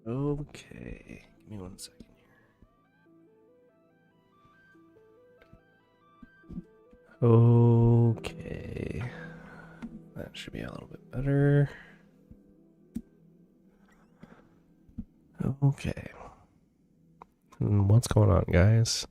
Okay, give me 1 second here. Okay, that should be a little bit better. Okay, what's going on, guys?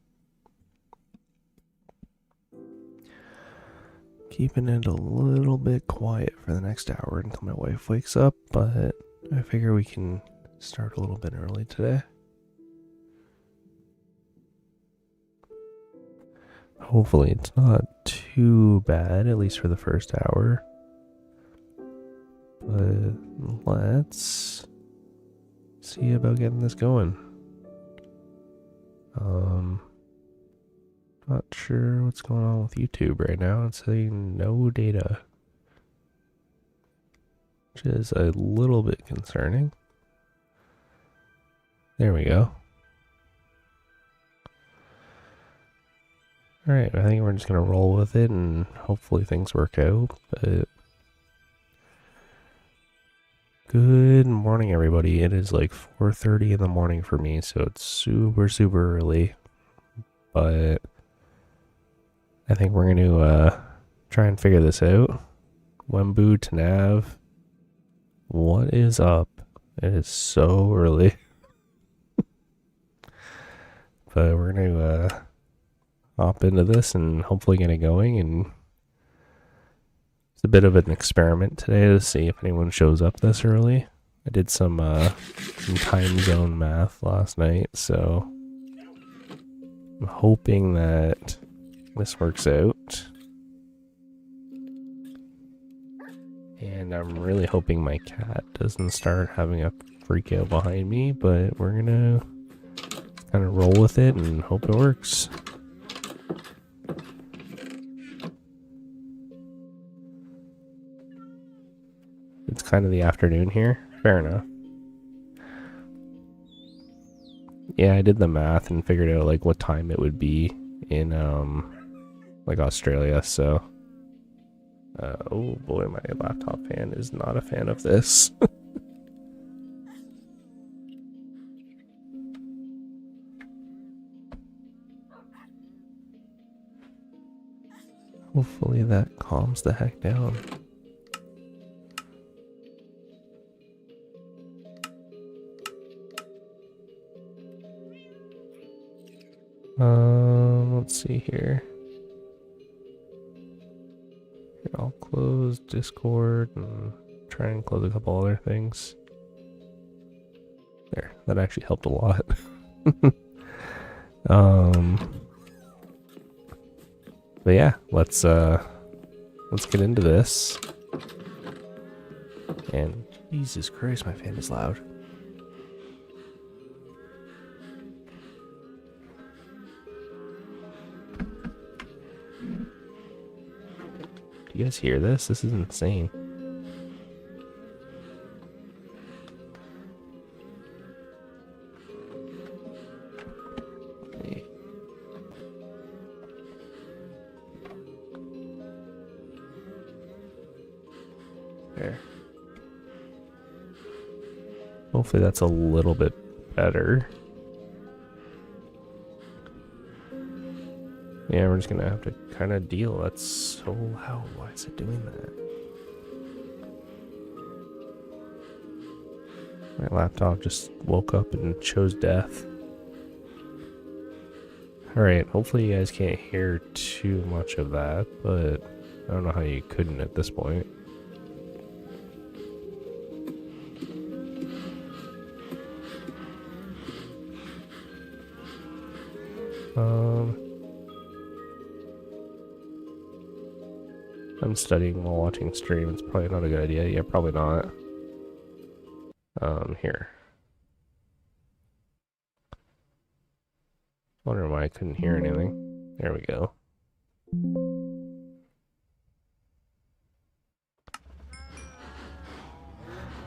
Keeping it a little bit quiet for the next hour until my wife wakes up, but I figure we can start a little bit early today. Hopefully it's not too bad, at least for the first hour. But let's see about getting this going. Not sure what's going on with YouTube right now. It's saying no data, which is a little bit concerning. There we go. Alright, I think we're just going to roll with it and hopefully things work out. But good morning, everybody. It is like 4:30 in the morning for me, so it's super early. But I think we're going to try and figure this out. Wembu to Nav. What is up? It is so early. But we're going to hop into this and hopefully get it going. And it's a bit of an experiment today to see if anyone shows up this early. I did some time zone math last night, so I'm hoping that this works out. And I'm really hoping my cat doesn't start having a freak out behind me, but we're gonna kind of roll with it and hope it works. It's kind of the afternoon here. Fair enough. Yeah, I did the math and figured out like what time it would be in like Australia, so oh boy, my laptop fan is not a fan of this. Hopefully that calms the heck down. Let's see here. I'll close Discord and try and close a couple other things. There, that actually helped a lot. But yeah, let's get into this. And Jesus Christ, my fan is loud. Do you guys hear this? This is insane. There. Hopefully that's a little bit better. Yeah, we're just gonna have to kind of deal. That's so loud. Why is it doing that? My laptop just woke up and chose death. Alright, hopefully you guys can't hear too much of that, but I don't know how you couldn't at this point. I'm studying while watching stream. It's probably not a good idea. Yeah, probably not. Here. Wonder why I couldn't hear anything. There we go.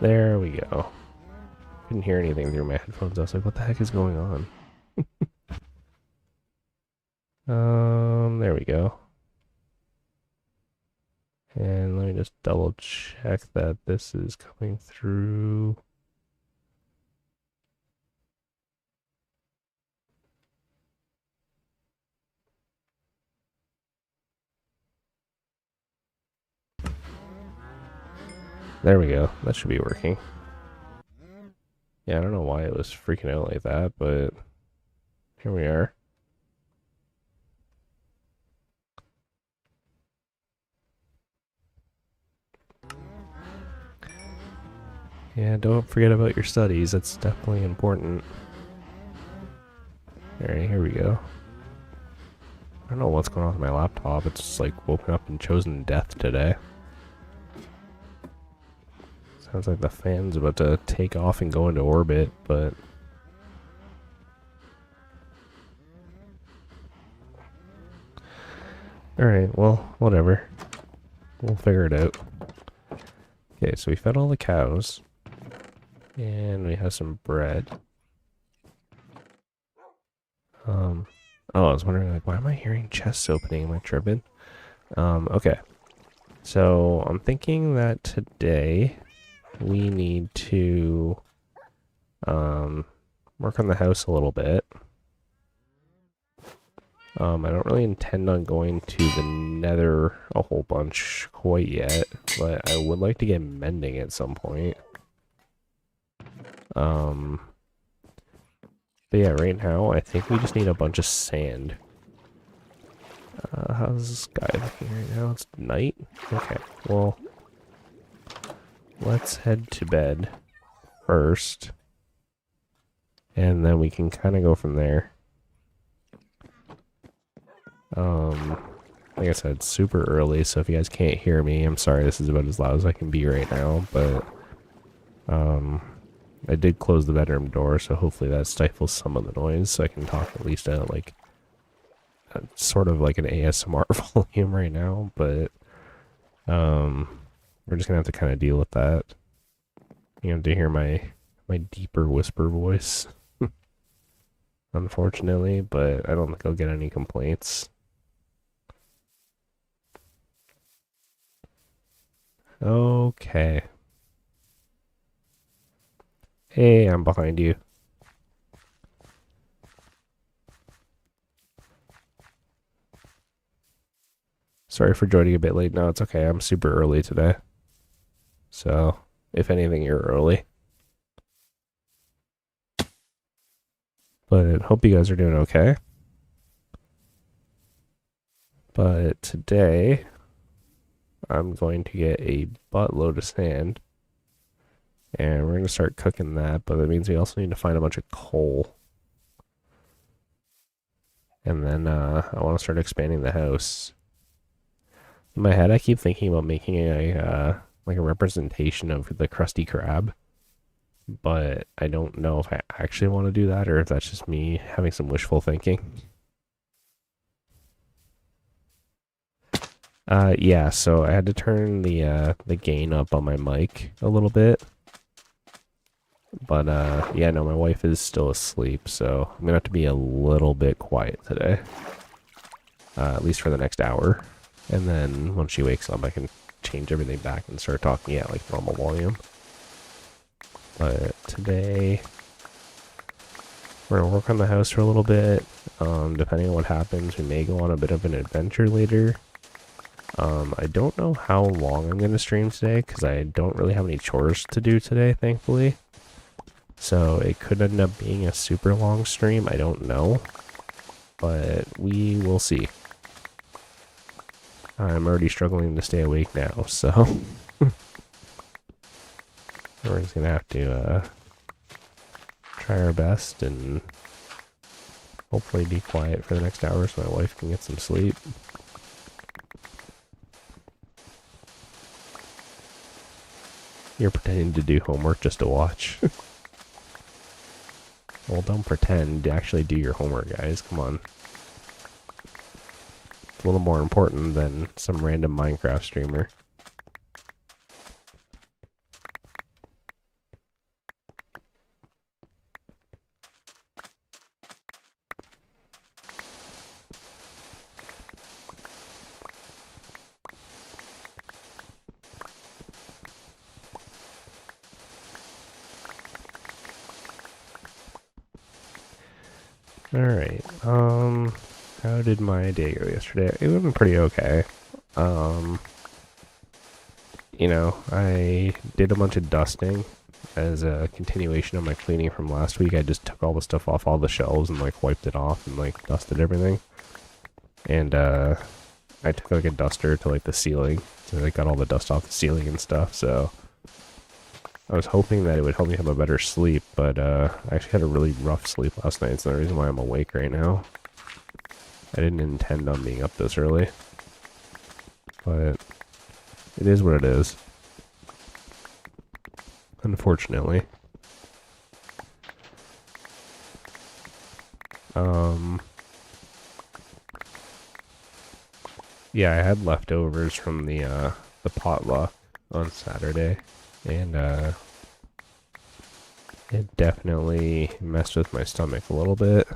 There we go. Couldn't hear anything through my headphones. I was like, what the heck is going on? There we go. And let me just double check that this is coming through. There we go. That should be working. Yeah, I don't know why it was freaking out like that, but here we are. Yeah, don't forget about your studies. That's definitely important. Alright, here we go. I don't know what's going on with my laptop. It's just like woken up and chosen death today. Sounds like the fan's about to take off and go into orbit, but... Alright, well, whatever. We'll figure it out. Okay, so we fed all the cows. And we have some bread. Oh, I was wondering, like, why am I hearing chests opening? Am I tripping? Okay. So, I'm thinking that today we need to, work on the house a little bit. I don't really intend on going to the nether a whole bunch quite yet, but I would like to get mending at some point. But yeah, right now, I think we just need a bunch of sand. How's this guy looking right now? It's night? Okay, well, let's head to bed first. And then we can kind of go from there. Like I said, it's super early, so if you guys can't hear me, I'm sorry, this is about as loud as I can be right now, but, I did close the bedroom door, so hopefully that stifles some of the noise, so I can talk at least at, like, sort of like an ASMR volume right now, but, we're just gonna have to kind of deal with that. You know, to hear my deeper whisper voice, unfortunately, but I don't think I'll get any complaints. Okay. Hey, I'm behind you. Sorry for joining a bit late. No, it's okay. I'm super early today. So, if anything, you're early. But hope you guys are doing okay. But today, I'm going to get a buttload of sand. And we're going to start cooking that, but that means we also need to find a bunch of coal. And then I want to start expanding the house. In my head, I keep thinking about making a like a representation of the Krusty Krab. But I don't know if I actually want to do that or if that's just me having some wishful thinking. Yeah, so I had to turn the gain up on my mic a little bit. But, yeah, no, my wife is still asleep, so I'm gonna have to be a little bit quiet today. At least for the next hour. And then once she wakes up, I can change everything back and start talking at, like, normal volume. But today, we're gonna work on the house for a little bit. Depending on what happens, we may go on a bit of an adventure later. I don't know how long I'm gonna stream today, because I don't really have any chores to do today, thankfully. So it could end up being a super long stream, I don't know. But we will see. I'm already struggling to stay awake now, so... We're just gonna have to, try our best and hopefully be quiet for the next hour so my wife can get some sleep. You're pretending to do homework just to watch. Well, don't pretend. Actually do your homework, guys. Come on. It's a little more important than some random Minecraft streamer. Alright, how did my day go yesterday? It went pretty okay. you know, I did a bunch of dusting as a continuation of my cleaning from last week. I just took all the stuff off all the shelves and like wiped it off and like dusted everything. And I took like a duster to like the ceiling, so I got all the dust off the ceiling and stuff. So I was hoping that it would help me have a better sleep, but I actually had a really rough sleep last night. It's the reason why I'm awake right now. I didn't intend on being up this early, but it is what it is. Unfortunately. Yeah, I had leftovers from the potluck on Saturday, and it definitely messed with my stomach a little bit.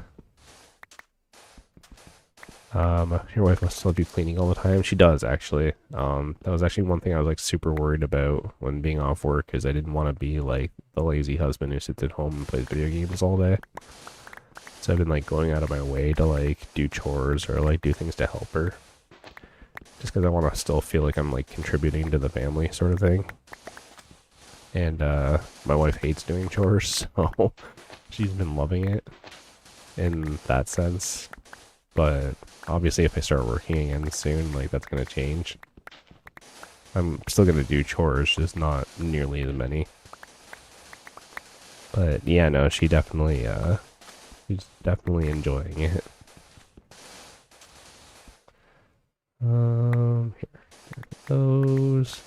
Your wife must still be cleaning all the time. She does, actually. That was actually one thing I was like super worried about when being off work, because I didn't want to be like the lazy husband who sits at home and plays video games all day. So I've been like going out of my way to like do chores or like do things to help her. Just because I want to still feel like I'm like contributing to the family sort of thing. And my wife hates doing chores, so she's been loving it in that sense. But obviously if I start working again soon, like that's going to change. I'm still going to do chores, just not nearly as many. But yeah, no, she's definitely enjoying it. Here goes.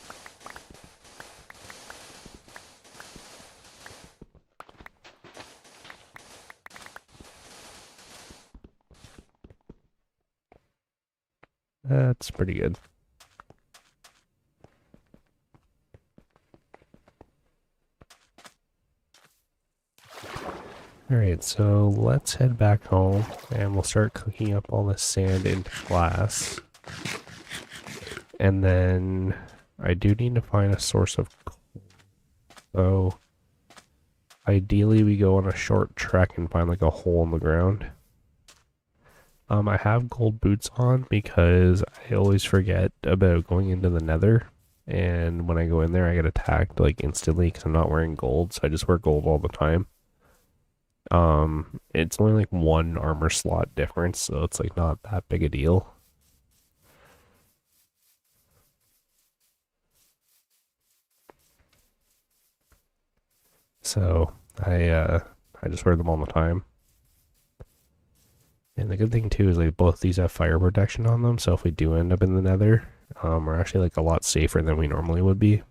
That's pretty good. Alright, so let's head back home and we'll start cooking up all the sand into glass. And then I do need to find a source of coal. So ideally we go on a short trek and find like a hole in the ground. I have gold boots on because I always forget about going into the nether. And when I go in there, I get attacked like instantly because I'm not wearing gold. So I just wear gold all the time. It's only like one armor slot difference, so it's like not that big a deal. So I just wear them all the time. And the good thing too is like both these have fire protection on them, so if we do end up in the nether, we're actually like a lot safer than we normally would be.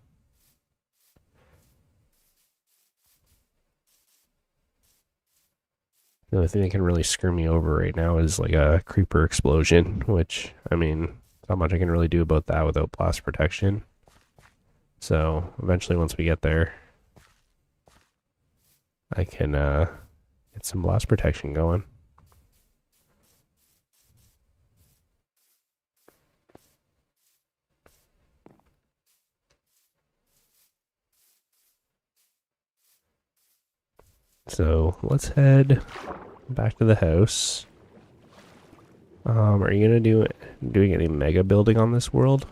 The only thing that can really screw me over right now is like a creeper explosion, which, I mean, not much I can really do about that without blast protection. So eventually once we get there, I can get some blast protection going. So let's head back to the house. Are you gonna doing any mega building on this world?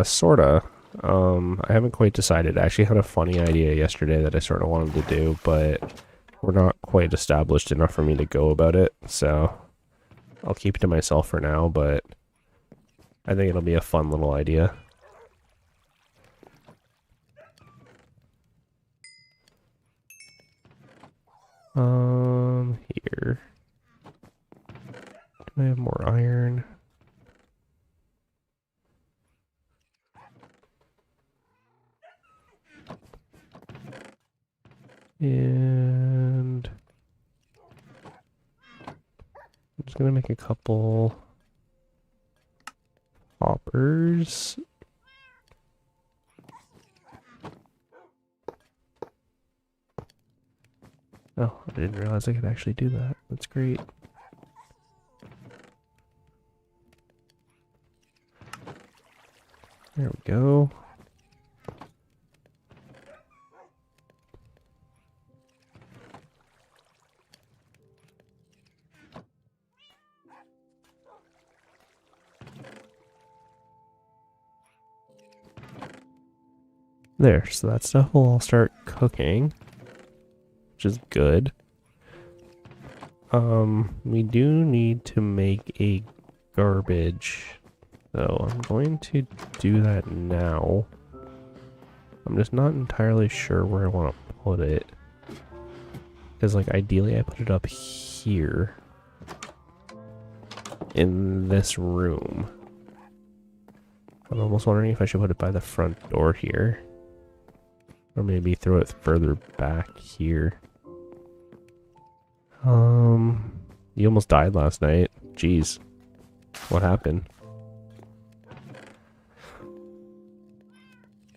Sorta. I haven't quite decided. I actually had a funny idea yesterday that I sort of wanted to do, but we're not quite established enough for me to go about it, so I'll keep it to myself for now, but I think it'll be a fun little idea. Here. Do I have more iron? And I'm just gonna make a couple hoppers. Oh, I didn't realize I could actually do that. That's great. There we go. There, so that stuff will all start cooking, which is good. We do need to make a garbage, so I'm going to do that now. I'm just not entirely sure where I want to put it. Because, like, ideally I put it up here. In this room. I'm almost wondering if I should put it by the front door here. Or maybe throw it further back here. You almost died last night. Jeez. What happened?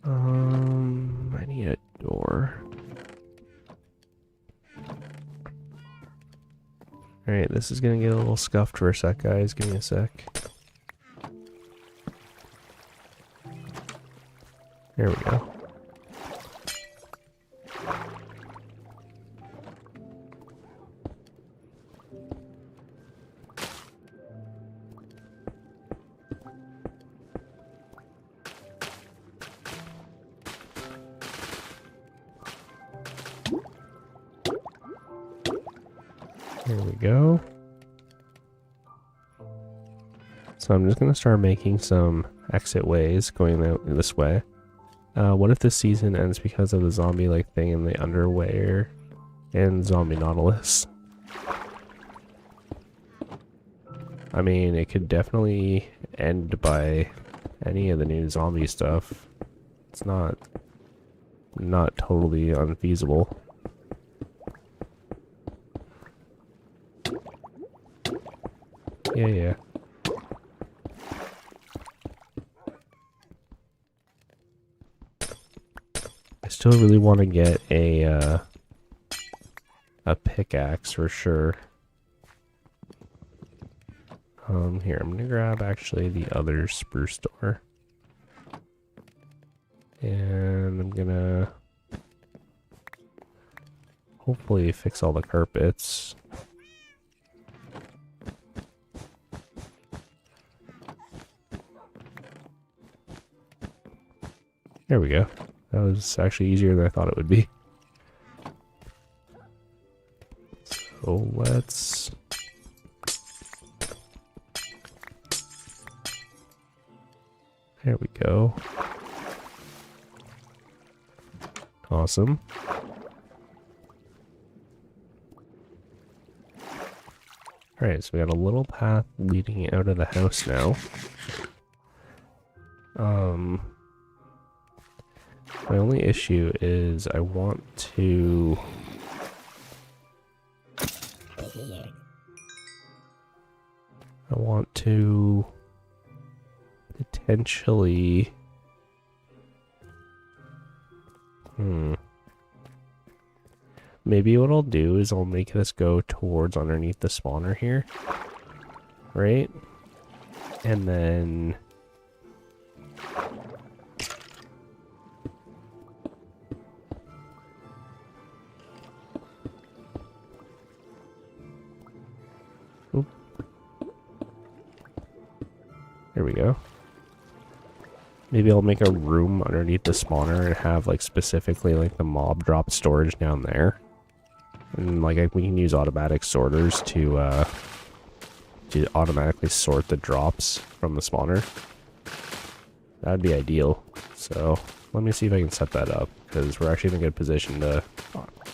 I need a door. Alright, this is gonna get a little scuffed for a sec, guys. Give me a sec. There we go. There we go. So I'm just going to start making some exit ways going out this way. What if this season ends because of the zombie-like thing in the underwear and zombie nautilus? I mean, it could definitely end by any of the new zombie stuff. It's not totally unfeasible. Yeah. I still really want to get a pickaxe for sure. Here, I'm gonna grab actually the other spruce door. And I'm gonna hopefully fix all the carpets. There we go. That was actually easier than I thought it would be. So let's... There we go. Awesome. Alright, so we got a little path leading out of the house now. My only issue is I want to... potentially... Maybe what I'll do is I'll make this go towards underneath the spawner here. Right? And then... Oop. There we go. Maybe I'll make a room underneath the spawner and have like specifically like the mob drop storage down there. And like we can use automatic sorters to automatically sort the drops from the spawner. That'd be ideal. So let me see if I can set that up, because we're actually in a good position to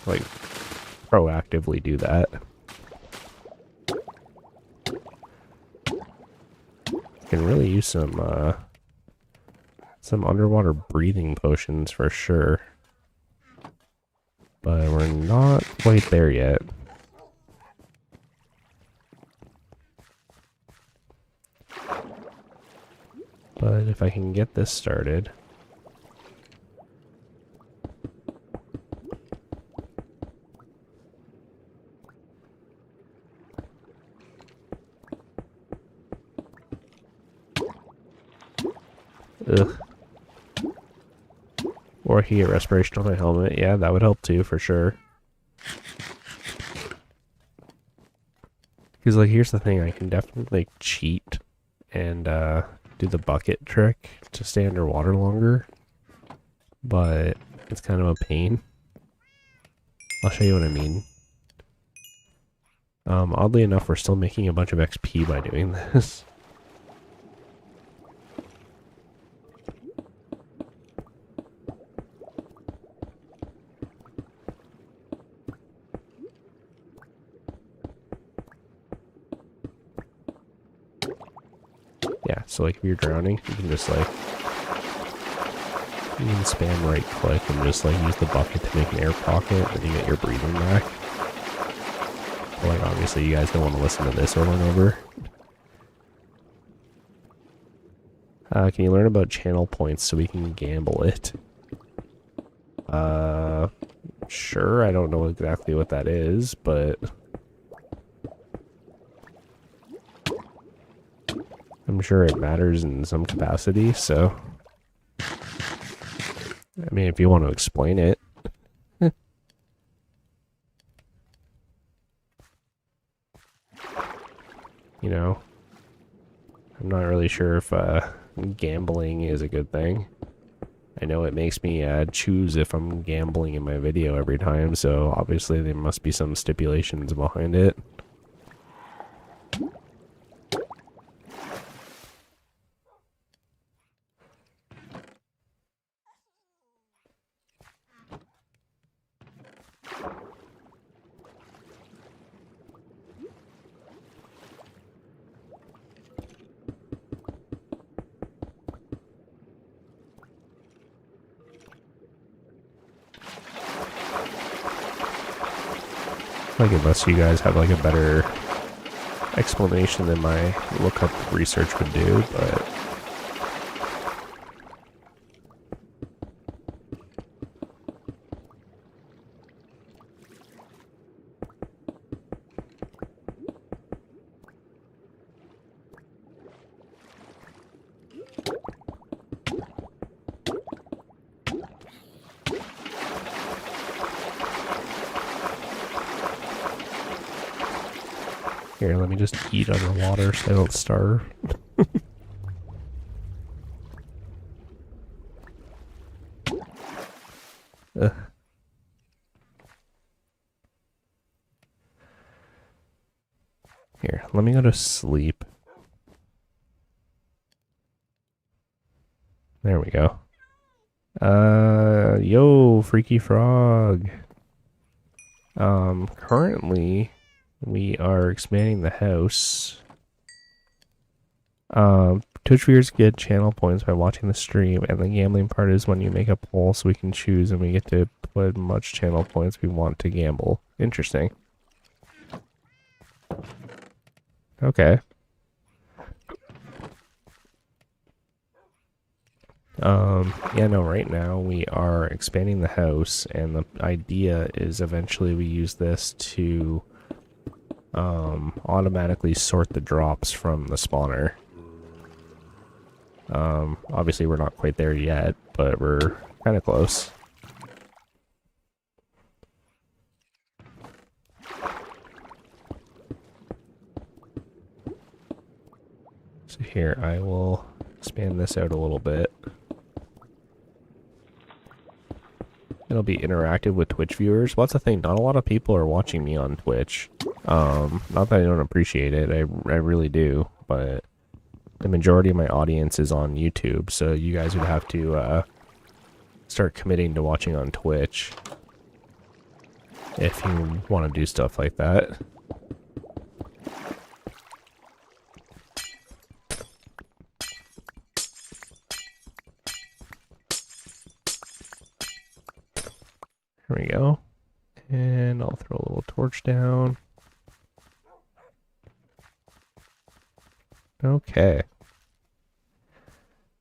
like proactively do that. Can really use some underwater breathing potions for sure. But we're not quite there yet. But if I can get this started. Ugh. Or he get respiration on my helmet. Yeah, that would help too, for sure. Because, like, here's the thing. I can definitely cheat and do the bucket trick to stay underwater longer. but it's kind of a pain. I'll show you what I mean. Oddly enough, we're still making a bunch of XP by doing this. Yeah, so like if you're drowning, you can just like, you can spam right click and just like use the bucket to make an air pocket, and you get your breathing back. But like obviously you guys don't want to listen to this over and over. Can you learn about channel points so we can gamble it? Sure, I don't know exactly what that is, but I'm sure it matters in some capacity, so I mean, if you want to explain it. You know, I'm not really sure if gambling is a good thing. I know it makes me choose if I'm gambling in my video every time, so obviously there must be some stipulations behind it. Like, unless you guys have like a better explanation than my lookup research would do, but here, let me just eat underwater so I don't starve. Here, let me go to sleep. There we go. Yo, Freaky Frog. Currently, we are expanding the house. Twitch viewers get channel points by watching the stream, and the gambling part is when you make a poll so we can choose and we get to put much channel points we want to gamble. Interesting. Okay. Yeah, no, right now we are expanding the house, and the idea is eventually we use this to automatically sort the drops from the spawner. Obviously we're not quite there yet, but we're kind of close. So here, I will expand this out a little bit. It'll be interactive with Twitch viewers. Well, that's the thing, not a lot of people are watching me on Twitch. Not that I don't appreciate it, I really do, but the majority of my audience is on YouTube, so you guys would have to start committing to watching on Twitch if you want to do stuff like that. There we go. And I'll throw a little torch down. Okay.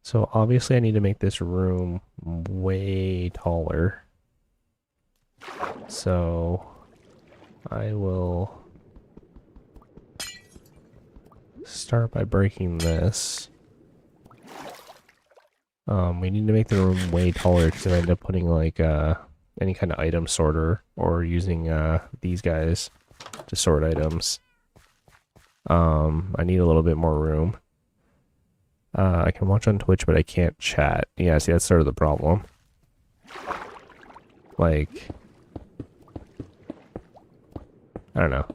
So obviously I need to make this room way taller. So I will start by breaking this. We need to make the room way taller because I end up putting like any kind of item sorter or using these guys to sort items. I need a little bit more room. I can watch on Twitch, but I can't chat. Yeah, see, that's sort of the problem. Like, I don't know.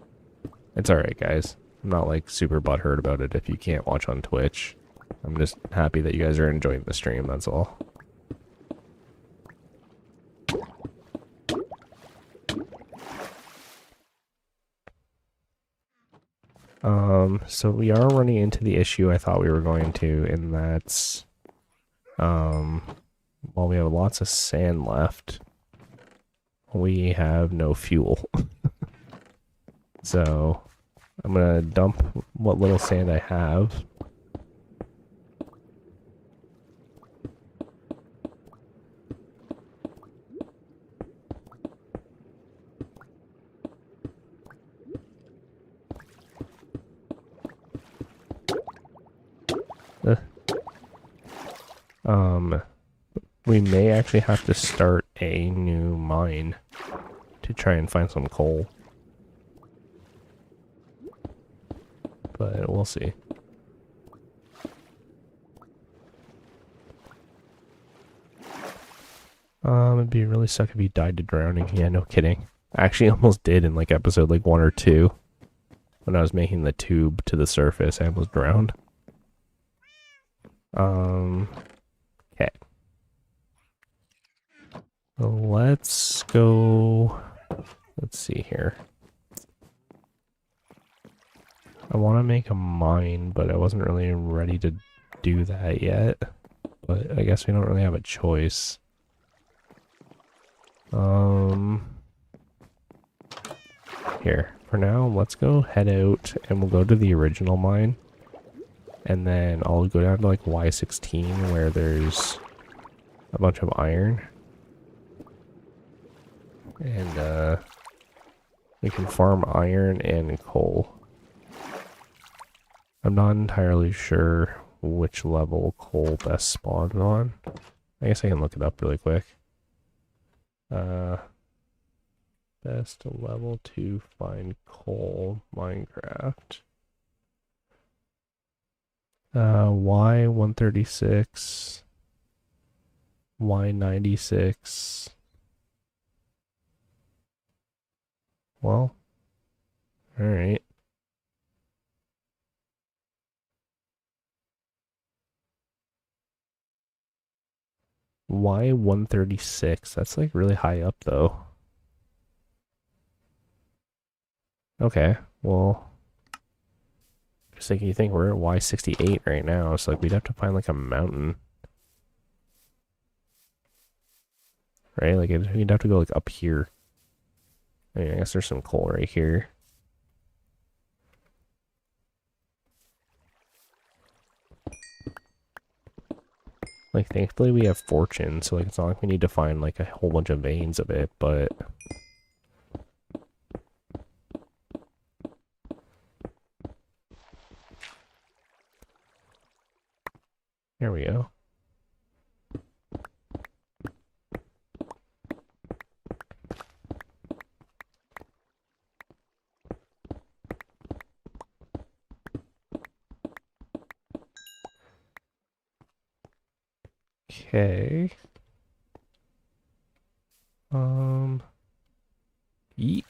It's alright, guys. I'm not like super butthurt about it if you can't watch on Twitch. I'm just happy that you guys are enjoying the stream, that's all. So we are running into the issue I thought we were going to, in that, while we have lots of sand left, we have no fuel. So, I'm gonna dump what little sand I have. We may actually have to start a new mine to try and find some coal. But we'll see. It'd be really suck if he died to drowning. Yeah, no kidding. I actually almost did in like episode like 1 or 2. When I was making the tube to the surface, I almost drowned. Okay. Let's go. Let's see here. I want to make a mine, but I wasn't really ready to do that yet. But I guess we don't really have a choice. Here, for now, let's go head out and we'll go to the original mine. And then I'll go down to like Y16 where there's a bunch of iron. And we can farm iron and coal. I'm not entirely sure which level coal best spawns on. I guess I can look it up really quick. Best level to find coal, Minecraft. Y136, Y96. Well, alright. Y136, that's like really high up though. Okay, well, just like you think we're at Y68 right now, so like we'd have to find like a mountain. Right, like we'd have to go like up here. I mean, I guess there's some coal right here. Like, thankfully we have fortune, so like it's not like we need to find like a whole bunch of veins of it, but there we go. Okay. Yeet.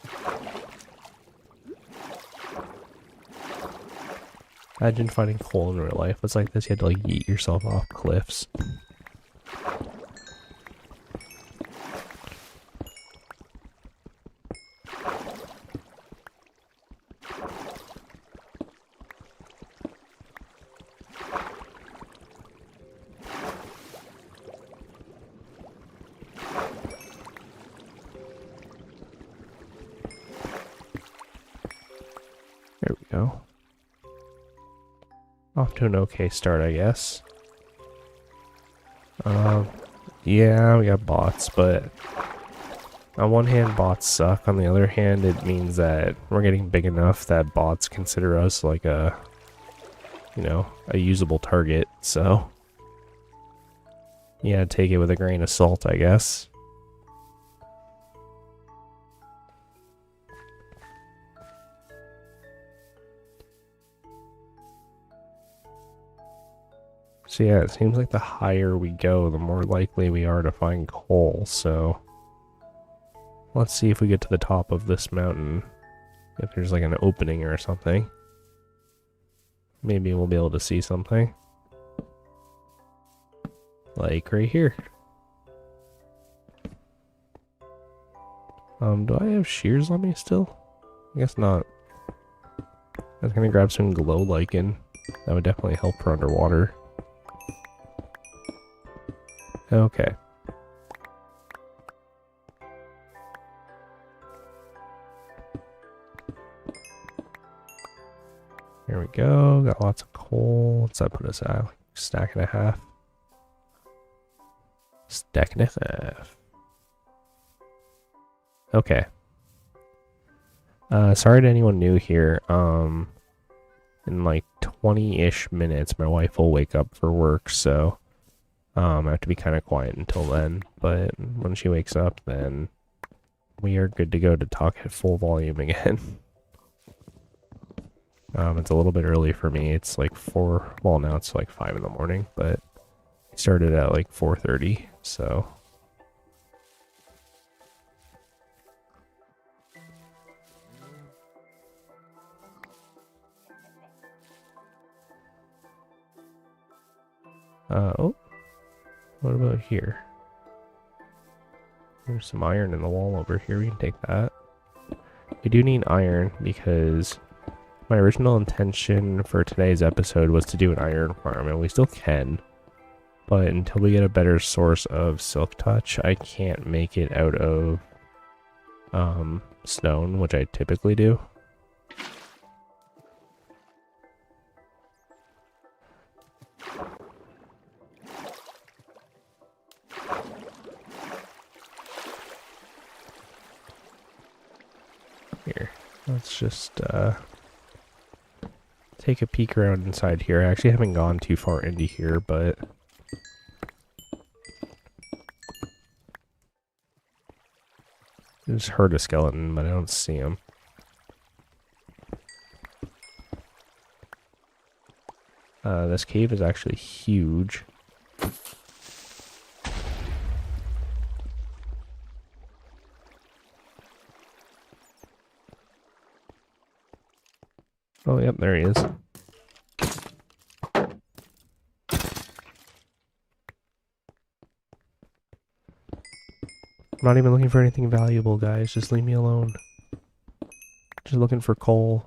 Imagine finding coal in real life. It's like this, you had to like yeet yourself off cliffs. There we go. Off to an okay start, I guess. Yeah, we got bots, but on one hand, bots suck. On the other hand, it means that we're getting big enough that bots consider us like a, you know, a usable target, so yeah, take it with a grain of salt, I guess. So yeah, it seems like the higher we go, the more likely we are to find coal, so let's see if we get to the top of this mountain, if there's like an opening or something. Maybe we'll be able to see something. Like right here. Do I have shears on me still? I guess not. I was gonna grab some glow lichen. That would definitely help for underwater. Okay. There we go. Got lots of coal. What's that put us at? Like a stack and a half. Stack and a half. Okay. Sorry to anyone new here. In like 20-ish minutes, my wife will wake up for work, so I have to be kind of quiet until then. But when she wakes up, then we are good to go to talk at full volume again. It's a little bit early for me. It's like 4, well now it's like 5 in the morning, but I started at like 4:30, so. Oh, what about here? There's some iron in the wall over here. We can take that. We do need iron because my original intention for today's episode was to do an iron farm, and we still can. But until we get a better source of silk touch, I can't make it out of stone, which I typically do. Here, let's just take a peek around inside here. I actually haven't gone too far into here, but I just heard a skeleton, but I don't see him. This cave is actually huge. Oh, yep, there he is. I'm not even looking for anything valuable, guys. Just leave me alone. Just looking for coal.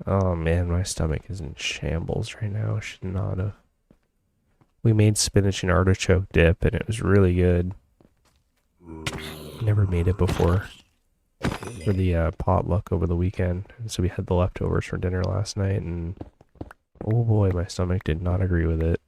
Oh man, my stomach is in shambles right now. I should not have. We made spinach and artichoke dip, and it was really good. Never made it before for the potluck over the weekend. And so we had the leftovers for dinner last night, and oh boy, my stomach did not agree with it.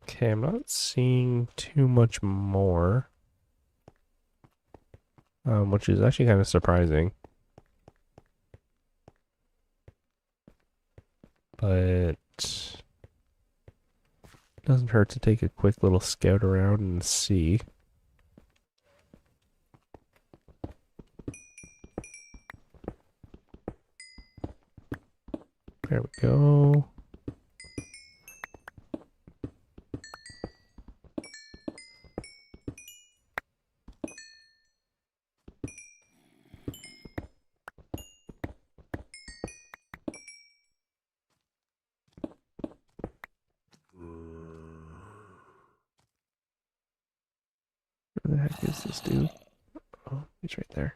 Okay, I'm not seeing too much more, which is actually kind of surprising. But doesn't hurt to take a quick little scout around and see. There we go. Where the heck is this dude? Oh, he's right there.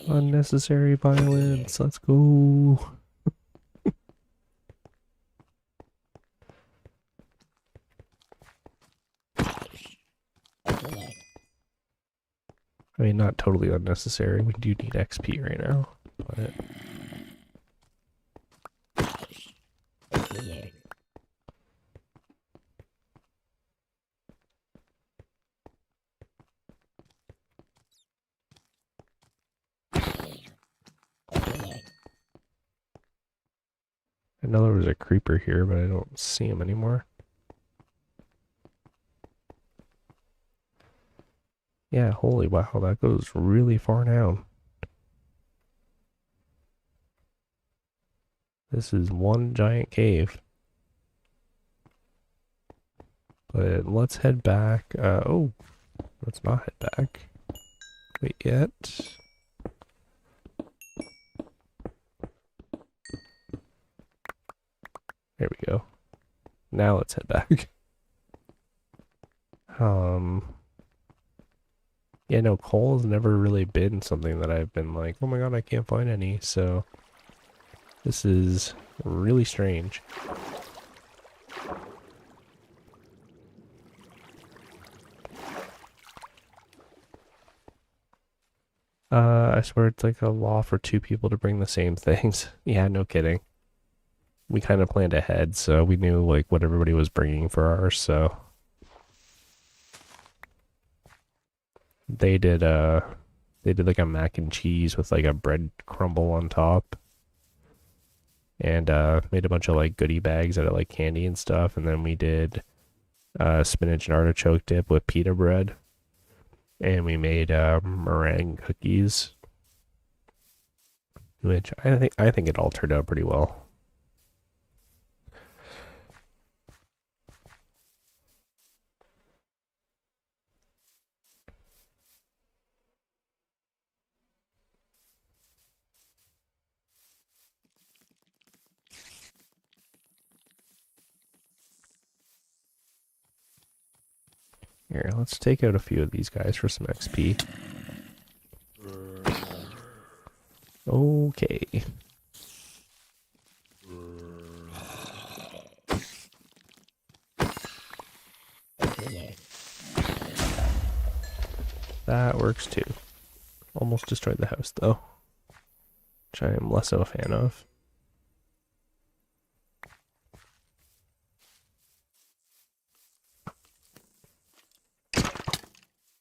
Unnecessary violence. Let's go. I mean, not totally unnecessary. We do need XP right now, but I know there was a creeper here, but I don't see him anymore. Yeah, holy wow, that goes really far down. This is one giant cave. But let's head back. Oh, let's not head back. Wait yet. There we go. Now let's head back. Yeah, no, coal has never really been something that I've been like, oh my god, I can't find any, so this is really strange. I swear it's like a law for two people to bring the same things. Yeah, no kidding. We kind of planned ahead, so we knew like what everybody was bringing for ours, so they did like a mac and cheese with like a bread crumble on top, and made a bunch of like goodie bags out of like candy and stuff, and then we did spinach and artichoke dip with pita bread, and we made meringue cookies, which I think it all turned out pretty well. Here, let's take out a few of these guys for some XP. Okay. That works too. Almost destroyed the house though, which I am less of a fan of.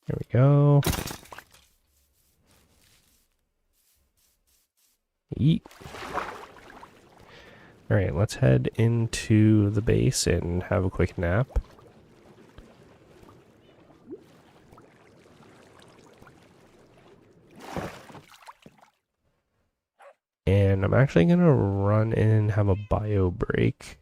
There we go. Eat. Alright, let's head into the base and have a quick nap. And I'm actually gonna run in and have a bio break.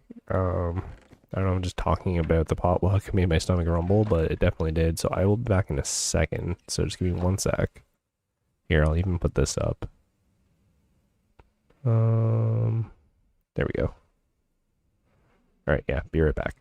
I don't know, I'm just talking about the potluck made my stomach rumble, but it definitely did. So I will be back in a second. So just give me one sec. Here, I'll even put this up. There we go. Alright, yeah, be right back.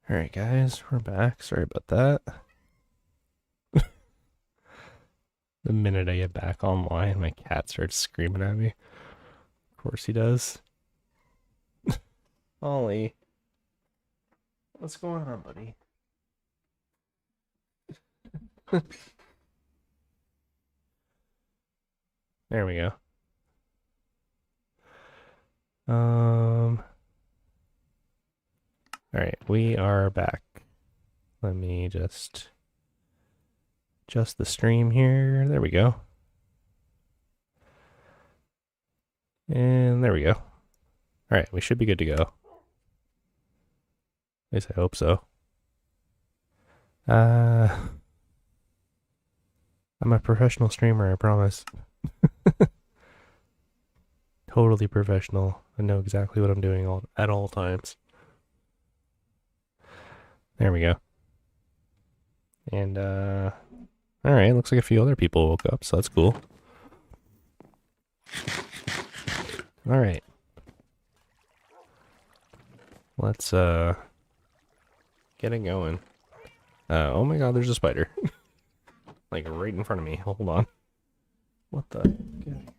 Alright guys, we're back. Sorry about that. The minute I get back online, my cat starts screaming at me. Of course he does. Ollie. What's going on, buddy? There we go. Alright, we are back. Let me just adjust the stream here. There we go. And there we go. Alright, we should be good to go. At least I hope so. I'm a professional streamer, I promise. Totally professional. I know exactly what I'm doing at all times. There we go. And, alright, looks like a few other people woke up, so that's cool. Alright. Let's, get it going. Oh my god, there's a spider. Like, right in front of me. Hold on. What the? God.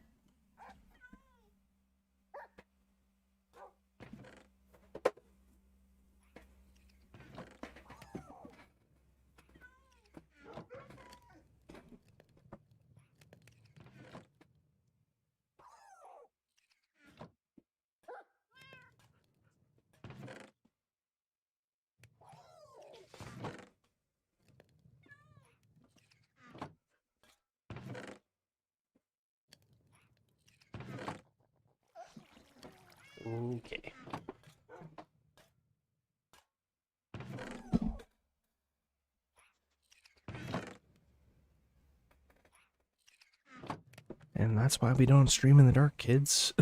Okay. And that's why we don't stream in the dark, kids.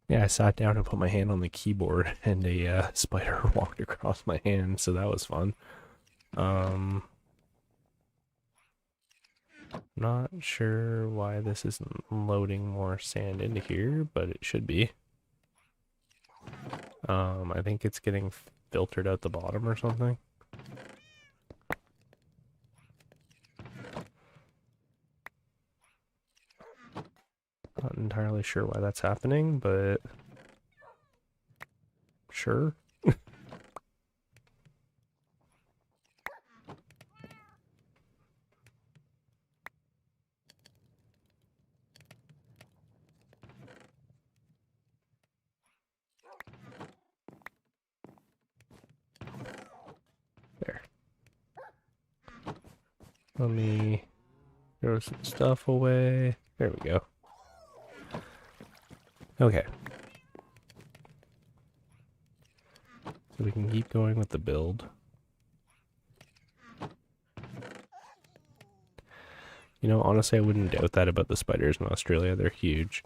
Yeah, I sat down and put my hand on the keyboard and a spider walked across my hand, so that was fun. Not sure why this isn't loading more sand into here, but it should be. I think it's getting filtered out the bottom or something. Not entirely sure why that's happening, but sure. There. Let me throw some stuff away. There we go. Okay. So we can keep going with the build. You know, honestly, I wouldn't doubt that about the spiders in Australia. They're huge.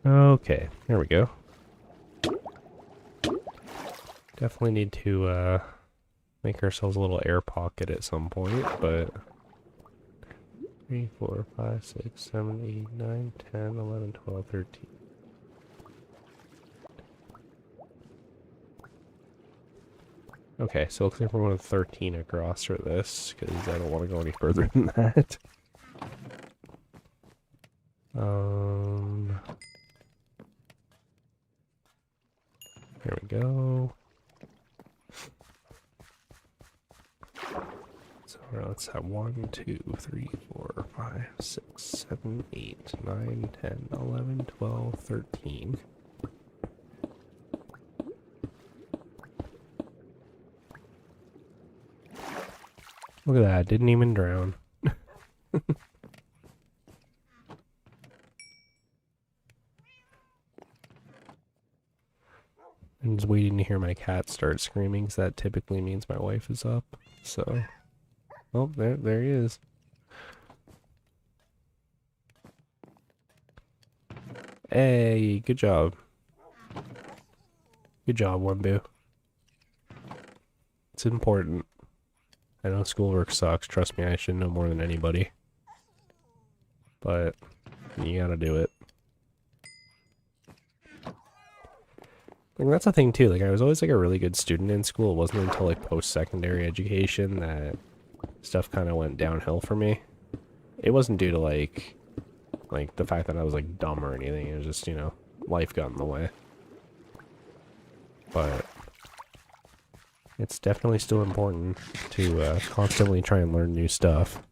Okay, there we go. Definitely need to make ourselves a little air pocket at some point, but 3, 4, 5, 6, 7, 8, 9, 10, 11, 12, 13. Okay, so it looks like we're going 13 across for this, because I don't want to go any further than that. There we go. So let's have 1, 2, 3, 4, 5, 6, 7, 8, 9, 10, 11, 12, 13. Look at that, didn't even drown. I'm just waiting to hear my cat start screaming, because that typically means my wife is up. So, oh, there he is. Hey, good job. Good job, Wembu. It's important. I know schoolwork sucks. Trust me, I should know more than anybody. But you gotta do it. Like, that's the thing too. Like, I was always like a really good student in school. It wasn't until like post-secondary education that stuff kind of went downhill for me. It wasn't due to like the fact that I was like dumb or anything. It was just, you know, life got in the way. But it's definitely still important to constantly try and learn new stuff.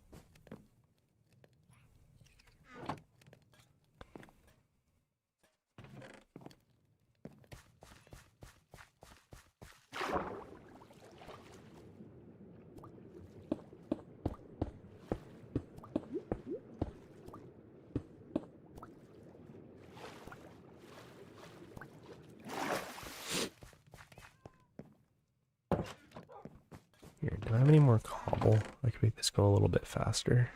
Here, do I have any more cobble? I could make this go a little bit faster.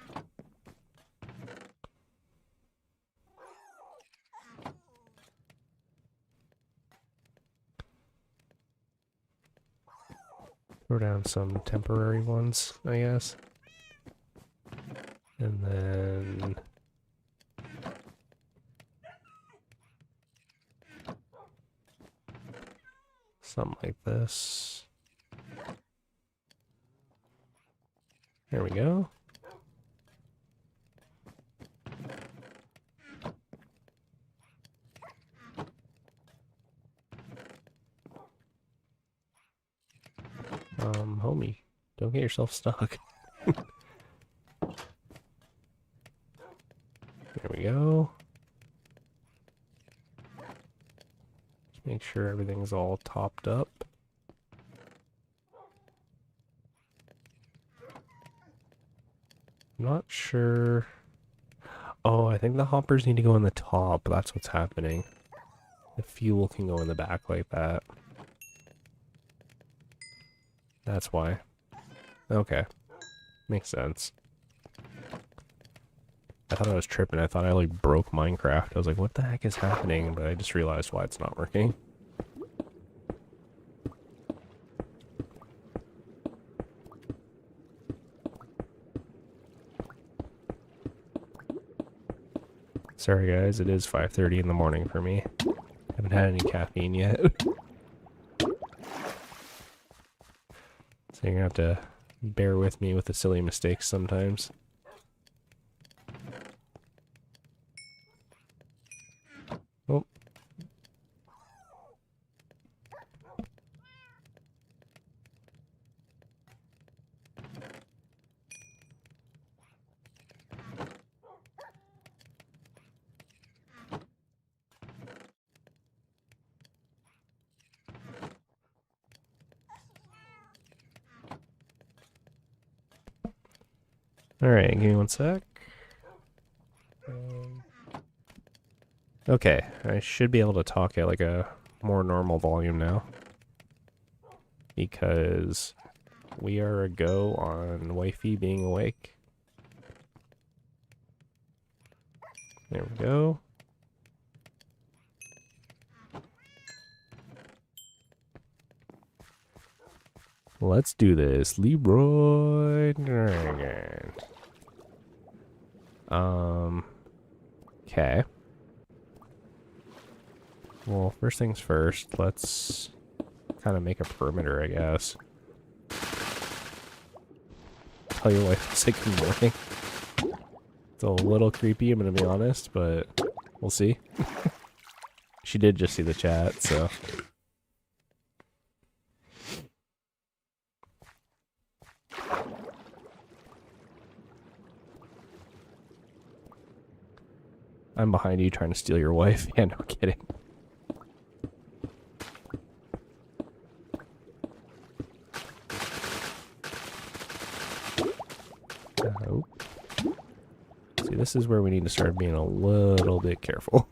Throw down some temporary ones, I guess. And then something like this. There we go. Homie, don't get yourself stuck. There we go. Just make sure everything's all topped up. Not sure. Oh, I think the hoppers need to go in the top. That's what's happening. The fuel can go in the back like that. That's why. Okay. Makes sense. I thought I was tripping. I thought I like broke Minecraft. I was like, what the heck is happening? But I just realized why it's not working. Sorry guys, it is 5:30 in the morning for me. Haven't had any caffeine yet. So you're gonna have to bear with me with the silly mistakes sometimes. Oh. Alright, give me one sec. Okay, I should be able to talk at like a more normal volume now. Because we are a go on wifey being awake. There we go. Let's do this. Leroy Dragon. Okay. Well, first things first, let's kind of make a perimeter, I guess. Tell your wife to say good morning. It's a little creepy, I'm gonna be honest, but we'll see. She did just see the chat, so. I'm behind you trying to steal your wife. Yeah, no kidding. Oh. See, this is where we need to start being a little bit careful.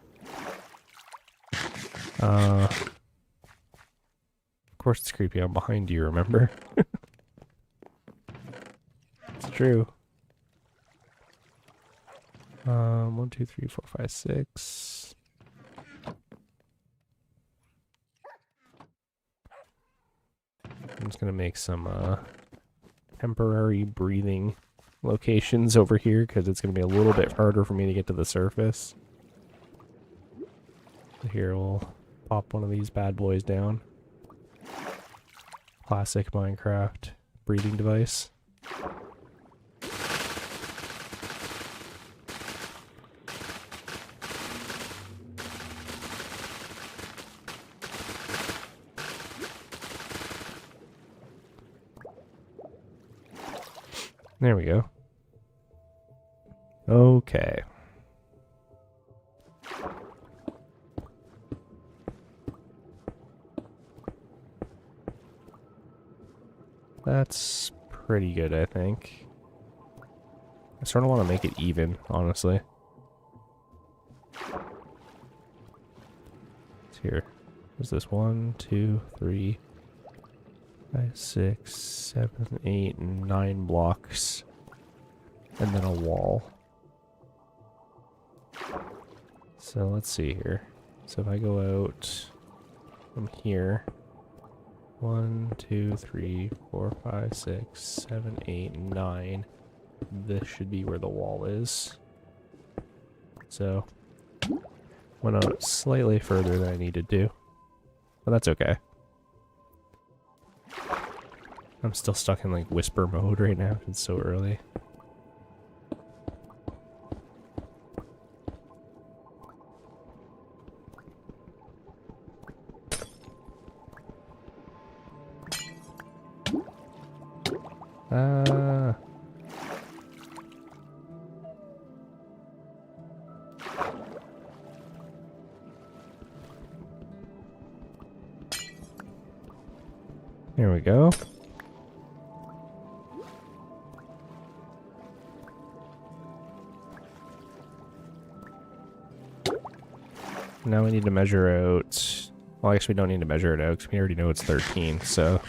Of course it's creepy. I'm behind you, remember? It's true. 1, 2, 3, 4, 5, 6. just gonna make some temporary breathing locations over here because it's gonna be a little bit harder for me to get to the surface. So here we'll pop one of these bad boys down. Classic Minecraft breathing device. There we go. Okay. That's pretty good, I think. I sort of want to make it even, honestly. It's here. What's this? 1, 2, 3, 5, 6, 7, 8, 9 blocks. And then a wall. So let's see here. So if I go out from here. 1, 2, 3, 4, 5, 6, 7, 8, 9. This should be where the wall is. So, went out slightly further than I needed to. But that's okay. I'm still stuck in like whisper mode right now. It's so early. There we go. Now we need to measure out... Well, I guess we don't need to measure it out because we already know it's 13, so...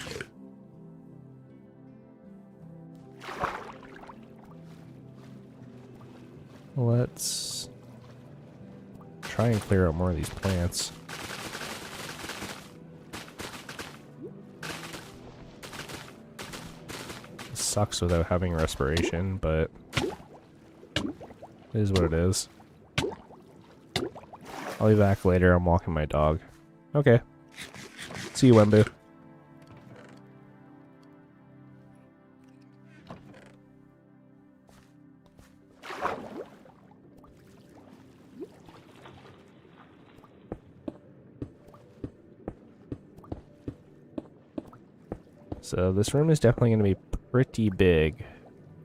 Let's try and clear out more of these plants. It sucks without having respiration, but it is what it is. I'll be back later. I'm walking my dog. Okay. See you, Wembu. So this room is definitely going to be pretty big,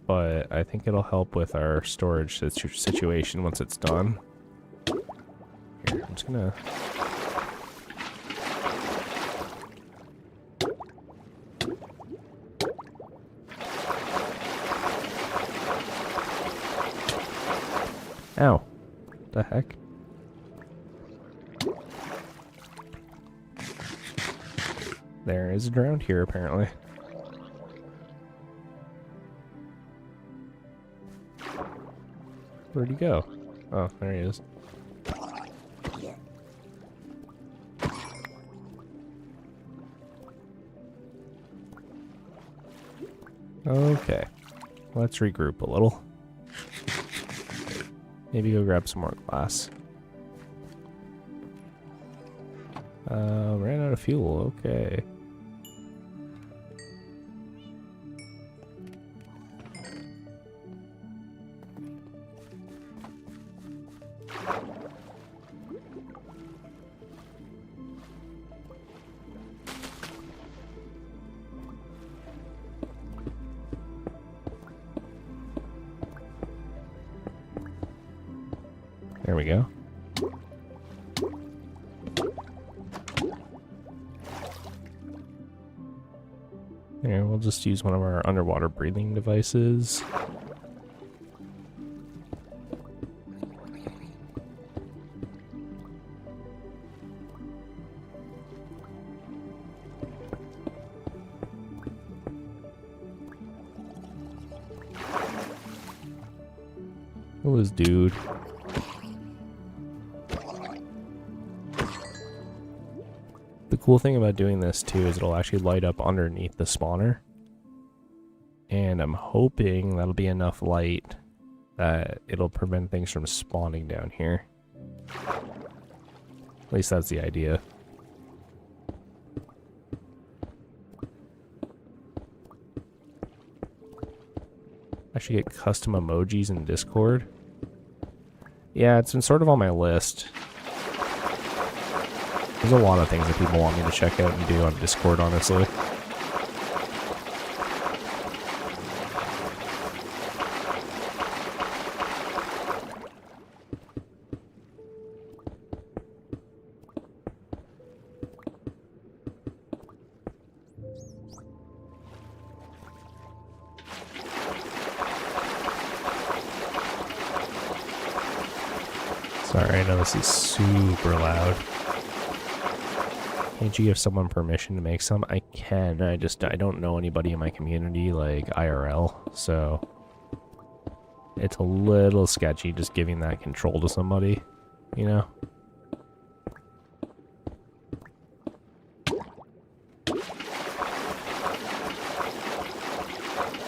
but I think it'll help with our storage situation once it's done. Here, I'm just gonna... Ow. The heck? There is a drowned here, apparently. Where'd he go? Oh, there he is. Okay. Let's regroup a little. Maybe go grab some more glass. Ran out of fuel. Okay. There we go. Here, we'll just use one of our underwater breathing devices. Who is dude? The cool thing about doing this too is it'll actually light up underneath the spawner. And I'm hoping that'll be enough light that it'll prevent things from spawning down here. At least that's the idea. I should get custom emojis in Discord. Yeah, it's been sort of on my list. There's a lot of things that people want me to check out and do on Discord, honestly. Sorry, I know this is super loud. Can't you give someone permission to make some? I can, I don't know anybody in my community, like, IRL, so... It's a little sketchy just giving that control to somebody, you know?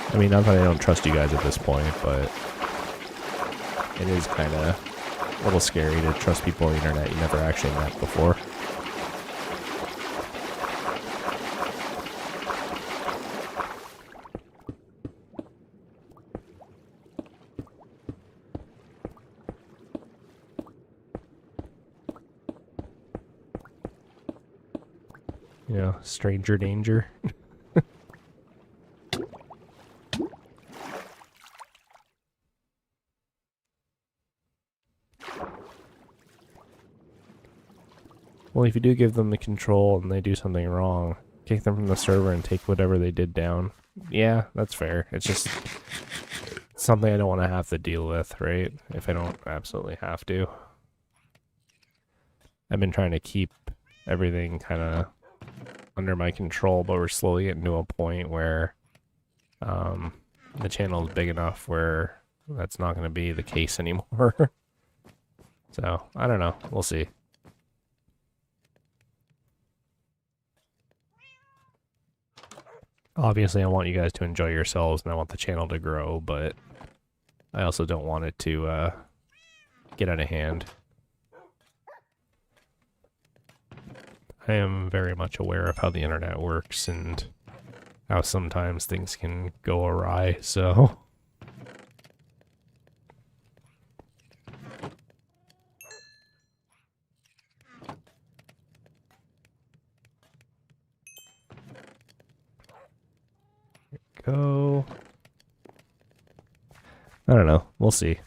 I mean, not that I don't trust you guys at this point, but... It is kinda... a little scary to trust people on the internet you never actually met before. You know, stranger danger. Well, if you do give them the control and they do something wrong, kick them from the server and take whatever they did down. Yeah, that's fair. It's just something I don't want to have to deal with, right? If I don't absolutely have to. I've been trying to keep everything kind of under my control, but we're slowly getting to a point where the channel is big enough where that's not going to be the case anymore. So, I don't know. We'll see. Obviously, I want you guys to enjoy yourselves, and I want the channel to grow, but I also don't want it to get out of hand. I am very much aware of how the internet works and how sometimes things can go awry, so... Go. I don't know. We'll see.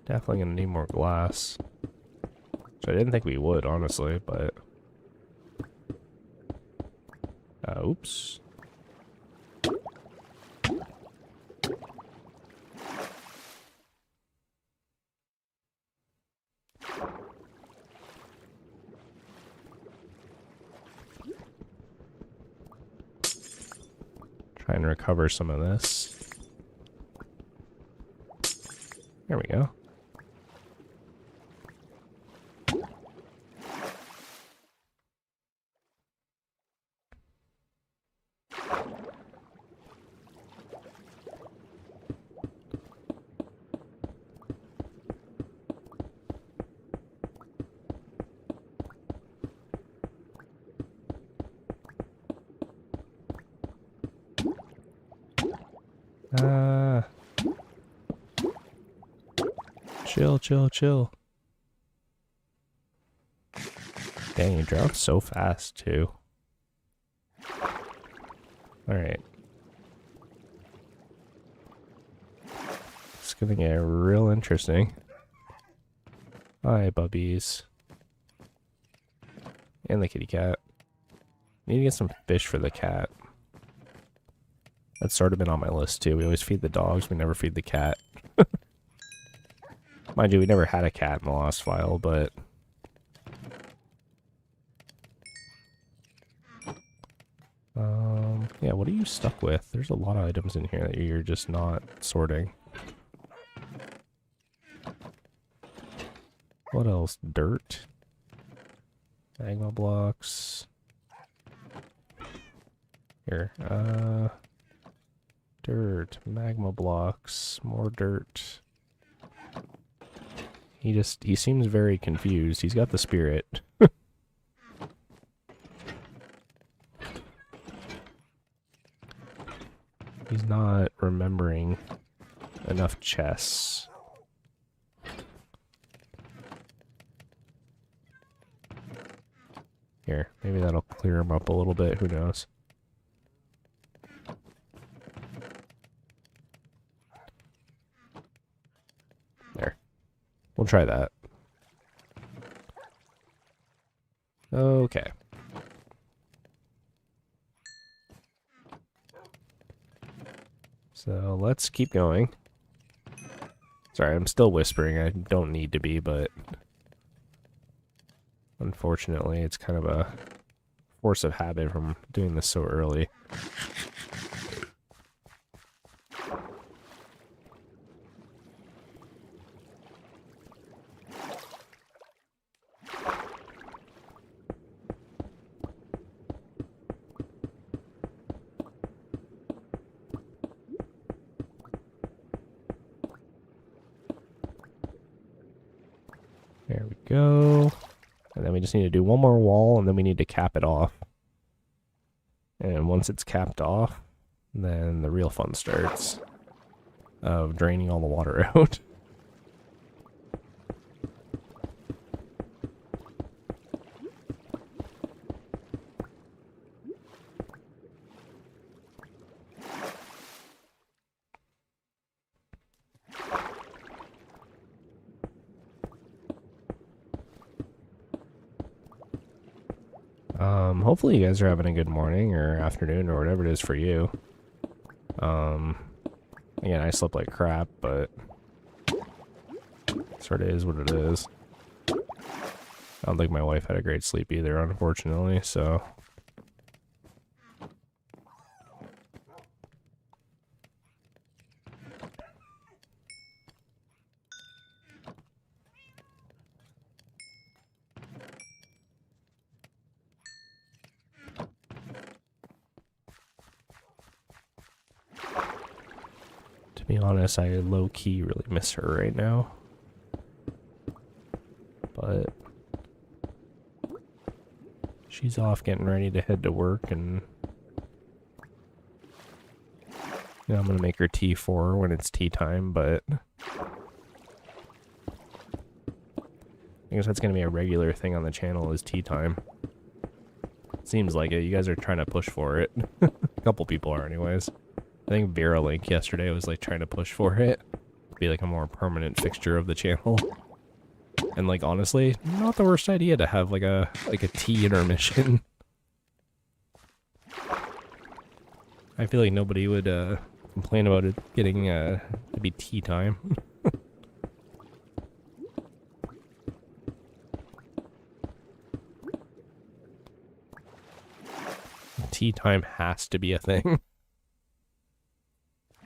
Definitely gonna need more glass. Which I didn't think we would, honestly, but... oops. Trying to recover some of this. There we go. Chill, chill, chill. Dang, you dropped so fast, too. Alright. It's gonna get real interesting. Hi, bubbies. And the kitty cat. Need to get some fish for the cat. That's sort of been on my list too. We always feed the dogs, we never feed the cat. Mind you, we never had a cat in the last file, but... yeah, what are you stuck with? There's a lot of items in here that you're just not sorting. What else? Dirt. Magma blocks. Here, dirt, magma blocks, more dirt. He seems very confused. He's got the spirit. He's not remembering enough chests. Here, maybe that'll clear him up a little bit, who knows. There. We'll try that. Okay. So let's keep going. Sorry, I'm still whispering. I don't need to be, but unfortunately, it's kind of a force of habit from doing this so early. There we go. And then we just need to do one more wall, and then we need to cap it off. And once it's capped off, then the real fun starts of draining all the water out. Hopefully you guys are having a good morning or afternoon or whatever it is for you. Again, I slept like crap, but sort of is what it is. I don't think my wife had a great sleep either, unfortunately, so... To be honest, I low-key really miss her right now. But she's off getting ready to head to work, and you know, I'm gonna make her tea for her when it's tea time, but I guess that's gonna be a regular thing on the channel is tea time. Seems like it. You guys are trying to push for it. A couple people are anyways. I think Vera Link yesterday was like trying to push for it. Be like a more permanent fixture of the channel. And like honestly, not the worst idea to have like a tea intermission. I feel like nobody would complain about it getting to be tea time. Tea time has to be a thing.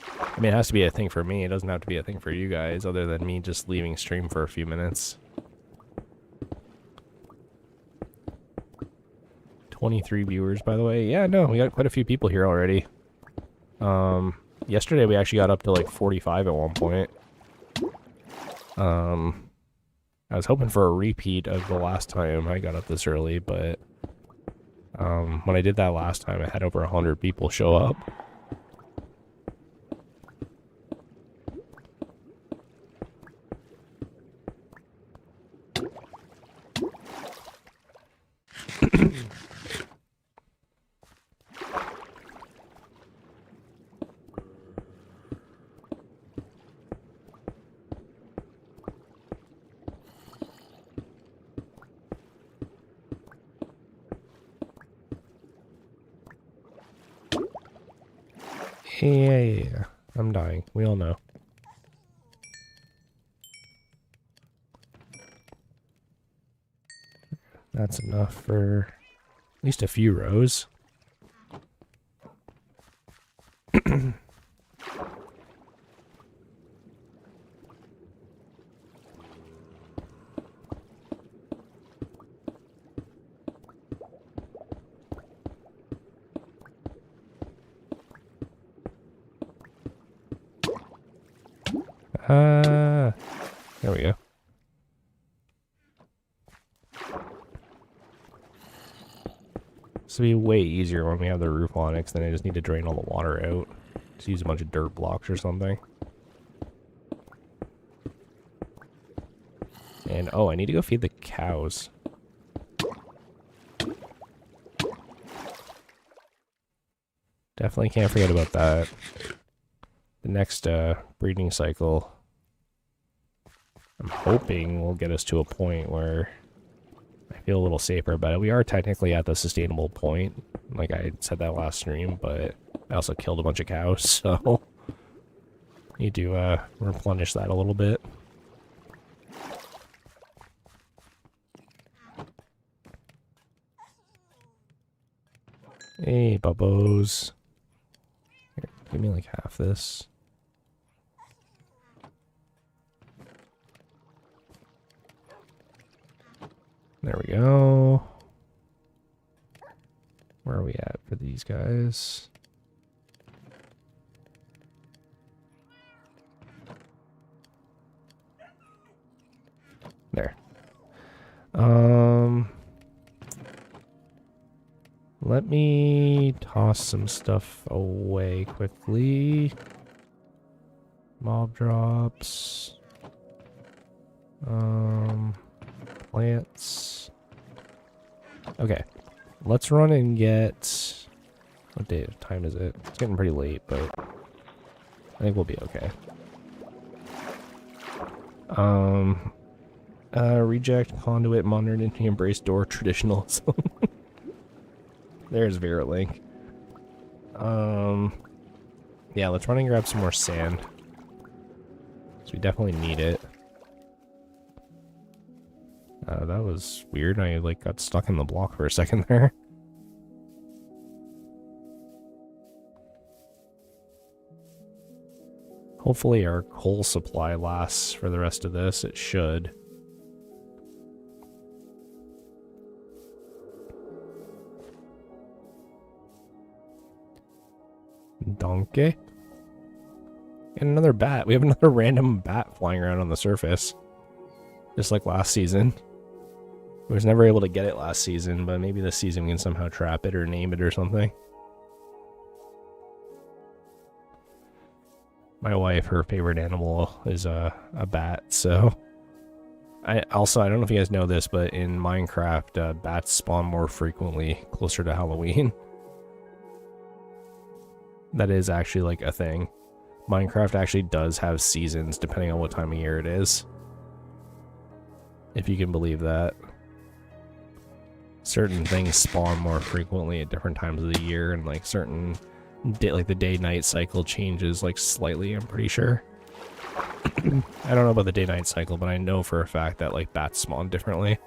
I mean, it has to be a thing for me. It doesn't have to be a thing for you guys, other than me just leaving stream for a few minutes. 23 viewers, by the way. Yeah, no, we got quite a few people here already. Yesterday we actually got up to like 45 at one point. I was hoping for a repeat of the last time I got up this early, but when I did that last time, I had over 100 people show up. Yeah. I'm dying. We all know. That's enough for at least a few rows. There we go. This will be way easier when we have the roof on it, 'cause then I just need to drain all the water out. Just use a bunch of dirt blocks or something. And, oh, I need to go feed the cows. Definitely can't forget about that. The next breeding cycle, I'm hoping will get us to a point where I feel a little safer about it. We are technically at the sustainable point, like I said that last stream, but I also killed a bunch of cows, so need to replenish that a little bit. Hey, bubbos. Here, give me like half this. There we go. Where are we at for these guys? There. Let me toss some stuff away quickly. Mob drops. Plants. Okay. Let's run and get... What time is it? It's getting pretty late, but I think we'll be okay. Reject conduit modern into embrace door traditionalism. There's Veralink. Yeah, let's run and grab some more sand. So we definitely need it. That was weird. I like got stuck in the block for a second there. Hopefully our coal supply lasts for the rest of this. It should. Donkey. And another bat. We have another random bat flying around on the surface. Just like last season. We was never able to get it last season, but maybe this season we can somehow trap it or name it or something. My wife, her favorite animal is a bat, so... I don't know if you guys know this, but in Minecraft, bats spawn more frequently closer to Halloween. That is actually like a thing. Minecraft actually does have seasons depending on what time of year it is. If you can believe that. Certain things spawn more frequently at different times of the year, and like certain like the day-night cycle changes like slightly, I'm pretty sure. I don't know about the day-night cycle, but I know for a fact that like bats spawn differently.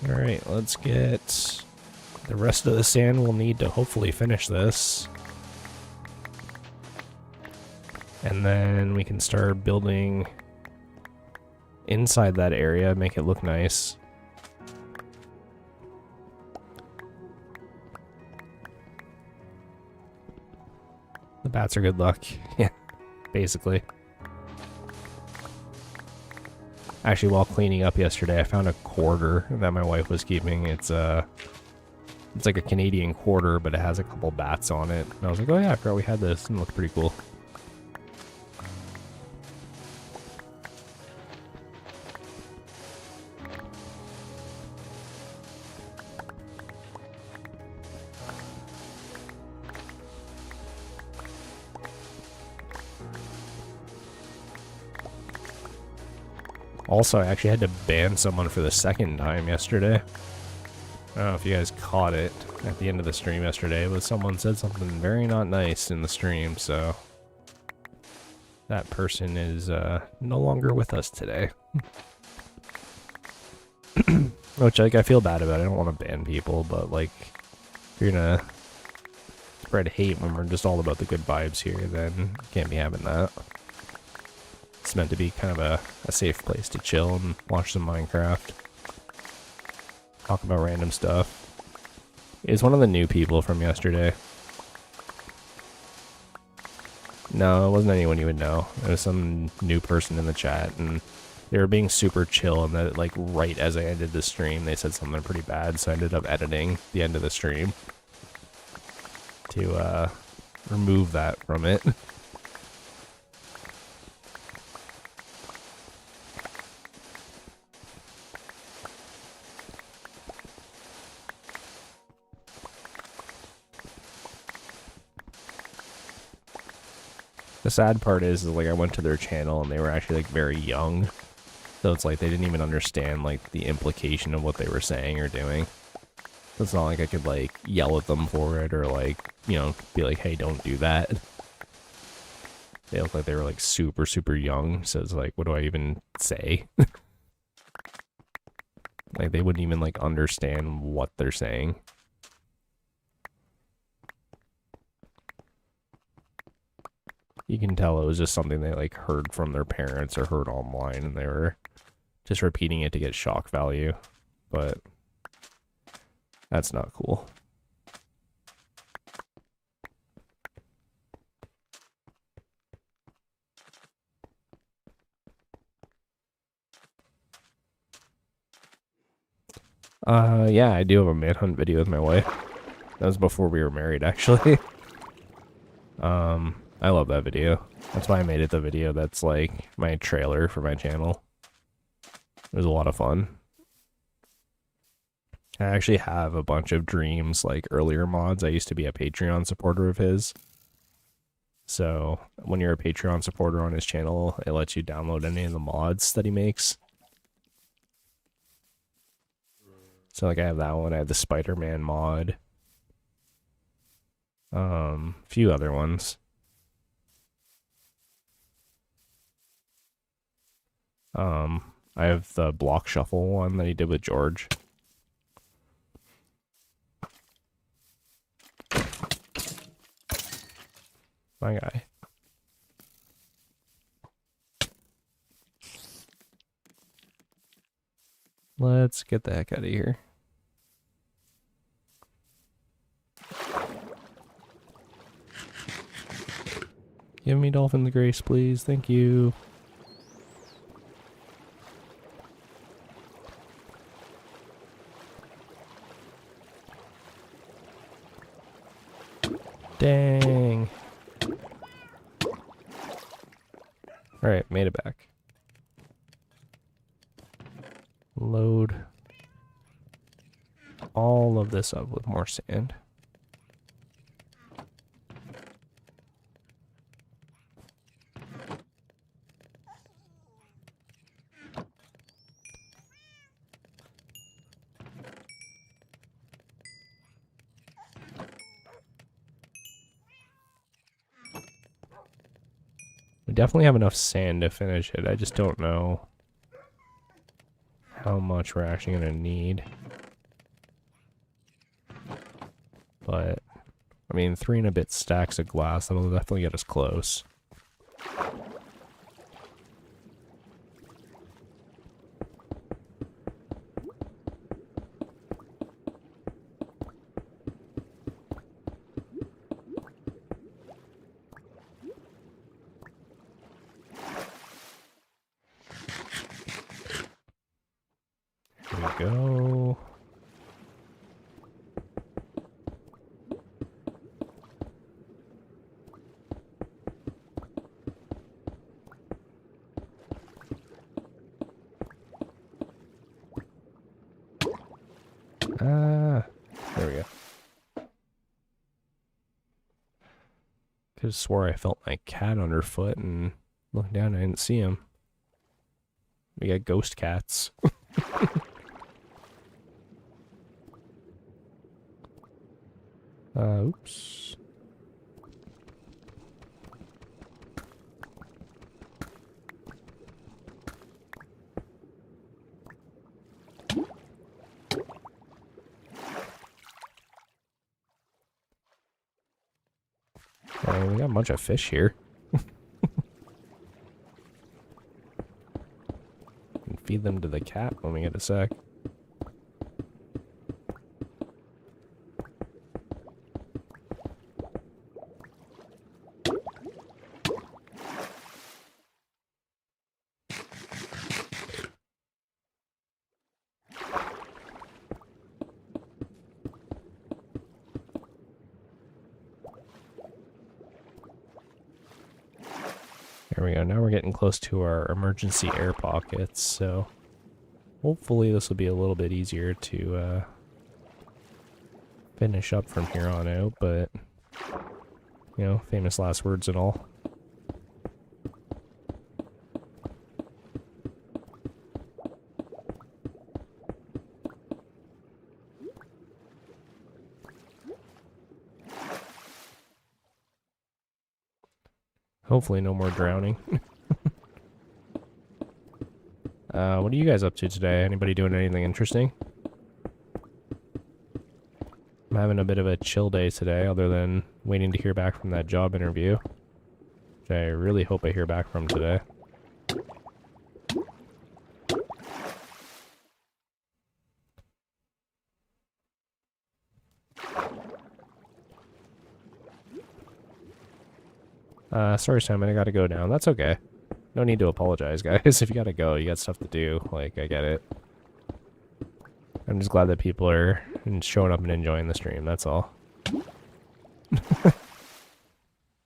Alright, let's get the rest of the sand we'll need to hopefully finish this. And then we can start building inside that area, make it look nice. The bats are good luck. Yeah, basically. Actually, while cleaning up yesterday, I found a quarter that my wife was keeping. It's like a Canadian quarter, but it has a couple bats on it. And I was like, oh yeah, I forgot we had this, and it looked pretty cool. Also, I actually had to ban someone for the second time yesterday. I don't know if you guys caught it at the end of the stream yesterday, but someone said something very not nice in the stream, so that person is no longer with us today. Which, like, I feel bad about it. I don't want to ban people, but, like, if you're gonna spread hate when we're just all about the good vibes here, then you can't be having that. It's meant to be kind of a safe place to chill and watch some Minecraft. Talk about random stuff. Is one of the new people from yesterday. No, it wasn't anyone you would know. It was some new person in the chat, and they were being super chill, and that, like, right as I ended the stream, they said something pretty bad, so I ended up editing the end of the stream to remove that from it. The sad part is like, I went to their channel and they were actually, like, very young. So it's like they didn't even understand, like, the implication of what they were saying or doing. So it's not like I could, like, yell at them for it or, like, you know, be like, hey, don't do that. They look like they were, like, super, super young. So it's like, what do I even say? Like, they wouldn't even, like, understand what they're saying. You can tell it was just something they, like, heard from their parents or heard online, and they were just repeating it to get shock value. But that's not cool. Yeah, I do have a manhunt video with my wife. That was before we were married, actually. I love that video. That's why I made it the video that's, like, my trailer for my channel. It was a lot of fun. I actually have a bunch of Dreams, like, earlier mods. I used to be a Patreon supporter of his. So, when you're a Patreon supporter on his channel, it lets you download any of the mods that he makes. So, like, I have that one. I have the Spider-Man mod. A few other ones. I have the block shuffle one that he did with George. My guy. Let's get the heck out of here. Give me Dolphin the Grace, please. Thank you. Dang. Alright, made it back. Load all of this up with more sand. We definitely have enough sand to finish it. I just don't know how much we're actually going to need. But, I mean, 3 and a bit stacks of glass, that'll definitely get us close. Here we go. There we go. Could have swore I felt my cat underfoot and looked down and I didn't see him. We got ghost cats. Oops. Hey, we got a bunch of fish here. Can feed them to the cat when we get a sec. There we go. Now we're getting close to our emergency air pockets, so hopefully this will be a little bit easier to finish up from here on out, but, you know, famous last words and all. Hopefully no more drowning. What are you guys up to today? Anybody doing anything interesting? I'm having a bit of a chill day today, other than waiting to hear back from that job interview, which I really hope I hear back from today. Sorry, Simon, I gotta go down. That's okay. No need to apologize, guys. If you gotta go, you got stuff to do. Like, I get it. I'm just glad that people are showing up and enjoying the stream, that's all.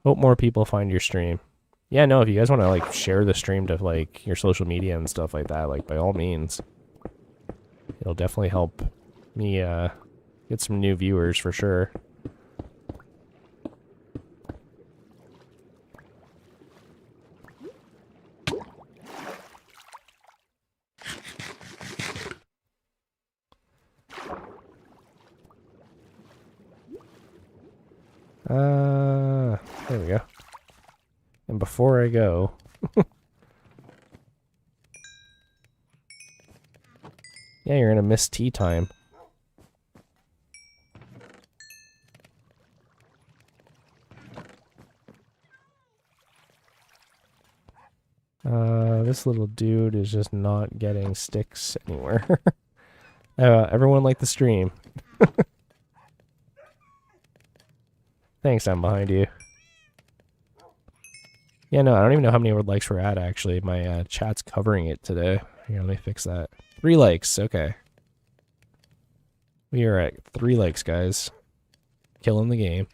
Hope more people find your stream. Yeah, no, if you guys want to, like, share the stream to, like, your social media and stuff like that, like, by all means. It'll definitely help me, get some new viewers for sure. There we go. And before I go... yeah, you're gonna miss tea time. This little dude is just not getting sticks anywhere. Everyone like the stream. Thanks, I'm behind you. Yeah, no, I don't even know how many likes we're at, actually. My chat's covering it today. Here, let me fix that. 3 likes, okay. We are at 3 likes, guys. Killing the game.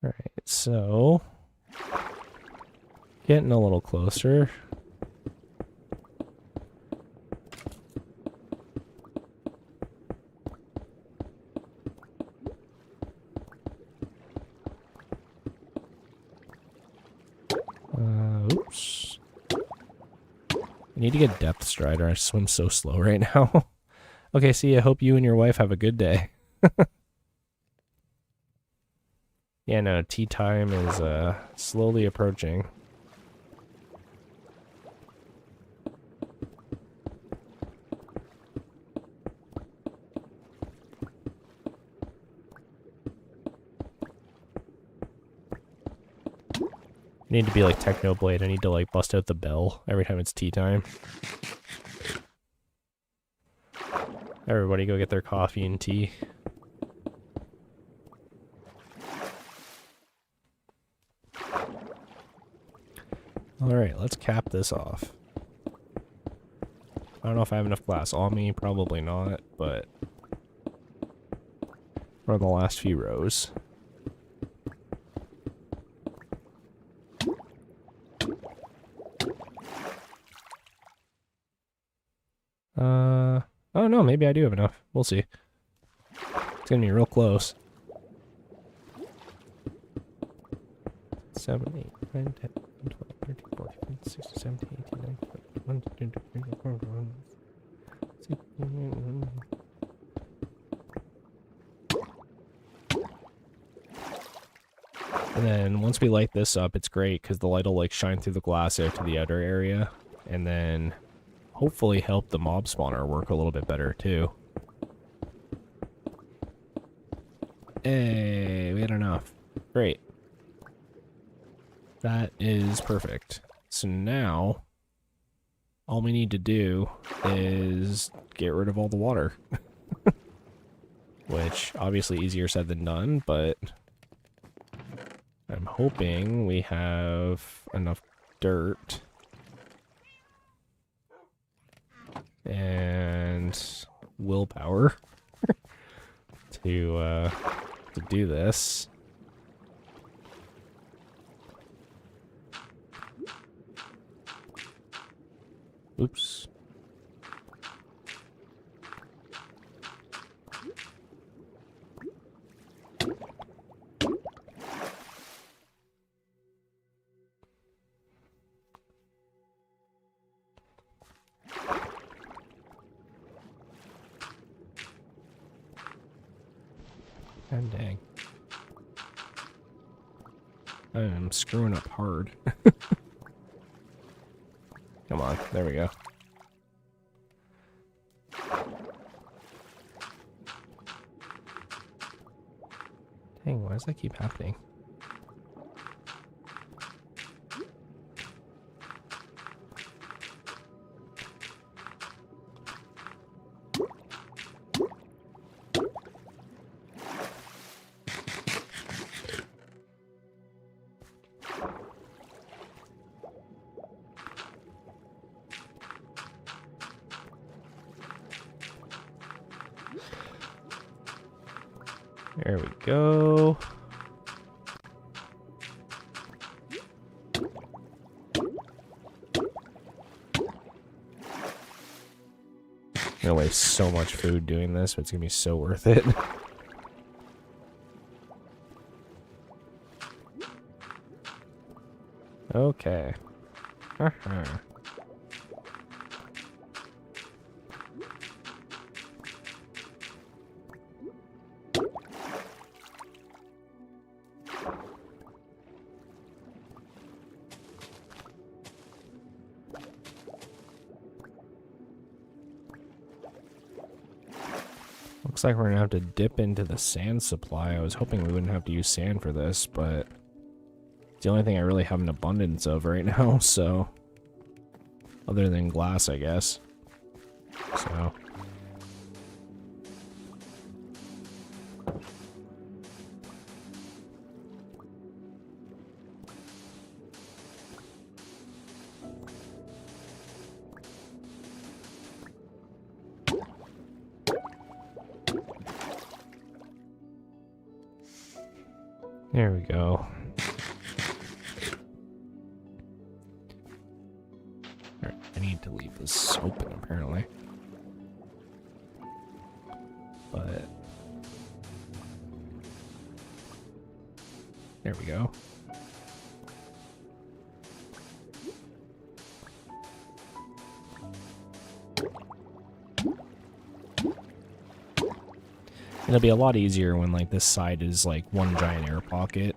Alright, so... getting a little closer. Oops. I need to get depth strider. I swim so slow right now. Okay, see, I hope you and your wife have a good day. Yeah, no, tea time is slowly approaching. I need to be like Technoblade. I need to like bust out the bell every time it's tea time. Everybody go get their coffee and tea. Alright, let's cap this off. I don't know if I have enough glass on me, probably not, but we're on the last few rows. Oh no, maybe I do have enough. We'll see. It's gonna be real close. 7, 8, 9, 10, 12, 13, 14, 15, 16, 17, 18, 19, 20, 21, 22, 23, 24, 25, 26. And then once we light this up, it's great because the light will like shine through the glass out to the outer area, and then hopefully help the mob spawner work a little bit better too. Hey, we had enough. Great. That is perfect. So now, all we need to do is get rid of all the water. Which, obviously easier said than done, but I'm hoping we have enough dirt and willpower to do this. Oops. God dang. I am screwing up hard. Come on, there we go. Dang, why does that keep happening? There we go. I'm gonna waste so much food doing this, but it's gonna be so worth it. Okay. Looks like we're gonna have to dip into the sand supply. I was hoping we wouldn't have to use sand for this, but it's the only thing I really have an abundance of right now, so other than glass, I guess. So there we go. Alright, I need to leave this open apparently. But there we go. It'll be a lot easier when like this side is like one giant air pocket,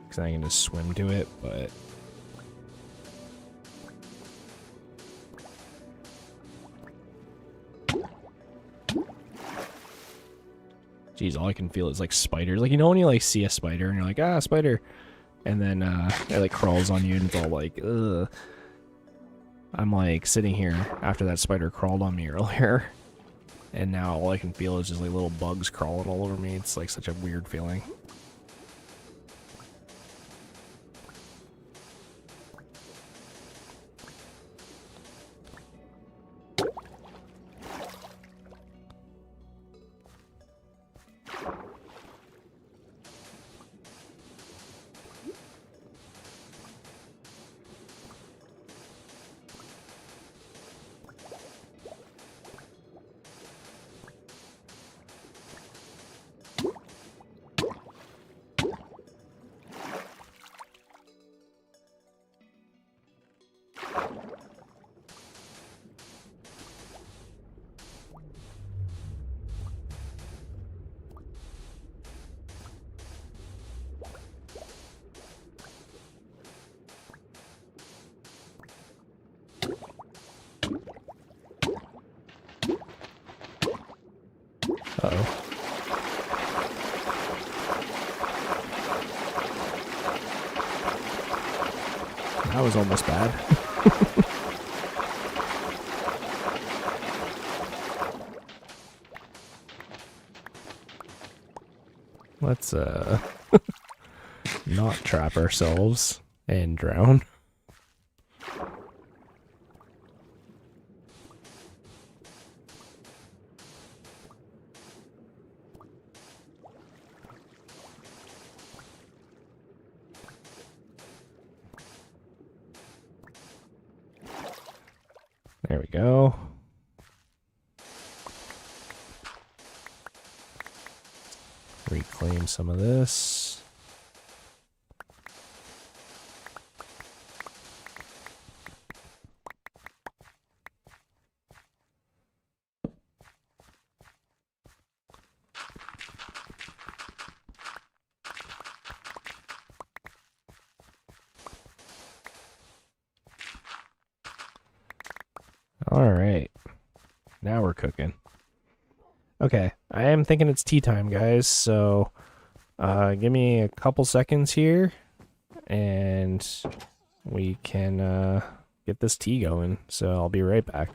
because I can just swim to it, but geez, all I can feel is like spiders. Like, you know when you like see a spider and you're like, ah, spider, and then it like crawls on you and it's all like, ugh. I'm like sitting here after that spider crawled on me earlier. And now all I can feel is just like little bugs crawling all over me. It's like such a weird feeling. Uh-oh. That was almost bad. Let's not trap ourselves and drown. There we go. Reclaim some of this. All right. Now we're cooking. Okay, I am thinking it's tea time, guys, so give me a couple seconds here, and we can get this tea going, so I'll be right back.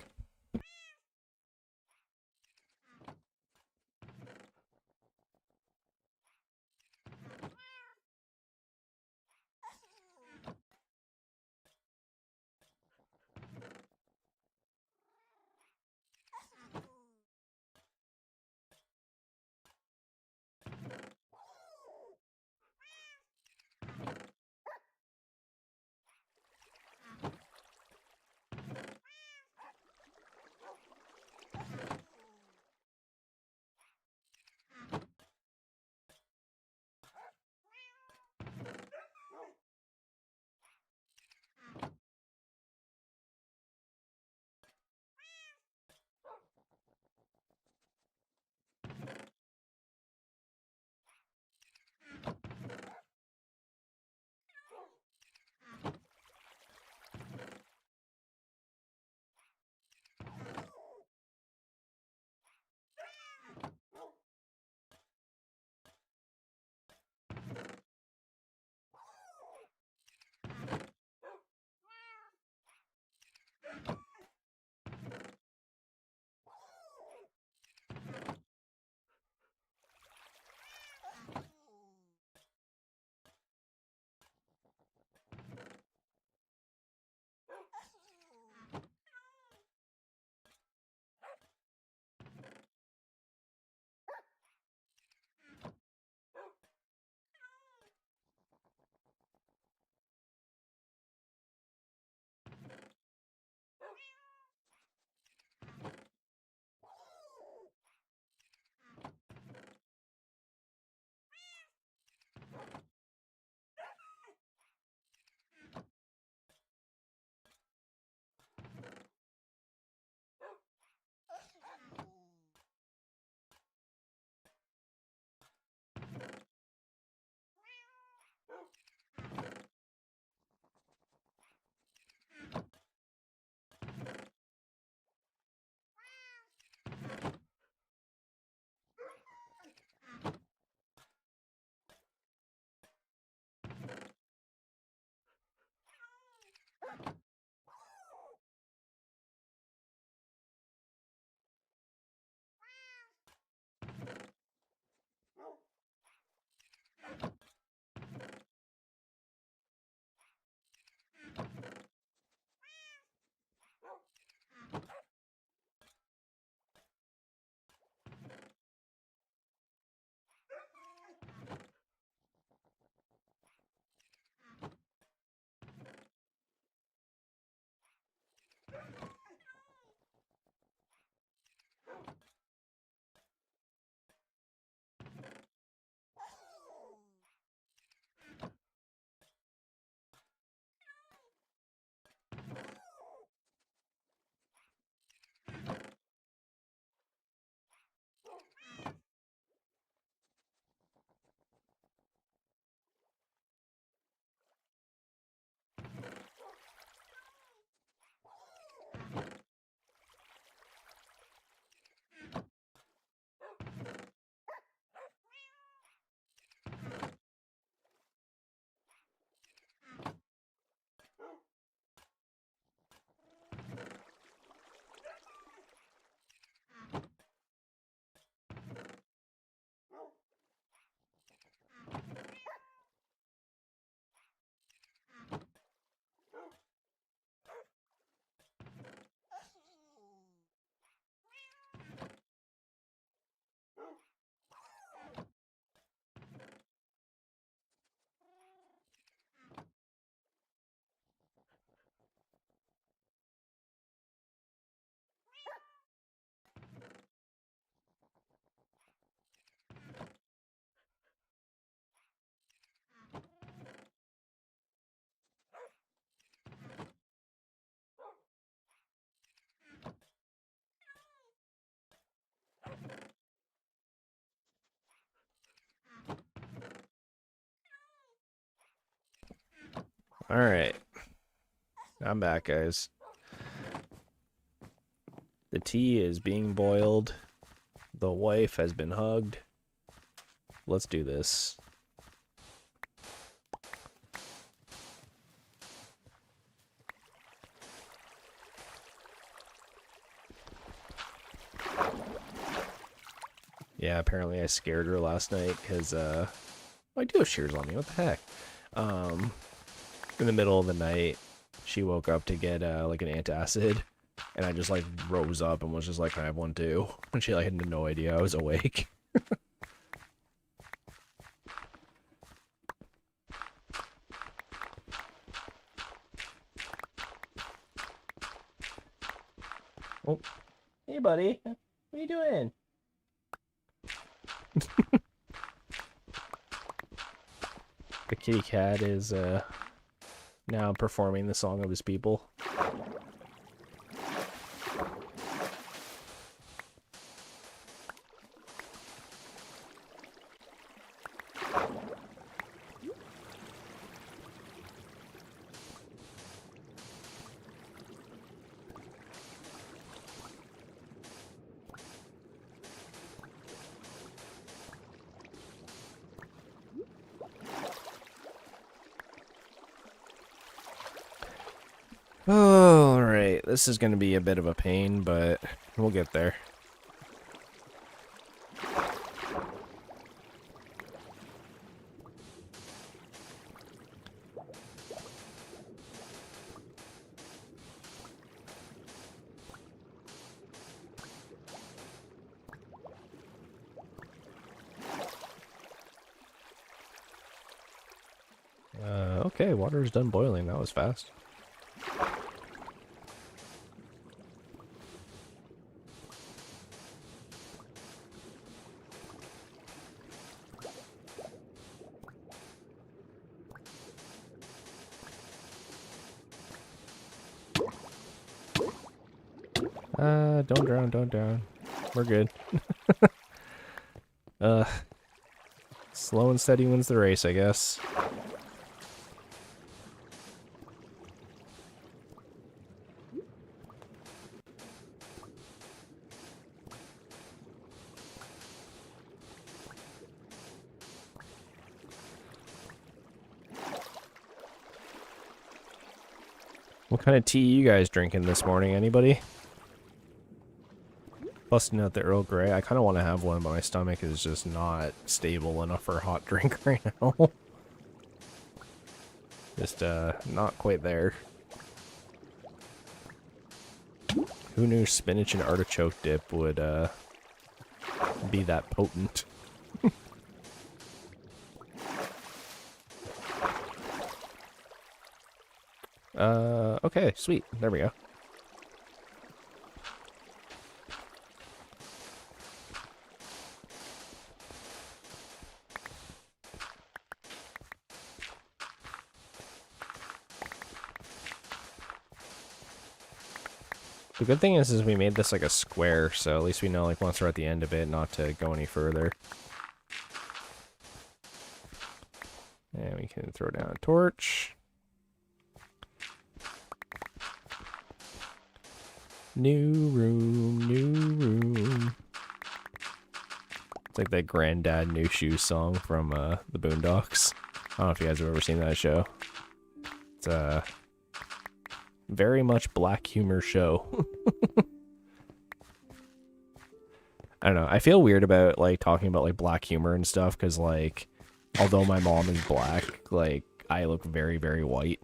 Alright. I'm back, guys. The tea is being boiled. The wife has been hugged. Let's do this. Yeah, apparently I scared her last night because, I do have shears on me. What the heck? In the middle of the night, she woke up to get, like, an antacid, and I just, like, rose up and was just like, can I have one too? And she, like, had no idea I was awake. Oh, hey, buddy. What are you doing? The kitty cat is, now performing the song of his people. Oh, alright, this is going to be a bit of a pain, but we'll get there. Okay, water is done boiling. That was fast. Don't drown, don't drown. We're good. Slow and steady wins the race, I guess. What kind of tea you guys drinking this morning? Anybody? Busting out the Earl Grey. I kind of want to have one, but my stomach is just not stable enough for a hot drink right now. Just, not quite there. Who knew spinach and artichoke dip would, be that potent? Okay, sweet. There we go. The good thing is we made this like a square, so at least we know like once we're at the end of it not to go any further. And we can throw down a torch. New room, new room. It's like that Granddad New Shoes song from the Boondocks. I don't know if you guys have ever seen that show. It's a very much black humor show. I don't know. I feel weird about like talking about like black humor and stuff because like, although my mom is black, like I look very, very white.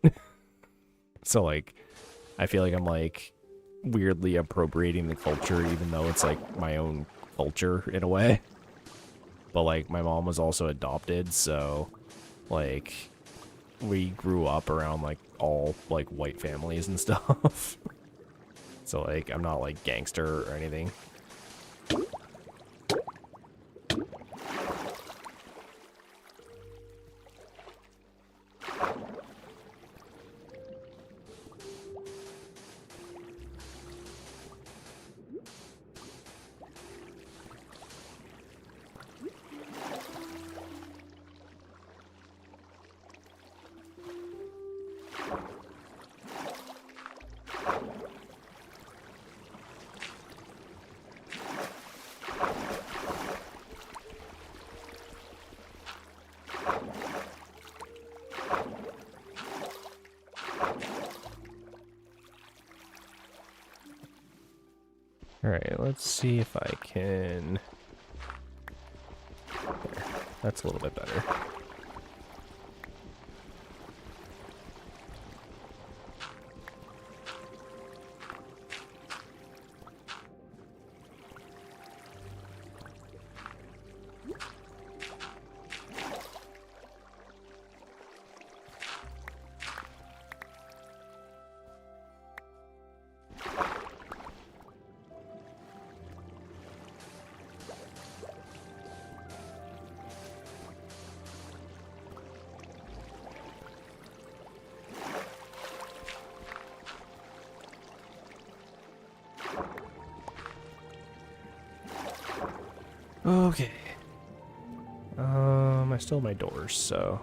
So like, I feel like I'm like weirdly appropriating the culture, even though it's like my own culture in a way. But like, my mom was also adopted, so like, we grew up around like all like white families and stuff. So like, I'm not like gangster or anything. Alright, let's see if I can... There, that's a little bit better. Okay. I still have my doors, so...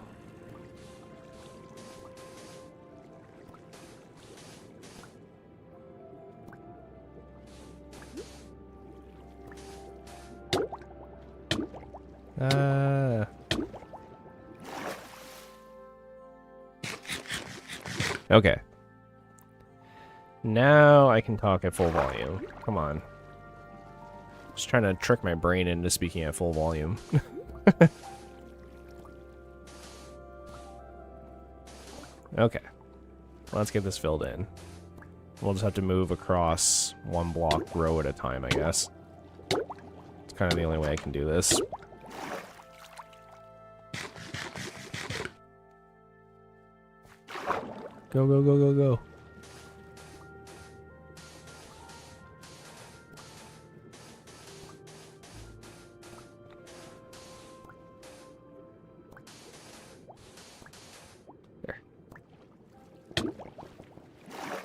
Okay. Now I can talk at full volume. Come on. Just trying to trick my brain into speaking at full volume. Okay. Let's get this filled in. We'll just have to move across one block row at a time, I guess. It's kind of the only way I can do this. Go, go, go, go, go.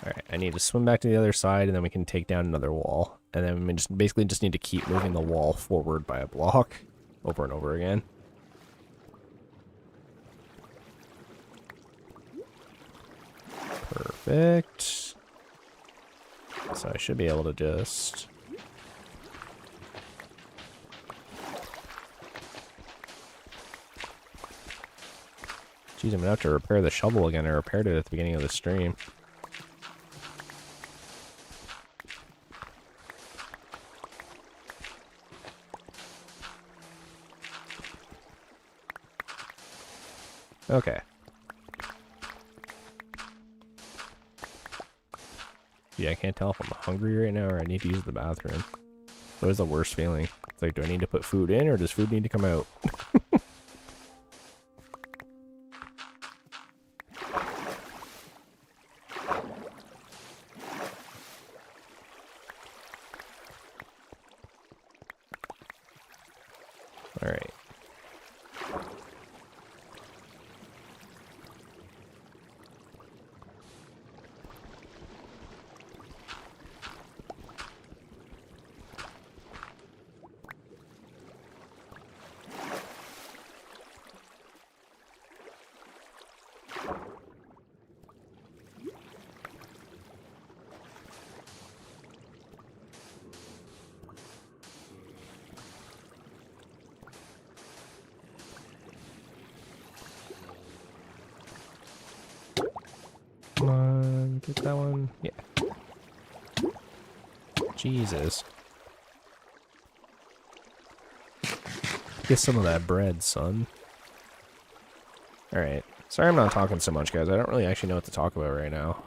Alright, I need to swim back to the other side, and then we can take down another wall. And then we basically just need to keep moving the wall forward by a block over and over again. Perfect. So I should be able to just... Geez, I'm gonna have to repair the shovel again. I repaired it at the beginning of the stream. Okay. Yeah, I can't tell if I'm hungry right now or I need to use the bathroom. What is the worst feeling? It's like, do I need to put food in or does food need to come out? Alright. Come on, get that one. Yeah. Jesus. Get some of that bread, son. Alright. Sorry I'm not talking so much, guys. I don't really actually know what to talk about right now.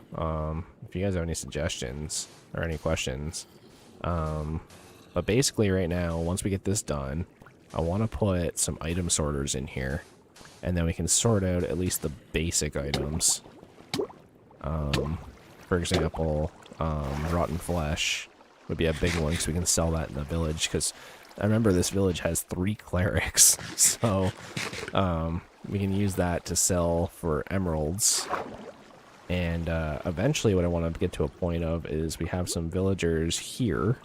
If you guys have any suggestions or any questions. But basically right now, once we get this done, I want to put some item sorters in here. And then we can sort out at least the basic items. For example, rotten flesh would be a big one because we can sell that in the village. Because I remember this village has 3 clerics, so we can use that to sell for emeralds. And eventually, what I want to get to a point of is we have some villagers here.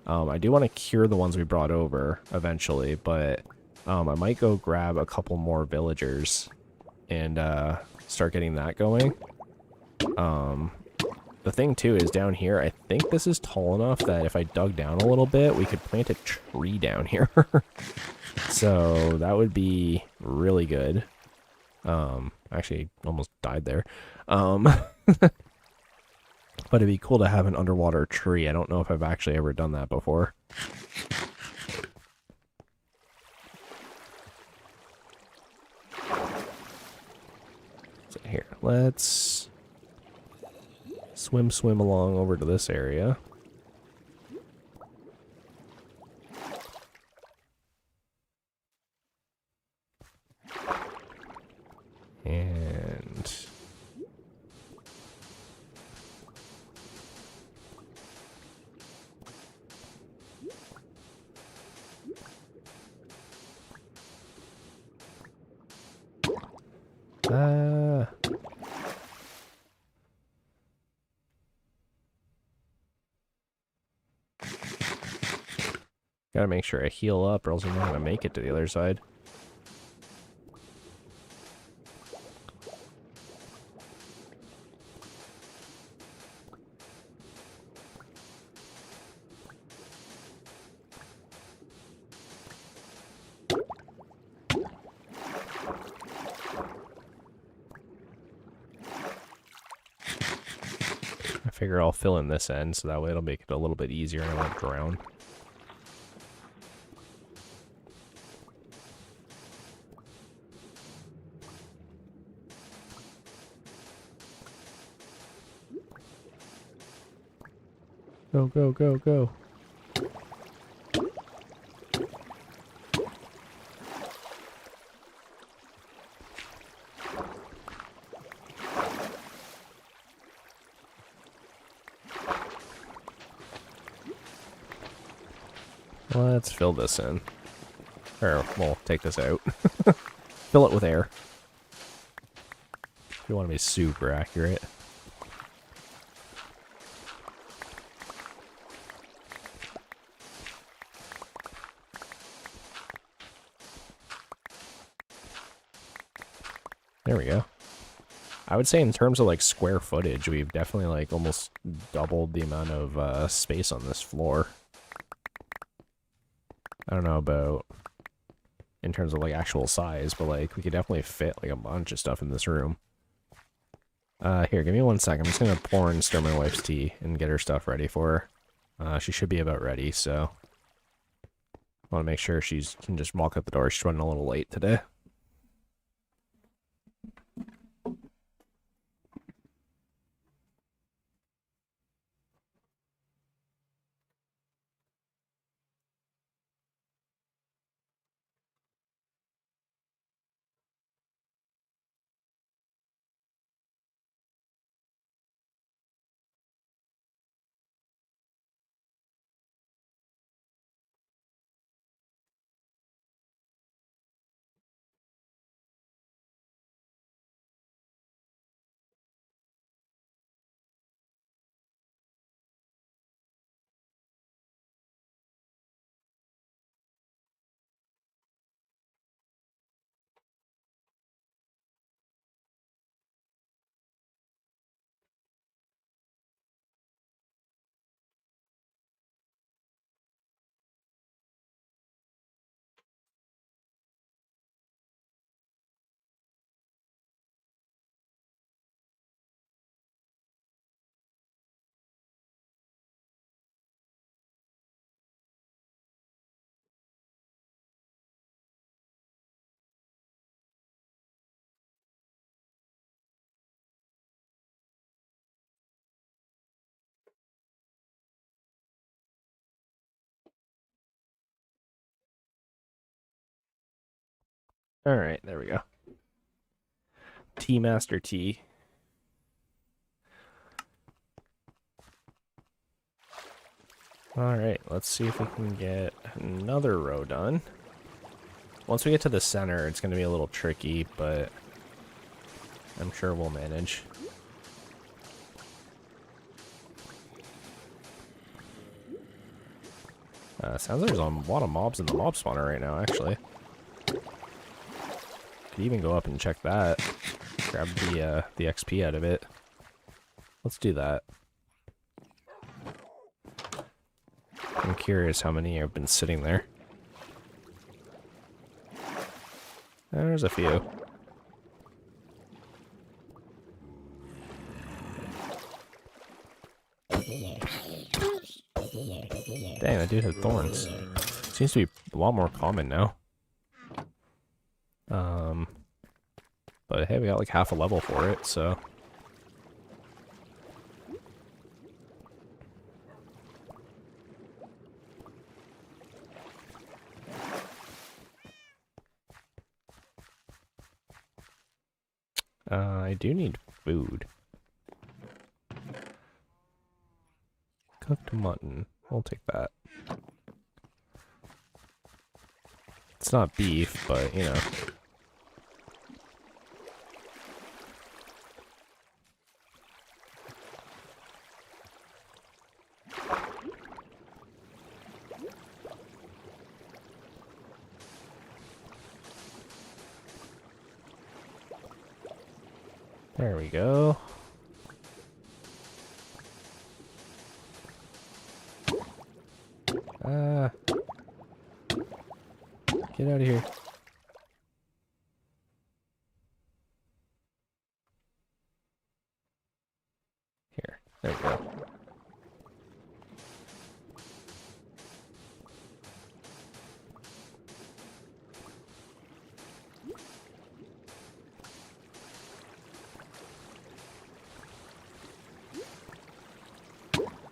I do want to cure the ones we brought over eventually, but I might go grab a couple more villagers and start getting that going. The thing too is down here, I think this is tall enough that if I dug down a little bit, we could plant a tree down here. So that would be really good. Actually almost died there. But it'd be cool to have an underwater tree. I don't know if I've actually ever done that before. So here, let's swim along over to this area. And gotta make sure I heal up or else I'm not gonna make it to the other side. I figure I'll fill in this end so that way it'll make it a little bit easier and I won't drown. Go, go, go, go. Let's fill this in. Or, we'll take this out. Fill it with air. If you want to be super accurate. There we go. I would say in terms of like square footage, we've definitely like almost doubled the amount of space on this floor. I don't know about in terms of like actual size, but like we could definitely fit like a bunch of stuff in this room. Here, give me 1 second. I'm just gonna pour and stir my wife's tea and get her stuff ready for her. She should be about ready, so I want to make sure she can just walk out the door. She's running a little late today. All right, there we go. Tea Master Tea. All right, let's see if we can get another row done. Once we get to the center, it's going to be a little tricky, but I'm sure we'll manage. Sounds like there's a lot of mobs in the mob spawner right now, actually. Could even go up and check that. Grab the XP out of it. Let's do that. I'm curious how many have been sitting there. There's a few. Dang, that dude had thorns. Seems to be a lot more common now. But hey, we got like half a level for it, so. I do need food. Cooked mutton. We'll take that. It's not beef, but, you know. There we go. Get out of here. Here. There we go.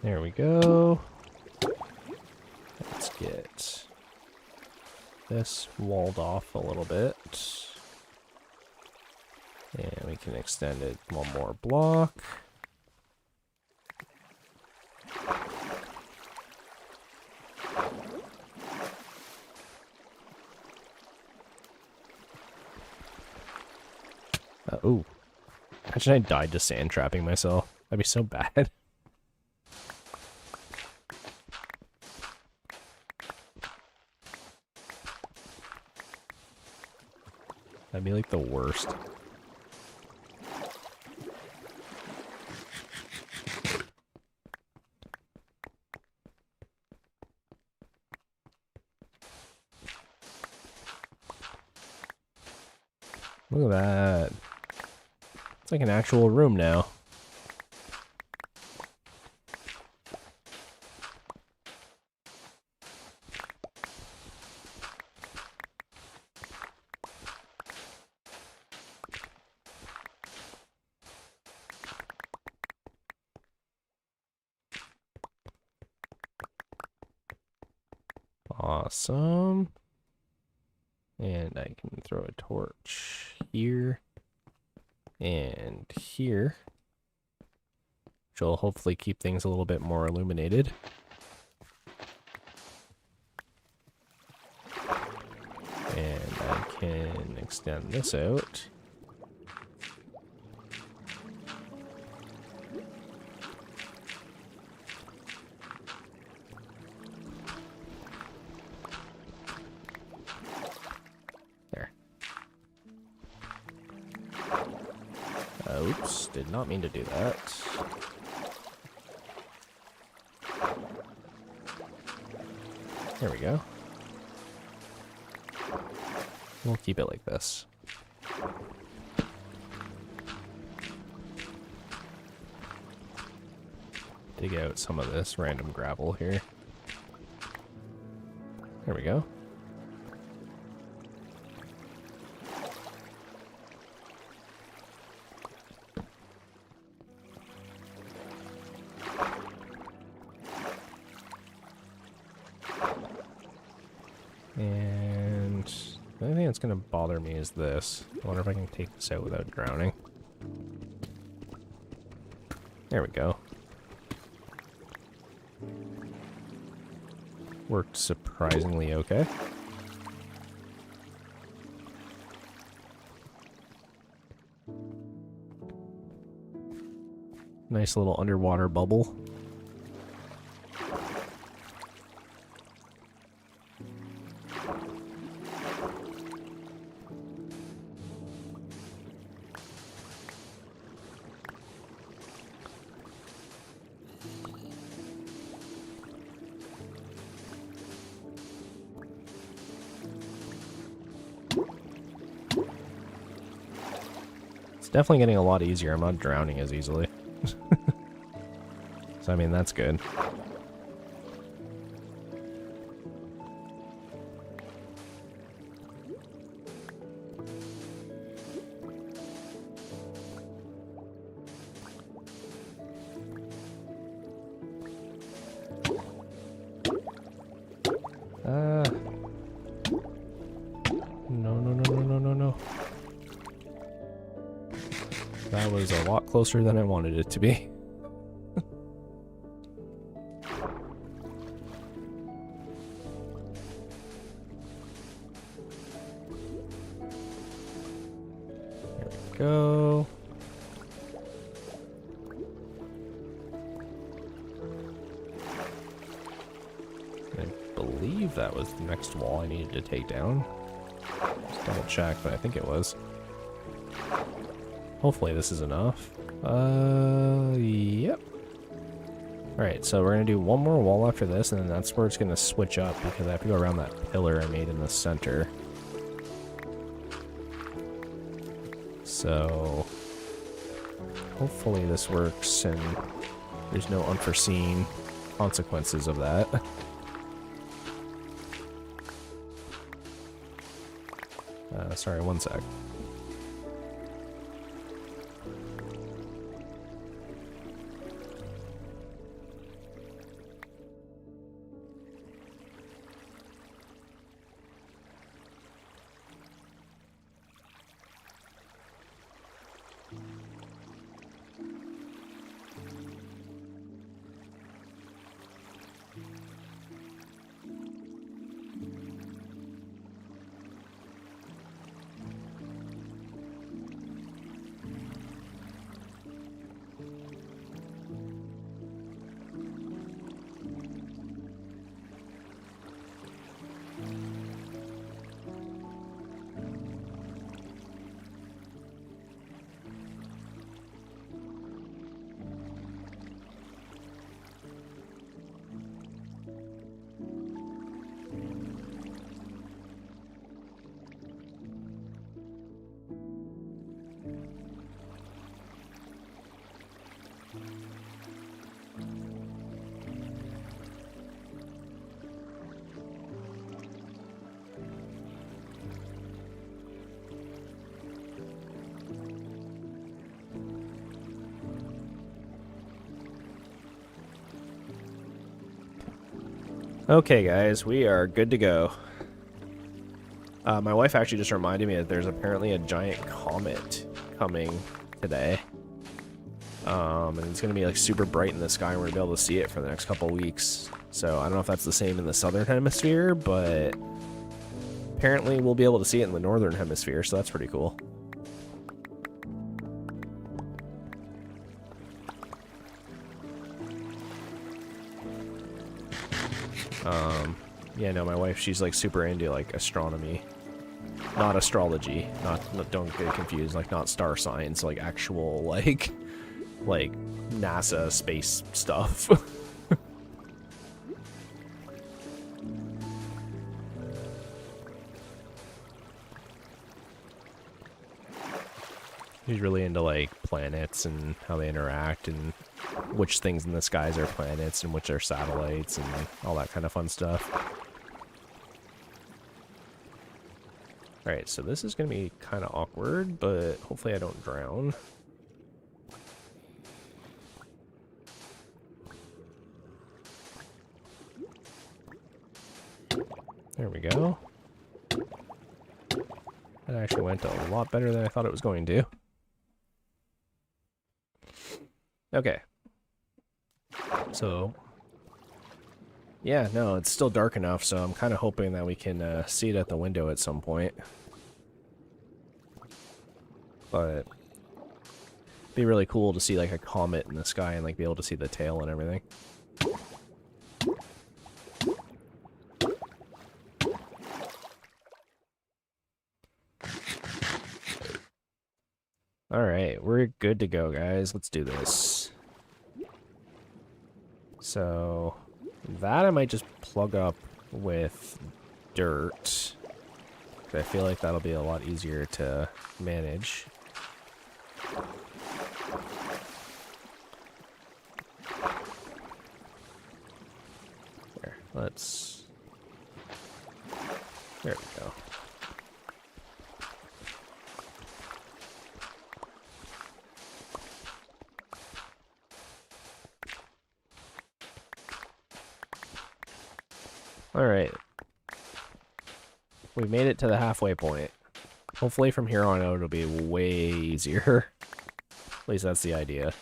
There we go. Let's get this walled off a little bit. And we can extend it one more block. Ooh. Imagine I died to sand trapping myself. That'd be so bad. That'd be like the worst. Look at that. It's like an actual room now. Awesome. And I can throw a torch here and here, which will hopefully keep things a little bit more illuminated. And I can extend this out. Oops, did not mean to do that. There we go. We'll keep it like this. Dig out some of this random gravel here. There we go. And the only thing that's going to bother me is this. I wonder if I can take this out without drowning. There we go. Worked surprisingly okay. Nice little underwater bubble. It's definitely getting a lot easier. I'm not drowning as easily. So, I mean, that's good. No, no, no, no, no, no, no. That was a lot closer than I wanted it to be. There we go. I believe that was the next wall I needed to take down. Just double check, but I think it was. Hopefully this is enough. Yep. Alright, so we're gonna do one more wall after this, and then that's where it's gonna switch up, because I have to go around that pillar I made in the center. So hopefully this works, and there's no unforeseen consequences of that. Sorry, one sec. Okay, guys, we are good to go. My wife actually just reminded me that there's apparently a giant comet coming today. And it's going to be like super bright in the sky, and we're going to be able to see it for the next couple weeks. So I don't know if that's the same in the southern hemisphere, but apparently we'll be able to see it in the northern hemisphere, so that's pretty cool. Yeah, no, my wife, she's like super into like astronomy, not astrology, don't get it confused, like not star signs, like actual like NASA space stuff. She's really into like planets and how they interact and which things in the skies are planets and which are satellites and all that kind of fun stuff. Alright, so this is going to be kind of awkward, but hopefully I don't drown. There we go. That actually went a lot better than I thought it was going to. Okay. So, yeah, no, it's still dark enough, so I'm kind of hoping that we can see it at the window at some point. But it'd be really cool to see like a comet in the sky and like be able to see the tail and everything. Alright, we're good to go, guys. Let's do this. So, that I might just plug up with dirt. I feel like that'll be a lot easier to manage. There, let's... There we go. Alright, we made it to the halfway point. Hopefully from here on out it'll be way easier. At least that's the idea.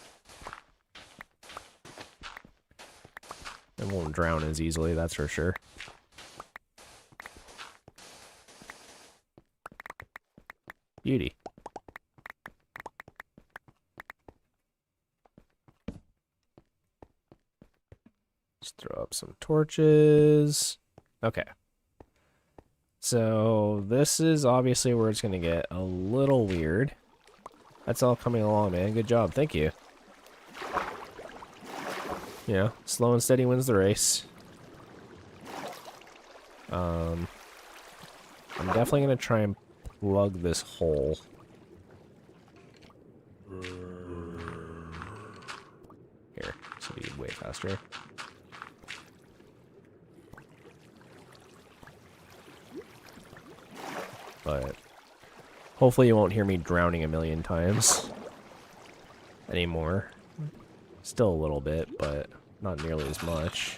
It won't drown as easily, that's for sure. Beauty. Let's throw up some torches. Okay. So this is obviously where it's going to get a little weird. That's all coming along, man. Good job. Thank you. You know, slow and steady wins the race. I'm definitely going to try and plug this hole. Here, this will be way faster. But hopefully you won't hear me drowning a million times anymore. Still a little bit, but not nearly as much.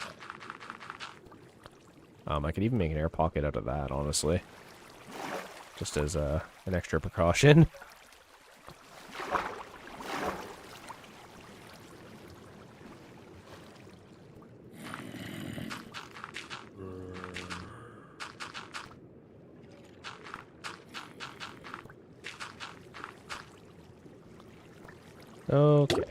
I could even make an air pocket out of that, honestly. Just as an extra precaution. Okay.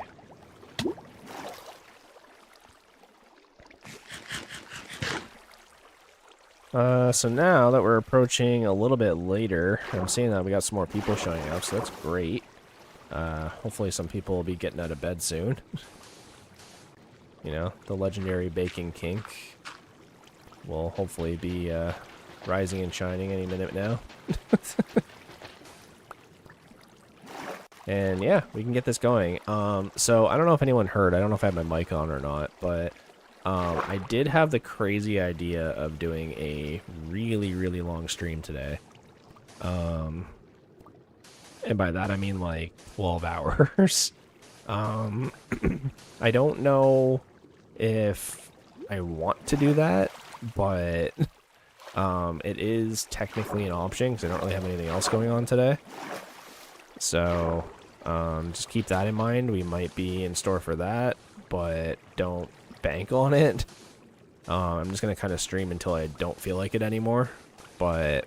So now that we're approaching a little bit later, I'm seeing that we got some more people showing up, so that's great. Hopefully some people will be getting out of bed soon. You know, the legendary Bacon Kink will hopefully be rising and shining any minute now. And yeah, we can get this going. So I don't know if anyone heard, I don't know if I had my mic on or not, but I did have the crazy idea of doing a really, really long stream today. And by that I mean like 12 hours. I don't know if I want to do that, but it is technically an option because I don't really have anything else going on today. So just keep that in mind. We might be in store for that, but don't bank on it. I'm just going to kind of stream until I don't feel like it anymore. But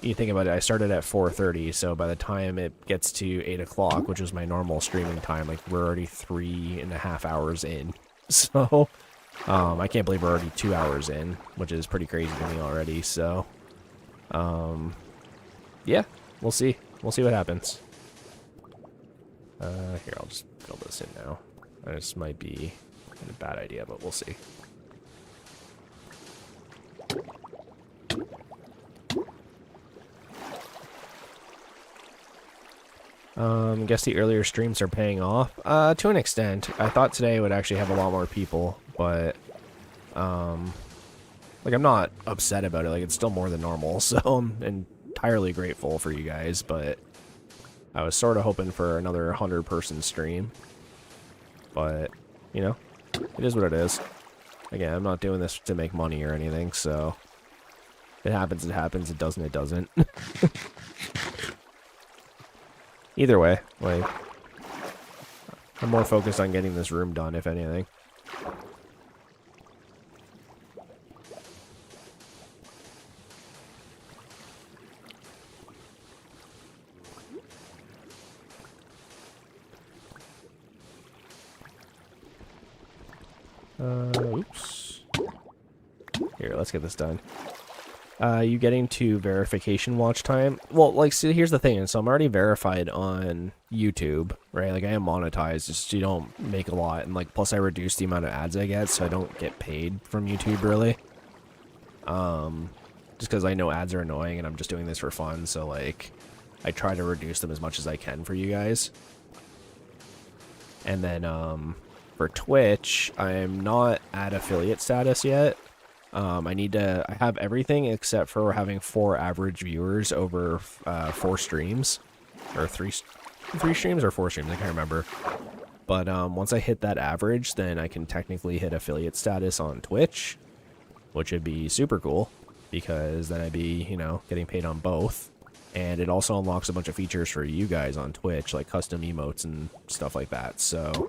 you think about it, I started at 4:30, so by the time it gets to 8 o'clock, which is my normal streaming time, like we're already 3.5 hours in. So I can't believe we're already 2 hours in, which is pretty crazy to me already. So yeah, we'll see. We'll see what happens. Here, I'll just fill this in now. This might be a bad idea, but we'll see. Guess the earlier streams are paying off. To an extent. I thought today would actually have a lot more people, but like I'm not upset about it. Like it's still more than normal, so I'm entirely grateful for you guys, but I was sort of hoping for another 100-person stream. But, you know, it is what it is. Again, I'm not doing this to make money or anything, so if it happens, it happens. It doesn't, it doesn't. Either way, like, I'm more focused on getting this room done, if anything. Oops. Here, let's get this done. You getting to verification watch time? Well, like, see, here's the thing. So I'm already verified on YouTube, right? Like, I am monetized, just you don't make a lot. And, like, plus I reduced the amount of ads I get, so I don't get paid from YouTube, really. Just because I know ads are annoying, and I'm just doing this for fun, so, like, I try to reduce them as much as I can for you guys. And then, for Twitch, I'm not at affiliate status yet. I have everything except for having 4 average viewers over 4 streams. Or 3 streams or 4 streams, I can't remember. But once I hit that average, then I can technically hit affiliate status on Twitch, which would be super cool. because then I'd be, you know, getting paid on both. And it also unlocks a bunch of features for you guys on Twitch, like custom emotes and stuff like that. So,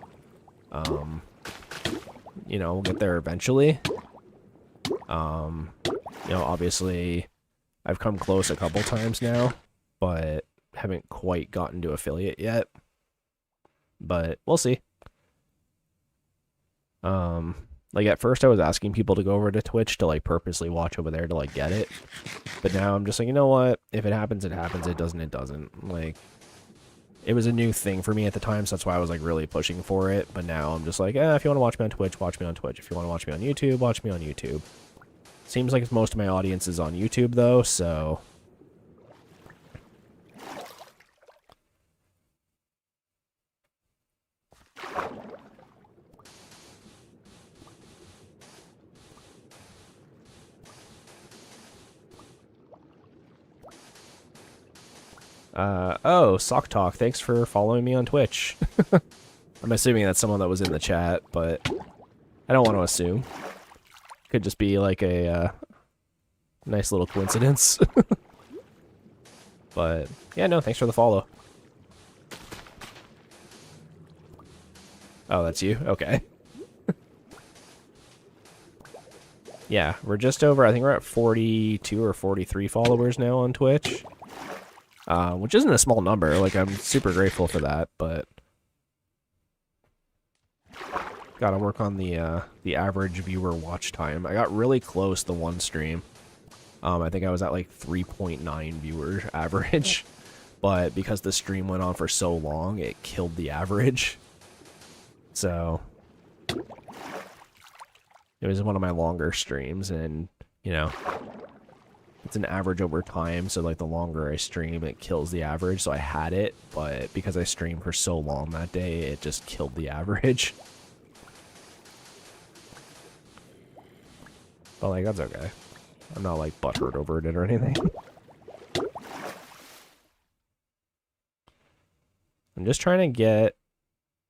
you know, we'll get there eventually. You know, obviously, I've come close a couple times now, but haven't quite gotten to affiliate yet. But we'll see. Like at first I was asking people to go over to Twitch to like purposely watch over there to like get it. But now I'm just like, you know what? If it happens, it happens. It doesn't, it doesn't. Like, it was a new thing for me at the time, so that's why I was like really pushing for it. But now I'm just like, if you want to watch me on Twitch, watch me on Twitch. If you want to watch me on YouTube, watch me on YouTube. Seems like most of my audience is on YouTube though, so... oh, Sock Talk, thanks for following me on Twitch. I'm assuming that's someone that was in the chat, but I don't want to assume. Could just be like a nice little coincidence. But, yeah, no, thanks for the follow. Oh, that's you? Okay. Yeah, we're just over, I think we're at 42 or 43 followers now on Twitch. Which isn't a small number, like, I'm super grateful for that, but... Gotta work on the average viewer watch time. I got really close the one stream. I think I was at like 3.9 viewer average, but because the stream went on for so long, it killed the average. So it was one of my longer streams, and you know, it's an average over time. So like the longer I stream, it kills the average. So I had it, but because I streamed for so long that day, it just killed the average. But like, that's okay. I'm not like butthurt over it or anything. I'm just trying to get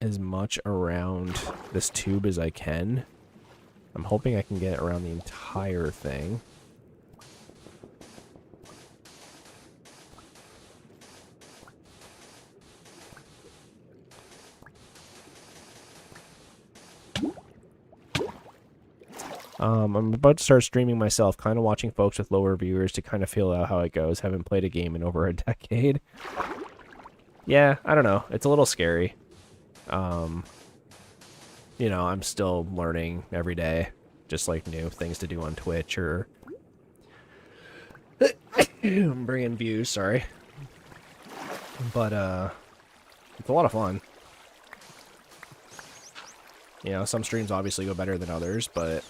as much around this tube as I can. I'm hoping I can get around the entire thing. I'm about to start streaming myself, kind of watching folks with lower viewers to kind of feel out how it goes. Haven't played a game in over a decade. Yeah, I don't know. It's a little scary. You know, I'm still learning every day, just like new things to do on Twitch or bring in views, sorry. But, it's a lot of fun. You know, some streams obviously go better than others, but...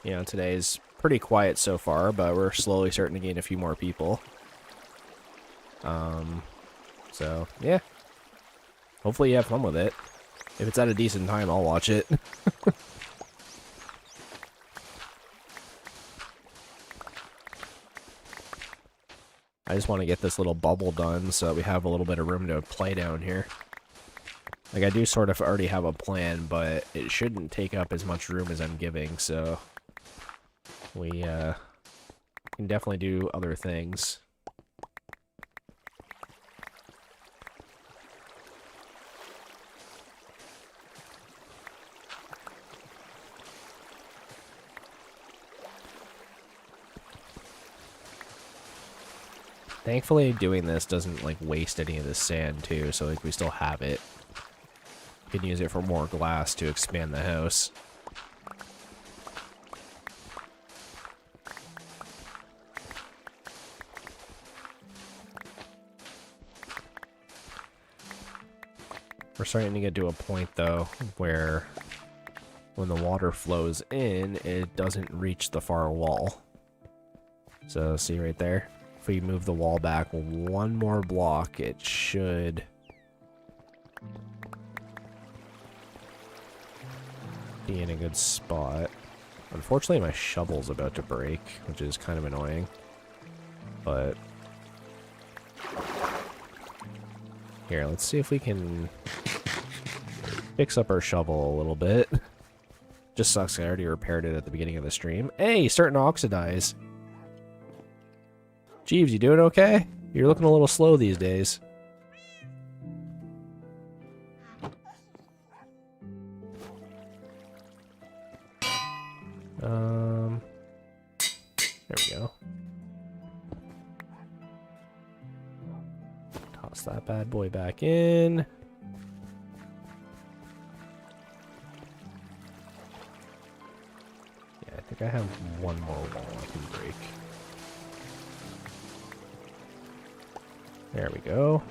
you know, today's pretty quiet so far, but we're slowly starting to gain a few more people. So, yeah. Hopefully you have fun with it. If it's at a decent time, I'll watch it. I just want to get this little bubble done so that we have a little bit of room to play down here. Like, I do sort of already have a plan, but it shouldn't take up as much room as I'm giving, so... we, can definitely do other things. Thankfully, doing this doesn't, like, waste any of the sand, too, so, like, we still have it. We can use it for more glass to expand the house. We're starting to get to a point, though, where when the water flows in, it doesn't reach the far wall. So, see right there? If we move the wall back one more block, it should... be in a good spot. Unfortunately, my shovel's about to break, which is kind of annoying. But... here, let's see if we can fix up our shovel a little bit. Just sucks I already repaired it at the beginning of the stream. Hey, starting to oxidize. Jeeves, you doing okay? You're looking a little slow these days. There we go. Toss that bad boy back in. Yeah, I think I have one more wall I can break. There we go.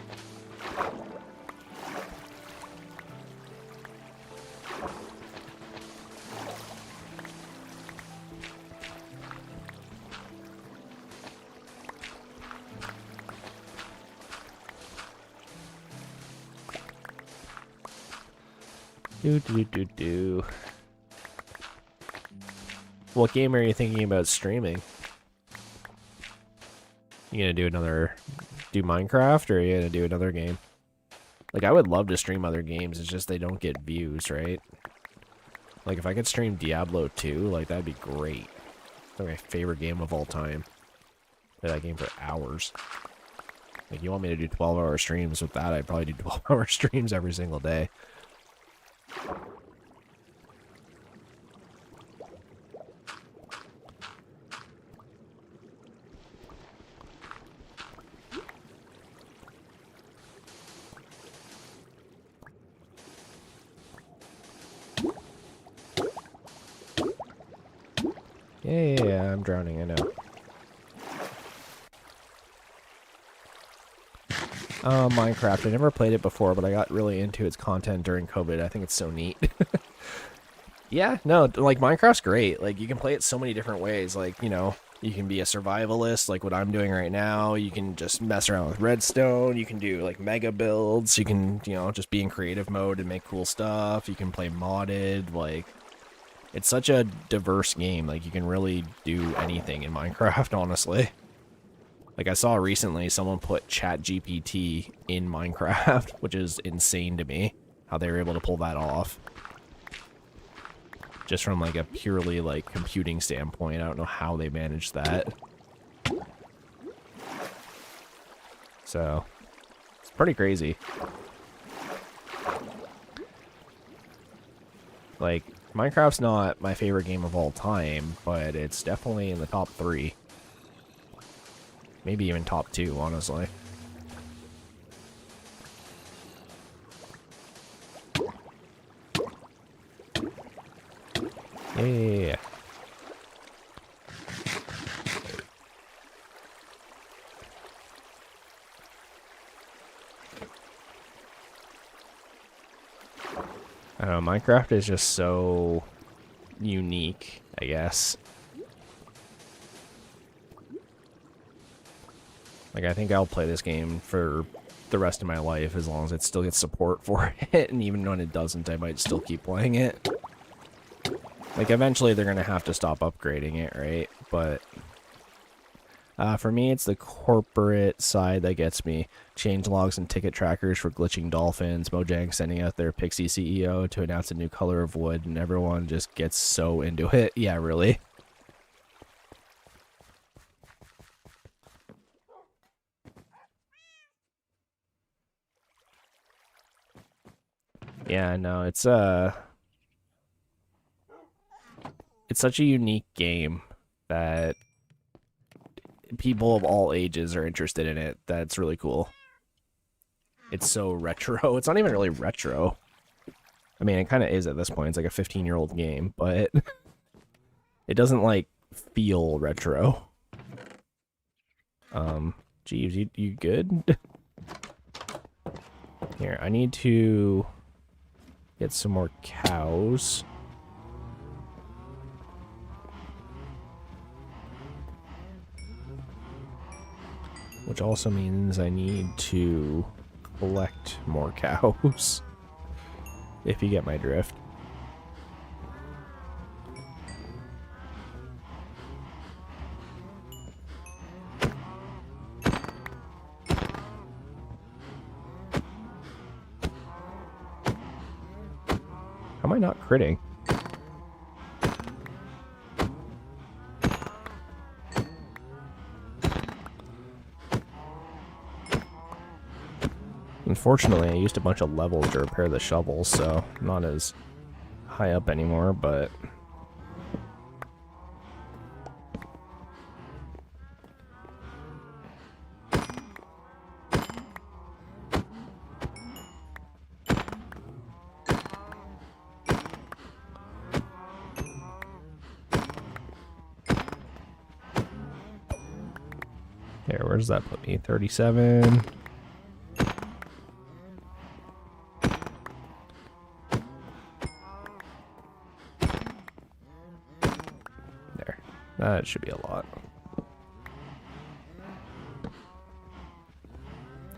Do. What game are you thinking about streaming? You gonna do Minecraft, or are you gonna do another game? Like, I would love to stream other games, it's just they don't get views, right? Like, if I could stream Diablo 2, like, that'd be great. It's like my favorite game of all time. Play that game for hours. Like, you want me to do 12-hour streams with that, I'd probably do 12-hour streams every single day. Yeah, I'm drowning, I know. Minecraft, I never played it before, but I got really into its content during COVID. I think it's so neat. Yeah, no, like, Minecraft's great. Like, you can play it so many different ways. Like, you know, you can be a survivalist, like what I'm doing right now. You can just mess around with redstone. You can do, like, mega builds. You can, you know, just be in creative mode and make cool stuff. You can play modded, like... It's such a diverse game, like, you can really do anything in Minecraft, honestly. Like, I saw recently someone put ChatGPT in Minecraft, which is insane to me, how they were able to pull that off. Just from, like, a purely, like, computing standpoint, I don't know how they managed that. So, it's pretty crazy. Like... Minecraft's not my favorite game of all time, but it's definitely in the top 3. Maybe even top 2, honestly. Yeah. I don't know, Minecraft is just so unique, I guess. Like, I think I'll play this game for the rest of my life as long as it still gets support for it, and even when it doesn't, I might still keep playing it. Like, eventually they're gonna have to stop upgrading it, right? But for me, it's the corporate side that gets me. Change logs and ticket trackers for glitching dolphins, Mojang sending out their Pixie CEO to announce a new color of wood, and everyone just gets so into it. Yeah, really. Yeah, no, it's such a unique game that people of all ages are interested in it. That's really cool. It's so retro. It's not even really retro. I mean, it kind of is at this point. It's like a 15-year-old game, but it doesn't, like, feel retro. Jeeves, you good? Here, I need to get some more cows. Which also means I need to collect more cows. If you get my drift. How am I not critting? Unfortunately, I used a bunch of levels to repair the shovel, so I'm not as high up anymore, but... There, where does that put me? 37. There. That should be a lot.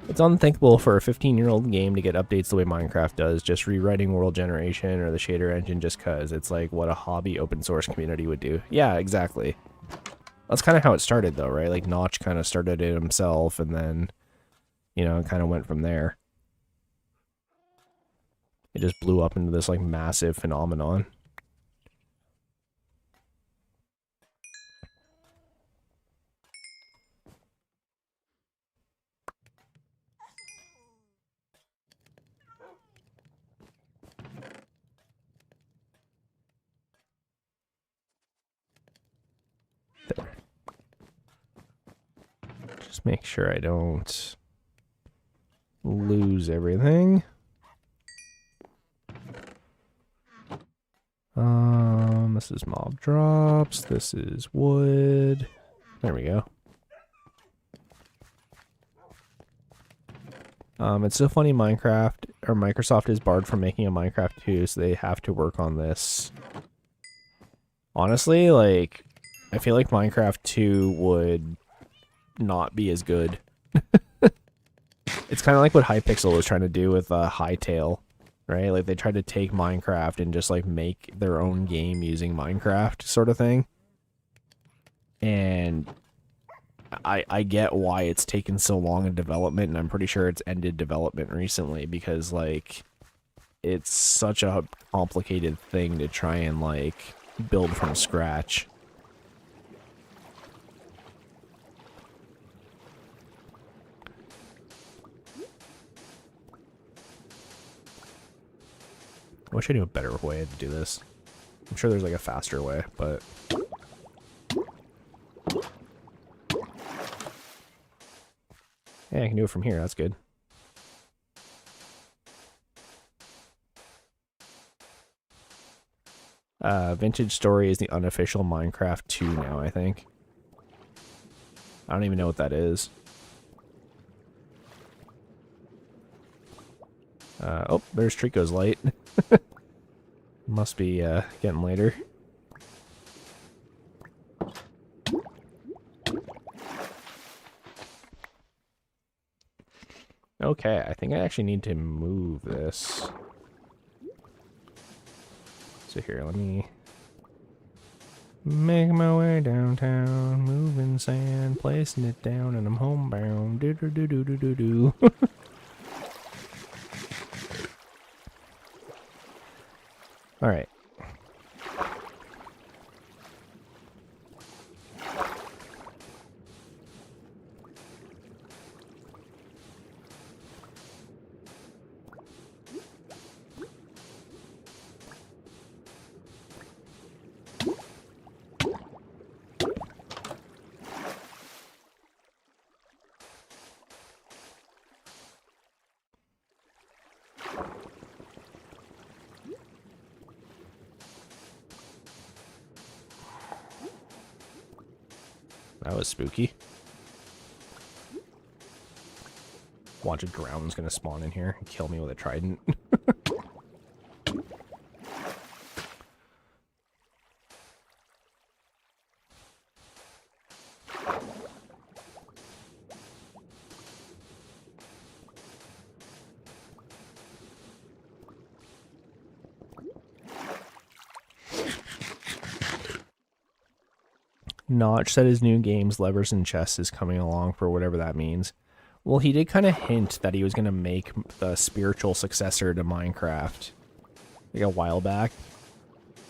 It's unthinkable for a 15-year-old game to get updates the way Minecraft does, just rewriting world generation or the shader engine just cuz. It's like what a hobby open source community would do. Yeah, exactly. That's kind of how it started, though, right? Like, Notch kind of started it himself, and then, you know, it kind of went from there. It just blew up into this, like, massive phenomenon. There. Just make sure I don't lose everything. This is mob drops. This is wood. There we go. It's so funny Microsoft is barred from making a Minecraft 2, so they have to work on this. Honestly, like, I feel like Minecraft 2 would not be as good. It's kind of like what Hypixel was trying to do with Hytale, right? Like, they tried to take Minecraft and just, like, make their own game using Minecraft sort of thing. And I get why it's taken so long in development, and I'm pretty sure it's ended development recently because, like, it's such a complicated thing to try and, like, build from scratch. I wish I knew a better way to do this. I'm sure there's like a faster way, but... Yeah, I can do it from here, that's good. Vintage Story is the unofficial Minecraft 2 now, I think. I don't even know what that is. Oh, there's Trico's light. Must be getting later. Okay, I think I actually need to move this. So here, let me make my way downtown, moving sand, placing it down, and I'm homebound. Do do do do do do do. All right. That was spooky. Watch a drown's gonna spawn in here and kill me with a trident. Notch said his new games, Levers and Chess, is coming along for whatever that means. Well, he did kind of hint that he was going to make the spiritual successor to Minecraft like a while back.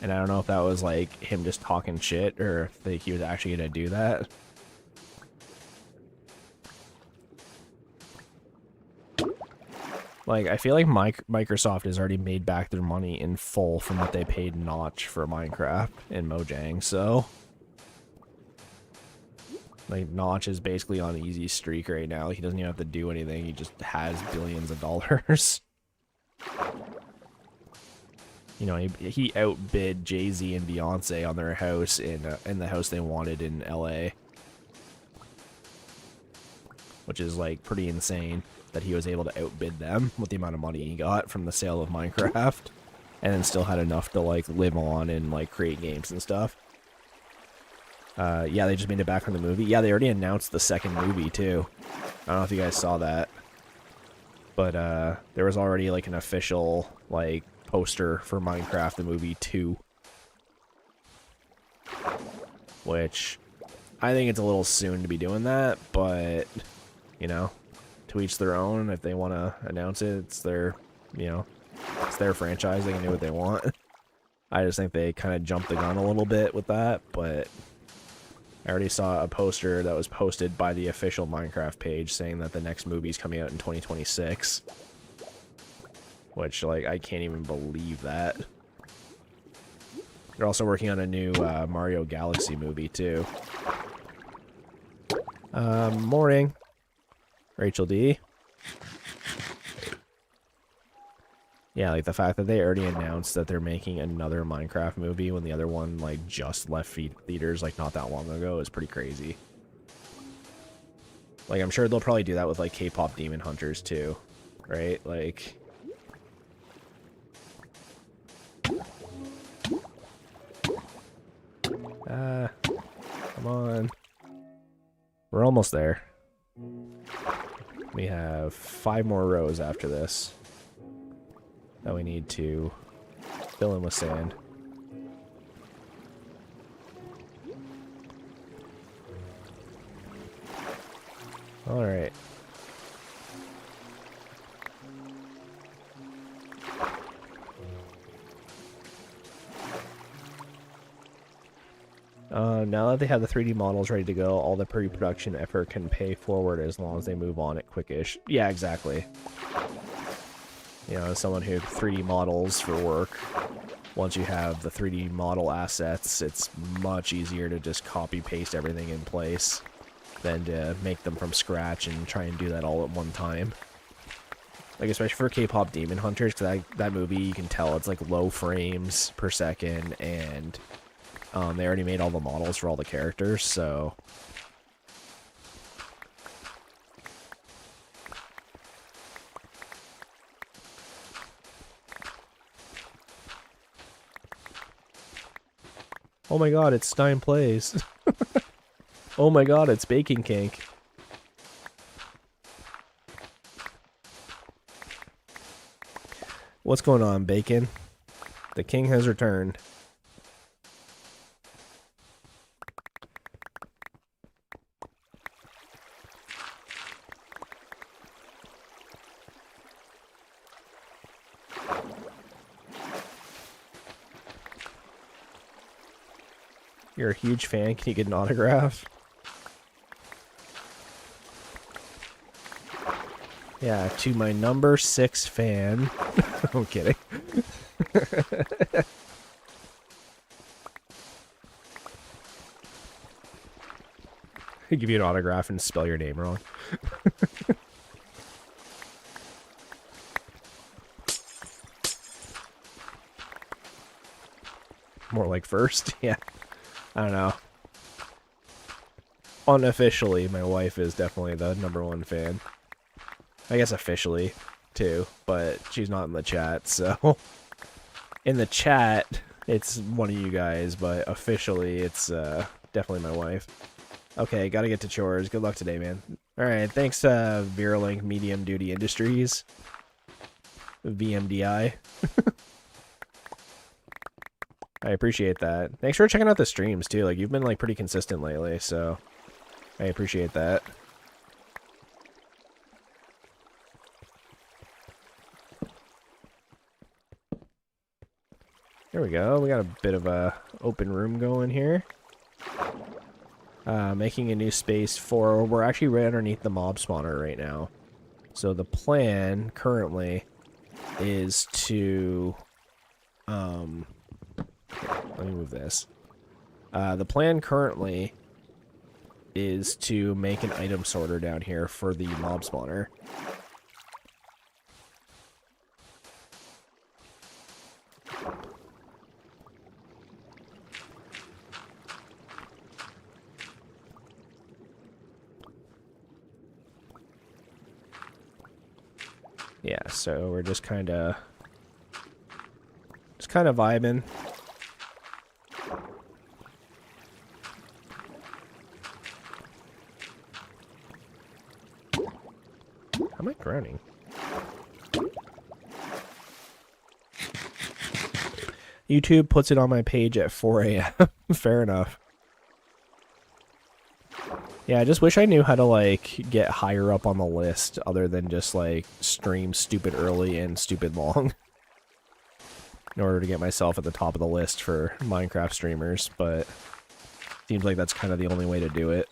And I don't know if that was like him just talking shit or if he was actually going to do that. Like, I feel like Microsoft has already made back their money in full from what they paid Notch for Minecraft and Mojang, so... Like, Notch is basically on easy streak right now. Like, he doesn't even have to do anything. He just has billions of dollars. You know, he outbid Jay-Z and Beyonce on their house in the house they wanted in LA. Which is, like, pretty insane that he was able to outbid them with the amount of money he got from the sale of Minecraft. And then still had enough to, like, live on and, like, create games and stuff. Yeah, they just made it back from the movie. Yeah, they already announced the second movie, too. I don't know if you guys saw that. But, there was already, like, an official, like, poster for Minecraft the Movie 2. Which, I think it's a little soon to be doing that, but, you know, to each their own. If they want to announce it, it's their, you know, it's their franchise. They can do what they want. I just think they kind of jumped the gun a little bit with that, but... I already saw a poster that was posted by the official Minecraft page saying that the next movie's coming out in 2026. Which, like, I can't even believe that. They're also working on a new Mario Galaxy movie, too. Morning. Rachel D. Yeah, like the fact that they already announced that they're making another Minecraft movie when the other one, like, just left theaters, like, not that long ago is pretty crazy. Like, I'm sure they'll probably do that with, like, K-pop Demon Hunters, too. Right? Like... come on. We're almost there. We have 5 more rows after this that we need to fill in with sand. Alright. Now that they have the 3D models ready to go, all the pre-production effort can pay forward as long as they move on it quickish. Yeah, exactly. You know, as someone who 3D models for work, once you have the 3D model assets, it's much easier to just copy-paste everything in place than to make them from scratch and try and do that all at one time. Like, especially for K-pop Demon Hunters, because that movie, you can tell it's, like, low frames per second, and they already made all the models for all the characters, so... Oh my god, it's Stein Plays. Oh my god, it's Baking Cake. What's going on, Bacon? The king has returned. You're a huge fan. Can you get an autograph? Yeah, to my number 6 fan. I'm kidding. I give you an autograph and spell your name wrong. More like first, yeah. I don't know. Unofficially, my wife is definitely the #1 fan. I guess officially, too, but she's not in the chat, so... In the chat, it's one of you guys, but officially, it's definitely my wife. Okay, gotta get to chores. Good luck today, man. Alright, thanks, Virulink Medium Duty Industries. VMDI. I appreciate that. Thanks for checking out the streams, too. Like, you've been, like, pretty consistent lately, so... I appreciate that. There we go. We got a bit of a open room going here. Making a new space for... We're actually right underneath the mob spawner right now. So the plan currently is to, let me move this. The plan currently is to make an item sorter down here for the mob spawner. Yeah, so we're just kind of vibing. How am I drowning? YouTube puts it on my page at 4 a.m. Fair enough. Yeah, I just wish I knew how to, like, get higher up on the list other than just, like, stream stupid early and stupid long. In order to get myself at the top of the list for Minecraft streamers, but seems like that's kind of the only way to do it.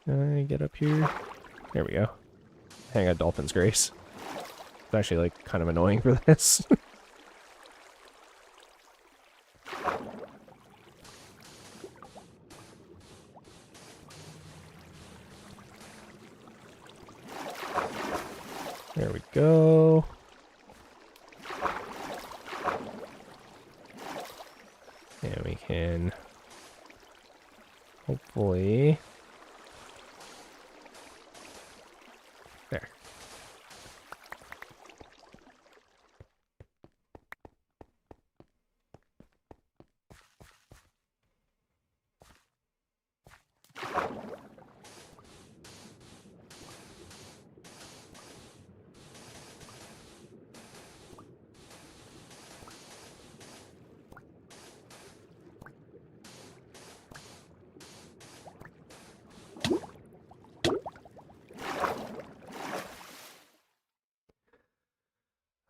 Can I get up here? There we go. Hang on, Dolphin's Grace. It's actually, like, kind of annoying for this. There we go. And we can hopefully... There.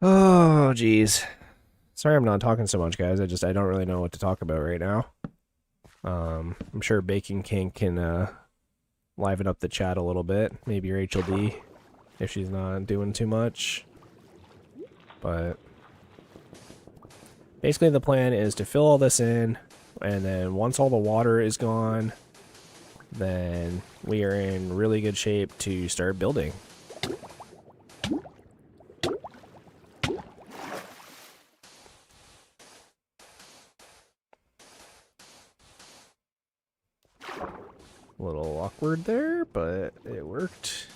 Oh, geez. Sorry I'm not talking so much, guys. I don't really know what to talk about right now. I'm sure Baking King can liven up the chat a little bit. Maybe Rachel D, if she's not doing too much. But basically the plan is to fill all this in, and then once all the water is gone, then we are in really good shape to start building. A little awkward there, but it worked.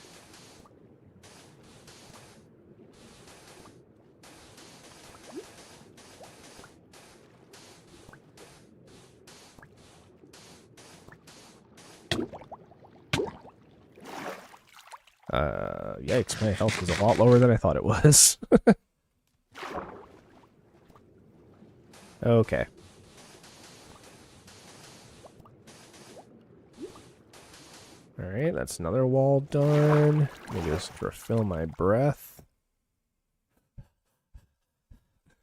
Yikes, my health is a lot lower than I thought it was. Okay. Alright, that's another wall done. Let me just refill my breath.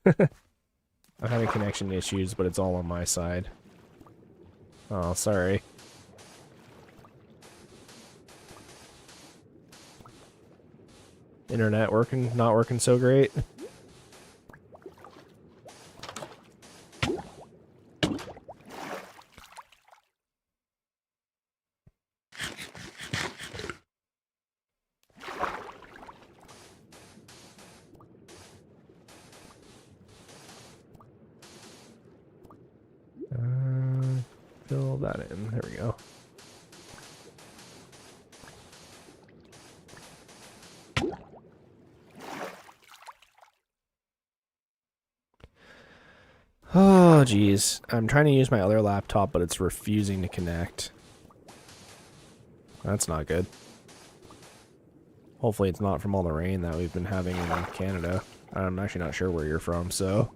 I'm having connection issues, but it's all on my side. Oh, sorry. Internet not working so great. Fill that in. There we go. Oh, geez. I'm trying to use my other laptop, but it's refusing to connect. That's not good. Hopefully it's not from all the rain that we've been having in Canada. I'm actually not sure where you're from, so...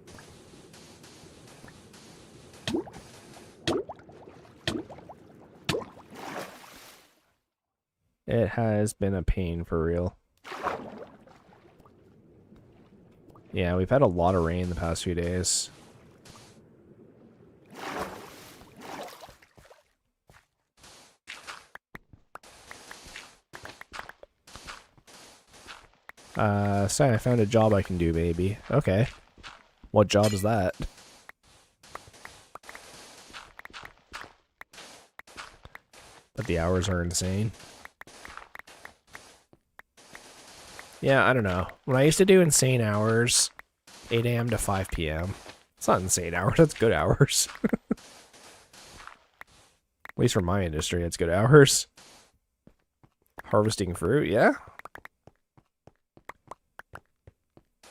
It has been a pain for real. Yeah, we've had a lot of rain the past few days. Stein, I found a job I can do, baby. Okay. What job is that? But the hours are insane. Yeah, I don't know. When I used to do insane hours, 8 a.m. to 5 p.m. It's not insane hours, that's good hours. At least for my industry, it's good hours. Harvesting fruit, yeah?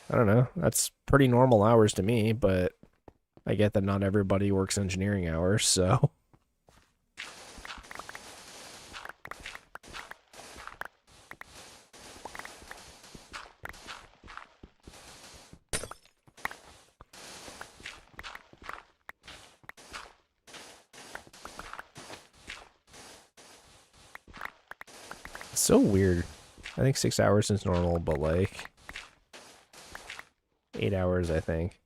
I don't know. That's pretty normal hours to me, but I get that not everybody works engineering hours, so... It's so weird. I think 6 hours is normal, but like 8 hours, I think.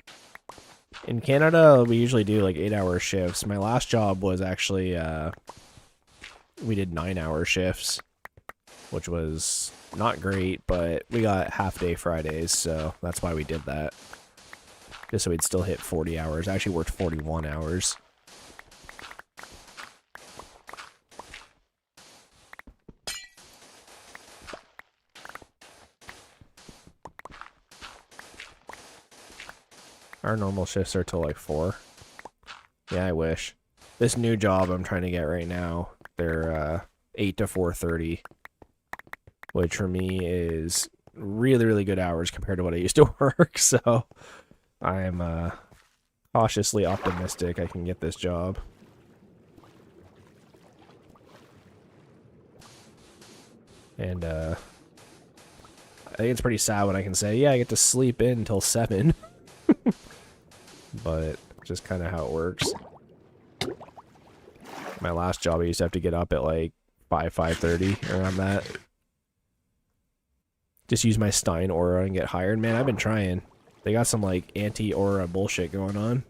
In Canada, we usually do like 8-hour shifts. My last job was actually, we did 9-hour shifts, which was not great, but we got half-day Fridays, so that's why we did that. Just so we'd still hit 40 hours. I actually worked 41 hours. Our normal shifts are till like 4. Yeah, I wish. This new job I'm trying to get right now, they're 8 to 4:30, which for me is really, really good hours compared to what I used to work. So I'm cautiously optimistic I can get this job. And I think it's pretty sad when I can say, yeah, I get to sleep in until 7. But just kind of how it works. My last job, I used to have to get up at like 5:30, around that. Just use my Stein aura and get hired. Man, I've been trying. They got some like anti-aura bullshit going on.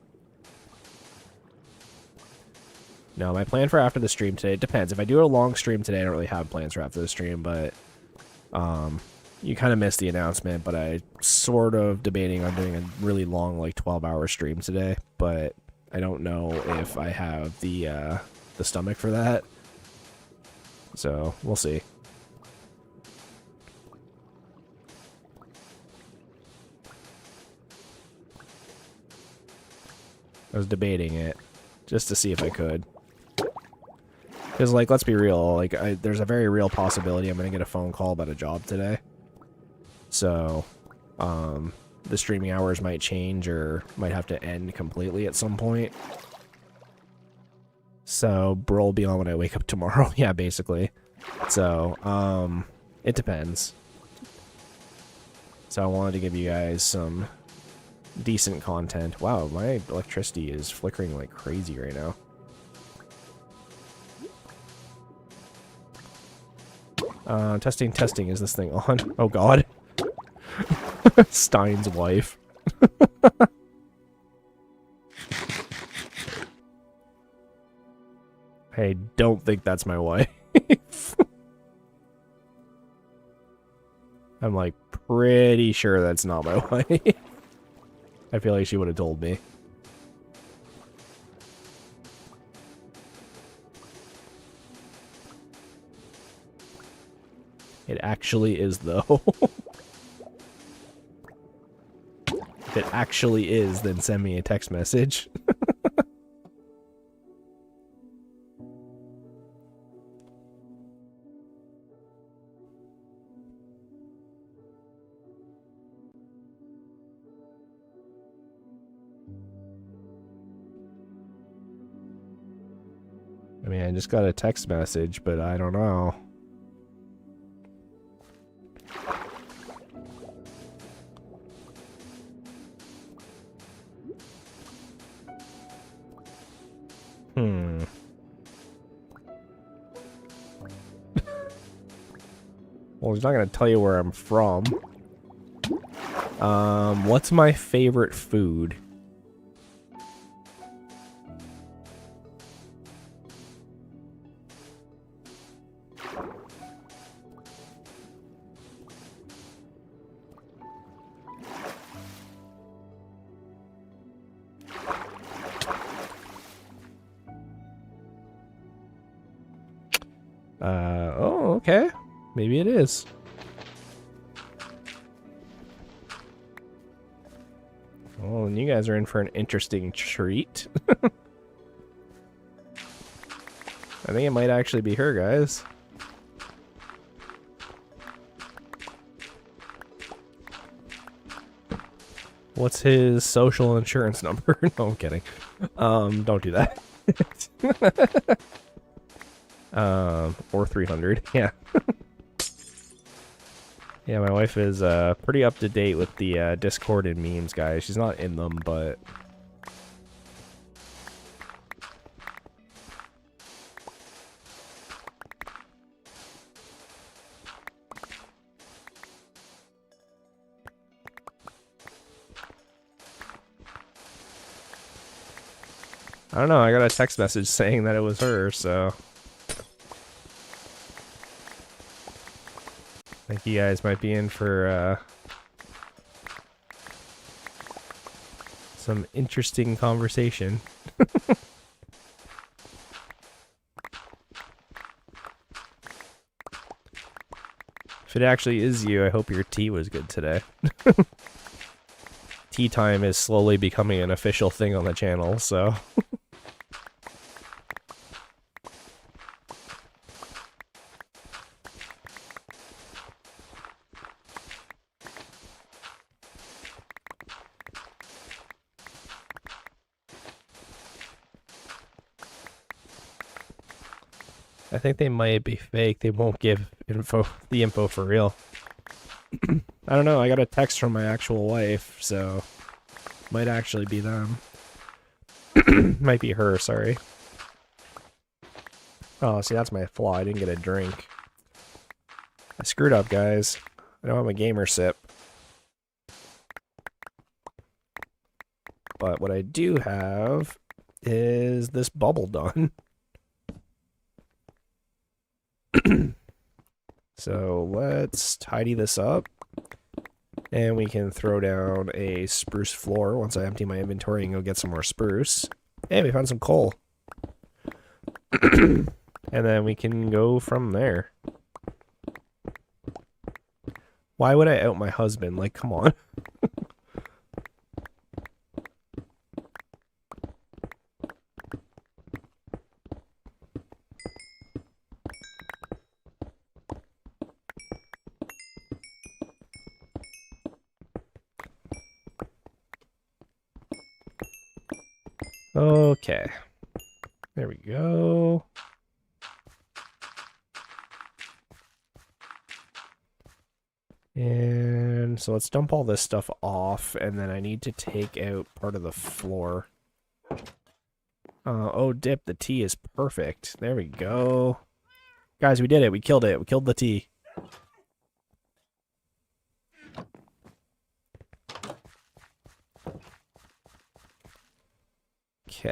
No, my plan for after the stream today, it depends. If I do a long stream today, I don't really have plans for after the stream, but you kind of missed the announcement, but I sort of debating on doing a really long, like 12-hour stream today, but I don't know if I have the stomach for that. So we'll see. I was debating it just to see if I could. Because, like, let's be real, like, there's a very real possibility I'm going to get a phone call about a job today. So, the streaming hours might change or might have to end completely at some point. So, bro will be on when I wake up tomorrow. Yeah, basically. So, it depends. So I wanted to give you guys some decent content. Wow, my electricity is flickering like crazy right now. Testing, is this thing on? Oh god. Stein's wife. I don't think that's my wife. I'm like pretty sure that's not my wife. I feel like she would have told me. It actually is, though. If it actually is, then send me a text message. I mean, I just got a text message, but I don't know. Well, he's not gonna tell you where I'm from. What's my favorite food? Oh, okay. Maybe it is. Well, and you guys are in for an interesting treat. I think it might actually be her, guys. What's his social insurance number? No, I'm kidding. Don't do that. Or 300, yeah. Yeah, my wife is pretty up to date with the Discord and memes, guys. She's not in them, but I don't know. I got a text message saying that it was her, so I think you guys might be in for some interesting conversation. If it actually is you, I hope your tea was good today. Tea time is slowly becoming an official thing on the channel, so... I think they might be fake. They won't give the info for real. I don't know. I got a text from my actual wife, so might actually be them. Might be her, sorry. Oh, see, that's my flaw. I didn't get a drink. I screwed up, guys. I don't have a gamer sip. But what I do have is this bubble done. So let's tidy this up. And we can throw down a spruce floor once I empty my inventory and go get some more spruce. Hey, we found some coal. And then we can go from there. Why would I out my husband? Like, come on. Okay. There we go. And so let's dump all this stuff off, and then I need to take out part of the floor. Oh, dip, the tea is perfect. There we go. Guys, we did it. We killed it. We killed the tea. Okay.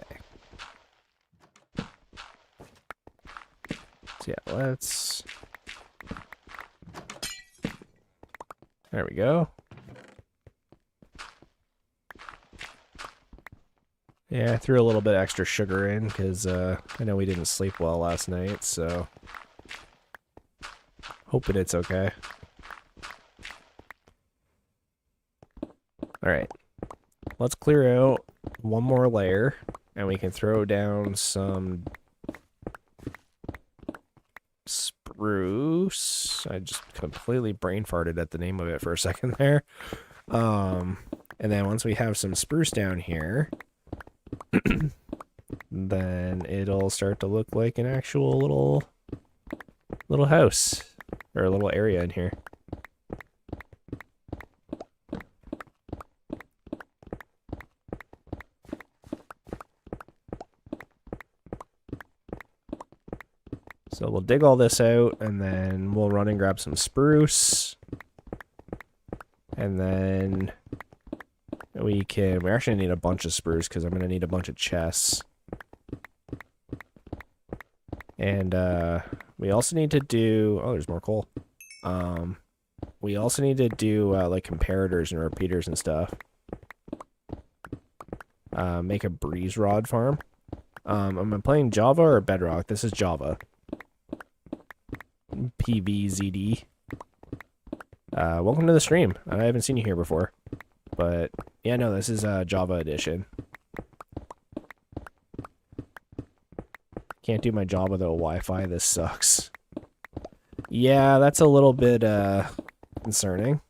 So yeah, let's... There we go. Yeah, I threw a little bit extra sugar in because I know we didn't sleep well last night, so hoping it's okay. Alright, let's clear out one more layer and we can throw down some spruce. I just completely brain farted at the name of it for a second there. And then once we have some spruce down here, then it'll start to look like an actual little house or a little area in here. So we'll dig all this out, and then we'll run and grab some spruce. And then we actually need a bunch of spruce, because I'm going to need a bunch of chests. And we also need to do... Oh, there's more coal. We also need to do, like, comparators and repeaters and stuff. Make a breeze rod farm. Am I playing Java or Bedrock? This is Java. PVZD. Welcome to the stream. I haven't seen you here before. But, yeah, no, this is Java edition. Can't do my job without Wi-Fi. This sucks. Yeah, that's a little bit concerning.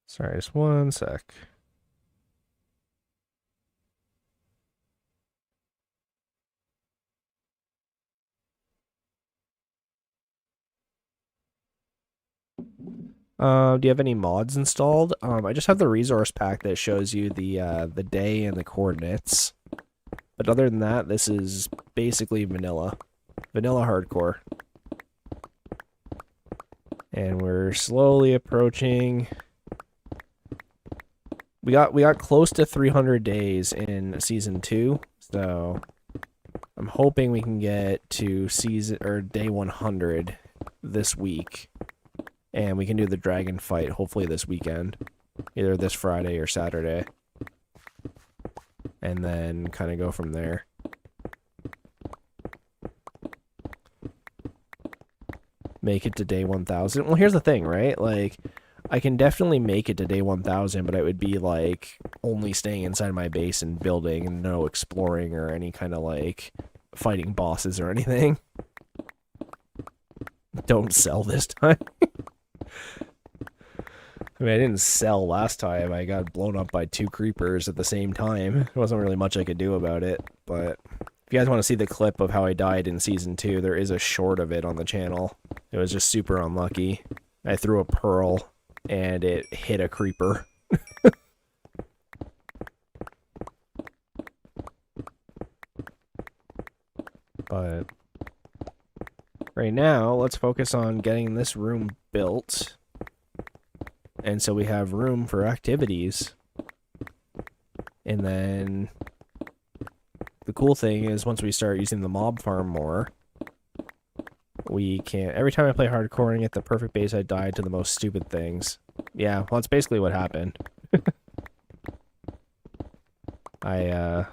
Sorry, just one sec. Do you have any mods installed? I just have the resource pack that shows you the day and the coordinates. But other than that, this is basically vanilla. Vanilla hardcore. And we're slowly approaching... We got close to 300 days in season 2, so I'm hoping we can get to day 100 this week. And we can do the dragon fight hopefully this weekend. Either this Friday or Saturday. And then kind of go from there. Make it to day 1000. Well, here's the thing, right? Like, I can definitely make it to day 1000, but it would be like only staying inside my base and building and no exploring or any kind of like fighting bosses or anything. Don't sell this time. I mean, I didn't sell last time. I got blown up by 2 creepers at the same time. There wasn't really much I could do about it, but if you guys want to see the clip of how I died in Season 2, there is a short of it on the channel. It was just super unlucky. I threw a pearl, and it hit a creeper. But right now, let's focus on getting this room built. And so we have room for activities. And then the cool thing is once we start using the mob farm more, we can... Every time I play hardcore and get the perfect base, I die to the most stupid things. Yeah, well, that's basically what happened. I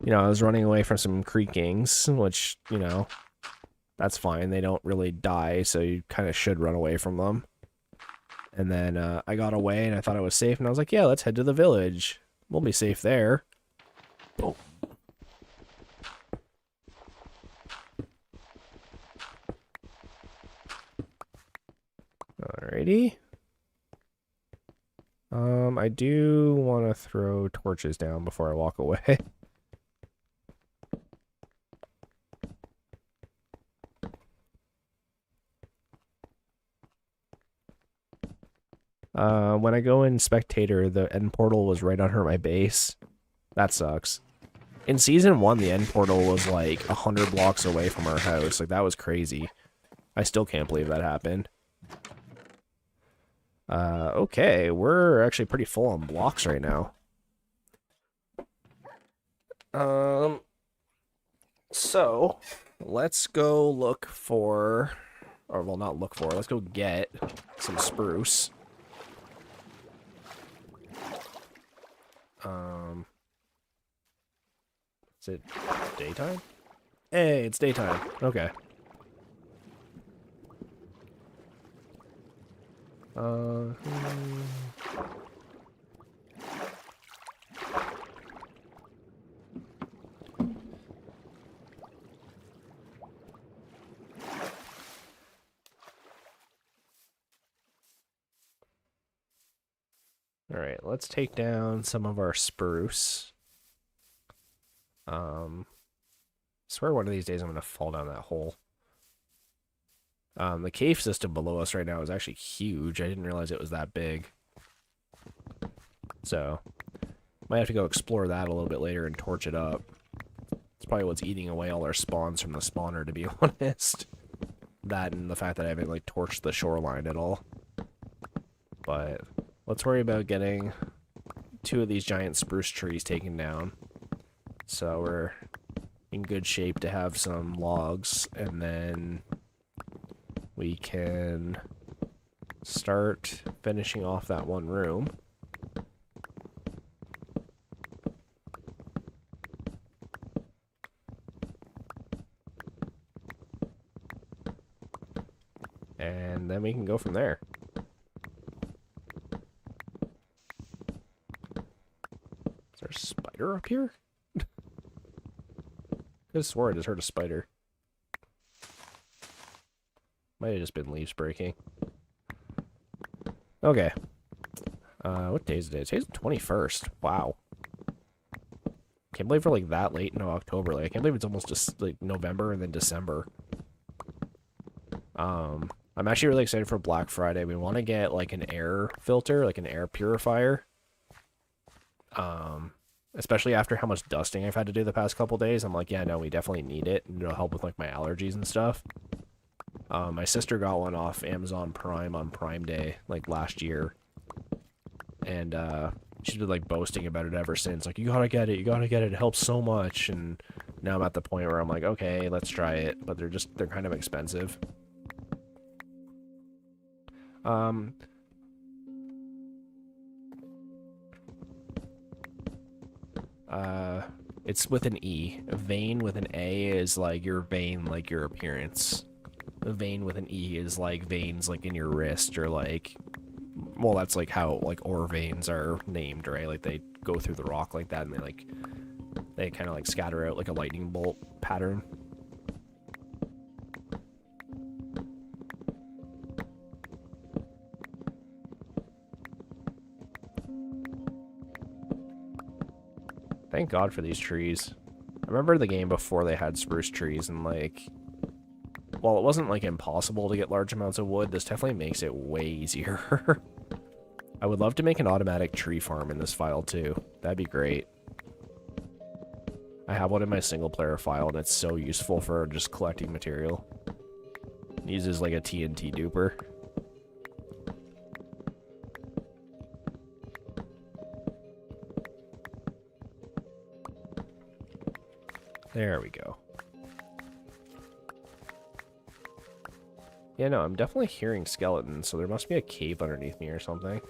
was running away from some creakings, which, that's fine. They don't really die, so you kind of should run away from them. And then I got away, and I thought I was safe, and I was like, yeah, let's head to the village. We'll be safe there. Oh. Alrighty. I do want to throw torches down before I walk away. When I go in spectator, the end portal was right under my base. That sucks. In season 1, the end portal was like 100 blocks away from our house. Like, that was crazy. I still can't believe that happened. Okay, we're actually pretty full on blocks right now. So, let's go look for... Or, well, not look for. Let's go get some spruce. Is it daytime? Hey, it's daytime. Okay. Alright, let's take down some of our spruce. Swear one of these days I'm gonna fall down that hole. The cave system below us right now is actually huge. I didn't realize it was that big. So, might have to go explore that a little bit later and torch it up. It's probably what's eating away all our spawns from the spawner, to be honest. That and the fact that I haven't, like, torched the shoreline at all. But, let's worry about getting 2 of these giant spruce trees taken down. So we're in good shape to have some logs, and then we can start finishing off that one room. And then we can go from there. Is there a spider up here? I swore I just heard a spider. Might have just been leaves breaking. Okay. What day is it? Today's the 21st. Wow. Can't believe we're like that late in October. Like, I can't believe it's almost just like November and then December. I'm actually really excited for Black Friday. We want to get like an air filter, like an air purifier. Especially after how much dusting I've had to do the past couple days. I'm like, yeah, no, we definitely need it. It'll help with like my allergies and stuff. My sister got one off Amazon Prime on Prime Day, like last year. And she's been like boasting about it ever since. Like, you gotta get it, it helps so much. And now I'm at the point where I'm like, okay, let's try it. But they're kind of expensive. It's with an E. A vein with an A is like your vein, like your appearance. A vein with an E is like veins like in your wrist, or like, well, that's like how like ore veins are named, right? Like they go through the rock like that, and they kind of like scatter out like a lightning bolt pattern. Thank God for these trees. I remember the game before they had spruce trees, and like, while it wasn't like impossible to get large amounts of wood, this definitely makes it way easier. I would love to make an automatic tree farm in this file too. That'd be great. I have one in my single player file, and it's so useful for just collecting material. It uses like a TNT duper. There we go. Yeah, no, I'm definitely hearing skeletons, so there must be a cave underneath me or something.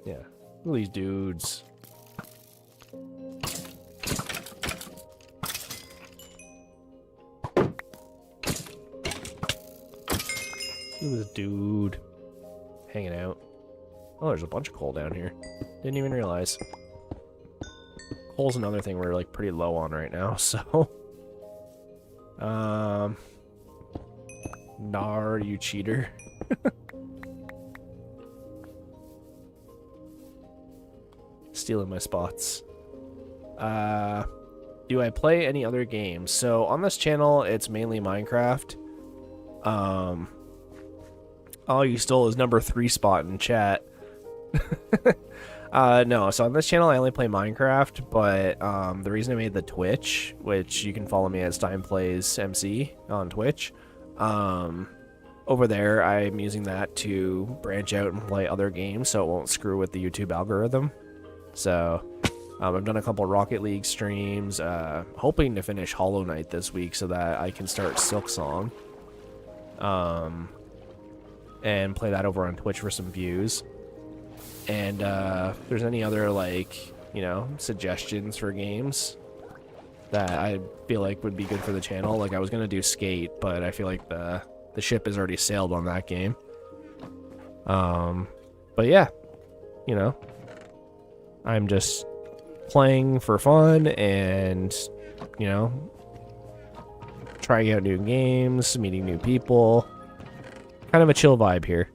Yeah, look at these dudes. Look at this dude hanging out. Oh, there's a bunch of coal down here. Didn't even realize. Coal's another thing we're like pretty low on right now, so. Nar, you cheater. Stealing my spots. Do I play any other games? So on this channel, it's mainly Minecraft. Oh, you stole his number 3 spot in chat. No, so on this channel I only play Minecraft, but the reason I made the Twitch, which you can follow me at Stein Plays MC on Twitch, over there I'm using that to branch out and play other games so it won't screw with the YouTube algorithm. So I've done a couple Rocket League streams, hoping to finish Hollow Knight this week so that I can start Silksong. And play that over on Twitch for some views. And if there's any other, like, you know, suggestions for games that I feel like would be good for the channel, like I was gonna do Skate, but I feel like the ship has already sailed on that game. But yeah, you know, I'm just playing for fun and, you know, trying out new games, meeting new people. Kind of a chill vibe here.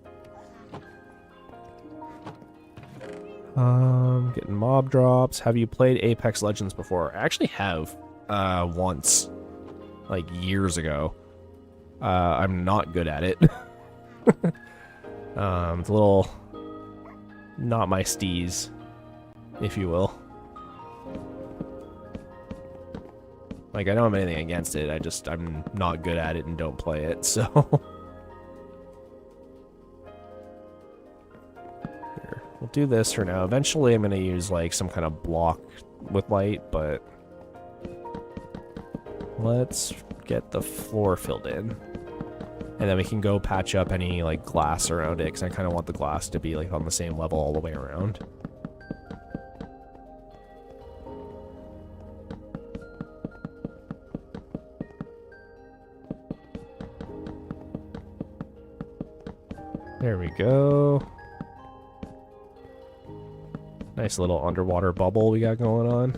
Getting mob drops. Have you played Apex Legends before? I actually have, once, like years ago. I'm not good at it. It's a little not my steez, if you will. Like, I don't have anything against it. I'm not good at it and don't play it, so. Here, we'll do this for now. Eventually, I'm going to use, like, some kind of block with light, but let's get the floor filled in. And then we can go patch up any, like, glass around it, because I kind of want the glass to be, like, on the same level all the way around. There we go. Nice little underwater bubble we got going on.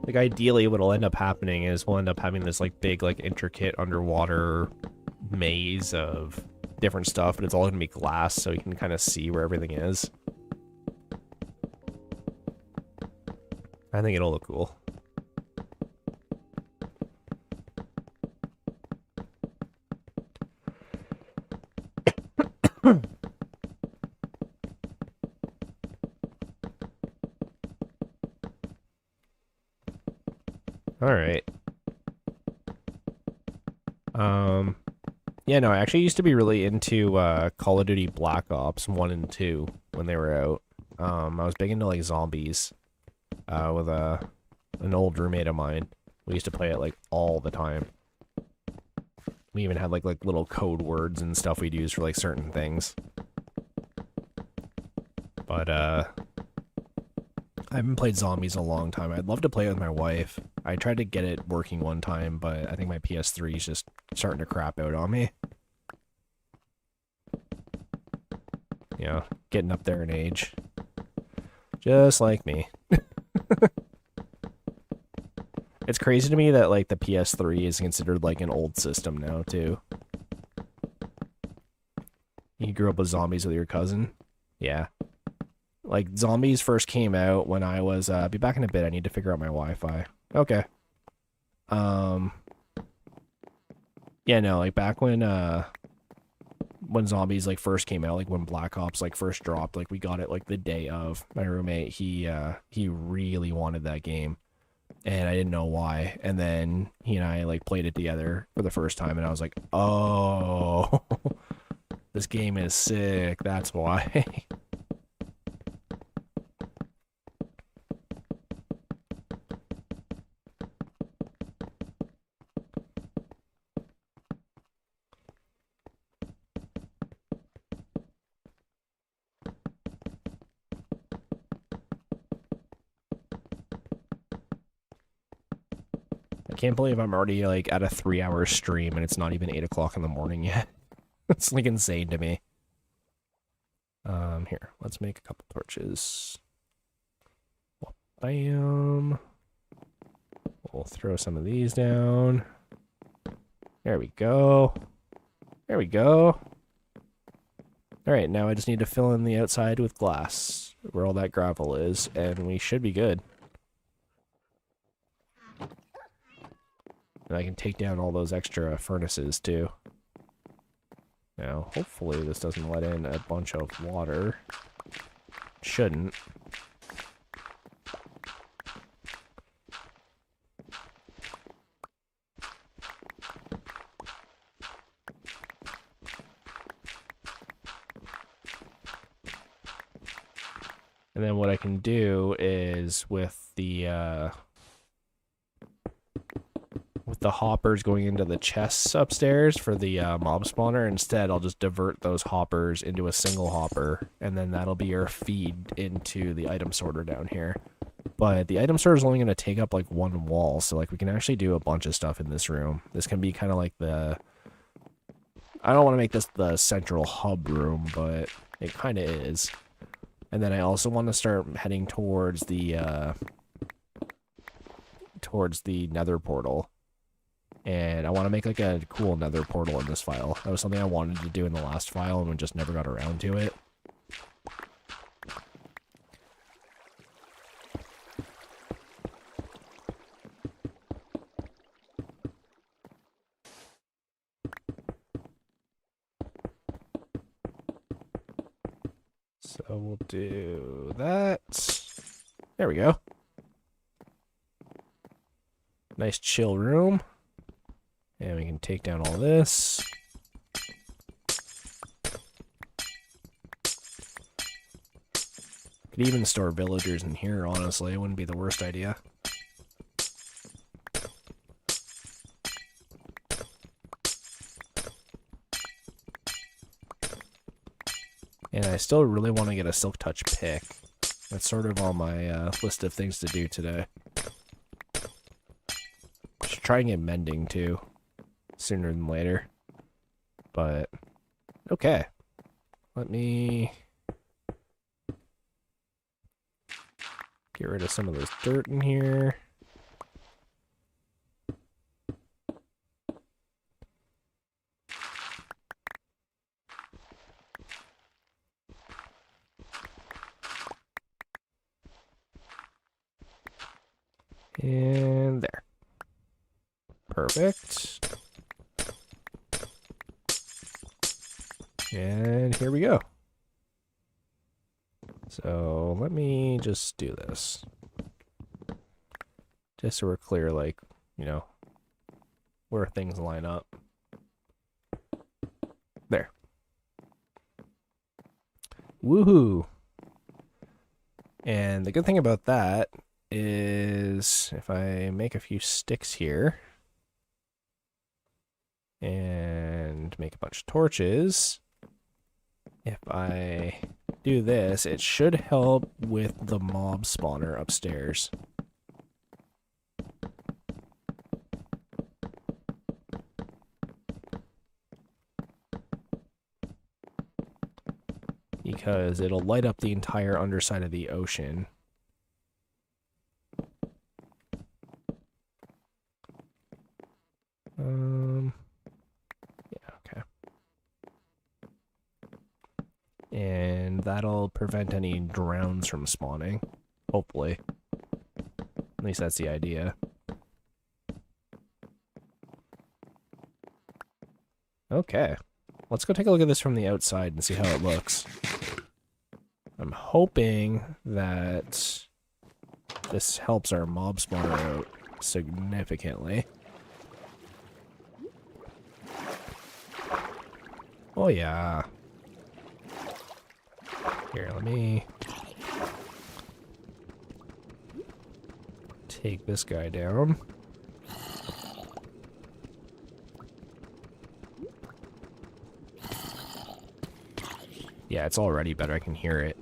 Like, ideally what'll end up happening is we'll end up having this, like, big, like, intricate underwater maze of different stuff, but it's all gonna be glass, so you can kind of see where everything is. I think it'll look cool. Alright. Yeah, no, I actually used to be really into Call of Duty Black Ops 1 and 2 when they were out. I was big into, like, zombies with an old roommate of mine. We used to play it, like, all the time. We even had, like little code words and stuff we'd use for, like, certain things. But, I haven't played zombies in a long time. I'd love to play it with my wife. I tried to get it working one time, but I think my PS3 is just starting to crap out on me. You know, getting up there in age. Just like me. It's crazy to me that, like, the PS3 is considered, like, an old system now, too. You grew up with zombies with your cousin? Yeah. Like, zombies first came out when I was, be back in a bit, I need to figure out my Wi-Fi. Okay. Yeah, no, like, back when when zombies, like, first came out, like, when Black Ops, like, first dropped, like, we got it, like, the day of. My roommate, he really wanted that game, and I didn't know why, and then he and I, like, played it together for the first time, and I was like, oh, this game is sick, that's why. I can't believe I'm already, like, at a 3-hour stream and it's not even 8 o'clock in the morning yet. It's, like, insane to me. Here, let's make a couple torches. Bam. We'll throw some of these down. There we go. There we go. Alright, now I just need to fill in the outside with glass, where all that gravel is, and we should be good. And I can take down all those extra furnaces, too. Now, hopefully this doesn't let in a bunch of water. Shouldn't. And then what I can do is with the hoppers going into the chests upstairs for the mob spawner, instead I'll just divert those hoppers into a single hopper, and then that'll be our feed into the item sorter down here. But the item sorter is only going to take up like one wall, so like we can actually do a bunch of stuff in this room. This can be kind of like the... I don't want to make this the central hub room, but it kind of is. And then I also want to start heading towards the nether portal. And I want to make like a cool nether portal in this file. That was something I wanted to do in the last file and we just never got around to it. So we'll do that. There we go. Nice chill room. And we can take down all this. Could even store villagers in here, honestly. It wouldn't be the worst idea. And I still really want to get a silk touch pick. That's sort of on my list of things to do today. Should try and get mending too, sooner than later. But, okay. Let me get rid of some of this dirt in here. And there. Perfect. And here we go. So let me just do this. Just so we're clear, like, you know, where things line up. There. Woohoo! And the good thing about that is if I make a few sticks here and make a bunch of torches, if I do this, it should help with the mob spawner upstairs. Because it'll light up the entire underside of the ocean. Yeah, okay. And that'll prevent any drowns from spawning, hopefully. At least that's the idea. Okay. Let's go take a look at this from the outside and see how it looks. I'm hoping that this helps our mob spawner out significantly. Oh yeah. Here, let me take this guy down. Yeah, it's already better. I can hear it.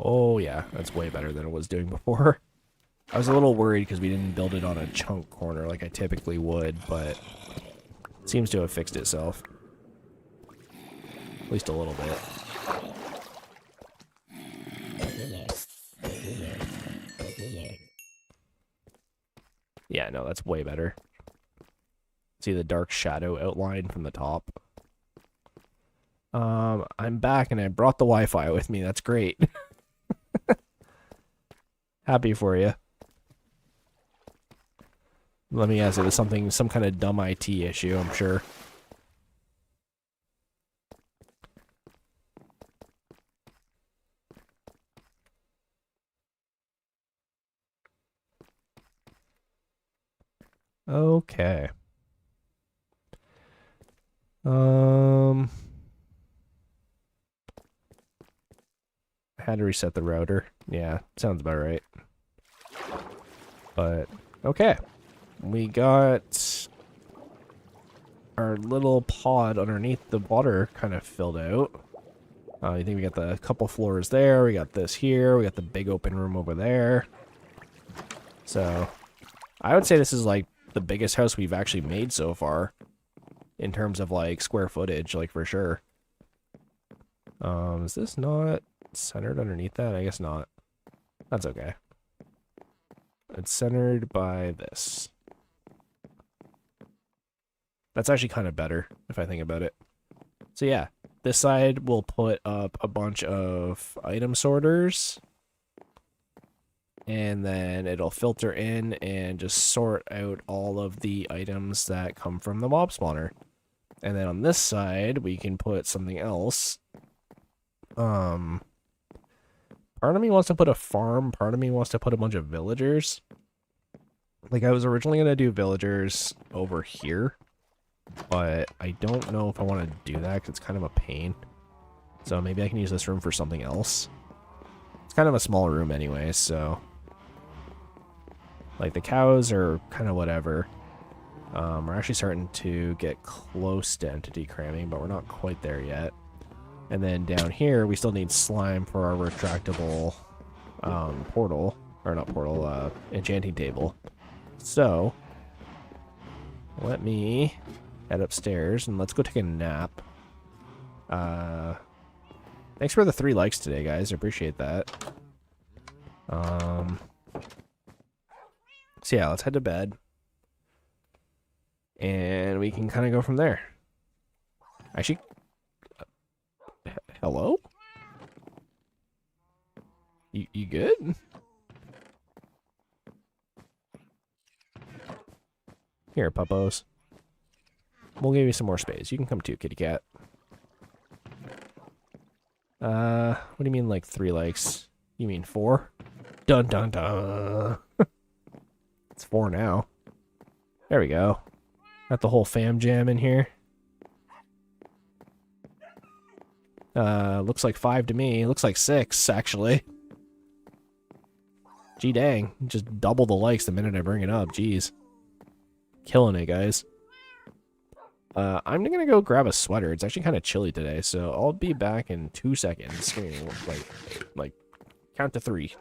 Oh yeah, that's way better than it was doing before. I was a little worried because we didn't build it on a chunk corner like I typically would, but it seems to have fixed itself. At least a little bit. Yeah, no, that's way better. See the dark shadow outline from the top. I'm back and I brought the Wi-Fi with me. That's great. Happy for you. Let me guess, it was some kind of dumb IT issue, I'm sure. Okay. I had to reset the router. Yeah, sounds about right. But, okay. We got our little pod underneath the water kind of filled out. I think we got the couple floors there. We got this here. We got the big open room over there. So, I would say this is like the biggest house we've actually made so far. In terms of like square footage, like for sure. Is this not centered underneath that? I guess not. That's okay. It's centered by this. That's actually kind of better, if I think about it. So yeah, this side will put up a bunch of item sorters. And then it'll filter in and just sort out all of the items that come from the mob spawner. And then on this side, we can put something else. Part of me wants to put a farm. Part of me wants to put a bunch of villagers. Like, I was originally going to do villagers over here. But I don't know if I want to do that because it's kind of a pain. So maybe I can use this room for something else. It's kind of a small room anyway, so... Like, the cows are kind of whatever. We're actually starting to get close to entity cramming, but we're not quite there yet. And then down here, we still need slime for our retractable portal. Or not portal, enchanting table. So, let me head upstairs and let's go take a nap. Thanks for the 3 likes today, guys. I appreciate that. So yeah, let's head to bed. And we can kind of go from there. Actually, hello? You good? Here, puppos. We'll give you some more space. You can come too, kitty cat. What do you mean like 3 likes? You mean 4? Dun dun dun. It's 4 now. There we go. Got the whole fam jam in here. Looks like 5 to me. Looks like 6, actually. Gee dang. Just double the likes the minute I bring it up. Jeez. Killing it, guys. I'm gonna go grab a sweater. It's actually kind of chilly today, so I'll be back in 2 seconds. Give me, like, count to 3.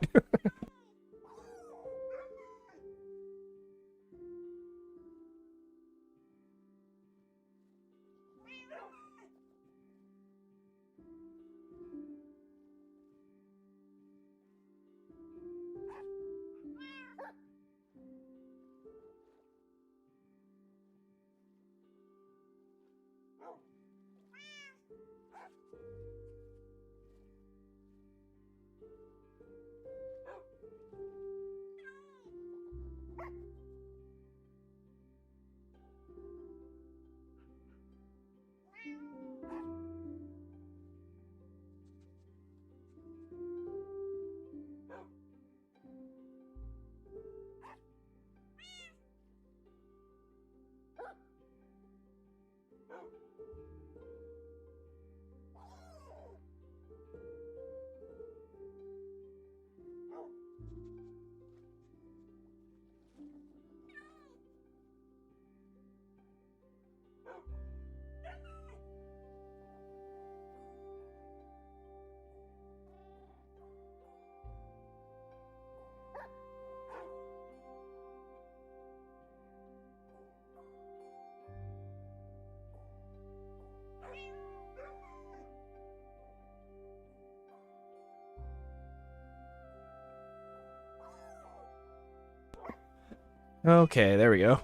Okay, there we go.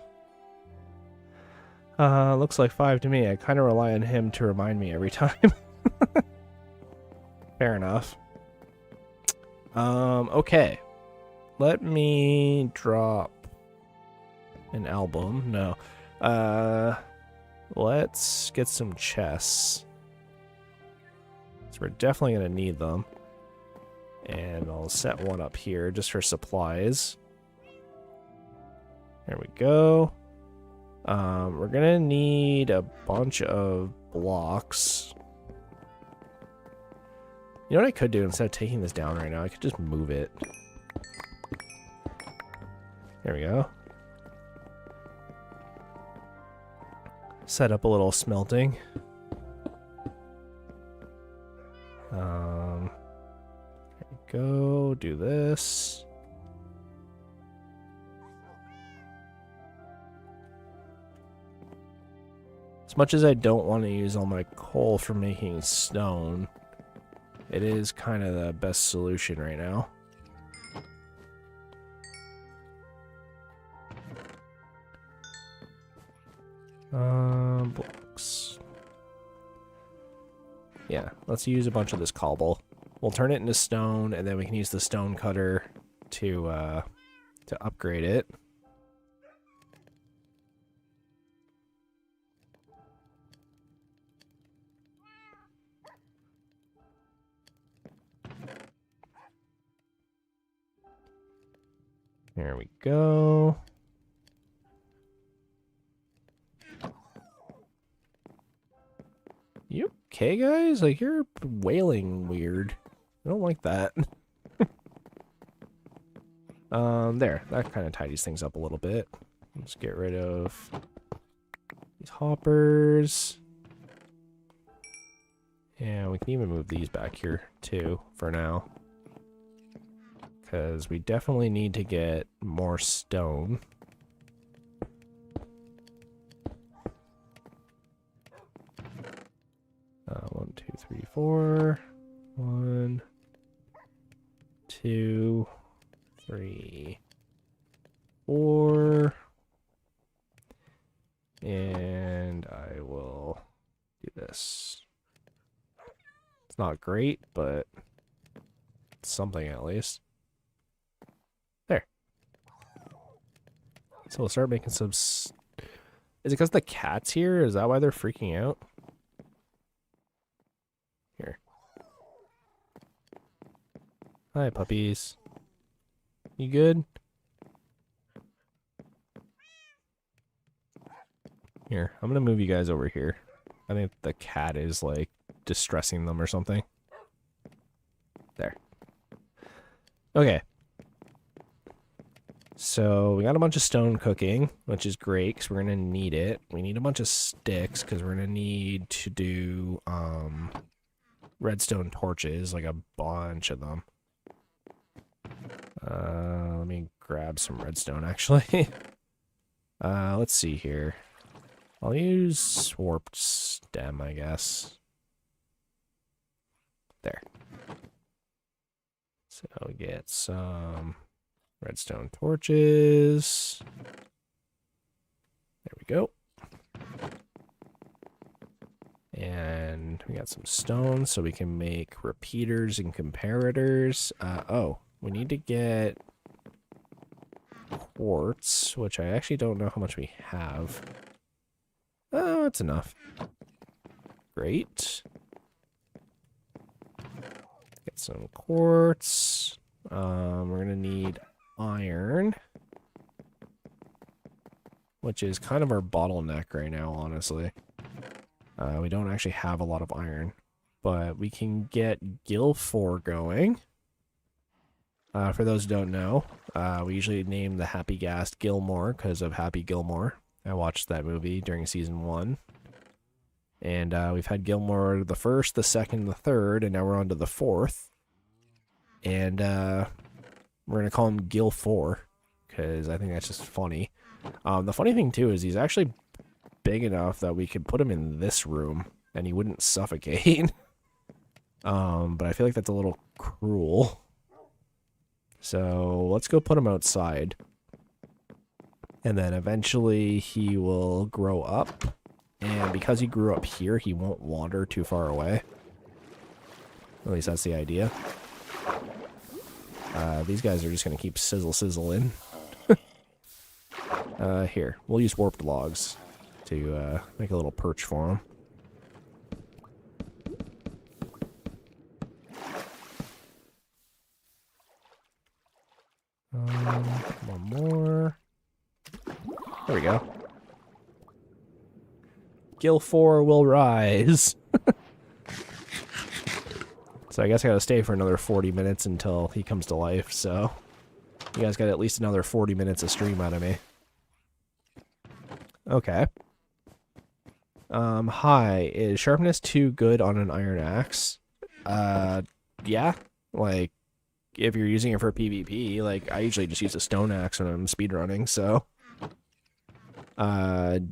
Looks like 5 to me. I kind of rely on him to remind me every time. Fair enough. Okay. Let me drop an album. No. Let's get some chests. So we're definitely going to need them. And I'll set one up here just for supplies. There we go. We're gonna need a bunch of blocks. You know what I could do instead of taking this down right now? I could just move it. There we go. Set up a little smelting. There we go. Do this. As much as I don't want to use all my coal for making stone, It is kind of the best solution right now. Books. Yeah, let's use a bunch of this cobble. We'll turn it into stone, and then we can use the stone cutter to upgrade it. There we go. You okay, guys? Like, you're wailing weird. I don't like that. There. That kind of tidies things up a little bit. Let's get rid of these hoppers. Yeah, we can even move these back here, too, for now. Because we definitely need to get more stone. One, two, three, four. 1, 2, 3, 4. And I will do this. It's not great, but it's something at least. There. So we'll start making some... Is it because the cat's here? Is that why they're freaking out? Here. Hi, puppies. You good? Here, I'm gonna move you guys over here. I think the cat is, like, distressing them or something. There. Okay. So, we got a bunch of stone cooking, which is great, because we're gonna need it. We need a bunch of sticks, because we're gonna need to do, redstone torches, like a bunch of them. Let me grab some redstone, actually. Let's see here. I'll use warped stem, I guess. There. So we get some redstone torches. There we go. And we got some stone so we can make repeaters and comparators. Oh, we need to get quartz, which I actually don't know how much we have. Oh, that's enough. Great. Get some quartz. We're gonna need iron, which is kind of our bottleneck right now, honestly. We don't actually have a lot of iron, but we can get Gil 4 going. For those who don't know, we usually name the Happy Ghast Gilmore because of Happy Gilmore. I watched that movie during season 1. And we've had Gilmore the 1st, the 2nd, the 3rd, and now we're on to the 4th. And we're going to call him Gil 4 because I think that's just funny. The funny thing, too, is he's actually big enough that we could put him in this room and he wouldn't suffocate. But I feel like that's a little cruel. So let's go put him outside. And then eventually he will grow up. And because he grew up here, he won't wander too far away. At least that's the idea. These guys are just going to keep sizzling. Here, we'll use warped logs to make a little perch for him. One more. There we go. Gil 4 will rise. So I guess I gotta stay for another 40 minutes until he comes to life, so you guys got at least another 40 minutes of stream out of me. Okay. Hi, is sharpness 2 good on an iron axe? Yeah. Like, if you're using it for PvP, like, I usually just use a stone axe when I'm speedrunning, so.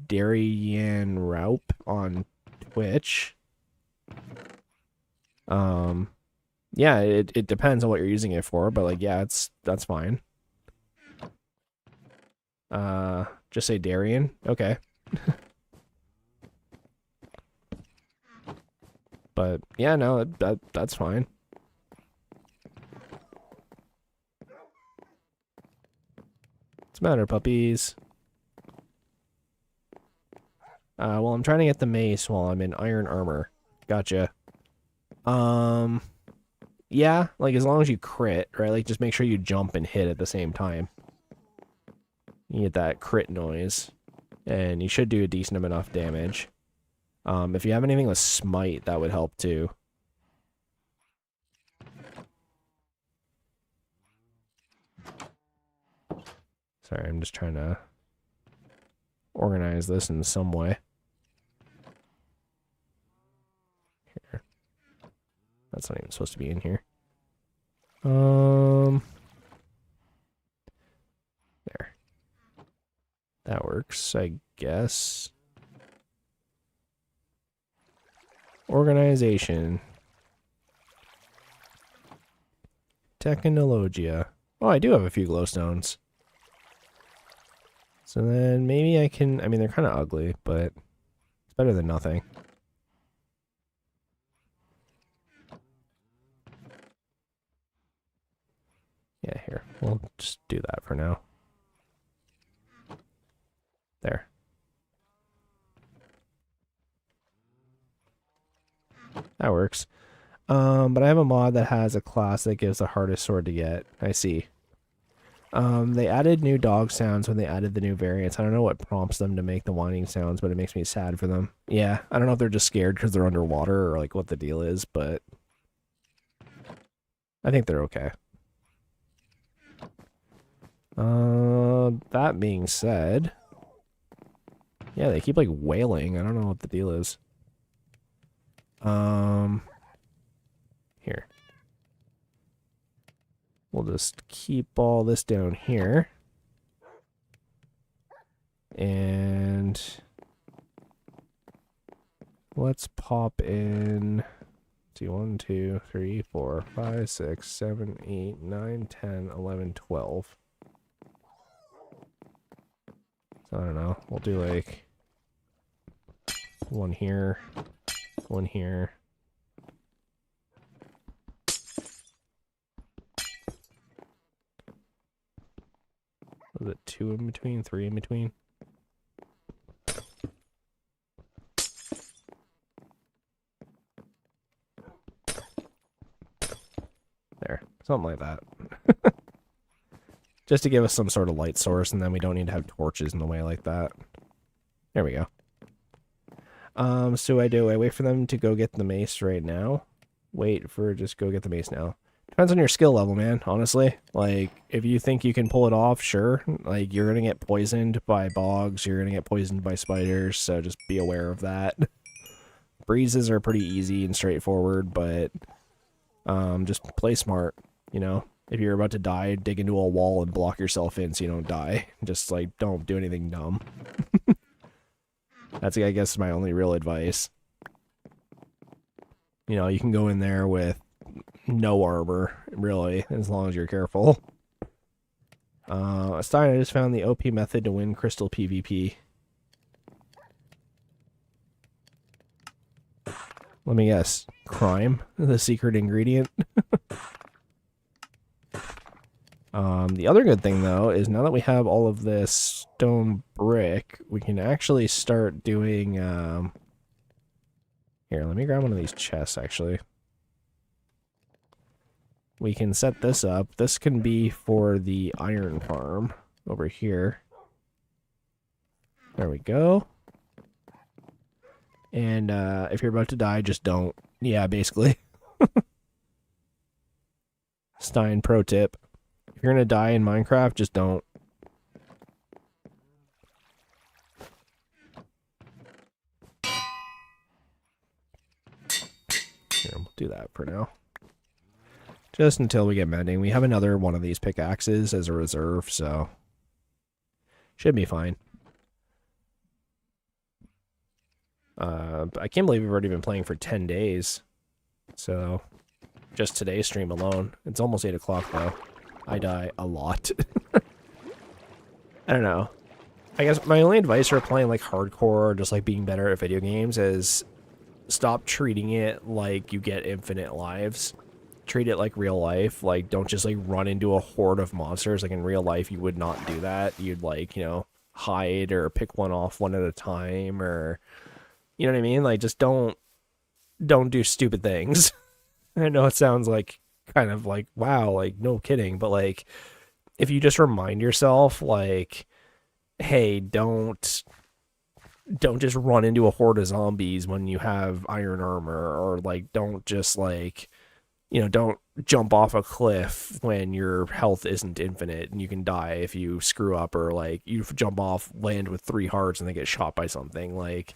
Darien Raup on Twitch. Yeah, it depends on what you're using it for, but like, yeah, that's fine. Just say Darien. Okay. But yeah, no, that's fine. What's the matter, puppies? Well, I'm trying to get the mace while I'm in iron armor. Gotcha. Yeah, like as long as you crit, right? Like just make sure you jump and hit at the same time. You get that crit noise, and you should do a decent enough damage. If you have anything with smite, that would help too. Sorry, I'm just trying to organize this in some way. Here. That's not even supposed to be in here. There. That works, I guess. Organization. Technologia. Oh, I do have a few glowstones. So then maybe I can... I mean, they're kind of ugly, but it's better than nothing. Yeah, here. We'll just do that for now. There. That works. But I have a mod that has a class that gives the hardest sword to get. I see. They added new dog sounds when they added the new variants. I don't know what prompts them to make the whining sounds, but it makes me sad for them. Yeah, I don't know if they're just scared because they're underwater or like what the deal is, but I think they're okay. That being said, yeah, they keep like wailing. I don't know what the deal is. Here. We'll just keep all this down here. And let's pop in. Let's see, 1, 2, 3, 4, 5, 6, 7, 8, 9, 10, 11, 12. So I don't know. We'll do like one here, one here. Was it 2 in between, 3 in between? There, something like that. Just to give us some sort of light source, and then we don't need to have torches in the way like that. There we go. So I wait for them to go get the mace right now. Just go get the mace now. Depends on your skill level, man, honestly. Like, if you think you can pull it off, sure. Like, you're gonna get poisoned by bogs, you're gonna get poisoned by spiders, so just be aware of that. Breezes are pretty easy and straightforward, but just play smart, you know? If you're about to die, dig into a wall and block yourself in so you don't die. Just, like, don't do anything dumb. That's, I guess, my only real advice. You know, you can go in there with no armor, really, as long as you're careful. Stein, I just found the OP method to win crystal PvP. Let me guess. Crime? The secret ingredient? The other good thing, though, is now that we have all of this stone brick, we can actually start doing, Here, let me grab one of these chests, actually. We can set this up. This can be for the iron farm over here. There we go. And if you're about to die, just don't. Yeah, basically. Stein pro tip. If you're going to die in Minecraft, just don't. Here, we'll do that for now. Just until we get mending. We have another one of these pickaxes as a reserve, so should be fine. I can't believe we've already been playing for 10 days. So just today's stream alone. It's almost 8 o'clock though. I die a lot. I don't know. I guess my only advice for playing like hardcore or just like being better at video games is stop treating it like you get infinite lives. Treat it like real life. Like, don't just like run into a horde of monsters. Like in real life, you would not do that. You'd like, you know, hide or pick one off one at a time, or you know what I mean? Like, just don't do stupid things. I know it sounds like kind of like, wow, like no kidding, but like if you just remind yourself like, hey, don't just run into a horde of zombies when you have iron armor, or like don't just like, you know, don't jump off a cliff when your health isn't infinite and you can die if you screw up, or like you jump off, land with 3 hearts and then get shot by something. Like,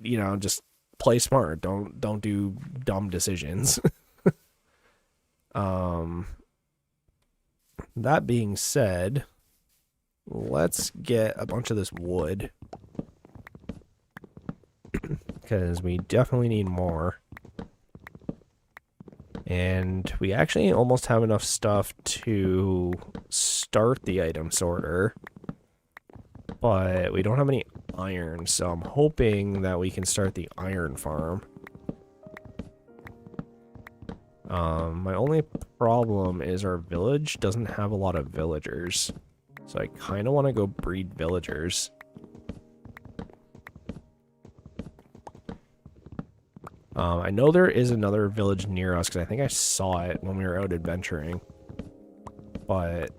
you know, just play smart. Don't do dumb decisions. That being said, let's get a bunch of this wood because we definitely need more. And we actually almost have enough stuff to start the item sorter, but we don't have any iron, so I'm hoping that we can start the iron farm. My only problem is our village doesn't have a lot of villagers, so I kind of want to go breed villagers. I know there is another village near us because I think I saw it when we were out adventuring, but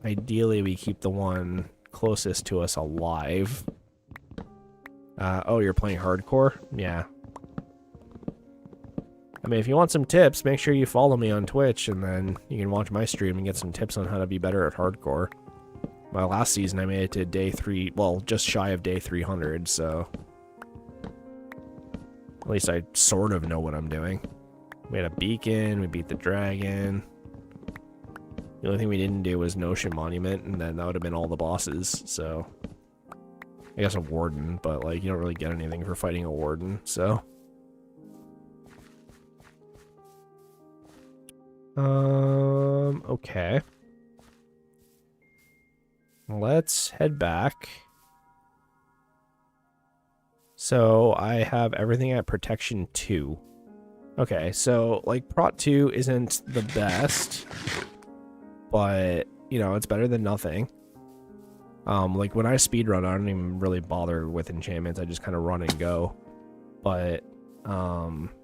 ideally we keep the one closest to us alive. Oh, you're playing hardcore? Yeah. I mean, if you want some tips, make sure you follow me on Twitch, and then you can watch my stream and get some tips on how to be better at hardcore. My last season, I made it to day 3, well, just shy of day 300, so at least I sort of know what I'm doing. We had a beacon, we beat the dragon. The only thing we didn't do was Notion Monument, and then that would have been all the bosses, so I guess a warden, but like you don't really get anything for fighting a warden, so. Okay. Let's head back. So I have everything at protection 2. Okay, so like prot 2 isn't the best, but you know, it's better than nothing. Like when I speedrun, I don't even really bother with enchantments. I just kind of run and go. But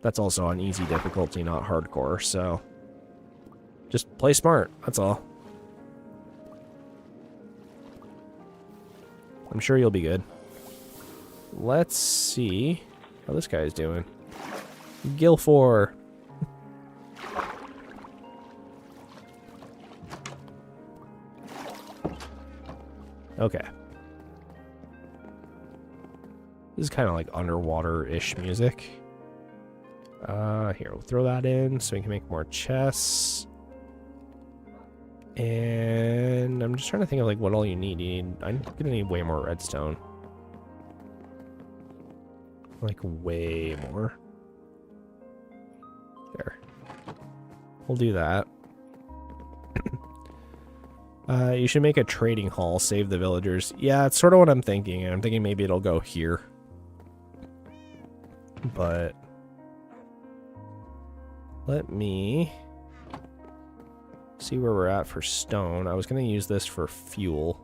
that's also on easy difficulty, not hardcore, so just play smart, that's all. I'm sure you'll be good. Let's see how this guy's doing. Gilfor. Okay. This is kind of like underwater-ish music. Here, we'll throw that in so we can make more chests. And I'm just trying to think of like what all you need. I'm gonna need way more redstone. Like way more. There. We'll do that. You should make a trading hall, save the villagers. Yeah, it's sort of what I'm thinking. I'm thinking maybe it'll go here. But let me see where we're at for stone. I was going to use this for fuel.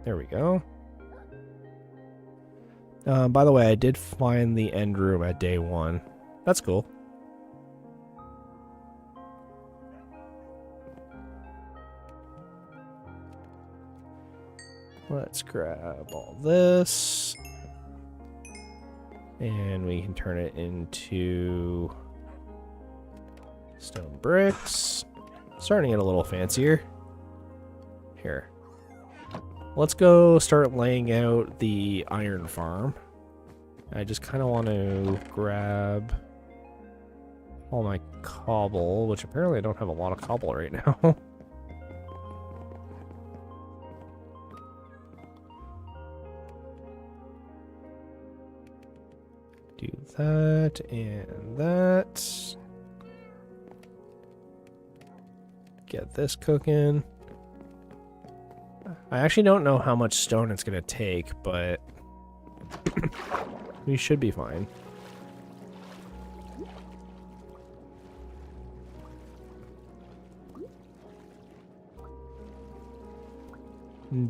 There we go. By the way, I did find the end room at day 1. That's cool. Let's grab all this. And we can turn it into stone bricks. Starting to get a little fancier. Here. Let's go start laying out the iron farm. I just kind of want to grab all my cobble, which apparently I don't have a lot of cobble right now. that and that. Get this cooking. I actually don't know how much stone it's going to take, but we should be fine.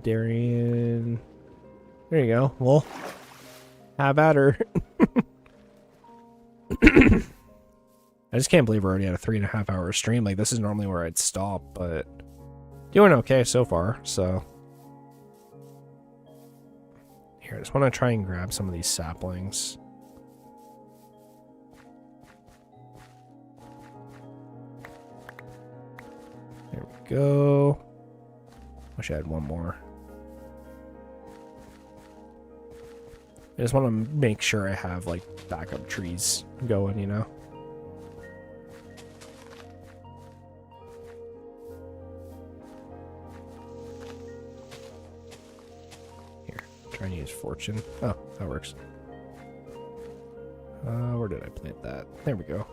Darian. There you go. Well, have at her. I just can't believe we're already at a 3.5 hour stream. Like, this is normally where I'd stop, but doing okay so far, so. Here, I just want to try and grab some of these saplings. There we go. Wish I had one more. I just want to make sure I have, like, backup trees going, you know? Here, try and use fortune. Oh, that works. Where did I plant that? There we go.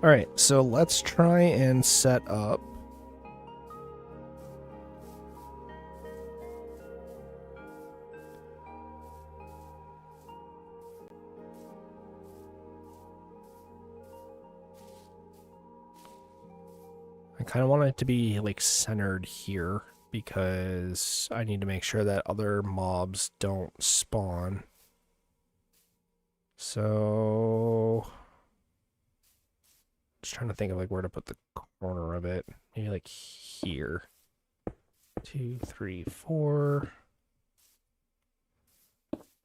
Alright, so let's try and set up. I kind of want it to be like centered here because I need to make sure that other mobs don't spawn. So just trying to think of like where to put the corner of it. Maybe like here. 2, 3, 4.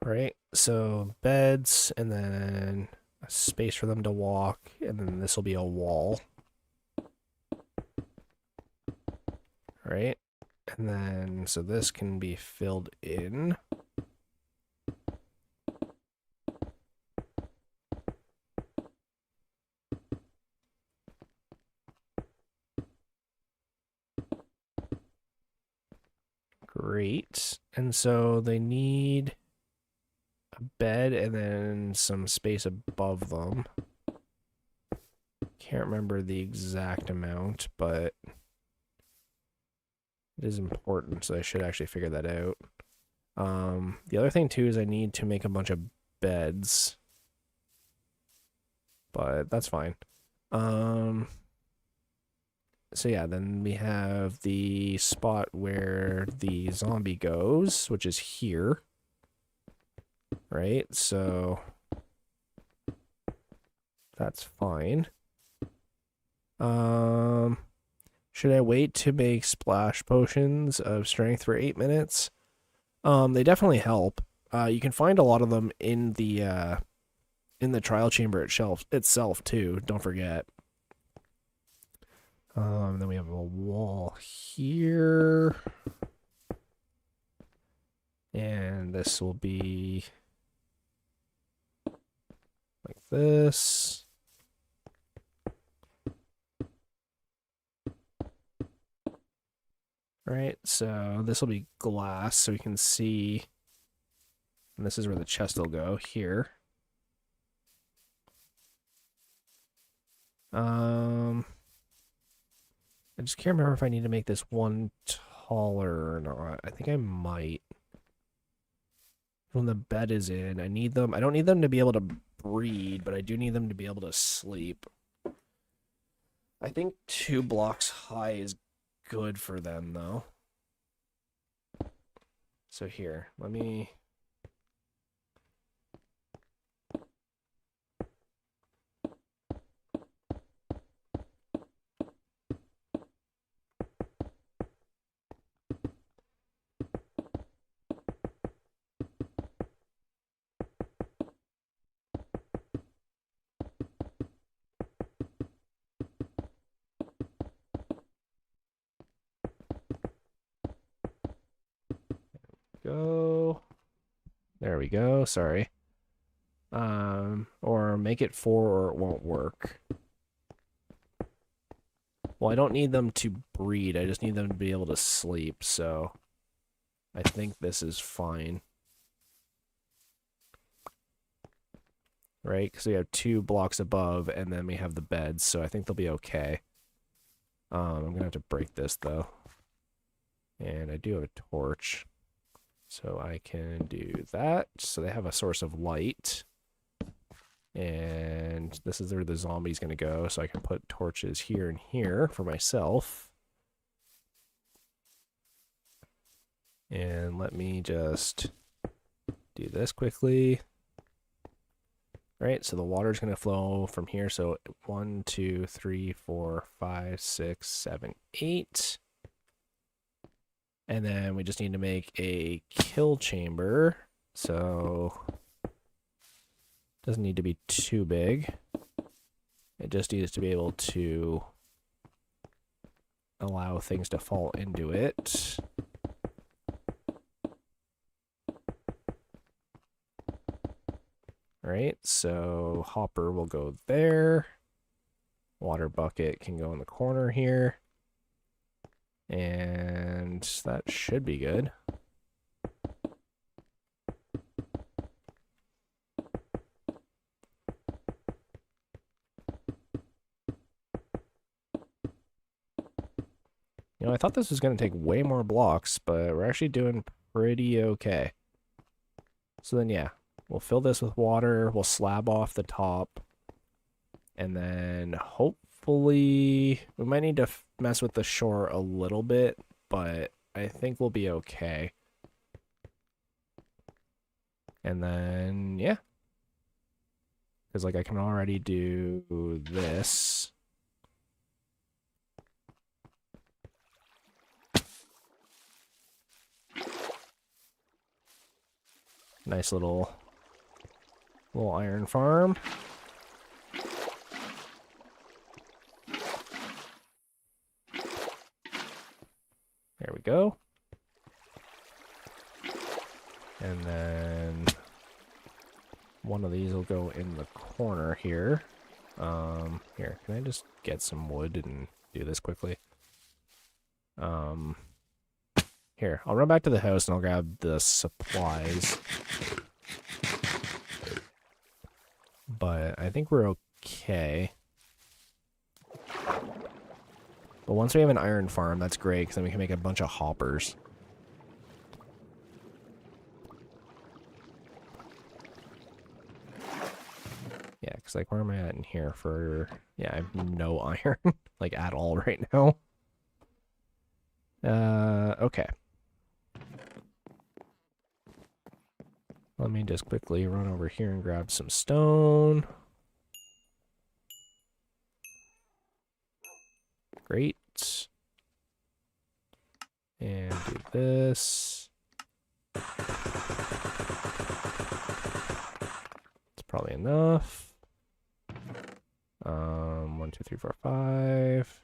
Right, so beds and then a space for them to walk, and then this will be a wall. Right, and then so this can be filled in. Great. And so they need a bed and then some space above them. Can't remember the exact amount, but it is important, so I should actually figure that out. The other thing too is I need to make a bunch of beds, but that's fine. So yeah, then we have the spot where the zombie goes, which is here. Right, so that's fine. Should I wait to make splash potions of strength for 8 minutes? They definitely help. You can find a lot of them in the trial chamber itself too, don't forget. Then we have a wall here. And this will be like this. Right, so this will be glass so we can see. And this is where the chest will go, here. I just can't remember if I need to make this one taller or not. I think I might. When the bed is in, I need them. I don't need them to be able to breed, but I do need them to be able to sleep. I think 2 blocks high is good for them, though. So here, let me... go. There we go. Sorry. Or make it 4 or it won't work. Well, I don't need them to breed. I just need them to be able to sleep, so I think this is fine. right? Because we have 2 blocks above, and then we have the beds, so I think they'll be okay. I'm gonna have to break this though, and I do have a torch, so I can do that. So they have a source of light, and this is where the zombie's gonna go. So I can put torches here and here for myself. And let me just do this quickly. All right, so the water's going to flow from here. So 1, 2, 3, 4, 5, 6, 7, 8. And then we just need to make a kill chamber. So it doesn't need to be too big. It just needs to be able to allow things to fall into it. All right, so hopper will go there. Water bucket can go in the corner here. And that should be good. You know, I thought this was going to take way more blocks, but we're actually doing pretty okay. So then, yeah, we'll fill this with water. We'll slab off the top. And then hopefully we might need to mess with the shore a little bit, but I think we'll be okay. And then, yeah. Because, like, I can already do this. Nice little iron farm. There we go. And then one of these will go in the corner here. Here, can I just get some wood and do this quickly? Here, I'll run back to the house and I'll grab the supplies. But I think we're okay. But once we have an iron farm, that's great, because then we can make a bunch of hoppers. Yeah, because, like, where am I at in here for... Yeah, I have no iron, like, at all right now. Okay. Let me just quickly run over here and grab some stone. Great. And do this. It's probably enough. 1, 2, 3, 4, 5.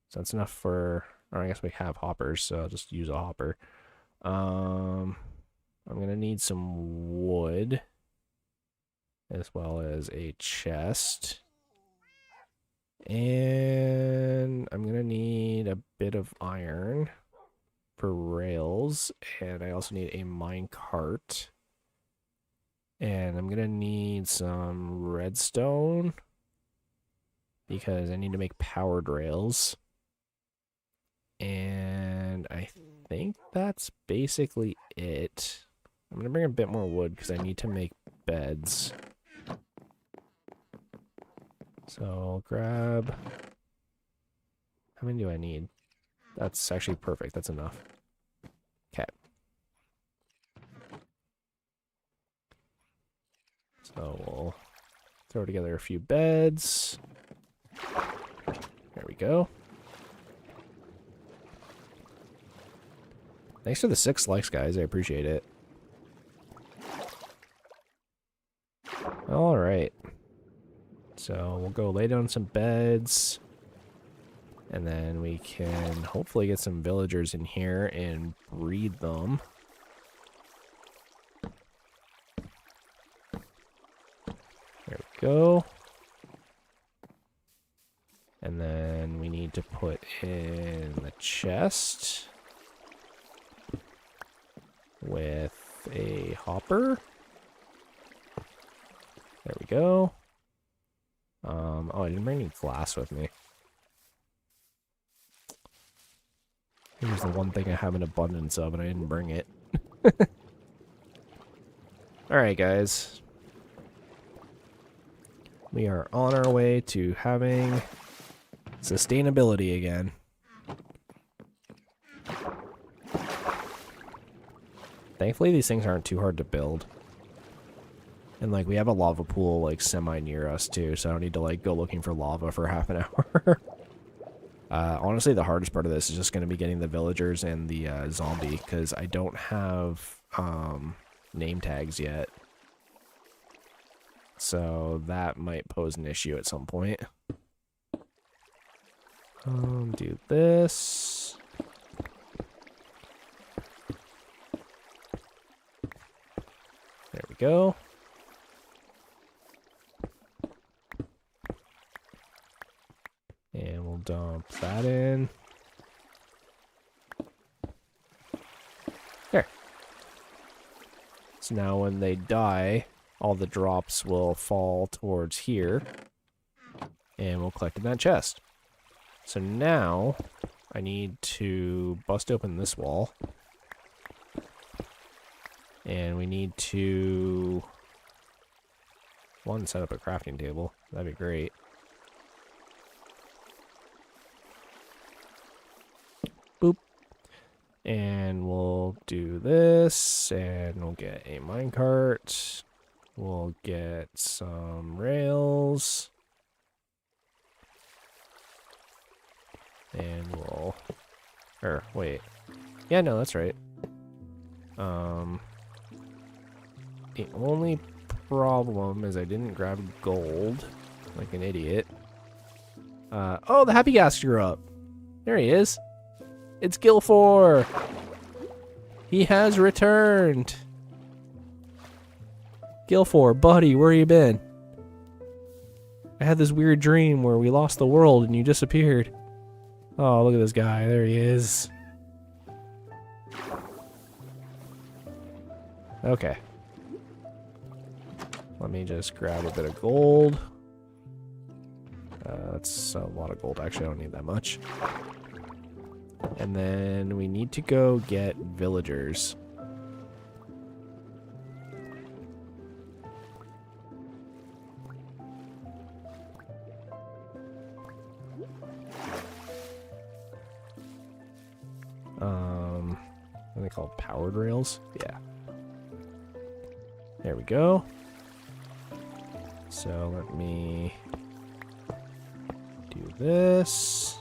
So that's enough for, or I guess we have hoppers, so I'll just use a hopper. I'm gonna need some wood as well as a chest. And I'm gonna need a bit of iron for rails, and I also need a mine cart. And I'm gonna need some redstone because I need to make powered rails. And I think that's basically it. I'm gonna bring a bit more wood because I need to make beds. So I'll grab... How many do I need? That's actually perfect. That's enough. Okay. So we'll throw together a few beds. There we go. Thanks for the 6 likes, guys. I appreciate it. All right. So we'll go lay down some beds. And then we can hopefully get some villagers in here and breed them. There we go. And then we need to put in the chest with a hopper. There we go. Oh, I didn't bring any glass with me. Here's the one thing I have an abundance of, and I didn't bring it. Alright, guys. We are on our way to having sustainability again. Thankfully, these things aren't too hard to build. And, like, we have a lava pool, like, semi-near us, too, so I don't need to, like, go looking for lava for half an hour. Honestly, the hardest part of this is just going to be getting the villagers and the zombie, because I don't have name tags yet. So that might pose an issue at some point. Do this. There we go. And we'll dump that in. There. So now when they die, all the drops will fall towards here. And we'll collect in that chest. So now I need to bust open this wall. And we need to, one, set up a crafting table. That'd be great. Boop. And we'll do this, and we'll get a minecart. We'll get some rails. And we'll, or wait. Yeah, no, that's right. The only problem is I didn't grab gold like an idiot. Oh, the happy gas grew up. There he is. It's Gilfor. He has returned. Gilfor, buddy, where you been? I had this weird dream where we lost the world and you disappeared. Oh, look at this guy. There he is. Okay. Let me just grab a bit of gold. That's a lot of gold. Actually, I don't need that much. And then we need to go get villagers. What are they called? Powered rails? Yeah. There we go. So let me do this.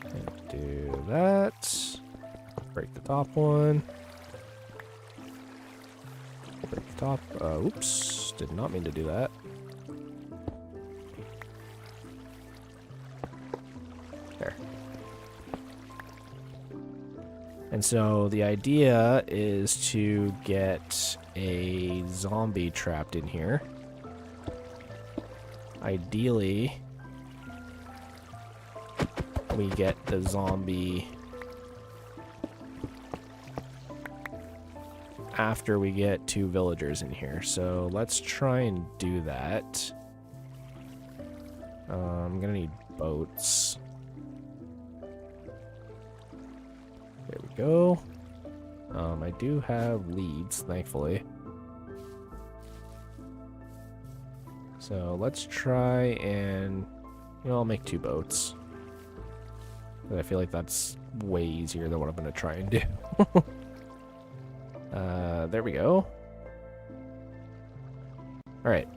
And do that. Break the top one. Break the top. Oops. Did not mean to do that. There. And so the idea is to get a zombie trapped in here. Ideally, we get the zombie after we get 2 villagers in here. So let's try and do that. I'm gonna need boats. There we go. I do have leads, thankfully. So let's try and, you know, I'll make 2 boats. But I feel like that's way easier than what I'm going to try and do. There we go. Alright.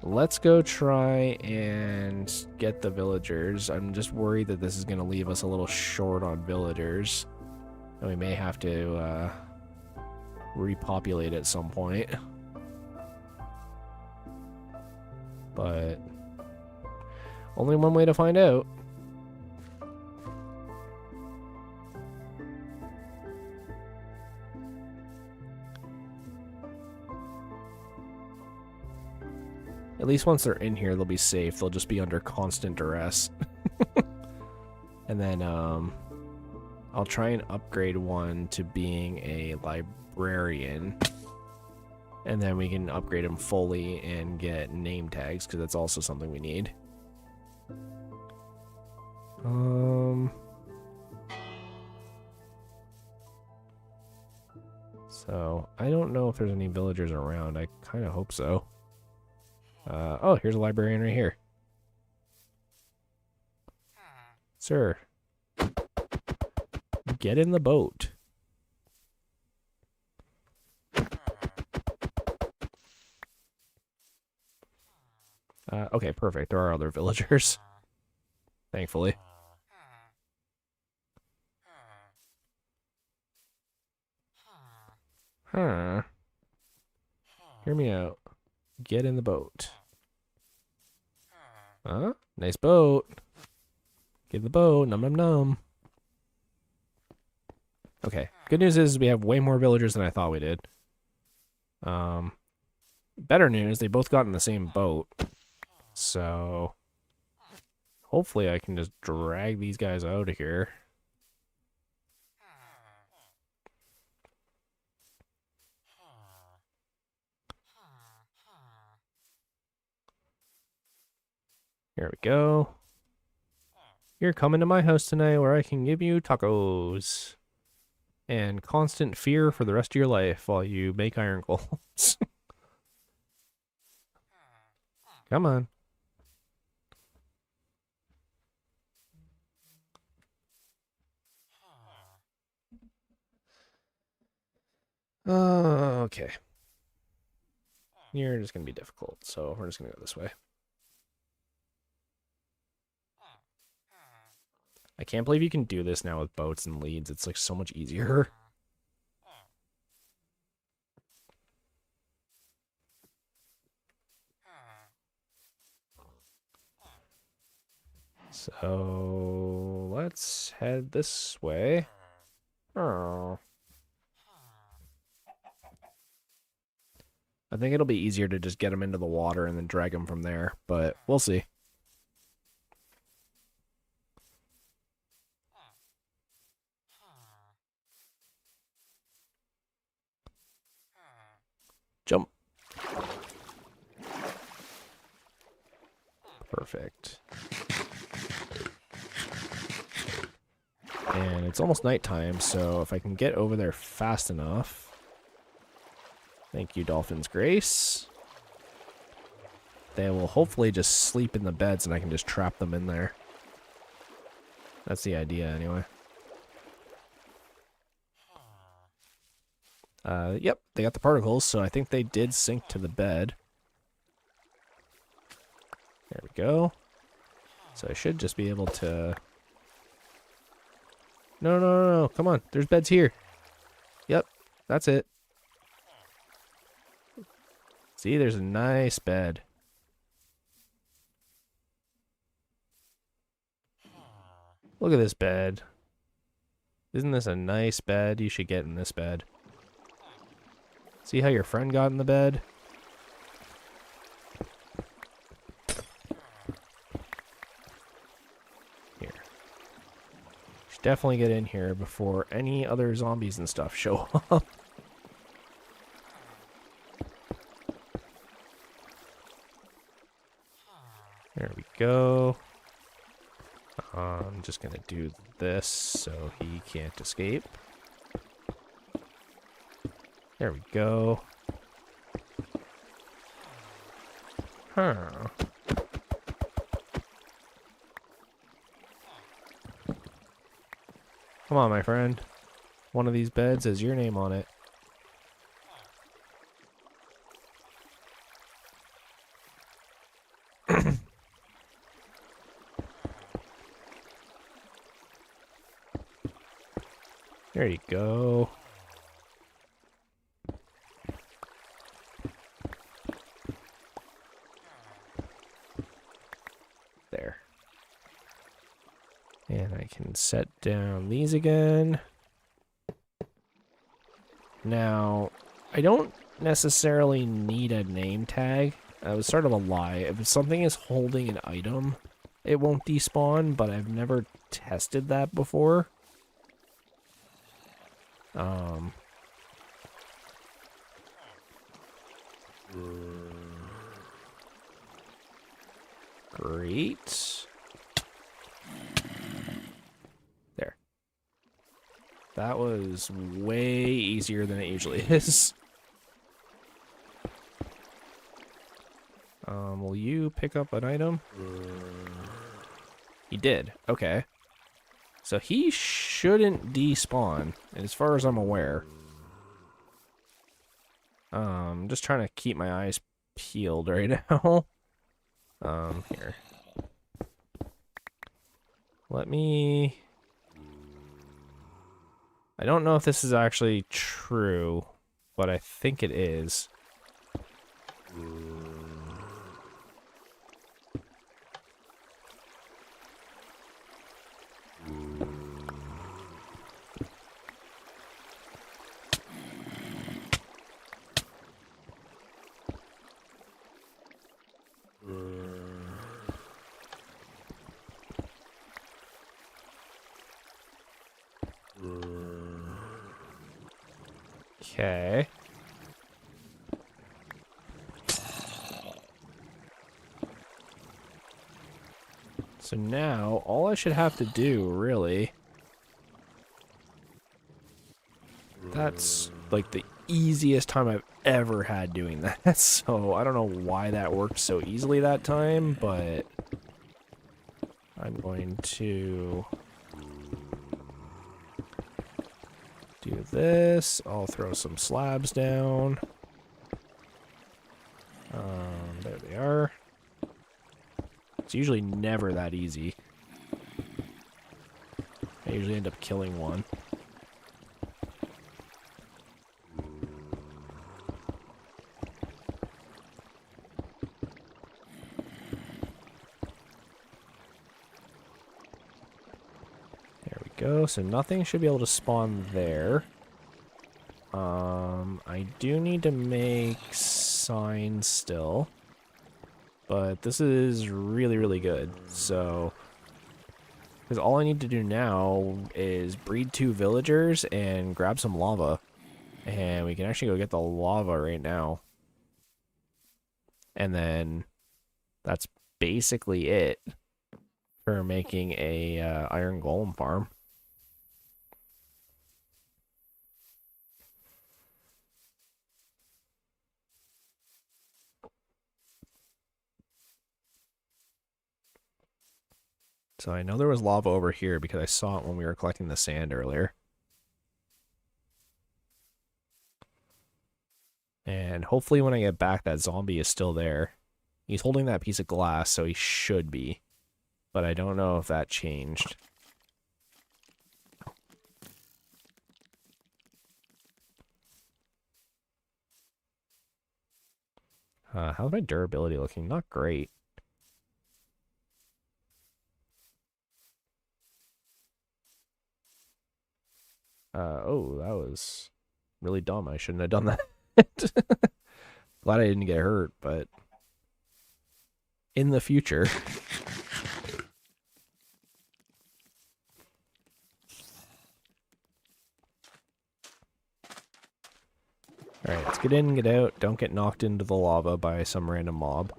Let's go try and get the villagers. I'm just worried that this is going to leave us a little short on villagers. And we may have to repopulate at some point. But only one way to find out. At least once they're in here, they'll be safe. They'll just be under constant duress. And then I'll try and upgrade one to being a librarian. And then we can upgrade them fully and get name tags, because that's also something we need. So, I don't know if there's any villagers around. I kind of hope so. Oh, here's a librarian right here. Sir, get in the boat. Okay, perfect. There are other villagers. Thankfully. Huh. Hear me out. Get in the boat. Huh? Nice boat. Get in the boat. Num num num. Okay. Good news is we have way more villagers than I thought we did. Better news, they both got in the same boat. So hopefully I can just drag these guys out of here. Here we go. You're coming to my house tonight where I can give you tacos. And constant fear for the rest of your life while you make iron golems. Come on. Okay. You're just going to be difficult, so we're just going to go this way. I can't believe you can do this now with boats and leads. It's like so much easier. So let's head this way. Oh. I think it'll be easier to just get them into the water and then drag them from there, but we'll see. Jump. Perfect. And it's almost nighttime, so if I can get over there fast enough... Thank you, Dolphin's Grace. They will hopefully just sleep in the beds and I can just trap them in there. That's the idea, anyway. Yep, they got the particles, so I think they did sink to the bed. There we go. So I should just be able to... No, come on. There's beds here. Yep, that's it. See, there's a nice bed. Look at this bed. Isn't this a nice bed? You should get in this bed. See how your friend got in the bed? Here. Should definitely get in here before any other zombies and stuff show up. There we go. I'm just gonna do this so he can't escape. There we go. Huh. Come on, my friend. One of these beds has your name on it. There you go. There. And I can set down these again. Now, I don't necessarily need a name tag. That was sort of a lie. If something is holding an item, it won't despawn, but I've never tested that before. Great. There. That was way easier than it usually is. Will you pick up an item? He did. Okay. So he shouldn't despawn, as far as I'm aware. Just trying to keep my eyes peeled right now. Here. Let me... I don't know if this is actually true, but I think it is. Okay. So now, all I should have to do, really... That's, like, the easiest time I've ever had doing that. So, I don't know why that worked so easily that time, but... I'm going to... do this. I'll throw some slabs down. There they are. It's usually never that easy. I usually end up killing one. There we go. So nothing should be able to spawn there. I do need to make signs still. But this is really, really good. So, because all I need to do now is breed 2 villagers and grab some lava. And we can actually go get the lava right now. And then that's basically it for making a iron golem farm. So I know there was lava over here because I saw it when we were collecting the sand earlier. And hopefully when I get back, that zombie is still there. He's holding that piece of glass, so he should be. But I don't know if that changed. How's my durability looking? Not great. Oh, that was really dumb. I shouldn't have done that. Glad I didn't get hurt, but in the future. Alright, let's get in and get out. Don't get knocked into the lava by some random mob.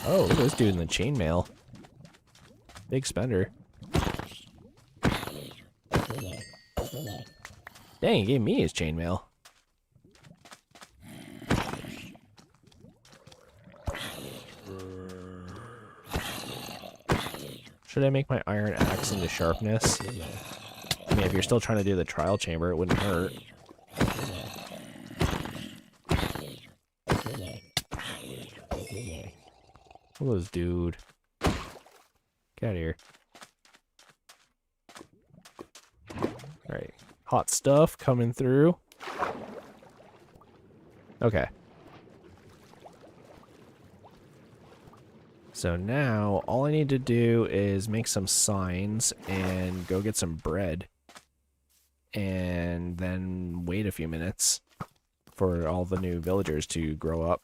Oh, look at this dude in the chainmail. Big spender. Dang, he gave me his chainmail. Should I make my iron axe into sharpness? I mean, if you're still trying to do the trial chamber, it wouldn't hurt. Look at this dude. Get out of here. Alright. Hot stuff coming through. Okay. So now, all I need to do is make some signs and go get some bread. And then wait a few minutes for all the new villagers to grow up.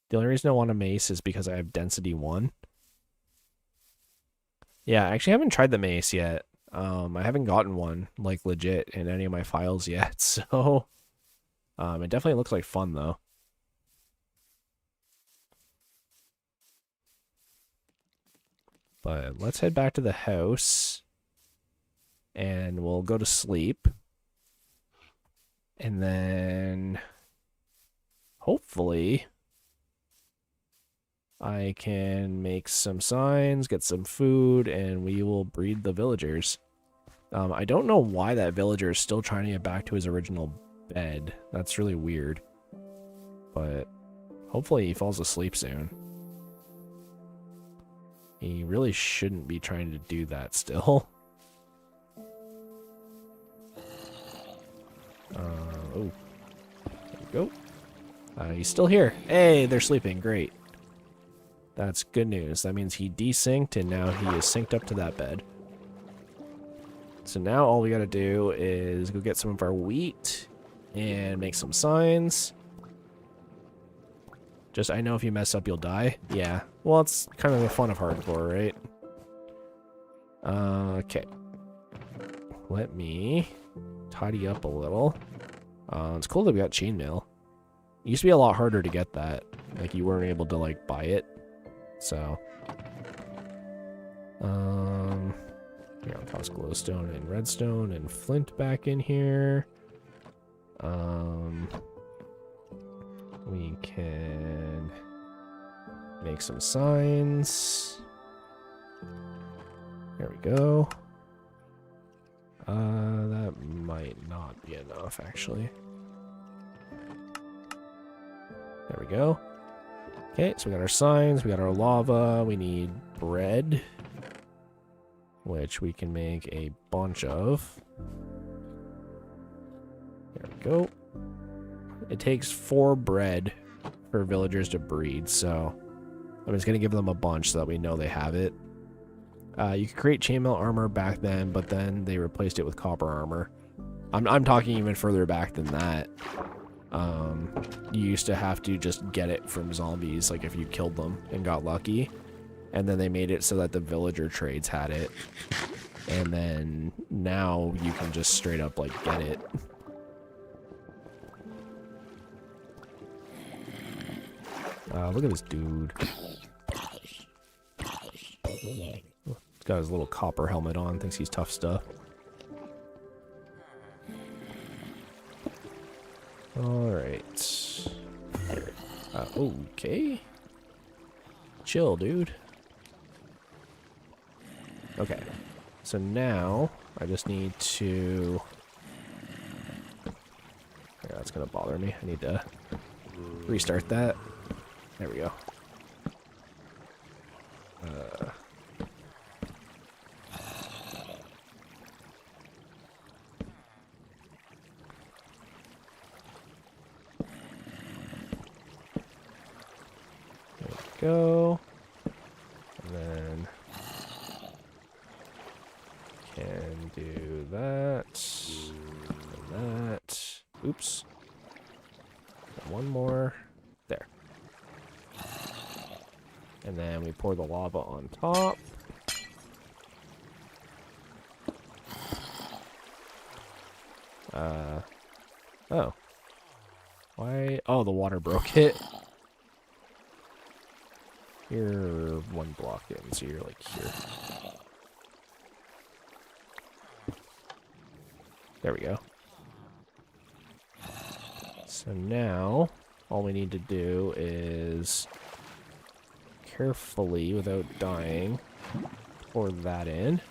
The only reason I want a mace is because I have density 1. Yeah, I actually haven't tried the mace yet. I haven't gotten one, like, legit in any of my files yet, so... it definitely looks like fun, though. But let's head back to the house. And we'll go to sleep. And then... hopefully... I can make some signs, get some food, and we will breed the villagers. I don't know why that villager is still trying to get back to his original bed. That's really weird. But hopefully he falls asleep soon. He really shouldn't be trying to do that still. Oh. There we go. He's still here. Hey, they're sleeping. Great. That's good news. That means he desynced and now he is synced up to that bed. So now all we gotta do is go get some of our wheat and make some signs. Just, I know if you mess up, you'll die. Yeah. Well, it's kind of the fun of hardcore, right? Okay. Let me tidy up a little. It's cool that we got chainmail. It used to be a lot harder to get that. Like, you weren't able to, like, buy it. So. Here, I'll toss glowstone and redstone and flint back in here. We can make some signs. There we go. That might not be enough, actually. There we go. Okay, so we got our signs, we got our lava, we need bread, which we can make a bunch of. There we go. It takes 4 bread for villagers to breed, so I'm just going to give them a bunch so that we know they have it. You could create chainmail armor back then, but then they replaced it with copper armor. I'm talking even further back than that. You used to have to just get it from zombies, like if you killed them and got lucky. And then they made it so that the villager trades had it. And then now you can just straight up, like, get it. Look at this dude. He's got his little copper helmet on, thinks he's tough stuff. Alright. Okay. Chill, dude. Okay. So now, I just need to... Yeah, that's gonna bother me. I need to restart that. There we go. There we go. And then can do that. And that. Oops. One more. There. And then we pour the lava on top. Oh. Why? Oh, the water broke it. You're 1 block in, so you're like here. There we go. So now, all we need to do is carefully, without dying, pour that in.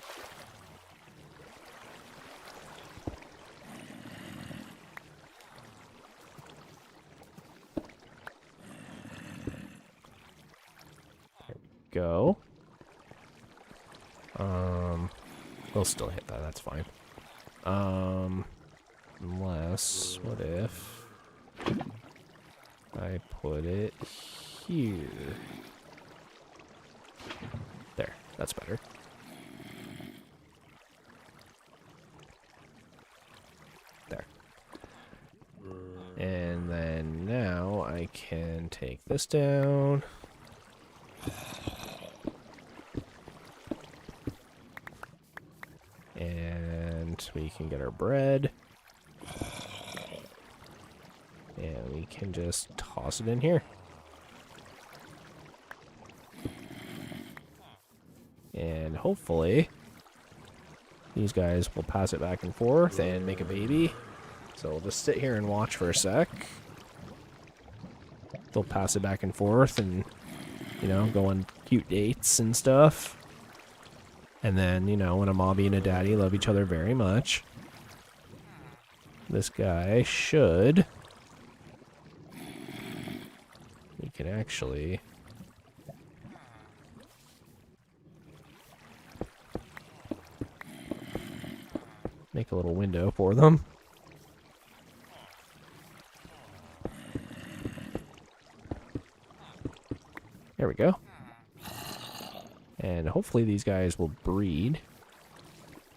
There we go. We'll still hit that, that's fine. Unless, what if I put it here? There, that's better. There. And then now I can take this down. can get our bread. And we can just toss it in here. And hopefully, these guys will pass it back and forth and make a baby. So we'll just sit here and watch for a sec. They'll pass it back and forth and, you know, go on cute dates and stuff. And then, you know, when a mommy and a daddy love each other very much, this guy should... We can actually... make a little window for them. There we go. And hopefully these guys will breed.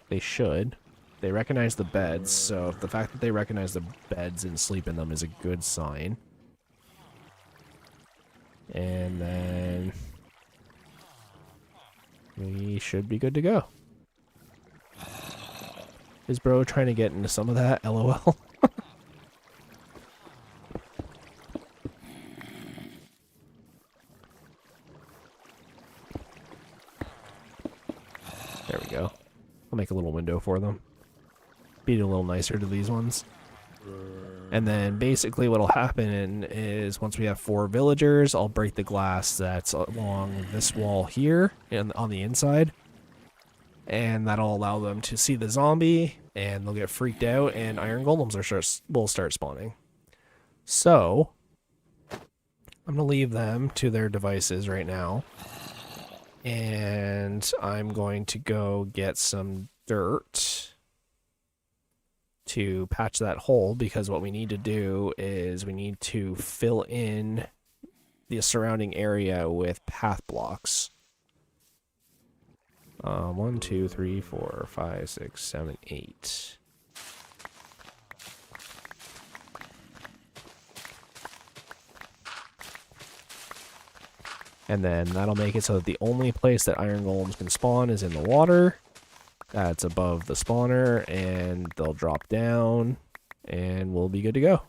They should. They recognize the beds, so the fact that they recognize the beds and sleep in them is a good sign. And then we should be good to go. Is bro trying to get into some of that? LOL. There we go. I'll make a little window for them. Be a little nicer to these ones. And then basically what'll happen is once we have 4 villagers, I'll break the glass that's along this wall here and on the inside. And that'll allow them to see the zombie, and they'll get freaked out, and iron golems will start spawning. So, I'm going to leave them to their devices right now. And I'm going to go get some dirt to patch that hole, because what we need to do is we need to fill in the surrounding area with path blocks. 1, 2, 3, 4, 5, 6, 7, 8. And then that'll make it so that the only place that iron golems can spawn is in the water. That's above the spawner, and they'll drop down, and we'll be good to go.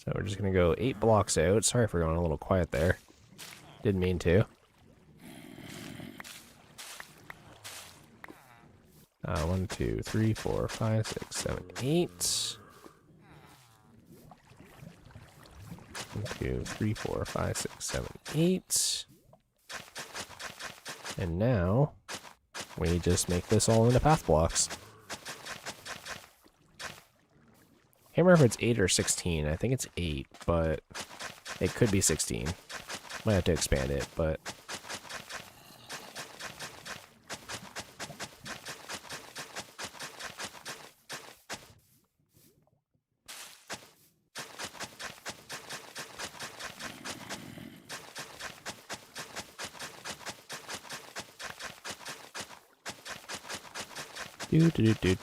So we're just going to go 8 blocks out. Sorry for going a little quiet there. Didn't mean to. 1, 2, 3, 4, 5, 6, 7, 8. 1, 2, 3, 4, 5, 6, 7, 8. And now we just make this all into path blocks. Can't remember if it's 8 or 16. I think it's 8, but it could be 16. Might have to expand it, but...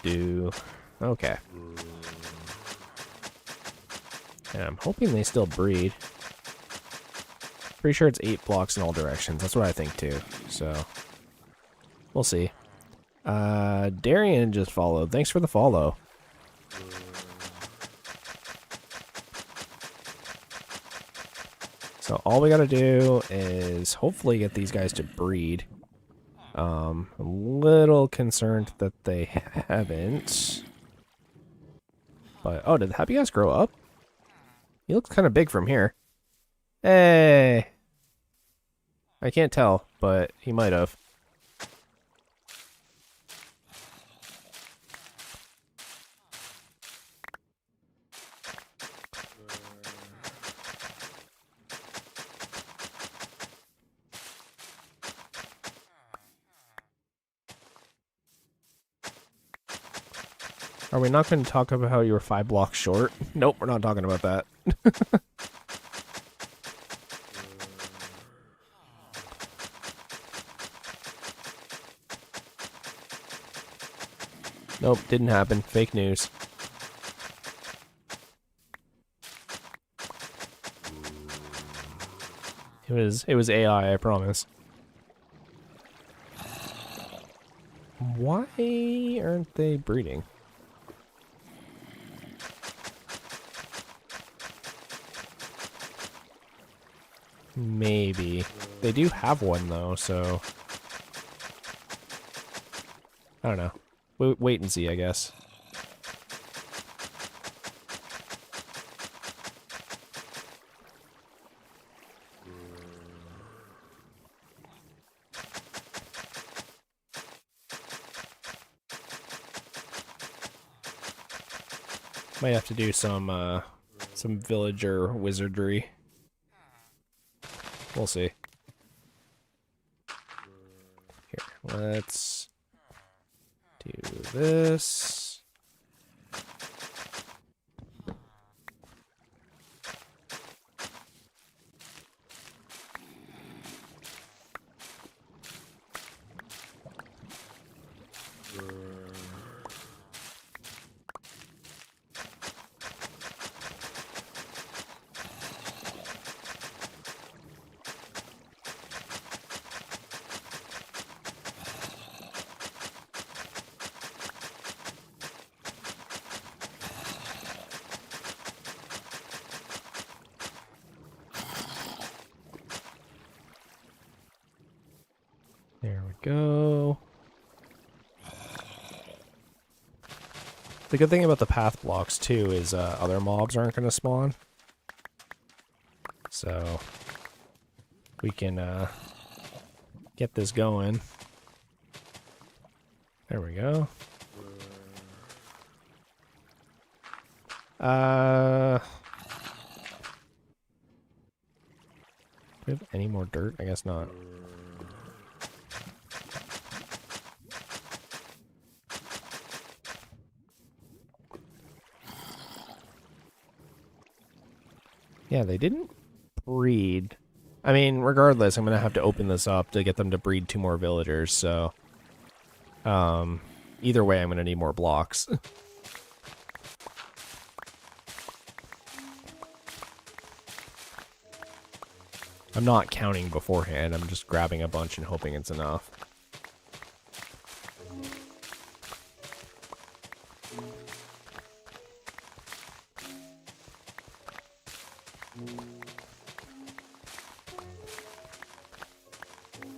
Do. Okay. And I'm hoping they still breed. Pretty sure it's 8 blocks in all directions. That's what I think too. So, we'll see. Darian just followed. Thanks for the follow. So all we gotta do is hopefully get these guys to breed. I'm a little concerned that they haven't. But, oh, did the happy guys grow up? He looks kind of big from here. Hey! I can't tell, but he might have. Are we not going to talk about how you were 5 blocks short? Nope, we're not talking about that. Nope, didn't happen. Fake news. It was AI, I promise. Why aren't they breeding? Maybe. They do have one though, so I don't know. Wait and see, I guess. Might have to do some villager wizardry. We'll see. Here, let's do this. There we go. The good thing about the path blocks too is other mobs aren't going to spawn. So we can get this going. There we go. Do we have any more dirt? I guess not. Yeah, they didn't breed. I mean, regardless, I'm going to have to open this up to get them to breed 2 more villagers, so either way, I'm going to need more blocks. I'm not counting beforehand. I'm just grabbing a bunch and hoping it's enough.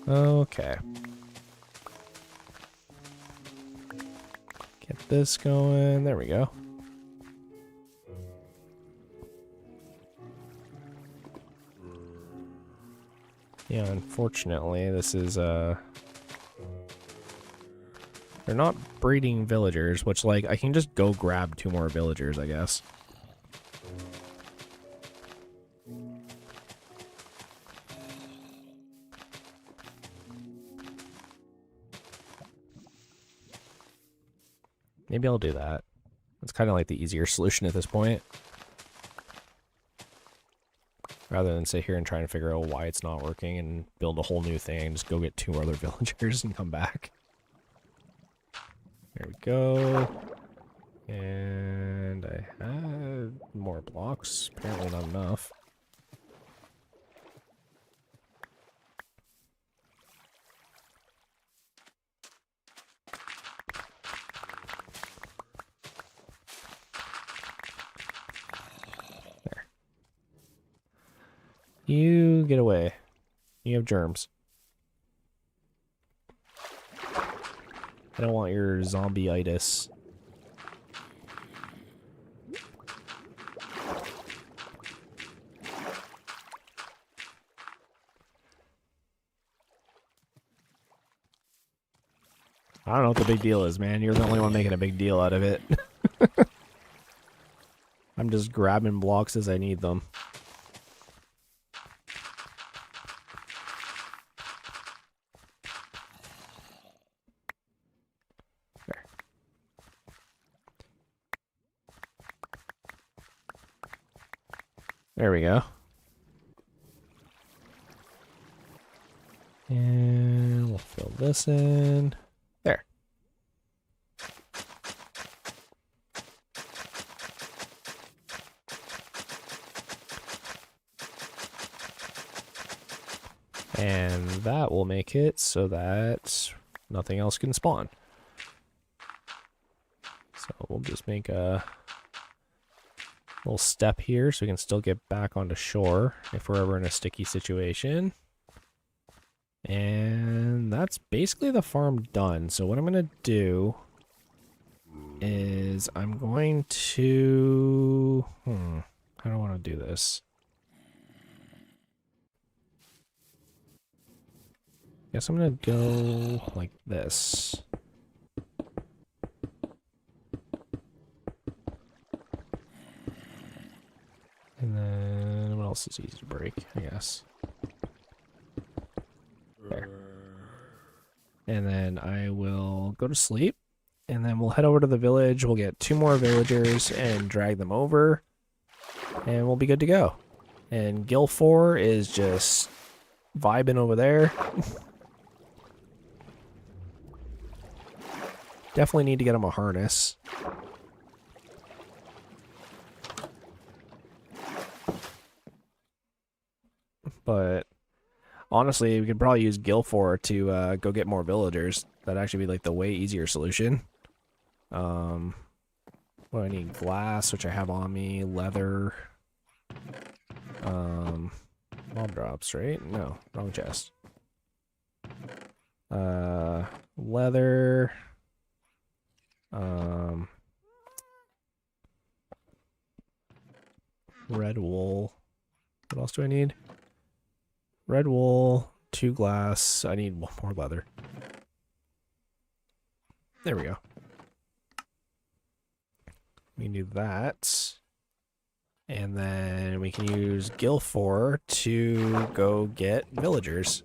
Okay. Get this going. There we go. Yeah, unfortunately, this is, they're not breeding villagers, which, like, I can just go grab 2 more villagers, I guess. Maybe I'll do that. It's kind of like the easier solution at this point. Rather than sit here and try and figure out why it's not working and build a whole new thing, just go get 2 other villagers and come back. There we go. And I have more blocks. Apparently not enough. There. You get away. You have germs. I don't want your zombie-itis. I don't know what the big deal is, man. You're the only one making a big deal out of it. I'm just grabbing blocks as I need them. There. There we go. And we'll fill this in. There. And that will make it so that nothing else can spawn. So we'll just make a little step here so we can still get back onto shore if we're ever in a sticky situation. And that's basically the farm done. So what I'm going to do is I'm going to... I don't want to do this. Guess I'm going to go like this. And then what else is easy to break, I guess. There. And then I will go to sleep. And then we'll head over to the village. We'll get 2 more villagers and drag them over. And we'll be good to go. And Gil 4 is just vibing over there. Definitely need to get him a harness. But honestly, we could probably use Gil 4 to go get more villagers. That'd actually be like the way easier solution. What do I need? Glass, which I have on me. Leather. Mob drops, right? No, wrong chest. Leather. Red wool. What else do I need? Red wool, 2 glass. I need 1 more leather. There we go. We can do that. And then we can use Gil 4 to go get villagers.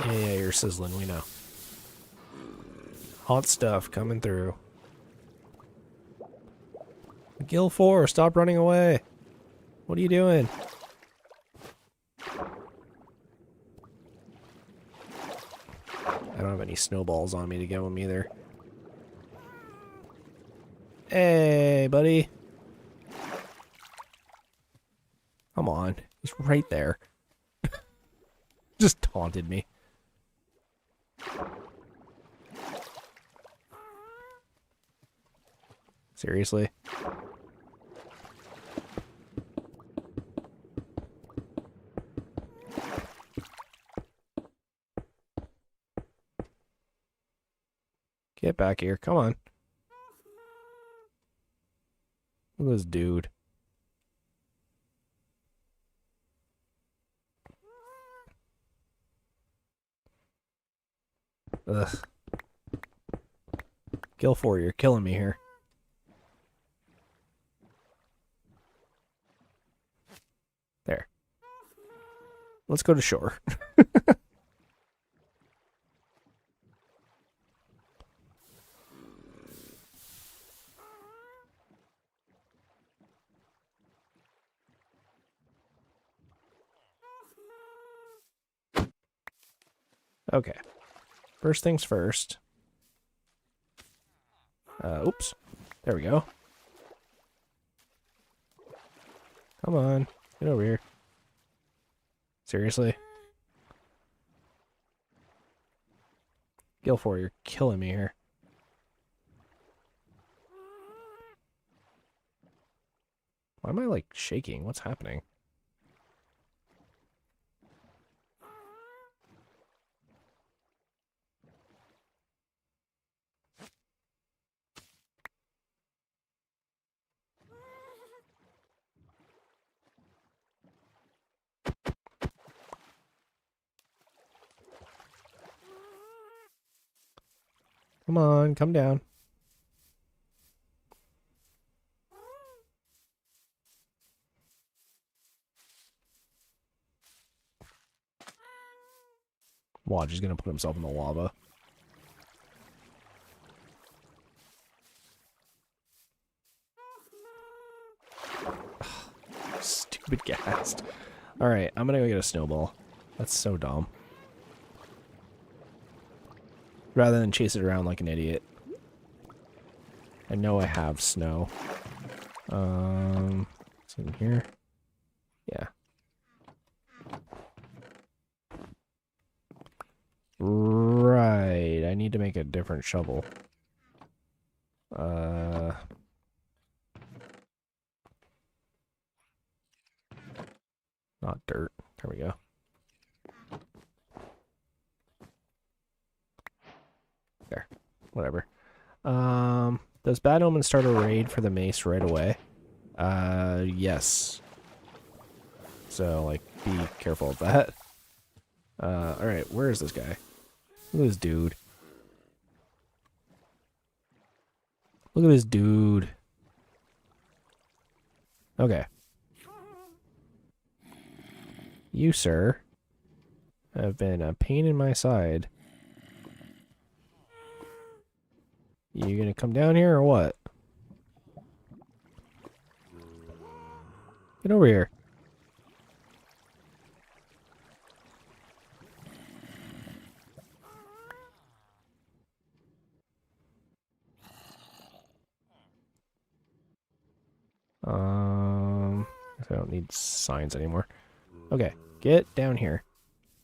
Yeah, you're sizzling, we know. Hot stuff coming through. Gil 4, stop running away. What are you doing? I don't have any snowballs on me to give him either. Hey, buddy. Come on. He's right there. Just taunted me. Seriously? Get back here. Come on. Look at this dude. Ugh. Gil 4, you're killing me here. There. Let's go to shore. Okay. First things first. Oops. There we go. Come on. Get over here. Seriously? Gil 4, you're killing me here. Why am I, like, shaking? What's happening? Come on, come down. Watch, he's gonna put himself in the lava. Stupid ghast. Alright, I'm gonna go get a snowball. That's so dumb. Rather than chase it around like an idiot. I know I have snow. It's in here. Yeah. Right. I need to make a different shovel. Not dirt. There we go. There. Whatever. Does Bad Omen start a raid for the mace right away? Yes. So, like, be careful of that. Alright, where is this guy? Look at this dude. Look at this dude. Okay. You, sir, have been a pain in my side. You gonna come down here or what? Get over here. I don't need signs anymore. Okay, get down here.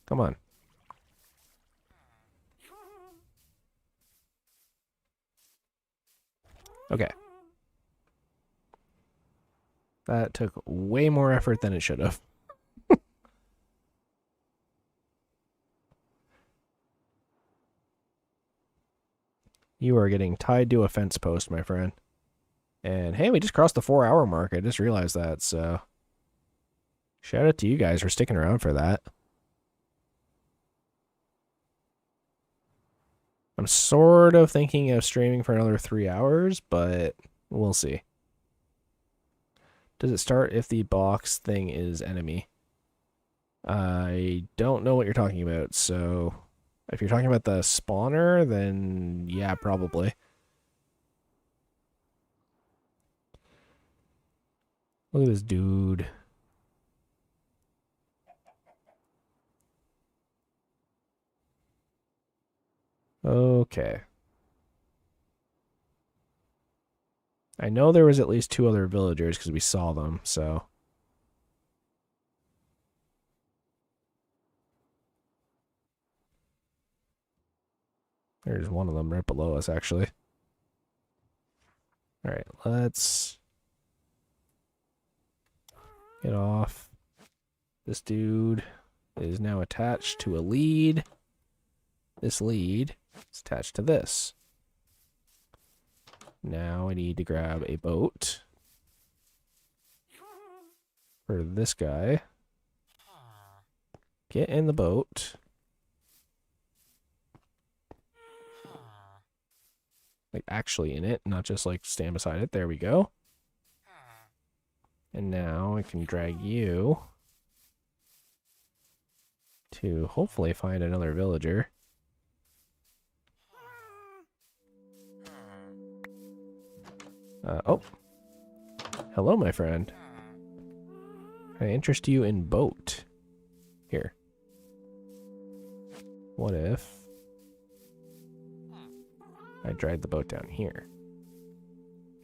Come on. Okay. That took way more effort than it should have. You are getting tied to a fence post, my friend. And hey, we just crossed the 4-hour mark. I just realized that, so shout out to you guys for sticking around for that. I'm sort of thinking of streaming for another 3 hours, but we'll see. Does it start if the box thing is enemy? I don't know what you're talking about, so if you're talking about the spawner, then yeah, probably. Look at this dude. Okay. I know there was at least 2 other villagers because we saw them, so. There's one of them right below us, actually. Alright, let's get off. This dude is now attached to a lead. This lead is attached to this. Now I need to grab a boat for this guy. Get in the boat. Like actually in it, not just like stand beside it. There we go. And now I can drag you to hopefully find another villager. Oh. Hello, my friend. Can I interest you in boat? Here. What if I drag the boat down here?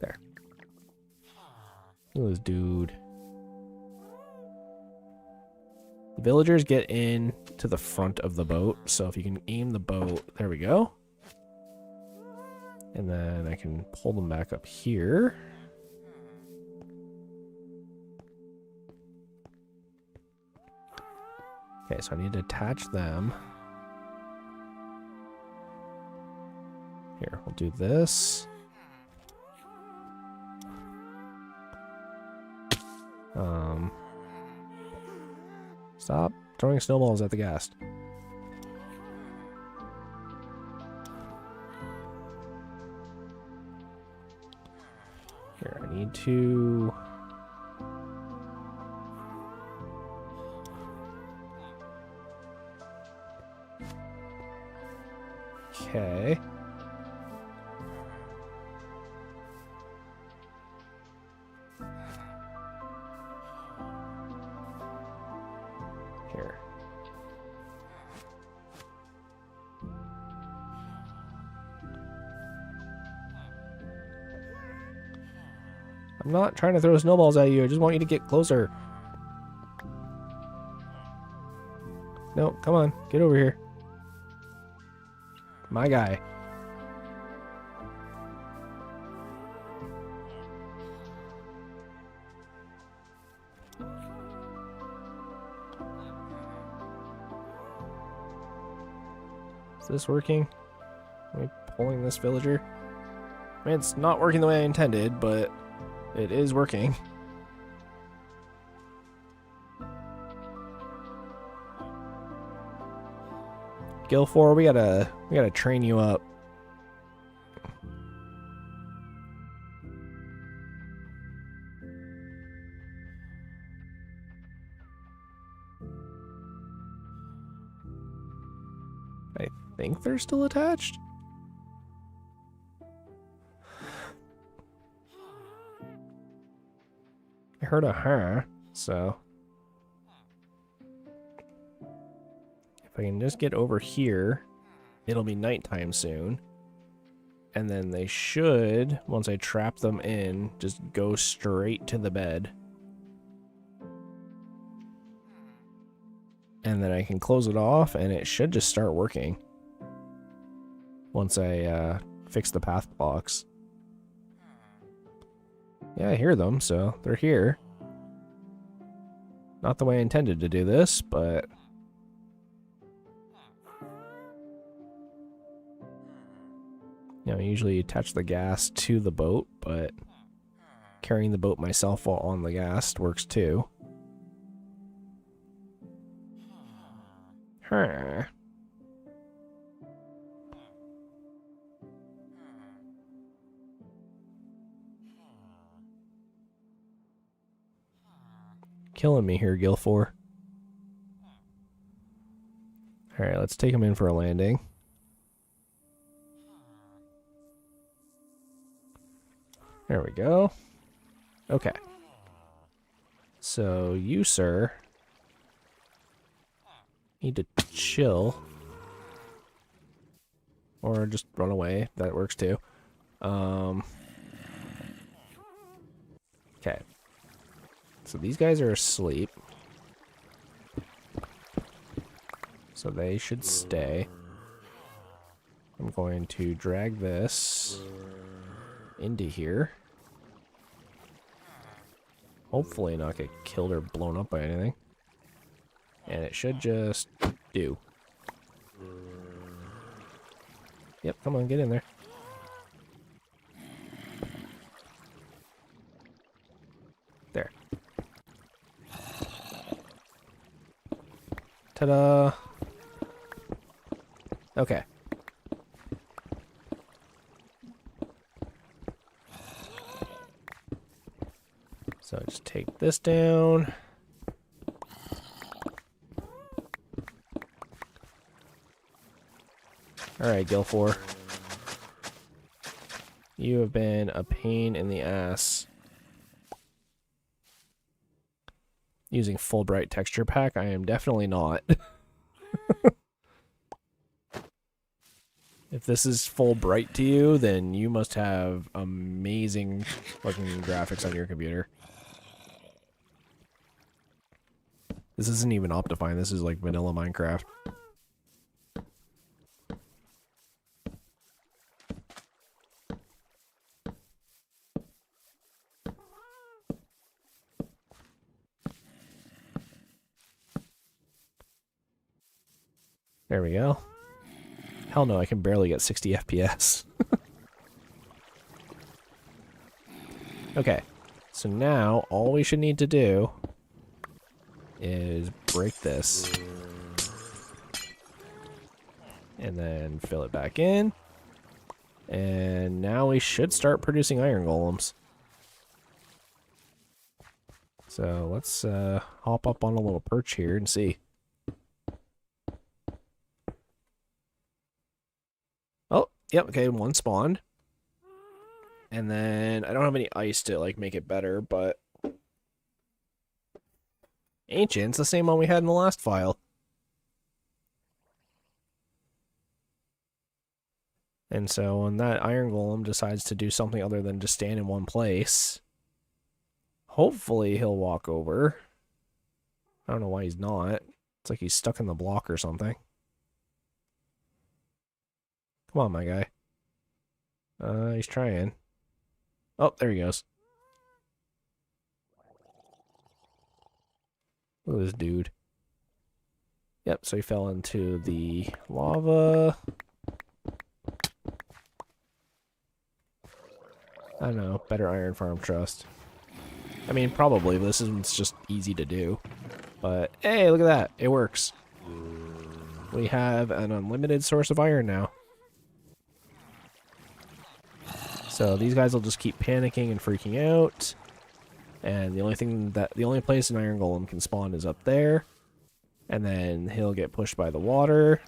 There. Look at this dude. The villagers get in to the front of the boat, so if you can aim the boat, there we go. And then I can pull them back up here. Okay, so I need to attach them. Here, we'll do this. Stop throwing snowballs at the ghast. need to... Okay. Here. I'm not trying to throw snowballs at you. I just want you to get closer. No, come on. Get over here. My guy. Is this working? Am I pulling this villager? I mean, it's not working the way I intended, but it is working. Gilfor, we gotta train you up. I think they're still attached. I heard a huh, so if I can just get over here, it'll be nighttime soon. And then they should, once I trap them in, just go straight to the bed. And then I can close it off, and it should just start working. Once I fix the path blocks. Yeah, I hear them, so they're here. Not the way I intended to do this, but... You know, I usually attach the gas to the boat, but carrying the boat myself while on the gas works too. Huh. Killing me here, Gilfor. Alright, let's take him in for a landing. There we go. Okay. So, you, sir, need to chill. Or just run away. That works too. Okay. So these guys are asleep. So they should stay. I'm going to drag this into here. Hopefully not get killed or blown up by anything. And it should just do. Yep, come on, get in there. There. Ta-da! Okay. So just take this down. Alright, Gilfor. You have been a pain in the ass. Using full bright texture pack, I am definitely not. If this is full bright to you, then you must have amazing fucking graphics on your computer. This isn't even Optifine, this is like vanilla Minecraft. There we go. Hell no, I can barely get 60 FPS. Okay, so now all we should need to do is break this. And then fill it back in. And now we should start producing iron golems. So let's hop up on a little perch here and see. Oh, yep, okay, one spawned. And then I don't have any ice to like make it better, but ancient's the same one we had in the last file. And so when that iron golem decides to do something other than just stand in one place, hopefully he'll walk over. I don't know why he's not. It's like he's stuck in the block or something. Come on, my guy. He's trying. Oh, there he goes. Look at this dude. Yep, so he fell into the lava. I don't know, better iron farm trust. I mean, probably, but this isn't just easy to do. But, hey, look at that. It works. We have an unlimited source of iron now. So these guys will just keep panicking and freaking out. And the only place an iron golem can spawn is up there. And then he'll get pushed by the water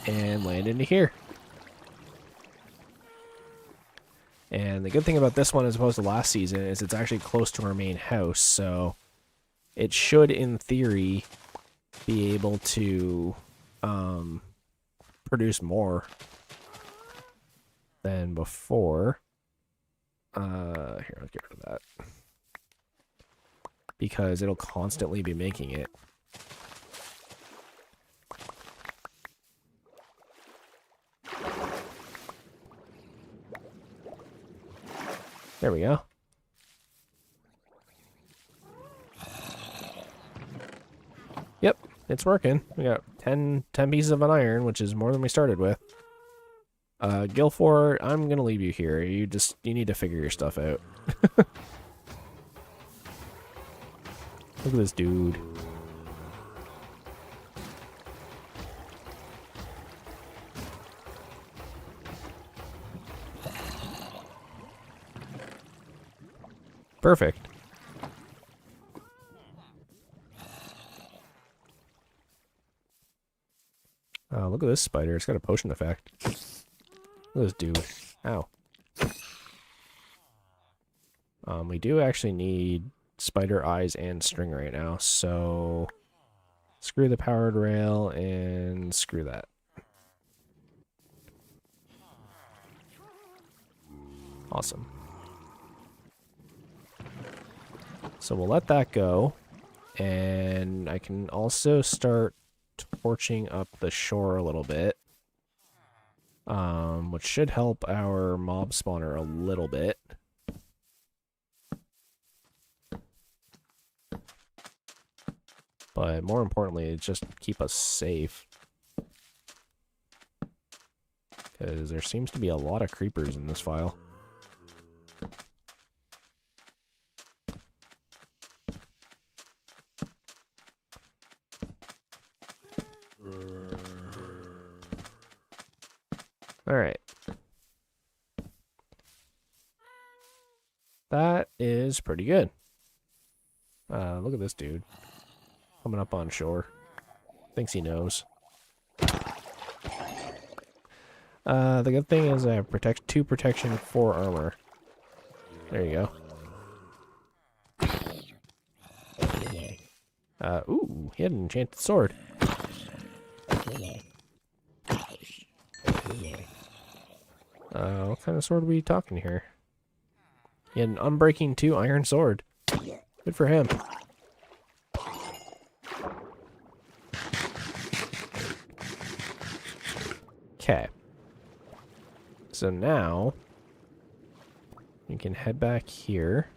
and land into here. And the good thing about this one as opposed to last season is it's actually close to our main house, so it should, in theory, be able to produce more than before. Here, let's get rid of that. Because it'll constantly be making it. There we go. Yep, it's working. We got 10 pieces of an iron, which is more than we started with. Gilfor, I'm gonna leave you here. You need to figure your stuff out. Look at this dude. Perfect. Look at this spider. It's got a potion effect. Look at this dude. Ow. We do actually need spider eyes and string right now, so screw the powered rail and screw that. Awesome. So we'll let that go, and I can also start torching up the shore a little bit, which should help our mob spawner a little bit. But more importantly, just keep us safe. Because there seems to be a lot of creepers in this file. Alright. That is pretty good. Look at this dude. Coming up on shore. Thinks he knows. The good thing is I have 2 protection, 4 armor. There you go. Ooh, he had an enchanted sword. What kind of sword are we talking here? He had an Unbreaking 2 iron sword. Good for him. Okay. So now we can head back here.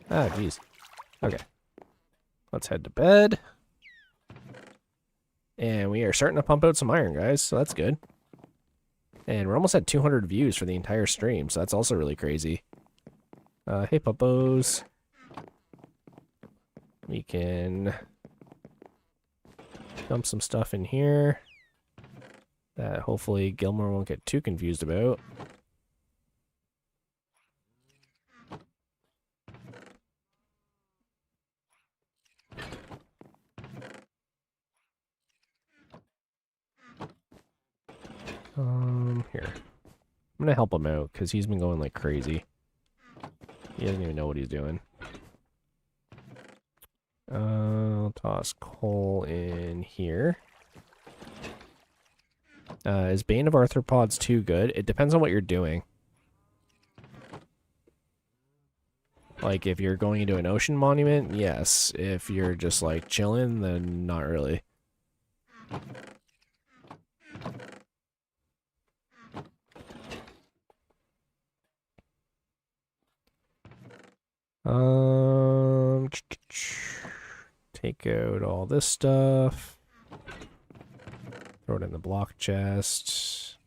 Ah, jeez. Okay. Let's head to bed. And we are starting to pump out some iron, guys, so that's good. And we're almost at 200 views for the entire stream, so that's also really crazy. Hey, puppos. We can dump some stuff in here. that hopefully Gilmore won't get too confused about. Here. I'm gonna help him out because he's been going like crazy. He doesn't even know what he's doing. I'll toss coal in here. Is Bane of Arthropods too good? It depends on what you're doing. Like, if you're going into an ocean monument, yes. If you're just, like, chilling, then not really. Take out all this stuff. Throw it in the block chest.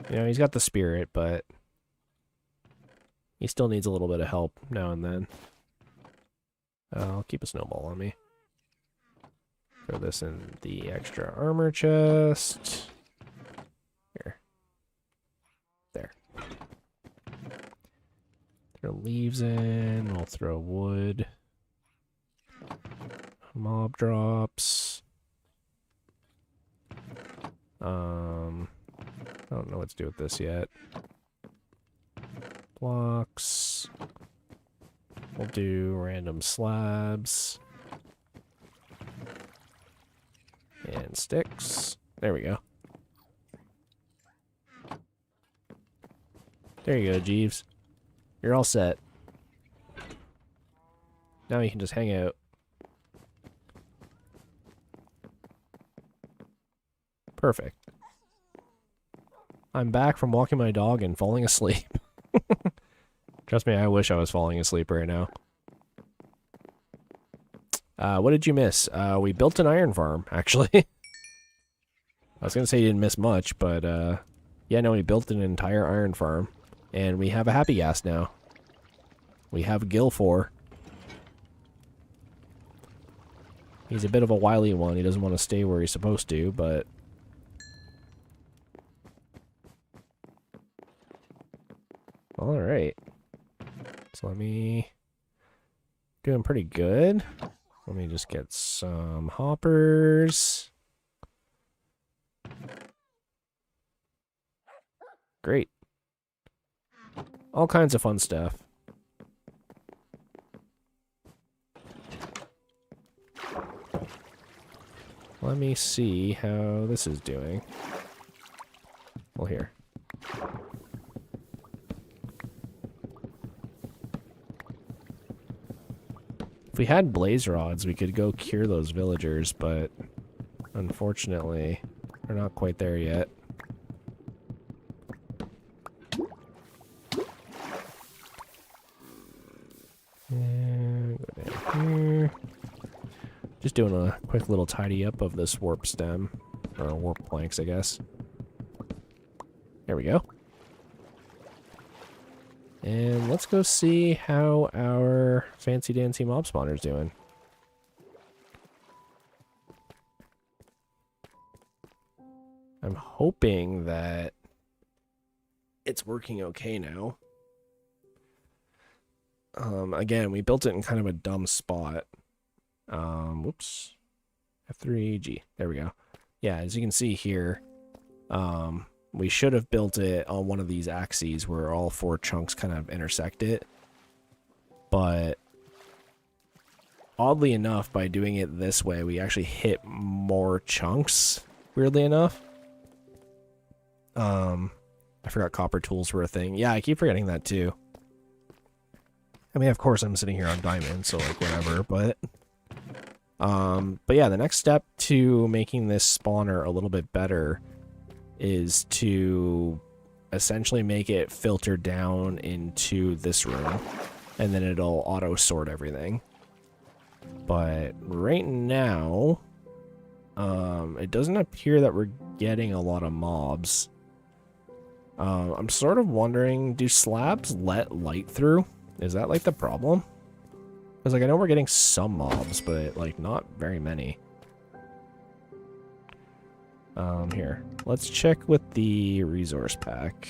You know, he's got the spirit, but he still needs a little bit of help now and then. I'll keep a snowball on me. Throw this in the extra armor chest. Here. There. Throw leaves in. We'll throw wood. Mob drops. I don't know what to do with this yet. Blocks. We'll do random slabs. And sticks. There we go. There you go, Jeeves. You're all set. Now you can just hang out. Perfect. I'm back from walking my dog and falling asleep. Trust me, I wish I was falling asleep right now. What did you miss? We built an iron farm, actually. I was going to say you didn't miss much, but yeah, no, we built an entire iron farm. And we have a happy gas now. We have Gil 4. He's a bit of a wily one. He doesn't want to stay where he's supposed to, but... Alright. So let me... Doing pretty good. Let me just get some hoppers. Great. All kinds of fun stuff. Let me see how this is doing. Well, here. If we had blaze rods, we could go cure those villagers, but unfortunately, we're not quite there yet. And go down here. Just doing a quick little tidy up of this warp stem, or warp planks, I guess. There we go. And let's go see how our fancy dancy mob spawner's doing. I'm hoping that it's working okay now. Again, we built it in kind of a dumb spot. Whoops. F3G. There we go. Yeah, as you can see here, we should have built it on one of these axes where all 4 chunks kind of intersect it. But oddly enough, by doing it this way, we actually hit more chunks, weirdly enough. I forgot copper tools were a thing. Yeah, I keep forgetting that too. I mean, of course I'm sitting here on diamond, so like whatever, but yeah, the next step to making this spawner a little bit better is to essentially make it filter down into this room, and then it'll auto sort everything. But right now, it doesn't appear that we're getting a lot of mobs. I'm sort of wondering, do slabs let light through? Is that like the problem? Because like I know we're getting some mobs, but like not very many. Here. Let's check with the resource pack.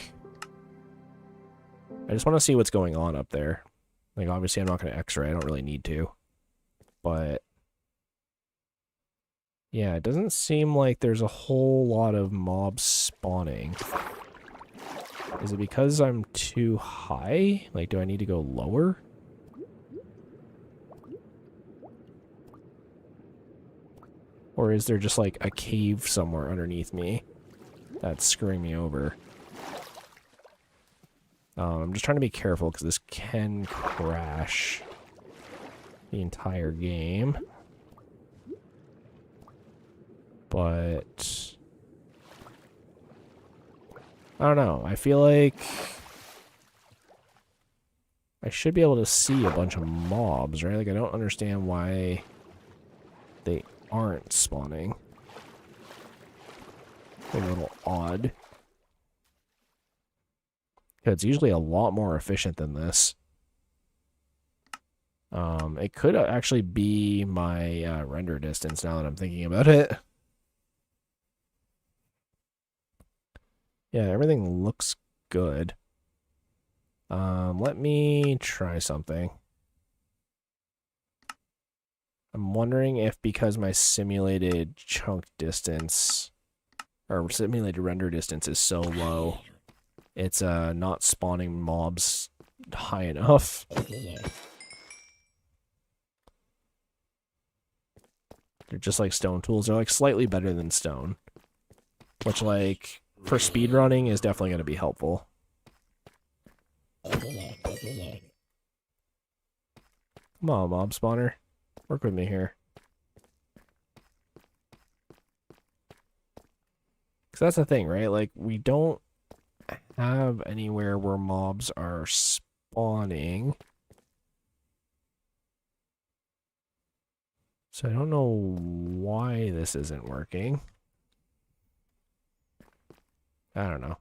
I just want to see what's going on up there. Like, obviously I'm not going to X-ray. I don't really need to. But yeah, it doesn't seem like there's a whole lot of mobs spawning. Is it because I'm too high? Like, do I need to go lower? Or is there just, like, a cave somewhere underneath me that's screwing me over? I'm just trying to be careful because this can crash the entire game. But I don't know. I feel like I should be able to see a bunch of mobs, right? Like, I don't understand why they aren't spawning. A little odd. It's usually a lot more efficient than this. It could actually be my render distance now that I'm thinking about it. Yeah, everything looks good. Let me try something. I'm wondering if because my simulated chunk distance or simulated render distance is so low, it's not spawning mobs high enough. They're just like stone tools. They're like slightly better than stone, which like for speedrunning is definitely going to be helpful. Come on, mob spawner. Work with me here. Because that's the thing, right? Like, we don't have anywhere where mobs are spawning. So I don't know why this isn't working. I don't know.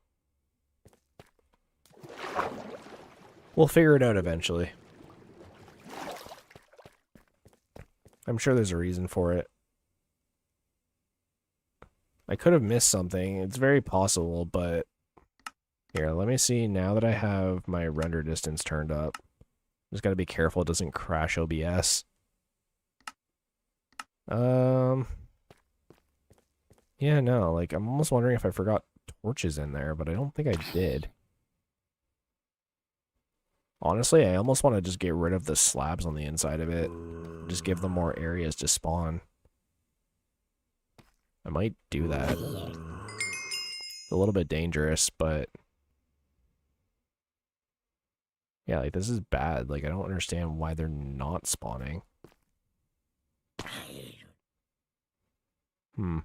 We'll figure it out eventually. I'm sure there's a reason for it. I could have missed something. It's very possible, but here, let me see. Now that I have my render distance turned up, just gotta be careful it doesn't crash OBS. Yeah, no, like, I'm almost wondering if I forgot torches in there, but I don't think I did. Honestly, I almost want to just get rid of the slabs on the inside of it. Just give them more areas to spawn. I might do that. It's a little bit dangerous, but yeah, like, this is bad. Like, I don't understand why they're not spawning. Like,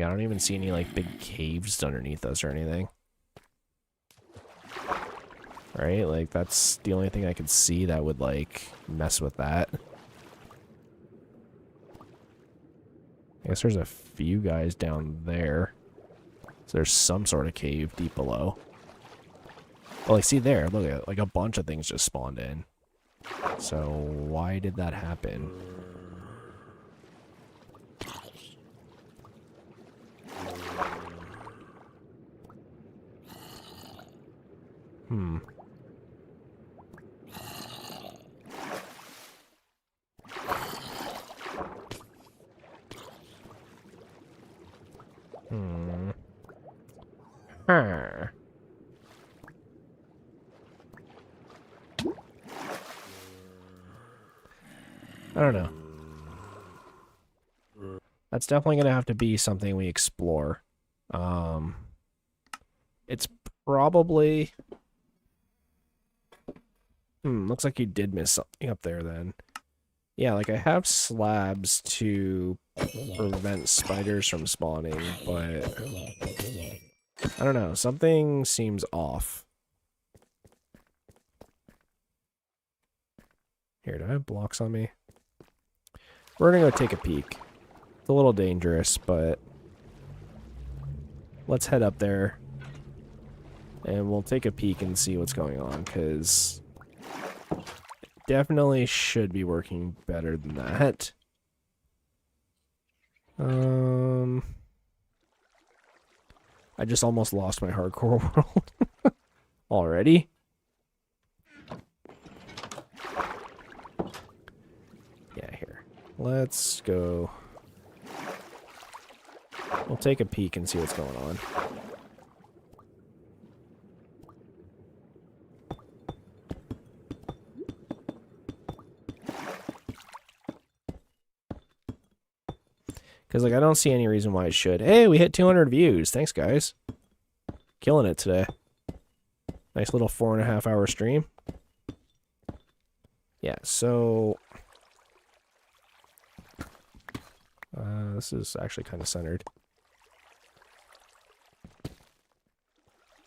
I don't even see any, like, big caves underneath us or anything. Right? Like, that's the only thing I could see that would, like, mess with that. I guess there's a few guys down there. So there's some sort of cave deep below. Well, like, see there, look at it. Like, a bunch of things just spawned in. So, why did that happen? Huh. I don't know. That's definitely going to have to be something we explore. It's probably... looks like you did miss something up there then. Yeah, like I have slabs to prevent spiders from spawning, but I don't know. Something seems off. Here, do I have blocks on me? We're gonna go take a peek. It's a little dangerous, but let's head up there and we'll take a peek and see what's going on, because definitely should be working better than that. I just almost lost my hardcore world already. Yeah, here. Let's go. We'll take a peek and see what's going on. Because, like, I don't see any reason why it should. Hey, we hit 200 views. Thanks, guys. Killing it today. Nice little 4.5 hour stream. Yeah, so... this is actually kind of centered.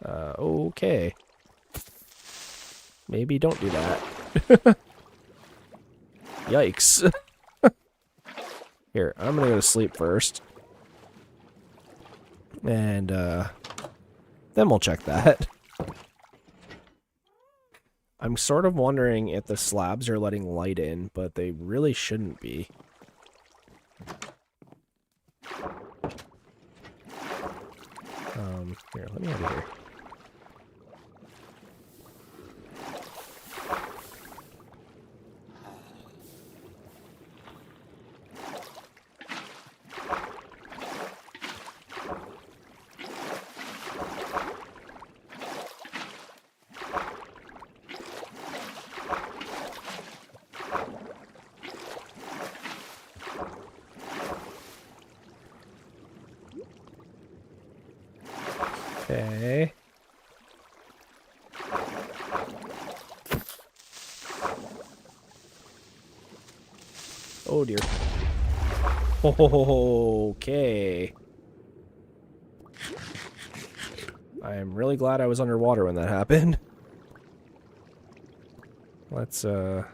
Okay. Maybe don't do that. Yikes. Here, I'm gonna go to sleep first. And, then we'll check that. I'm sort of wondering if the slabs are letting light in, but they really shouldn't be. Here, let me out of here. Okay. Oh dear. Okay. I am really glad I was underwater when that happened. Let's, it's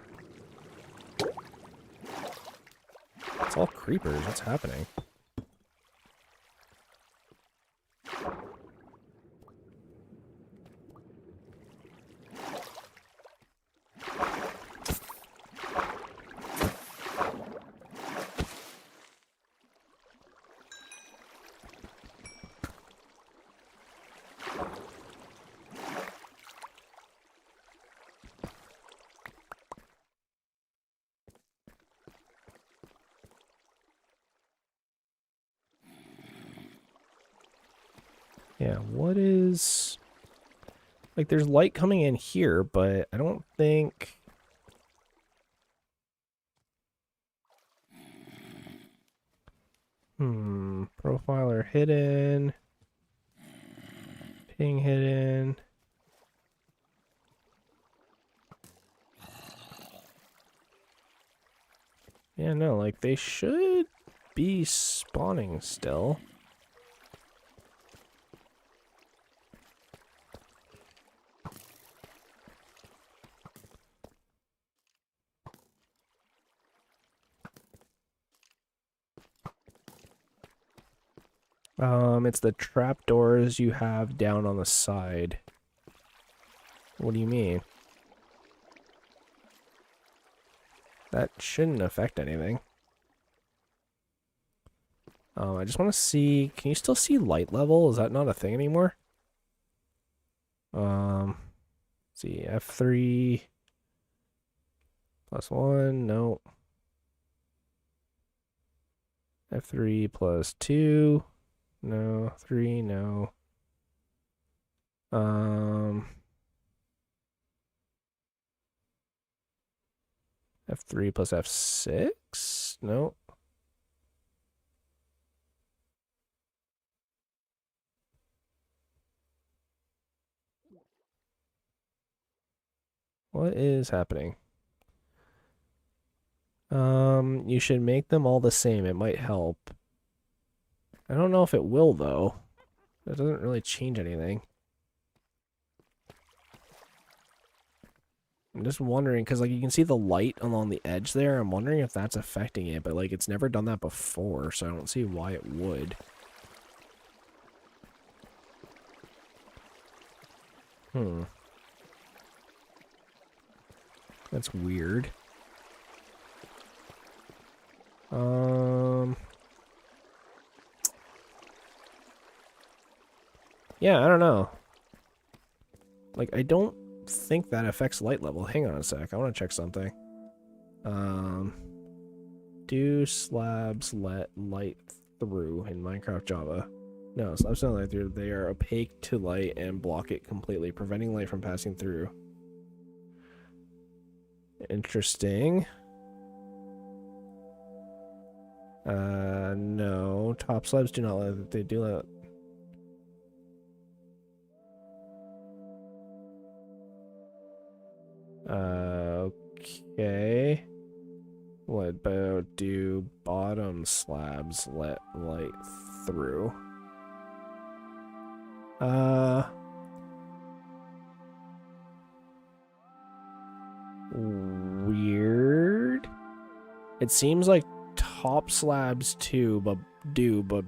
all creepers. What's happening? Yeah, what is... Like, there's light coming in here, but I don't think... Profiler hidden. Ping hidden. Yeah, no, like, they should be spawning still. It's the trapdoors you have down on the side. What do you mean? That shouldn't affect anything. I just want to see... Can you still see light level? Is that not a thing anymore? Let's see, F3... +1, no. F3 +2... No, 3, no. F3 plus F6? No. What is happening? You should make them all the same. It might help. I don't know if it will, though. That doesn't really change anything. I'm just wondering, because, like, you can see the light along the edge there. I'm wondering if that's affecting it, but, like, it's never done that before, so I don't see why it would. That's weird. Yeah, I don't know. Like, I don't think that affects light level. Hang on a sec. I want to check something. Do slabs let light through in Minecraft Java? No, slabs don't let light through. They are opaque to light and block it completely, preventing light from passing through. Interesting. No. Top slabs do not let... They do let... Okay. What about do bottom slabs let light through? Weird. It seems like top slabs too, but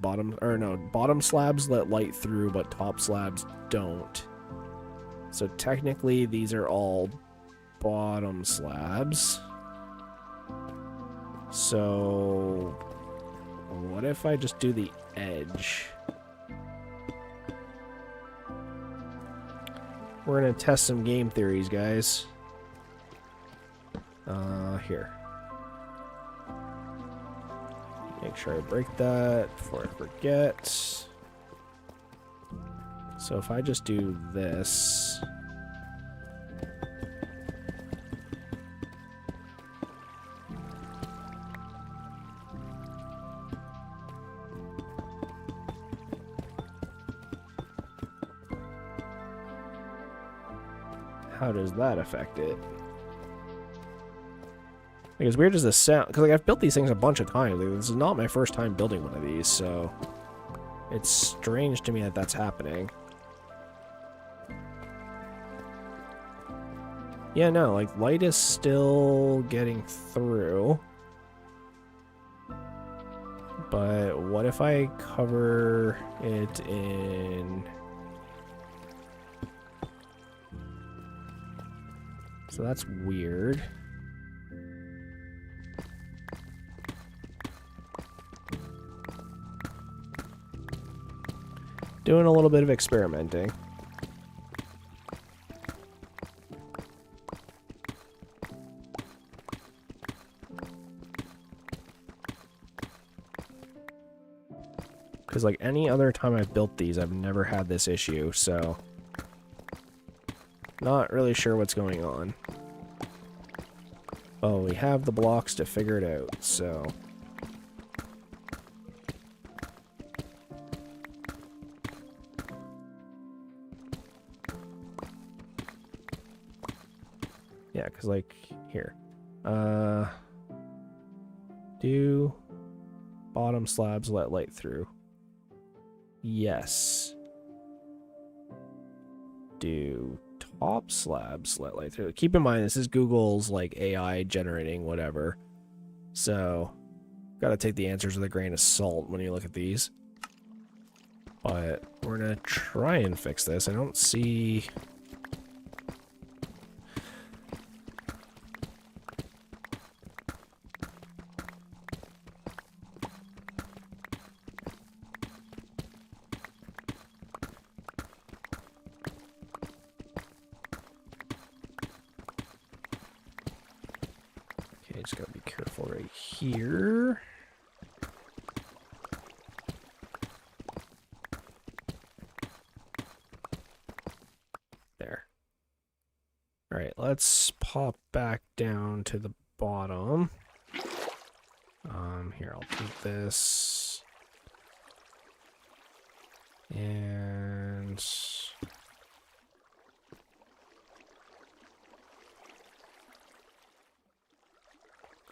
bottom slabs let light through, but top slabs don't. So technically these are all bottom slabs. So what if I just do the edge? We're gonna test some game theories, guys. Here. Make sure I break that before I forget. So if I just do this... How does that affect it? Like, as weird as this sound, because like I've built these things a bunch of times. Like, this is not my first time building one of these, so it's strange to me that that's happening. Yeah, no, like light is still getting through. But what if I cover it in... So that's weird. Doing a little bit of experimenting. Because like any other time I've built these, I've never had this issue, so... Not really sure what's going on. Oh, we have the blocks to figure it out, so... Yeah, because, like, here. Do bottom slabs let light through? Yes. Do top slabs let light through? Keep in mind, this is Google's, like, AI generating whatever. So, gotta take the answers with a grain of salt when you look at these. But we're gonna try and fix this. I don't see... Just gotta be careful right here. There. Alright, let's pop back down to the bottom. Here, I'll do this. And...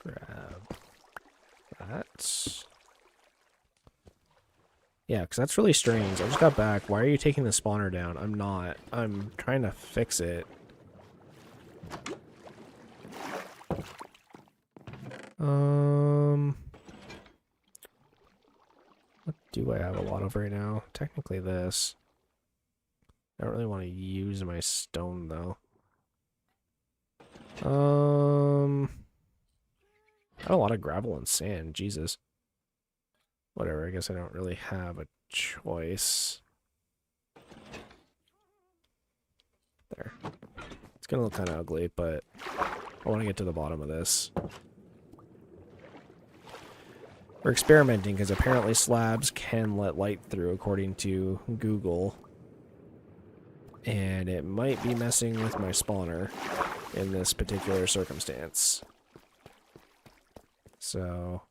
grab that. Yeah, because that's really strange. I just got back. Why are you taking the spawner down? I'm not. I'm trying to fix it. What do I have a lot of right now? Technically this. I don't really want to use my stone, though. I have a lot of gravel and sand, Jesus. Whatever, I guess I don't really have a choice. There. It's gonna look kind of ugly, but I want to get to the bottom of this. We're experimenting because apparently slabs can let light through according to Google. And it might be messing with my spawner in this particular circumstance. So...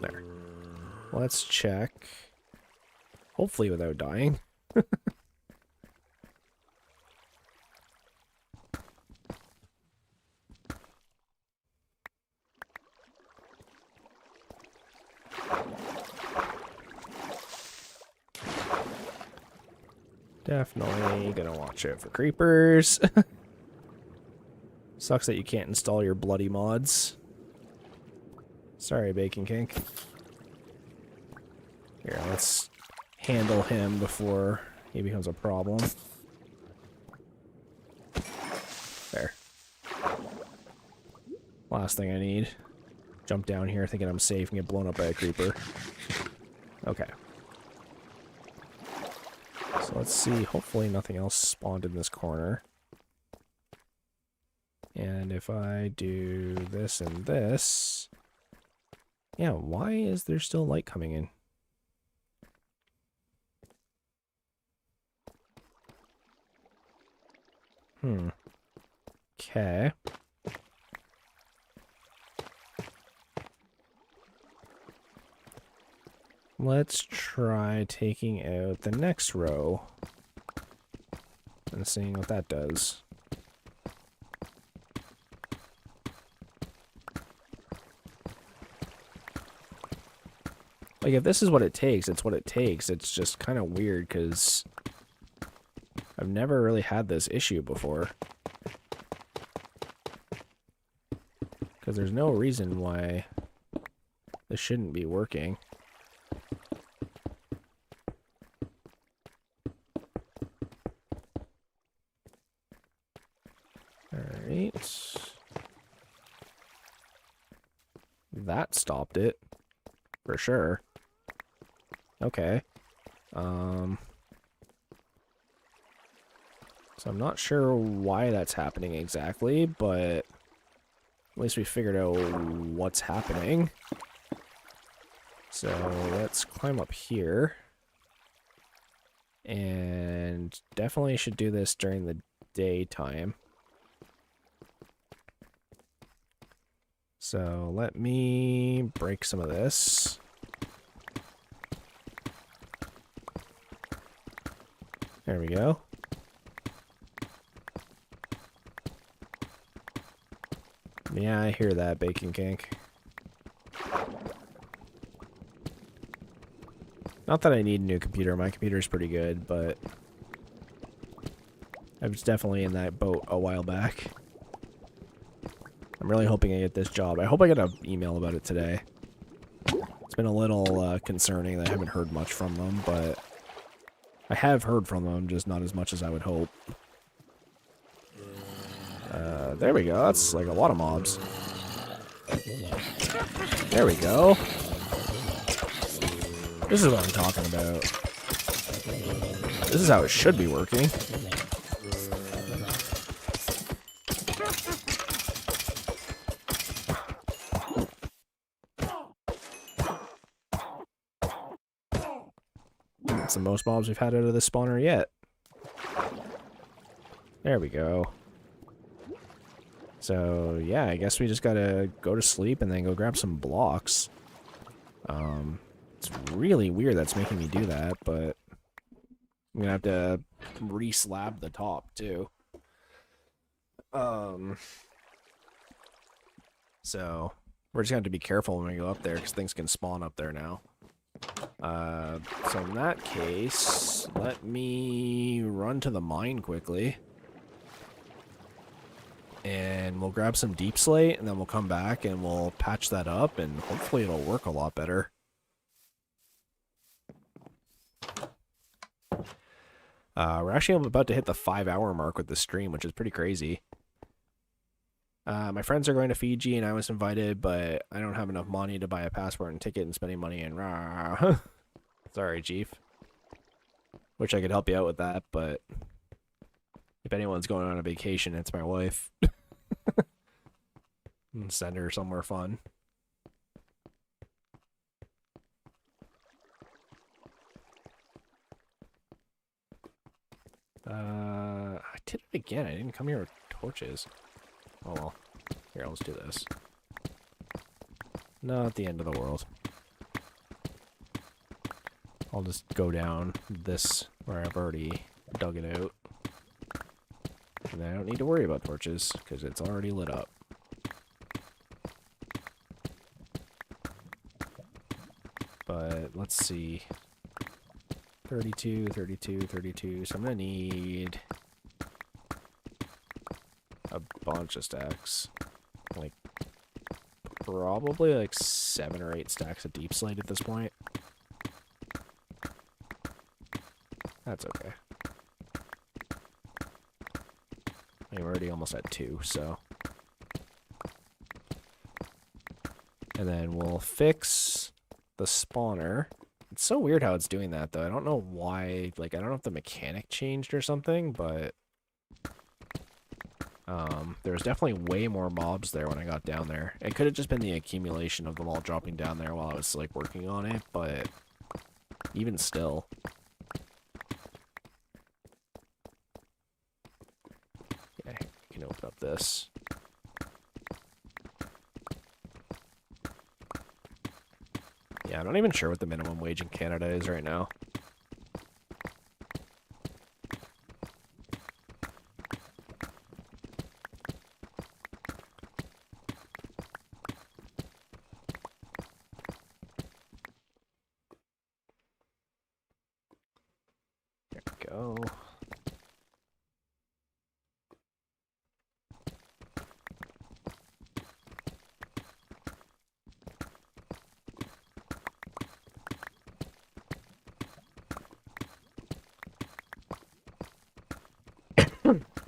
there. Let's check. Hopefully without dying. Definitely gonna watch out for creepers. Sucks that you can't install your bloody mods. Sorry, Bacon Kink. Here, let's handle him before he becomes a problem. There. Last thing I need. Jump down here thinking I'm safe and get blown up by a creeper. Okay. So let's see. Hopefully nothing else spawned in this corner. And if I do this and this... Yeah, why is there still light coming in? Okay. Let's try taking out the next row and seeing what that does. Like, if this is what it takes, it's what it takes. It's just kind of weird because I've never really had this issue before. Because there's no reason why this shouldn't be working. Alright. That stopped it. For sure. Okay. So I'm not sure why that's happening exactly, but at least we figured out what's happening. So let's climb up here. And definitely should do this during the daytime. So let me break some of this. There we go. Yeah, I hear that, Bacon Kink. Not that I need a new computer. My computer's pretty good, but I was definitely in that boat a while back. I'm really hoping I get this job. I hope I get an email about it today. It's been a little concerning that I haven't heard much from them, but I have heard from them, just not as much as I would hope. There we go. That's like a lot of mobs. There we go. This is what I'm talking about. This is how it should be working. That's the most mobs we've had out of this spawner yet. There we go. So, yeah, I guess we just gotta go to sleep and then go grab some blocks. It's really weird that's making me do that, but I'm gonna have to re-slab the top, too. So, we're just gonna have to be careful when we go up there, because things can spawn up there now. So in that case, let me run to the mine quickly. And we'll grab some deep slate, and then we'll come back and we'll patch that up, and hopefully it'll work a lot better. We're actually about to hit the 5-hour mark with the stream, which is pretty crazy. My friends are going to Fiji and I was invited, but I don't have enough money to buy a passport and ticket and spending money and rah. Sorry, Chief. Wish I could help you out with that, but if anyone's going on a vacation, it's my wife. And send her somewhere fun. I did it again. I didn't come here with torches. Oh well. Here, let's do this. Not the end of the world. I'll just go down this where I've already dug it out. And I don't need to worry about torches, because it's already lit up. But let's see. 32, 32, 32. So I'm going to need a bunch of stacks. Like, probably like 7 or 8 stacks of deep slate at this point. That's okay. I mean, we're already almost at 2, so. And then we'll fix the spawner. It's so weird how it's doing that, though. I don't know why. Like, I don't know if the mechanic changed or something, but there was definitely way more mobs there when I got down there. It could have just been the accumulation of them all dropping down there while I was, like, working on it, but even still. Okay, I can open up this. Yeah, I'm not even sure what the minimum wage in Canada is right now. There we go.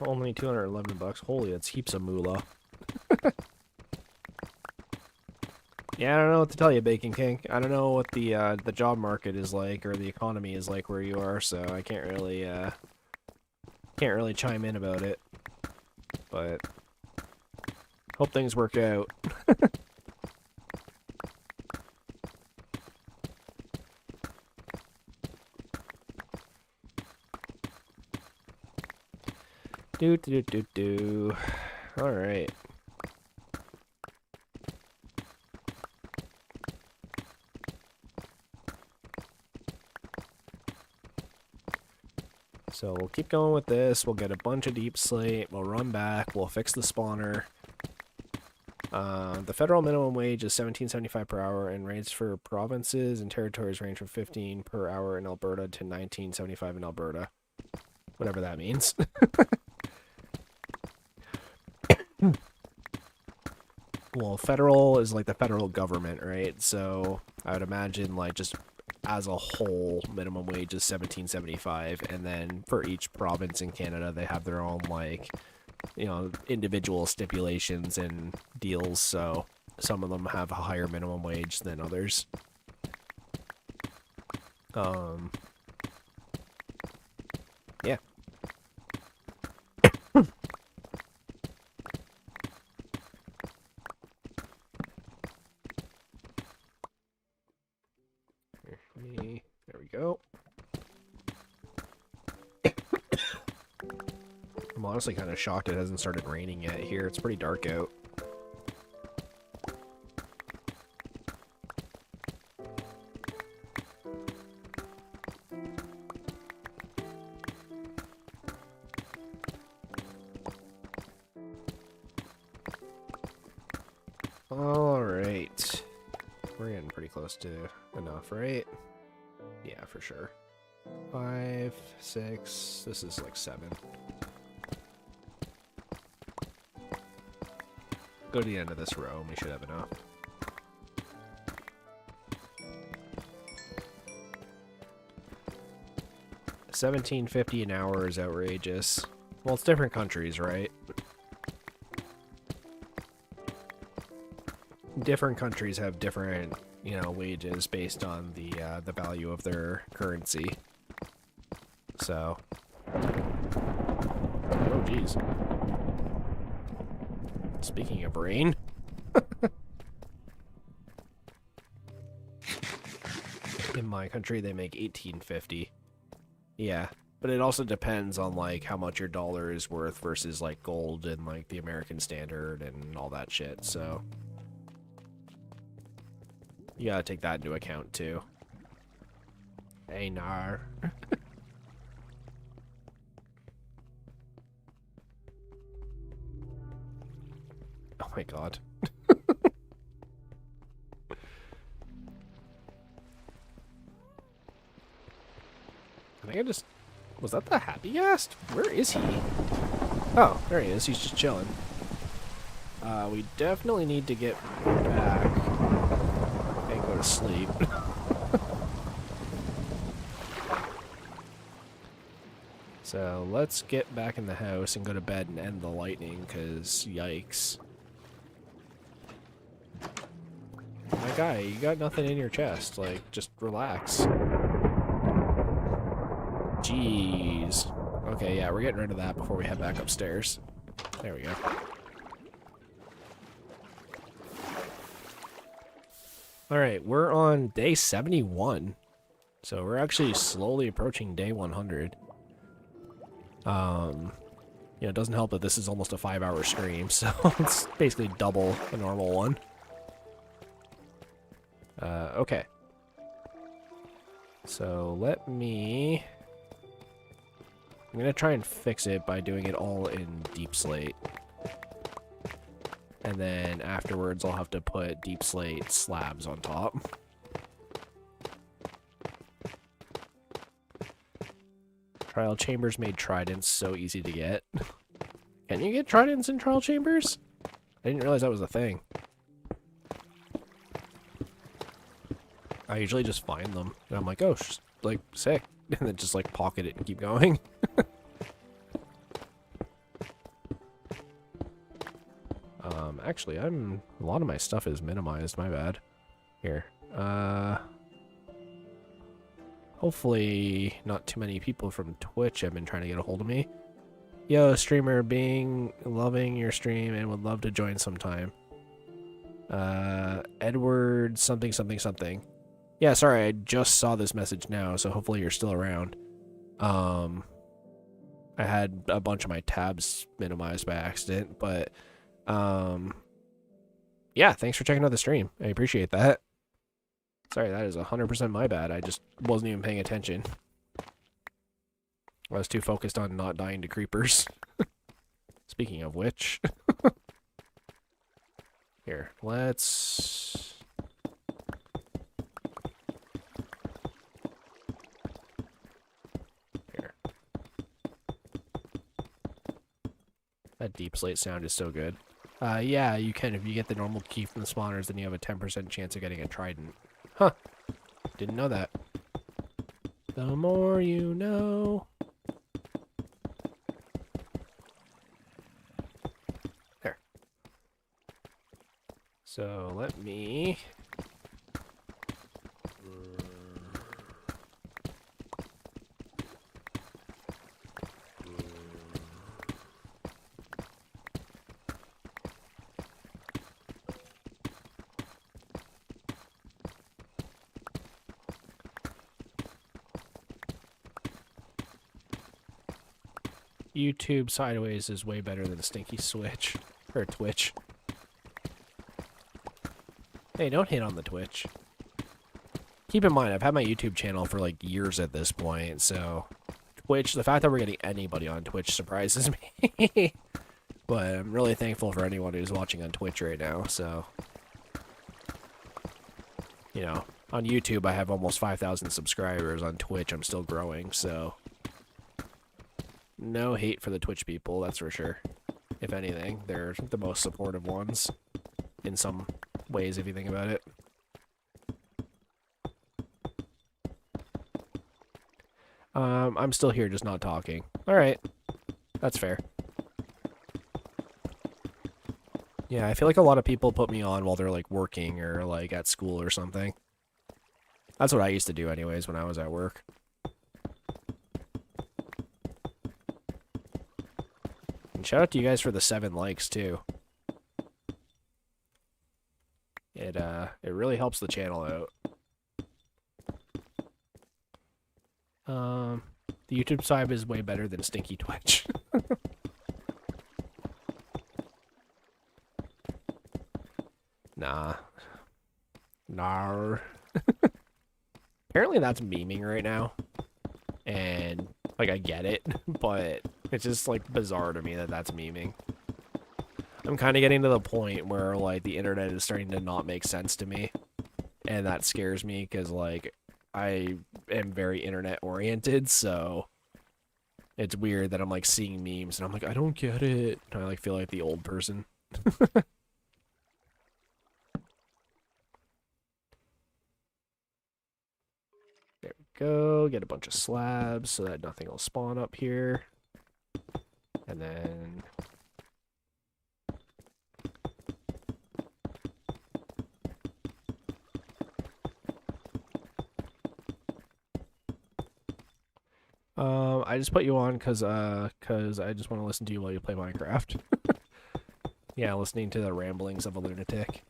Only 211 bucks. Holy, that's heaps of moolah. Yeah, I don't know what to tell you, Bacon King. I don't know what the job market is like or the economy is like where you are, so I can't really chime in about it. But hope things work out. Do. All right. So we'll keep going with this. We'll get a bunch of deep slate. We'll run back. We'll fix the spawner. The federal minimum wage is $17.75 per hour, and rates for provinces and territories range from $15 per hour in Alberta to $19.75 in Alberta. Whatever that means. Well, federal is like the federal government, right? So I would imagine like just as a whole, minimum wage is $17.75, and then for each province in Canada, they have their own like, you know, individual stipulations and deals. So some of them have a higher minimum wage than others. Yeah. There we go. I'm honestly kind of shocked it hasn't started raining yet here. It's pretty dark out. Alright. We're getting pretty close to enough, right? Yeah, for sure. 5, 6, this is like 7. Go to the end of this row and we should have enough. $17.50 an hour is outrageous. Well, it's different countries, right? different countries have different, you know, wages based on the value of their currency. So, oh geez. Speaking of rain, in my country they make 1850. Yeah, but it also depends on like how much your dollar is worth versus like gold and like the American standard and all that shit. So you gotta take that into account too. Hey, nar. Oh my god. I think I just... Was that the happy guest? Where is he? Oh, there he is. He's just chilling. We definitely need to get back and go to sleep. So let's get back in the house and go to bed and end the lightning, because yikes. My guy, you got nothing in your chest. Like, just relax. Jeez. Okay, yeah, we're getting rid of that before we head back upstairs. There we go. Alright, we're on day 71. So we're actually slowly approaching day 100. You know, it doesn't help that this is almost a 5-hour stream, so it's basically double the normal one. Okay. So let me... I'm gonna try and fix it by doing it all in deep slate. And then afterwards I'll have to put deep slate slabs on top. Trial chambers made tridents so easy to get. Can you get tridents in trial chambers? I didn't realize that was a thing. I usually just find them. And I'm like, oh, like, sick. And then just, like, pocket it and keep going. Actually, a lot of my stuff is minimized. My bad. Here. Hopefully not too many people from Twitch have been trying to get a hold of me. Yo, streamer, loving your stream and would love to join sometime. Edward something something something. Yeah, sorry, I just saw this message now, so hopefully you're still around. I had a bunch of my tabs minimized by accident, but yeah, thanks for checking out the stream. I appreciate that. Sorry, that is 100% my bad. I just wasn't even paying attention. I was too focused on not dying to creepers. Speaking of which. Here, let's... Here. That deep slate sound is so good. Yeah, you can. If you get the normal key from the spawners, then you have a 10% chance of getting a trident. Huh. Didn't know that. The more you know. There. So, let me... YouTube sideways is way better than a stinky switch. Or Twitch. Hey, don't hate on the Twitch. Keep in mind, I've had my YouTube channel for like years at this point, so... Twitch, the fact that we're getting anybody on Twitch surprises me. But I'm really thankful for anyone who's watching on Twitch right now, so... You know, on YouTube I have almost 5,000 subscribers. On Twitch I'm still growing, so... No hate for the Twitch people, that's for sure. If anything, they're the most supportive ones. In some ways, if you think about it. I'm still here, just not talking. Alright. That's fair. Yeah, I feel like a lot of people put me on while they're like working or like at school or something. That's what I used to do anyways when I was at work. And shout out to you guys for the 7 likes too. It really helps the channel out. The YouTube side is way better than Stinky Twitch. Nah. Nah. Apparently that's memeing right now. And, like, I get it, but it's just, like, bizarre to me that that's memeing. I'm kind of getting to the point where, like, the internet is starting to not make sense to me. And that scares me because, like, I am very internet-oriented, so it's weird that I'm, like, seeing memes and I'm like, I don't get it. And I, like, feel like the old person. There we go. Get a bunch of slabs so that nothing will spawn up here. And then... I just put you on because I just want to listen to you while you play Minecraft. Yeah, listening to the ramblings of a lunatic.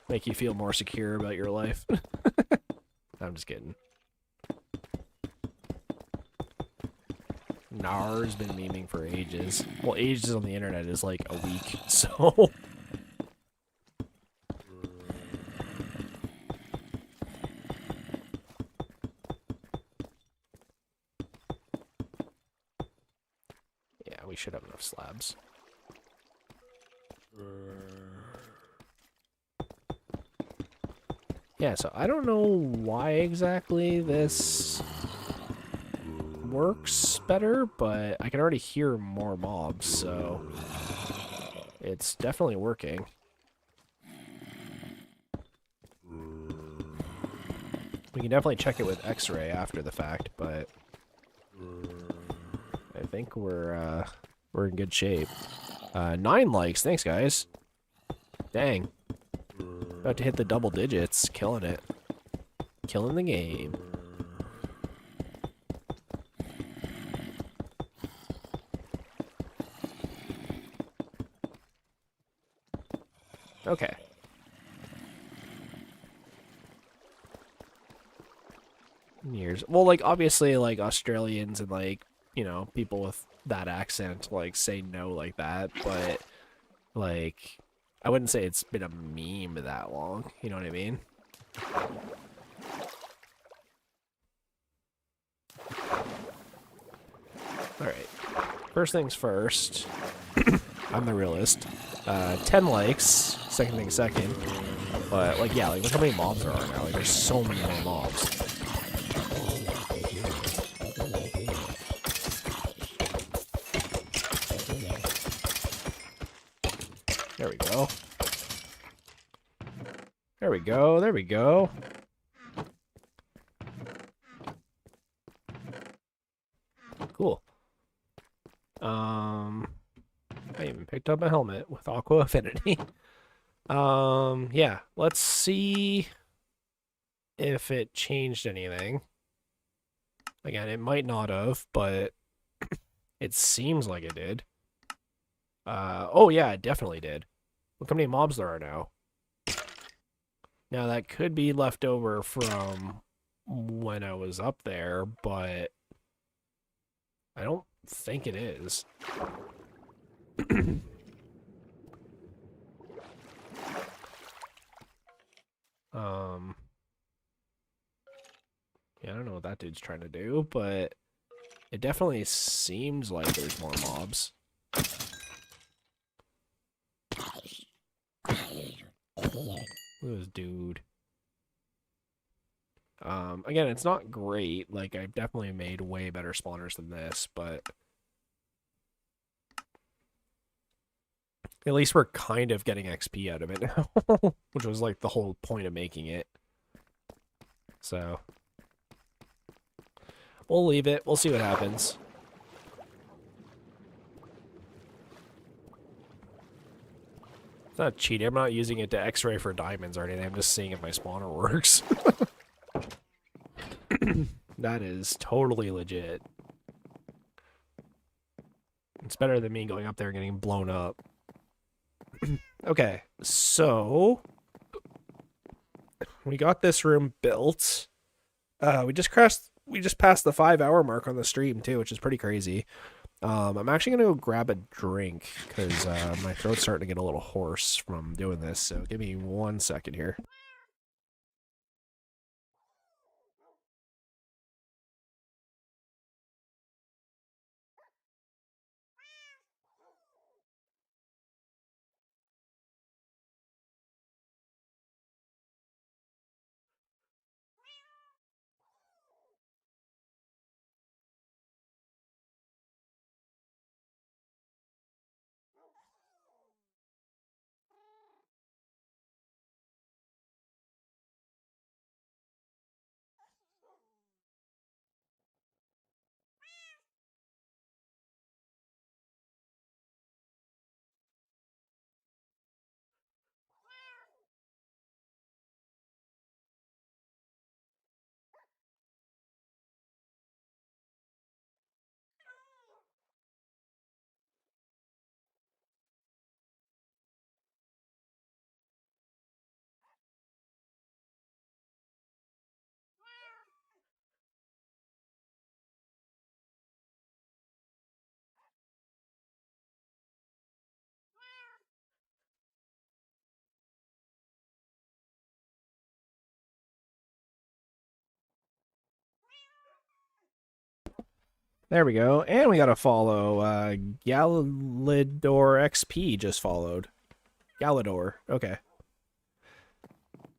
Make you feel more secure about your life. I'm just kidding. Nar's been memeing for ages. Well, ages on the internet is like a week, so... Yeah, we should have enough slabs. Yeah, so I don't know why exactly this works better, but I can already hear more mobs, so it's definitely working. We can definitely check it with X-ray after the fact, but I think we're in good shape. 9 likes, thanks guys. Dang. About to hit the double digits, killing it. Killing the game. Okay. Years. Well, like, obviously, like, Australians and, like, you know, people with that accent, like, say no like that, but, like, I wouldn't say it's been a meme that long, you know what I mean? Alright. First things first. I'm the realist. 10 likes, second thing second. But, like, yeah, like, look how many mobs there are now. Like, there's so many more mobs. There we go. There we go, there we go. Cool. I even picked up a helmet with Aqua Affinity. Yeah, let's see if it changed anything. Again, it might not have, but it seems like it did. Oh yeah, it definitely did. Look how many mobs there are now. Now that could be left over from when I was up there, but I don't think it is. Yeah, I don't know what that dude's trying to do, but it definitely seems like there's more mobs. Look at this dude. Again, it's not great. Like, I've definitely made way better spawners than this, but at least we're kind of getting XP out of it now, which was like the whole point of making it. So we'll leave it. We'll see what happens. It's not cheating. I'm not using it to x-ray for diamonds or anything. I'm just seeing if my spawner works. That is totally legit. It's better than me going up there and getting blown up. Okay, so we got this room built. We just passed the 5-hour mark on the stream too, which is pretty crazy. I'm actually gonna go grab a drink because my throat's starting to get a little hoarse from doing this. So give me 1 second here. There we go. And we got to follow. Galador XP just followed. Galador. Okay.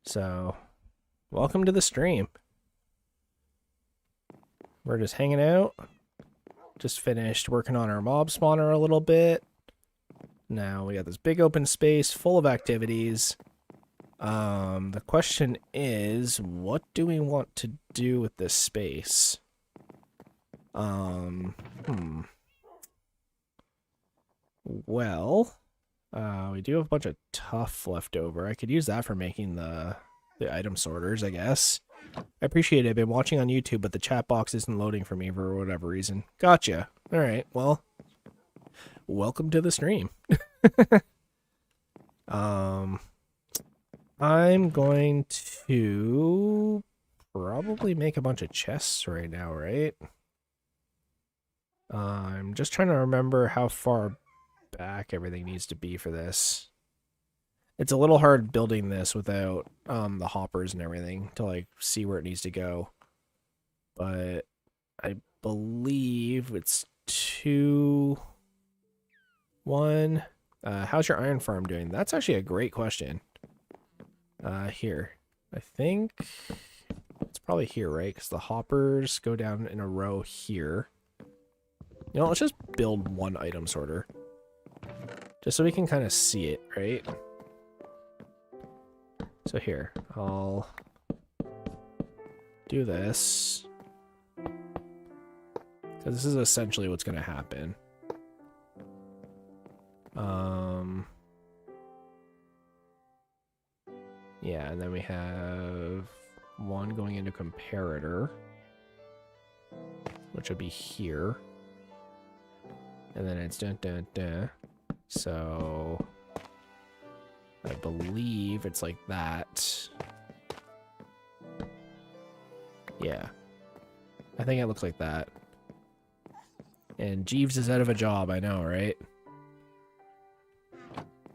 So, welcome to the stream. We're just hanging out. Just finished working on our mob spawner a little bit. Now we got this big open space full of activities. The question is, what do we want to do with this space? Well, we do have a bunch of tuff left over. I could use that for making the item sorters, I guess. I appreciate it. I've been watching on YouTube, but the chat box isn't loading for me for whatever reason. Gotcha. All right. Well, welcome to the stream. I'm going to probably make a bunch of chests right now, right? I'm just trying to remember how far back everything needs to be for this. It's a little hard building this without the hoppers and everything to like see where it needs to go. But I believe it's 2, 1. How's your iron farm doing? That's actually a great question. Here. I think it's probably here, right? Because the hoppers go down in a row here. You know, let's just build one item sorter. Just so we can kind of see it, right? So here, I'll do this. Because this is essentially what's going to happen. Yeah, and then we have one going into comparator, which would be here. And then it's dun dun dun. So I believe it's like that. Yeah. I think it looks like that. And Jeeves is out of a job, I know, right?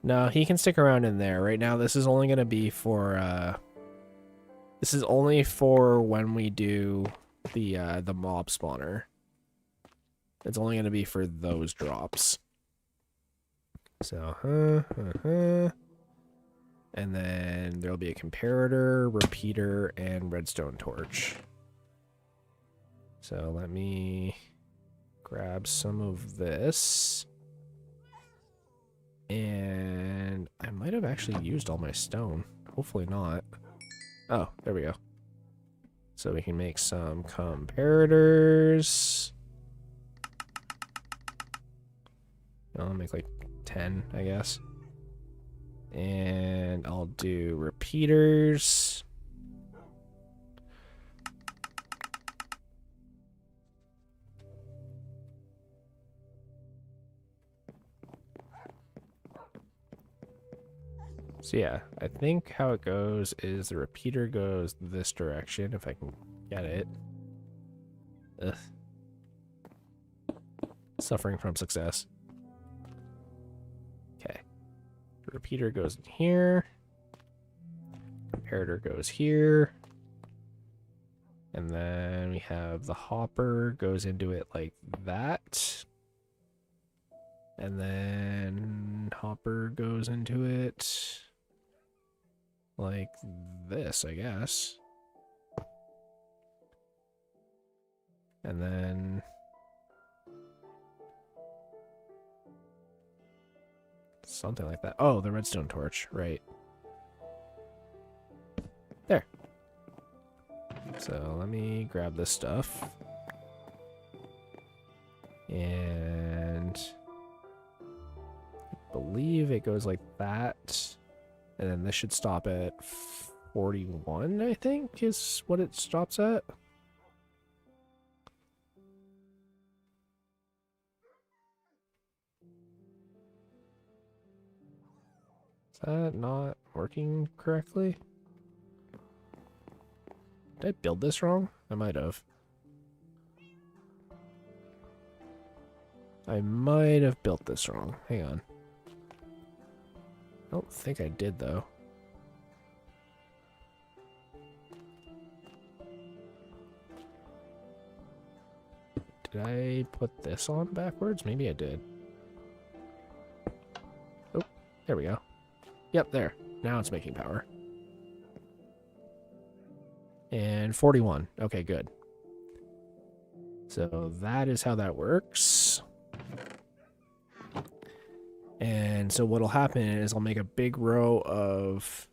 No, he can stick around in there. Right now, this is only going to be for, this is only for when we do the mob spawner. It's only going to be for those drops. So, and then there'll be a comparator, repeater, and redstone torch. So let me grab some of this. And I might have actually used all my stone. Hopefully not. Oh, there we go. So we can make some comparators. I'll make like 10, I guess. And I'll do repeaters. So yeah, I think how it goes is the repeater goes this direction, if I can get it. Ugh. Suffering from success. Okay. The repeater goes in here. Comparator goes here. And then we have the hopper goes into it like that. And then hopper goes into it like this, I guess. And then something like that. Oh, the redstone torch, right. There. So let me grab this stuff. And I believe it goes like that. And then this should stop at 41, I think, is what it stops at. Is that not working correctly? Did I build this wrong? I might have. I might have built this wrong. Hang on. I don't think I did, though. Did I put this on backwards? Maybe I did. Oh, there we go. Yep, there. Now it's making power. And 41. Okay, good. So that is how that works. And so what'll happen is I'll make a big row of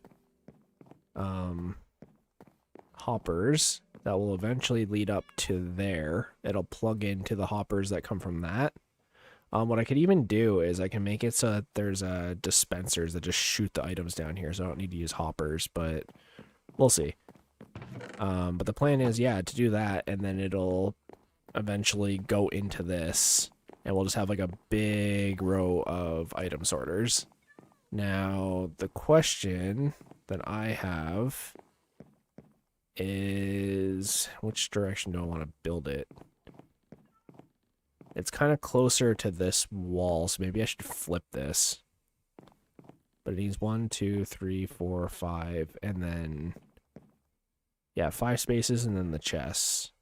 hoppers that will eventually lead up to there. It'll plug into the hoppers that come from that. What I could even do is I can make it so that there's dispensers that just shoot the items down here, so I don't need to use hoppers, but we'll see. But the plan is, yeah, to do that, and then it'll eventually go into this, and we'll just have like a big row of item sorters. Now, the question that I have is, which direction do I want to build it? It's kind of closer to this wall, so maybe I should flip this. But it needs 1, 2, 3, 4, 5, and then, yeah, 5 spaces, and then the chests.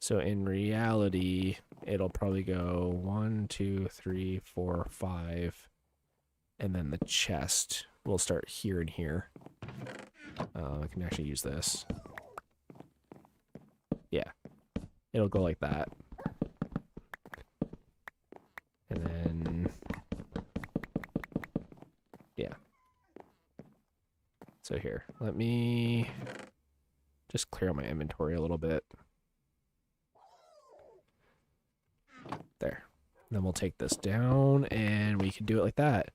So in reality, it'll probably go 1, 2, 3, 4, 5, and then the chest will start here and here. I can actually use this. Yeah. It'll go like that. And then, yeah. So here, let me just clear out my inventory a little bit. There. Then we'll take this down and we can do it like that.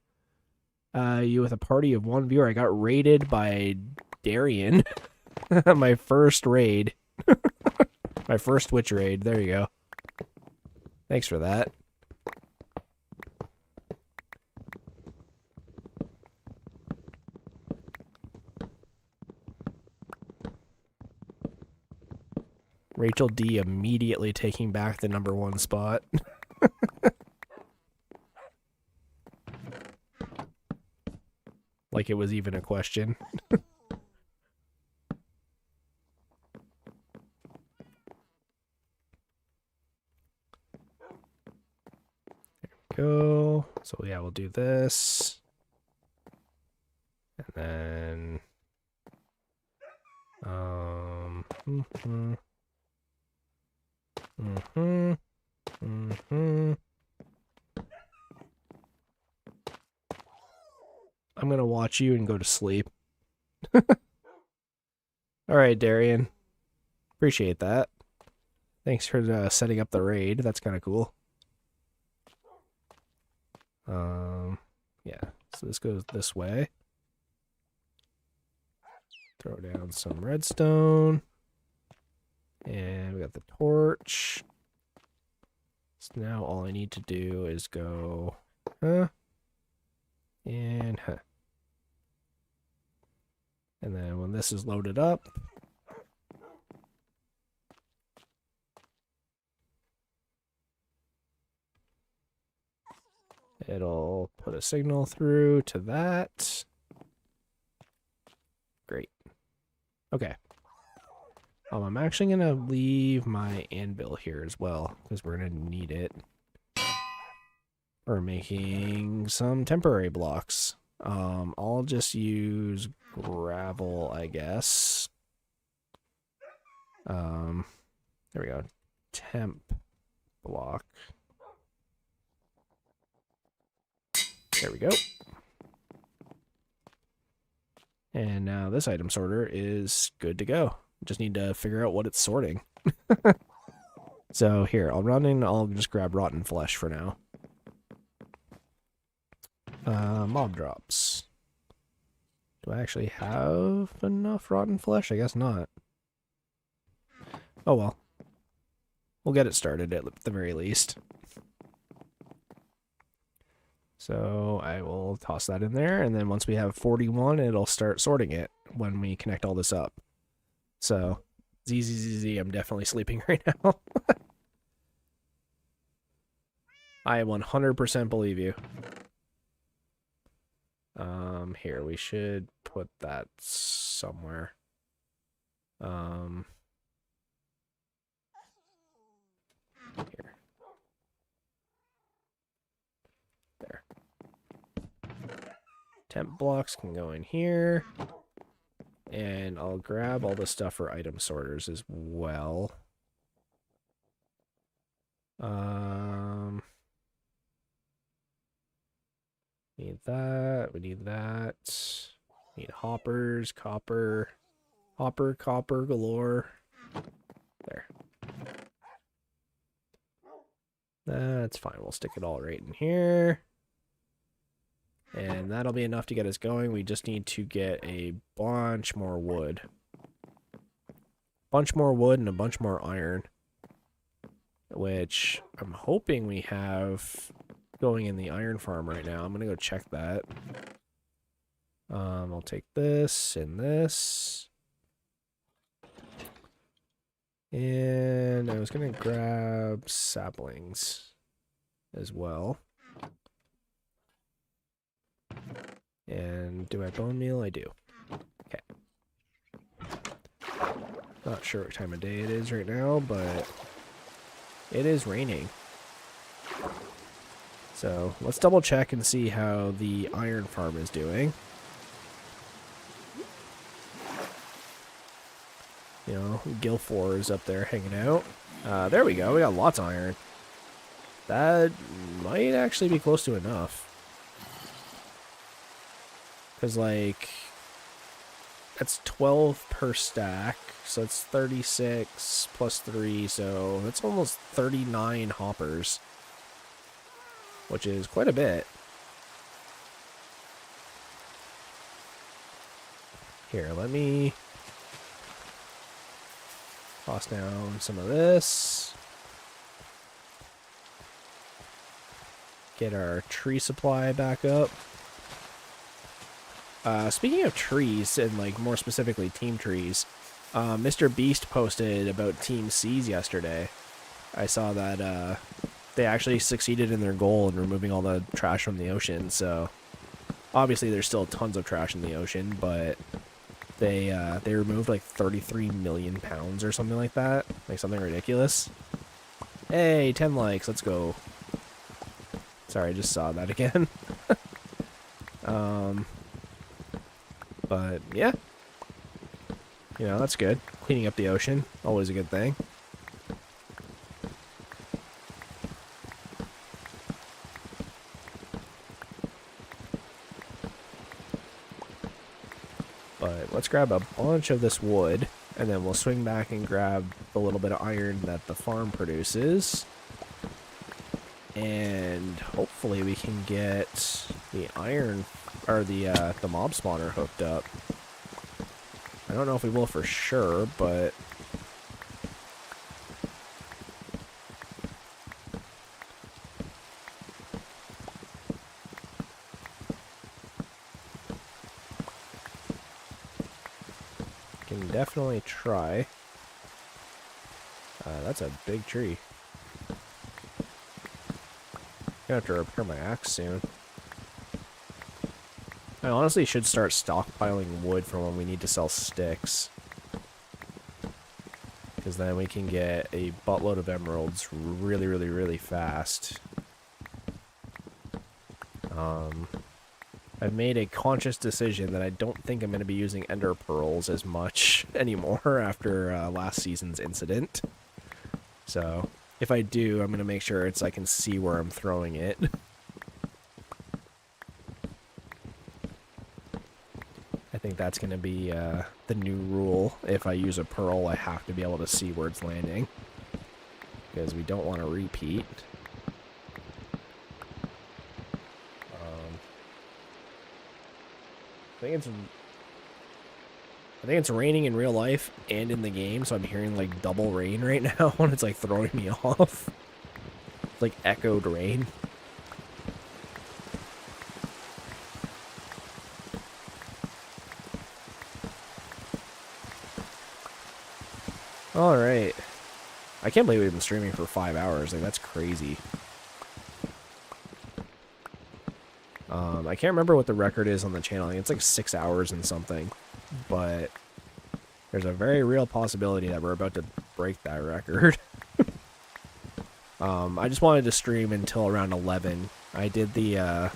You with a party of 1 viewer. I got raided by Darian. My first raid. My first Twitch raid. There you go. Thanks for that. Rachel D immediately taking back the #1 spot. Like it was even a question. Go. So yeah, we'll do this. And then I'm gonna watch you and go to sleep. All right, Darian. Appreciate that. Thanks for setting up the raid. That's kind of cool. Yeah, so this goes this way. Throw down some redstone. And we got the torch. So now all I need to do is go, and And then when this is loaded up, it'll put a signal through to that. Great. Okay. I'm actually going to leave my anvil here as well, because we're going to need it for making some temporary blocks. I'll just use gravel, I guess. There we go. Temp block. There we go. And now this item sorter is good to go. Just need to figure out what it's sorting. So here, I'll run in, I'll just grab rotten flesh for now. Mob drops. Do I actually have enough rotten flesh? I guess not. Oh well. We'll get it started at the very least. So I will toss that in there, and then once we have 41, it'll start sorting it when we connect all this up. So, ZZZZ, I'm definitely sleeping right now. I 100% believe you. Here, we should put that somewhere. Here. There. Temp blocks can go in here. And I'll grab all the stuff for item sorters as well. Need that. We need that. Need hoppers, copper. Hopper, copper galore. There. That's fine. We'll stick it all right in here. And that'll be enough to get us going. We just need to get a bunch more wood. Bunch more wood and a bunch more iron. Which I'm hoping we have going in the iron farm right now. I'm going to go check that. I'll take this and this. And I was going to grab saplings as well. And do I bone meal? I do. Okay. Not sure what time of day it is right now, but it is raining. So let's double check and see how the iron farm is doing. You know, Gilfor is up there hanging out. There we go. We got lots of iron. That might actually be close to enough. Because, like, that's 12 per stack. So it's 36 plus 3. So that's almost 39 hoppers. Which is quite a bit. Here, let me toss down some of this. Get our tree supply back up. Speaking of trees, and like more specifically team trees, Mr. Beast posted about Team Seas yesterday. I saw that they actually succeeded in their goal in removing all the trash from the ocean, so obviously there's still tons of trash in the ocean, but they removed like 33 million pounds or something like that, like something ridiculous. Hey, 10 likes, let's go. Sorry, I just saw that again. But yeah, you know, that's good. Cleaning up the ocean, always a good thing. But let's grab a bunch of this wood, and then we'll swing back and grab the little bit of iron that the farm produces. And hopefully we can get the iron, or the mob spawner hooked up. I don't know if we will for sure, but can definitely try. That's a big tree. Gonna have to repair my axe soon. I honestly should start stockpiling wood for when we need to sell sticks. Because then we can get a buttload of emeralds really, really, really fast. I've made a conscious decision that I don't think I'm going to be using ender pearls as much anymore after last season's incident. So, if I do, I'm going to make sure I can see where I'm throwing it. I think that's going to be the new rule. If I use a pearl, I have to be able to see where it's landing. Because we don't want to repeat. I think it's raining in real life and in the game, so I'm hearing like double rain right now, and it's like throwing me off. It's like echoed rain. Alright. I can't believe we've been streaming for 5 hours. Like, that's crazy. I can't remember what the record is on the channel. I think it's like 6 hours and something. But there's a very real possibility that we're about to break that record. I just wanted to stream until around 11. I did a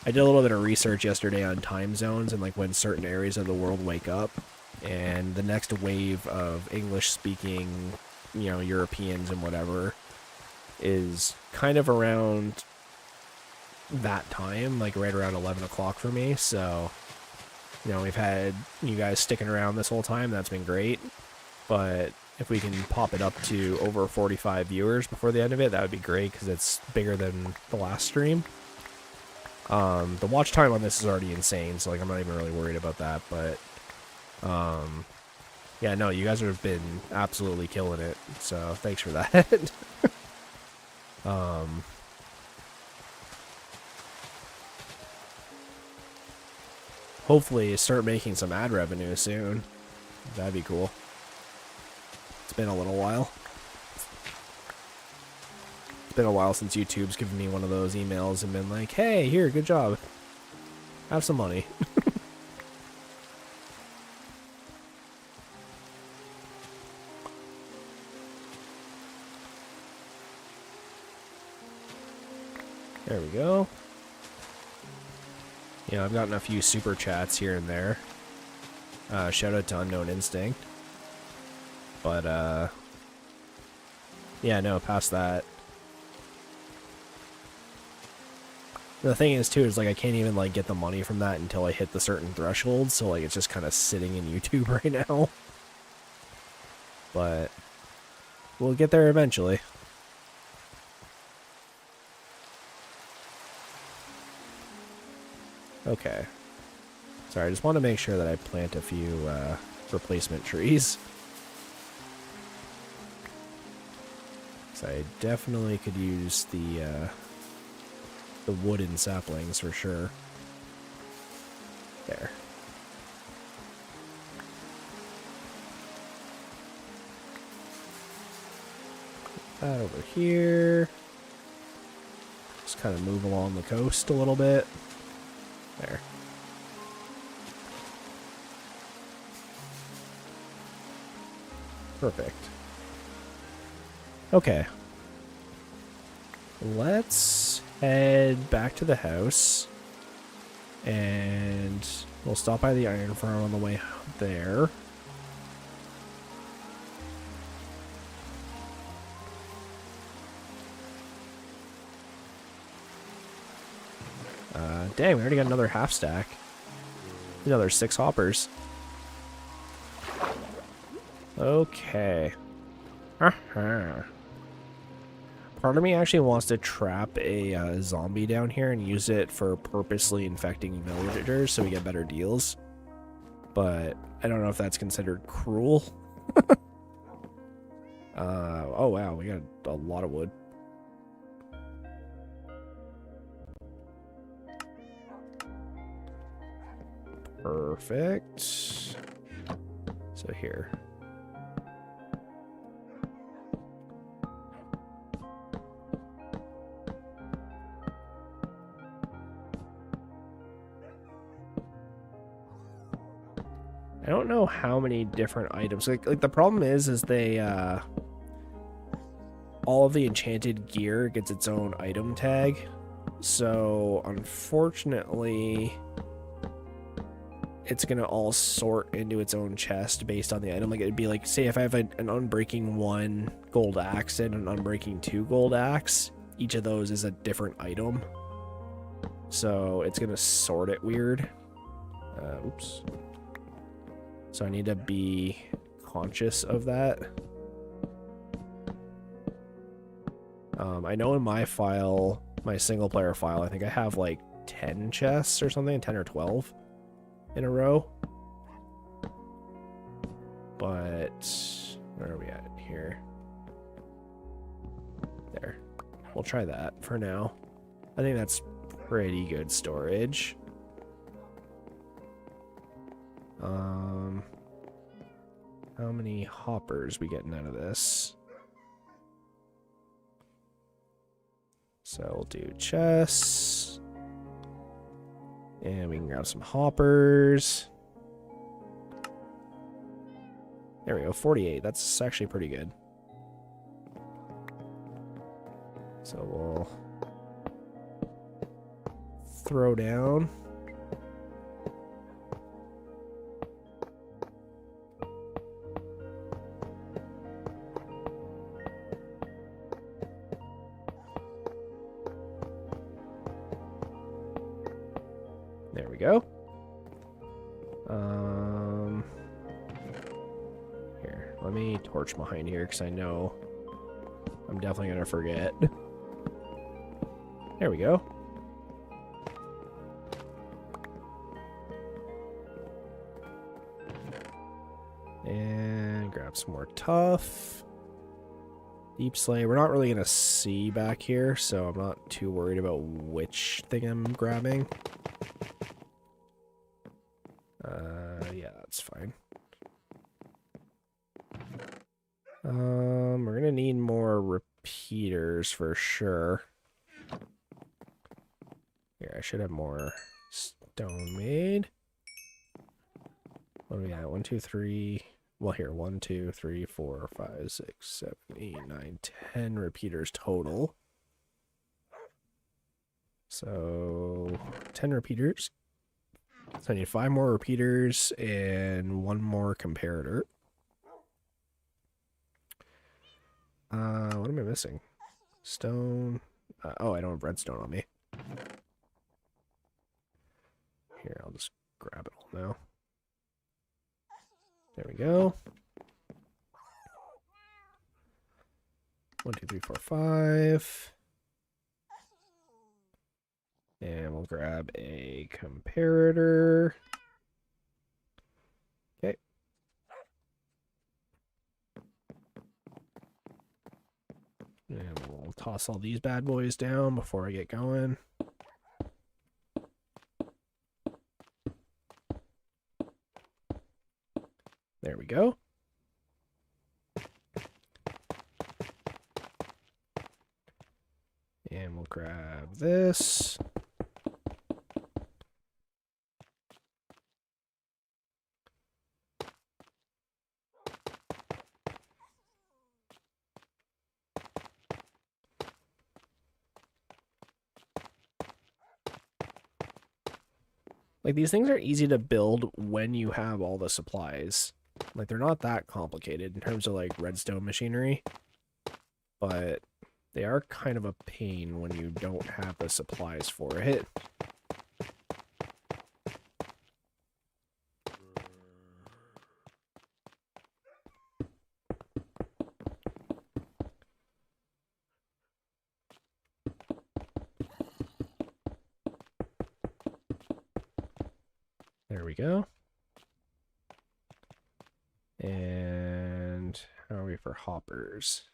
little bit of research yesterday on time zones and like when certain areas of the world wake up. And the next wave of English-speaking, you know, Europeans and whatever is kind of around that time, like right around 11 o'clock for me. So, you know, we've had you guys sticking around this whole time. That's been great. But if we can pop it up to over 45 viewers before the end of it, that would be great because it's bigger than the last stream. The watch time on this is already insane, so like I'm not even really worried about that. But yeah, no, you guys have been absolutely killing it. So thanks for that. Hopefully start making some ad revenue soon. That'd be cool. It's been a little while. It's been a while since YouTube's given me one of those emails and been like, hey, here, good job. Have some money. There we go. Yeah, I've gotten a few super chats here and there. Shout out to Unknown Instinct. But, yeah, no, past that. The thing is, too, is, like, I can't even, like, get the money from that until I hit the certain threshold, so, like, it's just kind of sitting in YouTube right now. But we'll get there eventually. Okay. Sorry, I just want to make sure that I plant a few replacement trees. So I definitely could use the wooden saplings for sure. There. Put that over here. Just kind of move along the coast a little bit. There. Perfect. Okay. Let's head back to the house. And we'll stop by the iron farm on the way there. Dang, we already got another half stack. Another 6 hoppers. Okay. Part Part of me actually wants to trap a zombie down here and use it for purposely infecting villagers so we get better deals. But I don't know if that's considered cruel. Oh wow, we got a lot of wood. Perfect. So here. I don't know how many different items. Like the problem is they all of the enchanted gear gets its own item tag. So unfortunately, it's gonna all sort into its own chest based on the item. Like it'd be like, say if I have an Unbreaking 1 gold axe and an Unbreaking 2 gold axe, each of those is a different item. So it's gonna sort it weird. Oops. So I need to be conscious of that. I know in my file, my single player file, I think I have like 10 chests or something, 10 or 12 in a row. But where are we at here? There. We'll try that for now. I think that's pretty good storage. How many hoppers we getting out of this? So we'll do chests. And we can grab some hoppers. There we go, 48. That's actually pretty good. So we'll throw down. There we go. Here, let me torch behind here because I know I'm definitely gonna forget. There we go. And grab some more tough. Deep slay. We're not really gonna see back here, so I'm not too worried about which thing I'm grabbing. Yeah, that's fine. We're gonna need more repeaters for sure. Here, I should have more stone made. What do we got? 1, 2, 3. Well, here, 1, 2, 3, 4, 5, 6, 7, 8, 9, 10 repeaters total. So 10 repeaters. So I need 5 more repeaters and 1 more comparator. What am I missing? Stone. Oh, I don't have redstone on me. Here, I'll just grab it all now. There we go. 1, 2, 3, 4, 5. And we'll grab a comparator. Okay. And we'll toss all these bad boys down before I get going. There we go. And we'll grab this. Like, these things are easy to build when you have all the supplies. Like, they're not that complicated in terms of, like, redstone machinery. But they are kind of a pain when you don't have the supplies for it. There we go. And how are we for hoppers?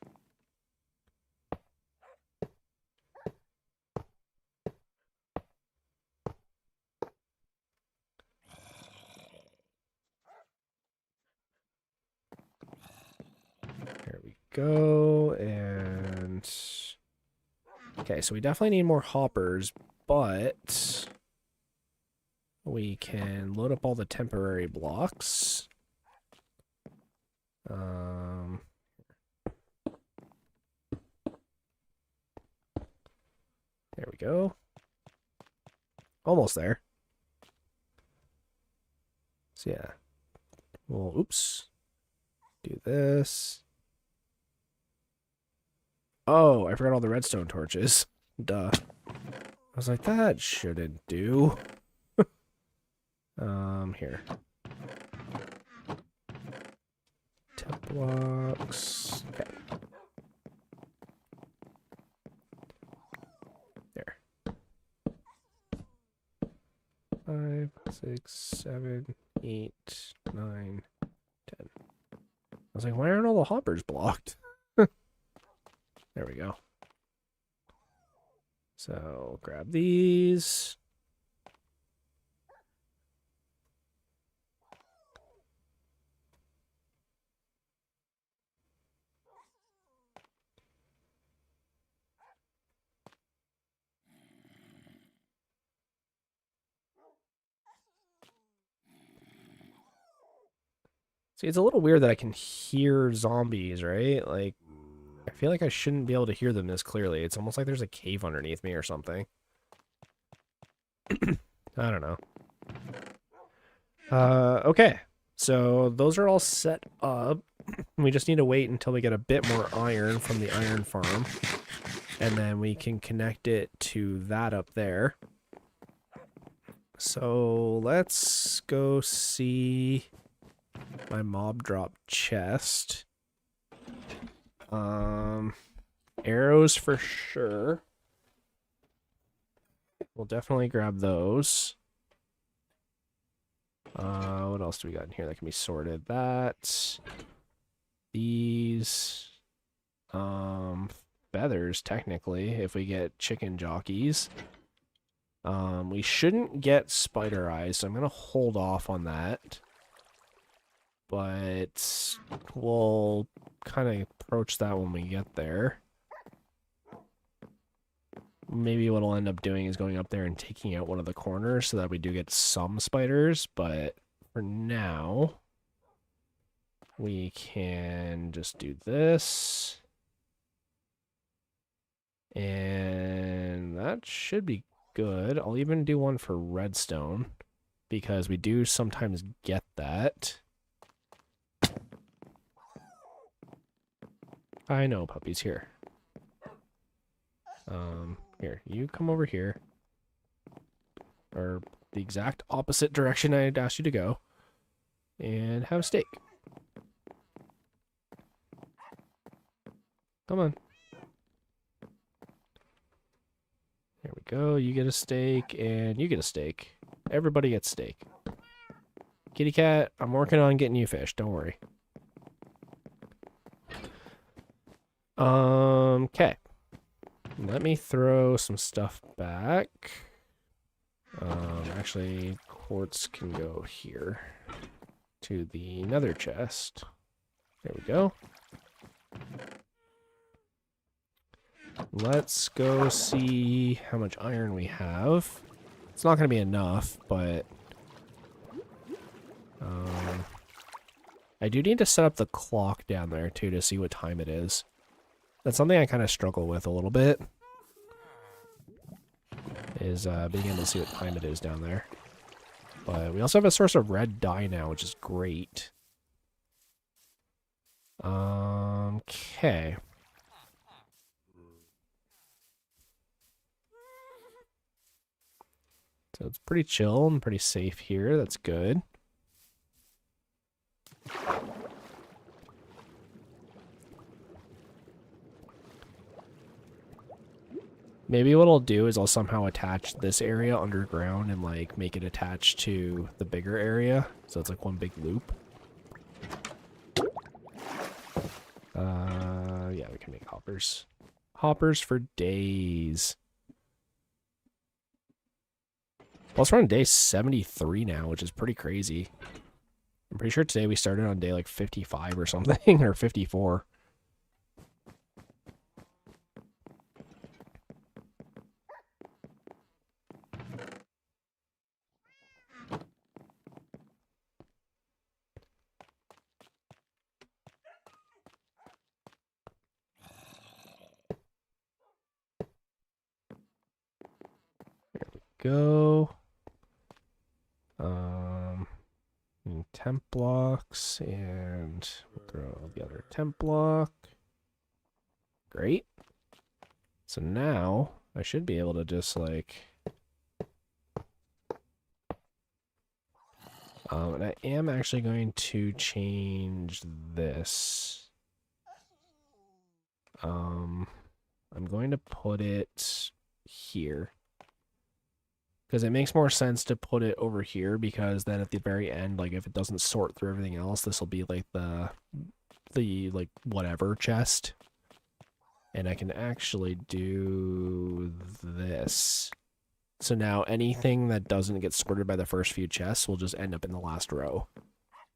There we go. And okay, so we definitely need more hoppers, but we can load up all the temporary blocks. There we go. Almost there. So yeah. Well, oops. Do this. Oh, I forgot all the redstone torches. Duh. I was like, that shouldn't do. Here. Temp blocks. Okay. There. 5, 6, 7, 8, 9, 10. I was like, why aren't all the hoppers blocked? There we go. So grab these. See, it's a little weird that I can hear zombies, right? Like, I feel like I shouldn't be able to hear them this clearly. It's almost like there's a cave underneath me or something. I don't know. Okay. So those are all set up. We just need to wait until we get a bit more iron from the iron farm. And then we can connect it to that up there. So let's go see my mob drop chest. Arrows for sure. We'll definitely grab those. What else do we got in here that can be sorted? That. These. Feathers, technically, if we get chicken jockeys. We shouldn't get spider eyes, so I'm going to hold off on that. But we'll kind of approach that when we get there. Maybe what I'll end up doing is going up there and taking out one of the corners so that we do get some spiders, but for now, we can just do this. And that should be good. I'll even do one for redstone, because we do sometimes get that. I know, puppies, here. Here, you come over here. Or the exact opposite direction I'd asked you to go. And have a steak. Come on. There we go. You get a steak, and you get a steak. Everybody gets steak. Kitty cat, I'm working on getting you fish. Don't worry. Okay. Let me throw some stuff back. Actually, quartz can go here to the nether chest. There we go. Let's go see how much iron we have. It's not going to be enough, but I do need to set up the clock down there, too, to see what time it is. That's something I kind of struggle with a little bit, is being able to see what time it is down there. But we also have a source of red dye now, which is great. Okay. So it's pretty chill and pretty safe here. That's good. Maybe what I'll do is I'll somehow attach this area underground and like make it attached to the bigger area. So it's like one big loop. Yeah, we can make hoppers. Hoppers for days. Plus we're on day 73 now, which is pretty crazy. I'm pretty sure today we started on day like 55 or something, or 54. Go. Temp blocks, and we'll throw the other temp block. Great. So now I should be able to just like, and I am actually going to change this. I'm going to put it here. Because it makes more sense to put it over here, because then at the very end, like if it doesn't sort through everything else, this will be like the like whatever chest. And I can actually do this. So now anything that doesn't get sorted by the first few chests will just end up in the last row.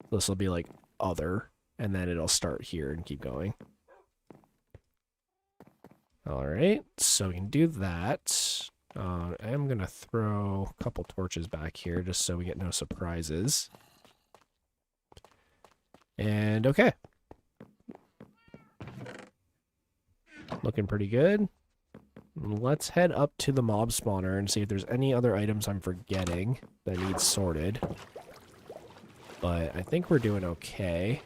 This will be like other, and then it'll start here and keep going. All right, so we can do that. I'm going to throw a couple torches back here just so we get no surprises. And okay. Looking pretty good. Let's head up to the mob spawner and see if there's any other items I'm forgetting that need sorted. But I think we're doing okay.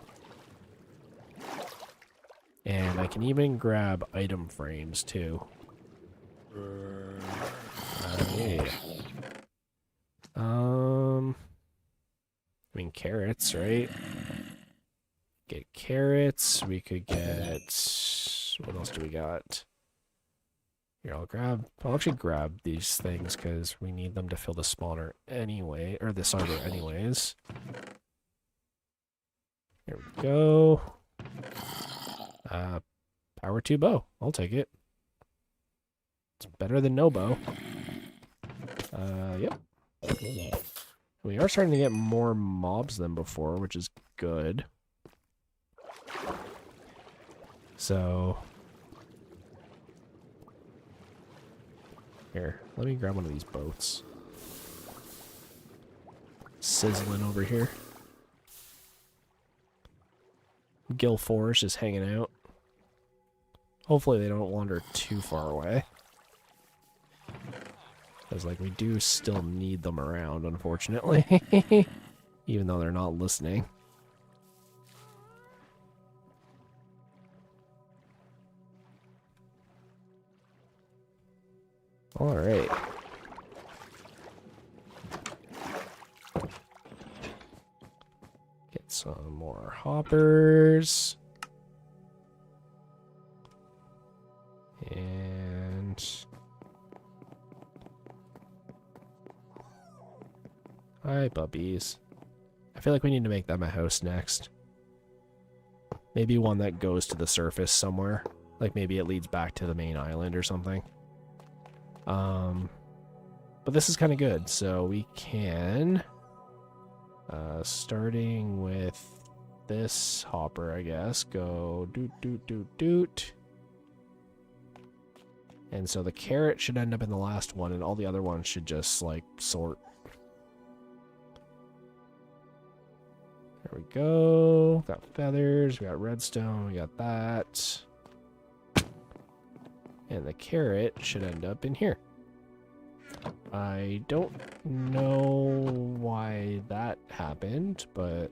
And I can even grab item frames too. Yeah. I mean carrots, right? Get carrots. We could get, what else do we got? Here, I'll actually grab these things because we need them to fill the spawner anyway, or the server anyways. Here we go. Power 2 bow. I'll take it. It's better than no bow. Yep. We are starting to get more mobs than before, which is good. So, here, let me grab one of these boats. Sizzling over here. Gil Forest is hanging out. Hopefully they don't wander too far away. Because, like, we do still need them around, unfortunately. Even though they're not listening. Alright. Get some more hoppers. And hi, puppies. I feel like we need to make them a house next. Maybe one that goes to the surface somewhere. Like maybe it leads back to the main island or something. But this is kind of good. So we can, starting with this hopper, I guess, go doot, doot, doot, doot. And so the carrot should end up in the last one, and all the other ones should just, like, sort. There we go. Got feathers, we got redstone, we got that. And the carrot should end up in here. I don't know why that happened, but...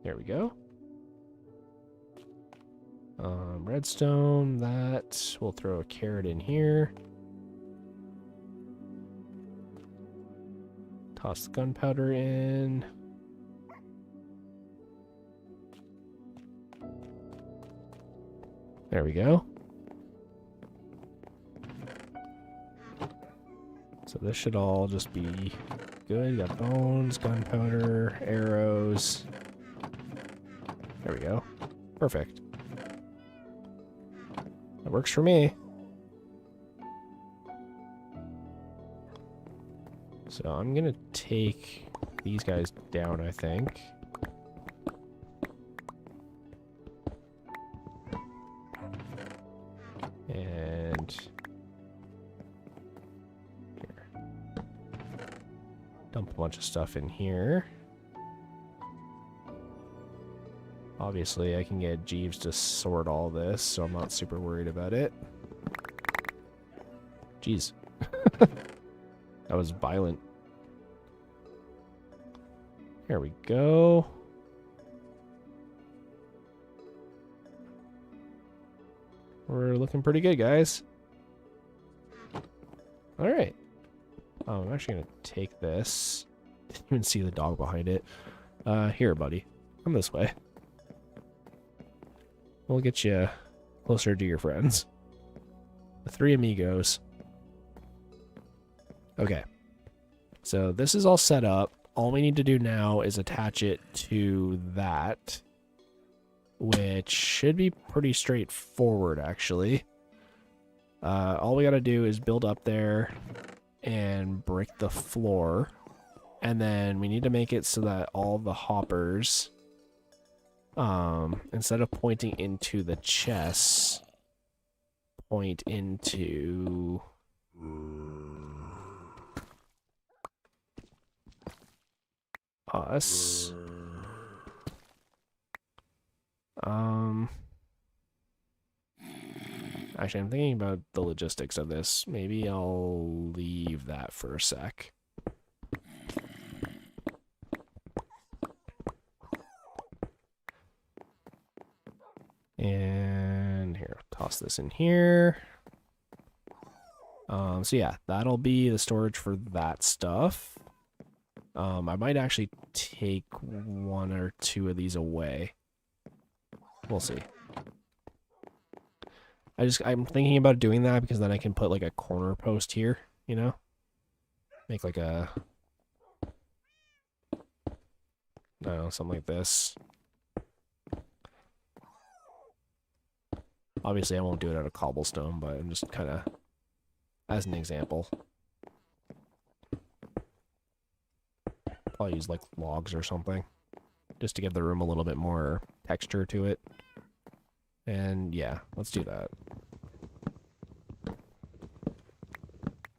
There we go. redstone. That. We'll throw a carrot in here. Toss the gunpowder in. There we go. So this should all just be good. You got bones, gunpowder, arrows. There we go. Perfect. That works for me. So I'm gonna take these guys down, I think. And here. Dump a bunch of stuff in here. Obviously, I can get Jeeves to sort all this, so I'm not super worried about it. Jeez. That was violent. There we go. We're looking pretty good, guys. All right. I'm actually going to take this. Didn't even see the dog behind it. Here, buddy. Come this way. We'll get you closer to your friends. The three amigos. Okay. So this is all set up. All we need to do now is attach it to that, which should be pretty straightforward, actually. All we got to do is build up there and break the floor. And then we need to make it so that all the hoppers, instead of pointing into the chests, point into us. Actually, I'm thinking about the logistics of this. Maybe I'll leave that for a sec. And here, toss this in here. So yeah, that'll be the storage for that stuff. I might actually take one or two of these away. We'll see. I'm thinking about doing that because then I can put like a corner post here, you know? Make like a, I don't know, something like this. Obviously I won't do it out of cobblestone, but I'm just kind of, as an example. I'll use like logs or something, just to give the room a little bit more texture to it. And yeah, let's do that.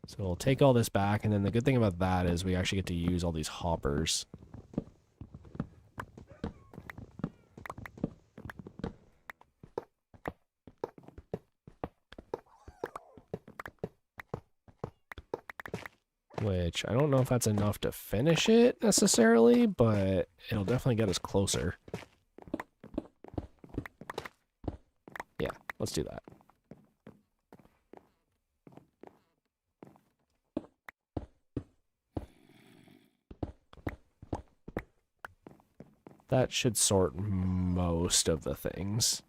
So we'll take all this back, and then the good thing about that is we actually get to use all these hoppers. Which, I don't know if that's enough to finish it, necessarily, but it'll definitely get us closer. Yeah, let's do that. That should sort most of the things.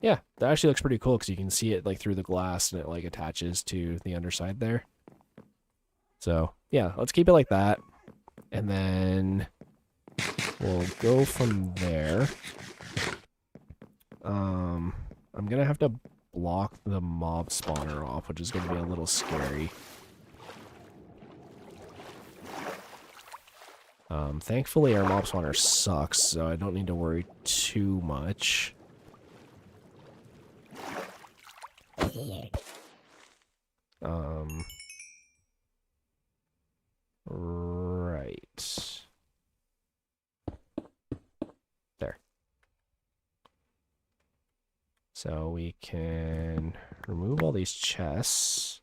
Yeah, that actually looks pretty cool because you can see it like through the glass and it like attaches to the underside there. So yeah, let's keep it like that. And then we'll go from there. I'm gonna have to block the mob spawner off, which is gonna be a little scary. Thankfully our mob spawner sucks, so I don't need to worry too much. Right. There. So we can remove all these chests,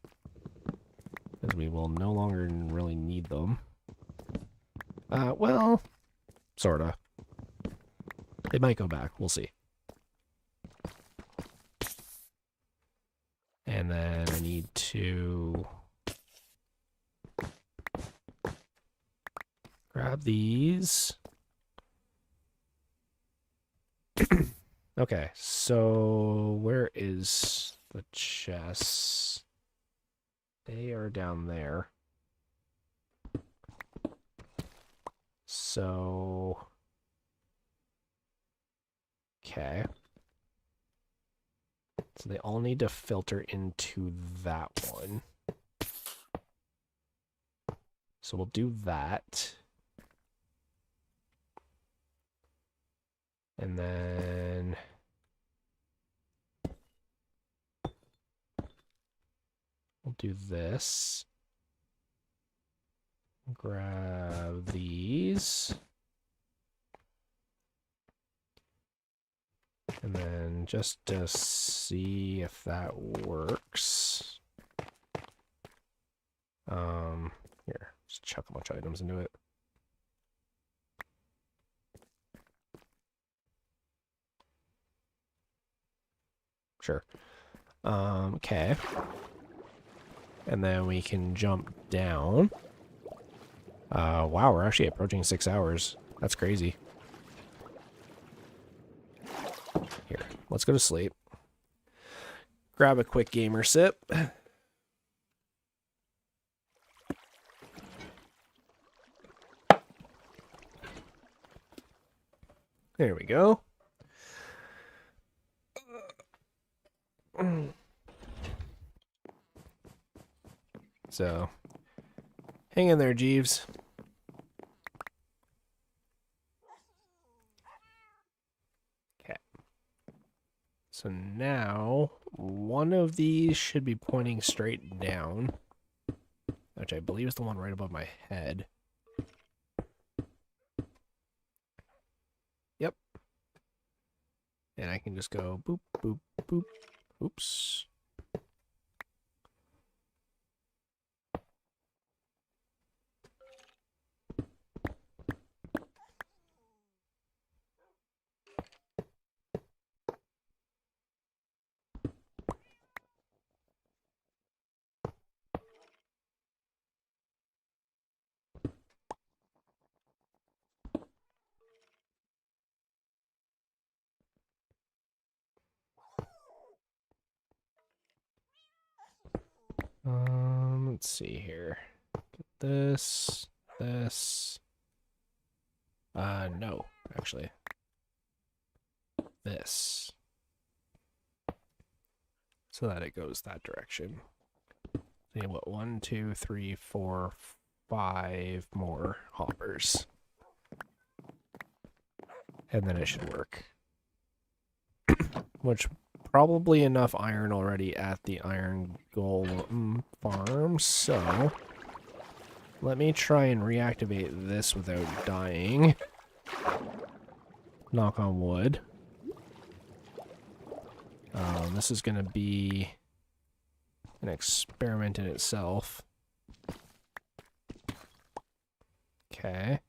because we will no longer really need them. Well, sorta. They might go back. We'll see. And then I need to grab these. Okay, so where is the chest? They are down there. So, okay. So they all need to filter into that one. So we'll do that. And then we'll do this. Grab these. And then just to see if that works. Here, just chuck a bunch of items into it. Sure. Okay. And then we can jump down. Wow, we're actually approaching 6 hours. That's crazy. Here, let's go to sleep. Grab a quick gamer sip. There we go. So, hang in there, Jeeves. Okay. So now, one of these should be pointing straight down, which I believe is the one right above my head. Yep. And I can just go boop, boop, boop. Oops. Let's see here. Get this. No, actually. This. So that it goes that direction. So what, 1, 2, 3, 4, 5 more hoppers. And then it should work. Which, probably enough iron already at the iron golem farm, so let me try and reactivate this without dying. Knock on wood. This is going to be an experiment in itself. Okay.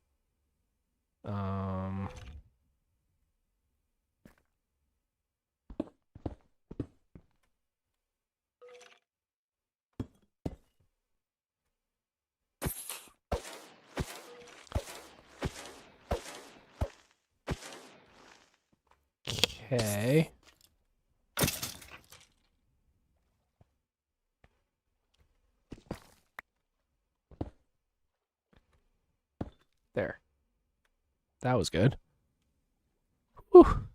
Okay. There. That was good. Whew.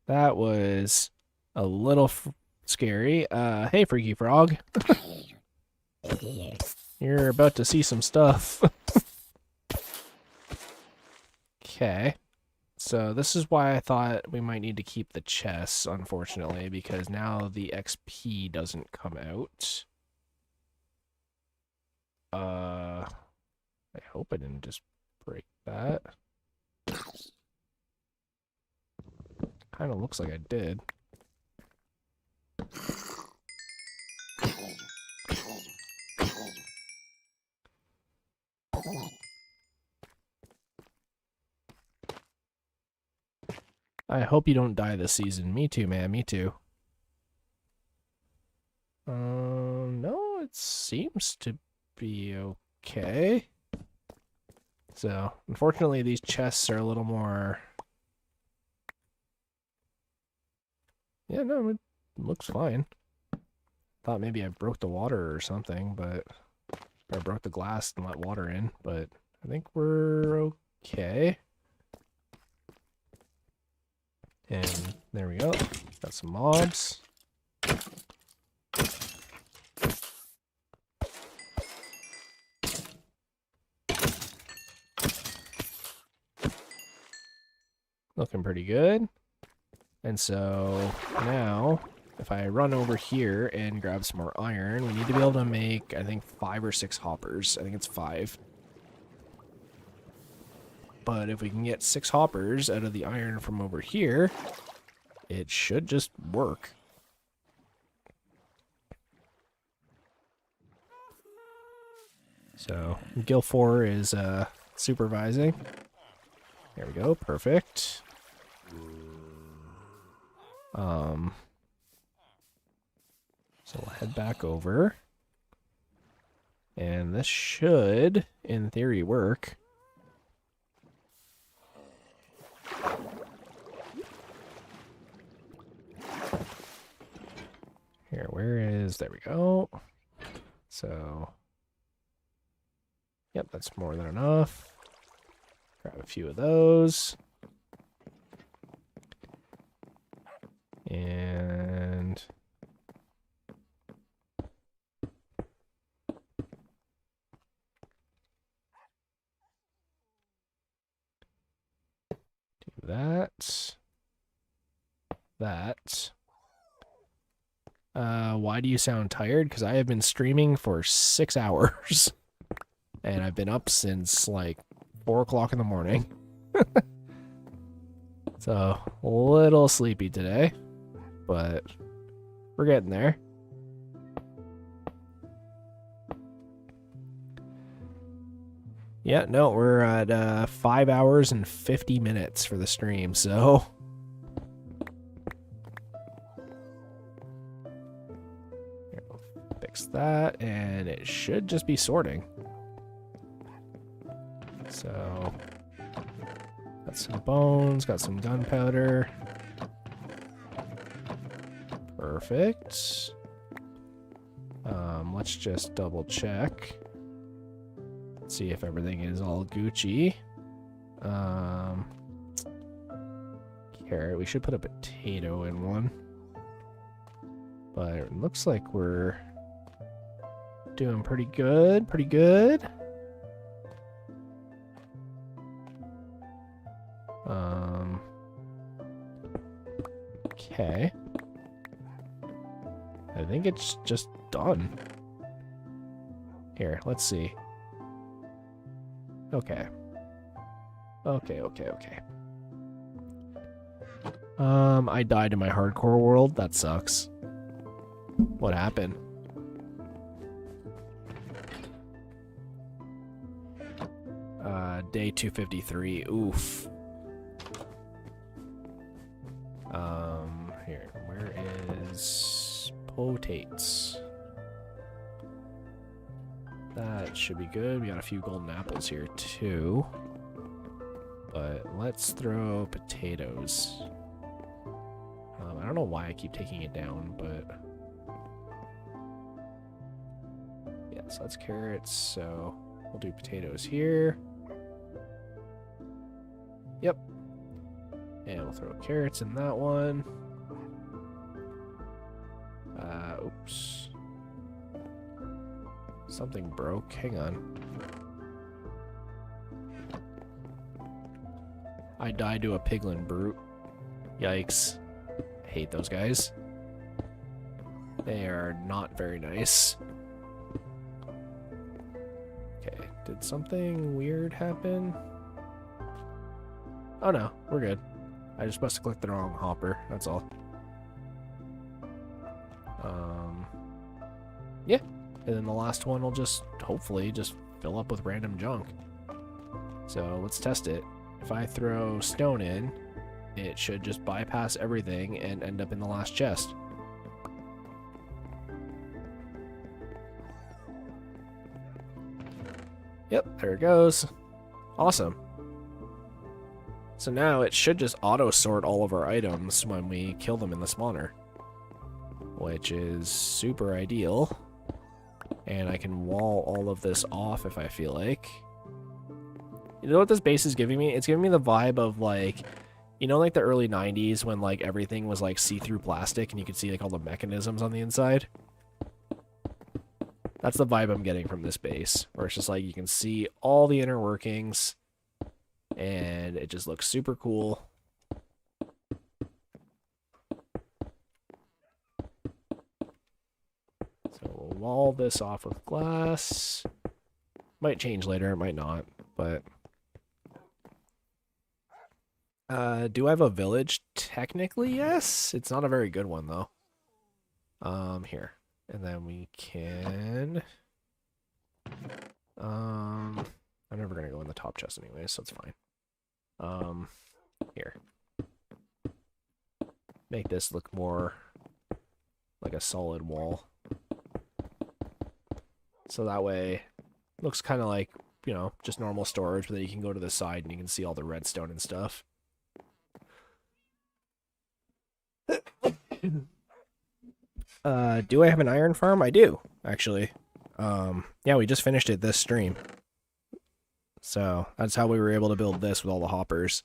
That was a little scary. Hey, Freaky Frog. You're about to see some stuff. Okay. So this is why I thought we might need to keep the chests, unfortunately, because now the XP doesn't come out. I hope I didn't just break that. Kind of looks like I did. I hope you don't die this season. Me too, man. Me too. No, it seems to be okay. So, unfortunately, these chests are a little more... Yeah, no, it looks fine. Thought maybe I broke the water or something, but... Or broke the glass and let water in, but I think we're okay. And there we go. Got some mobs. Looking pretty good. And so now, if I run over here and grab some more iron, we need to be able to make, I think, 5 or 6 hoppers. I think it's 5. But if we can get 6 hoppers out of the iron from over here, it should just work. So, Gil 4 is supervising. There we go, perfect. So we'll head back over. And this should, in theory, work. Here, where is... There we go. So... Yep, that's more than enough. Grab a few of those. And... do that. That. Why do you sound tired? Because I have been streaming for 6 hours. And I've been up since like 4 o'clock in the morning. So, a little sleepy today. But we're getting there. Yeah, no, we're at 5 hours and 50 minutes for the stream, so... Here, we'll fix that, and it should just be sorting. So... got some bones, got some gunpowder. Perfect. Let's just double check. See if everything is all Gucci. Carrot. We should put a potato in one. But it looks like we're doing pretty good. Pretty good. Okay. I think it's just done. Here, let's see. Okay. Okay. I died in my hardcore world. That sucks. What happened? Day 253. Oof. Here. Where is potates? That should be good. We got a few golden apples here too. But let's throw potatoes. I don't know why I keep taking it down, but... yeah, so that's carrots, so we'll do potatoes here. Yep. And we'll throw carrots in that one. Oops. Something broke. Hang on. I died to a piglin brute. Yikes. I hate those guys. They are not very nice. Okay, did something weird happen? Oh no, we're good. I just must have clicked the wrong hopper, that's all. Yeah. And then the last one will just, hopefully, just fill up with random junk. So let's test it. If I throw stone in, it should just bypass everything and end up in the last chest. Yep, there it goes. Awesome. So now it should just auto-sort all of our items when we kill them in the spawner, which is super ideal. And I can wall all of this off if I feel like. You know what this base is giving me? It's giving me the vibe of, like, you know, like the early 90s when, like, everything was, like, see-through plastic and you could see, like, all the mechanisms on the inside? That's the vibe I'm getting from this base, where it's just, like, you can see all the inner workings, and it just looks super cool. So we'll wall this off with glass. Might change later, it might not, but... do I have a village? Technically, yes. It's not a very good one, though. Here. And then we can... I'm never gonna go in the top chest anyway, so it's fine. Here. Make this look more like a solid wall. So that way, it looks kind of like, you know, just normal storage, but then you can go to the side and you can see all the redstone and stuff. Do I have an iron farm? I do, actually. Yeah, we just finished it this stream. So, that's how we were able to build this with all the hoppers.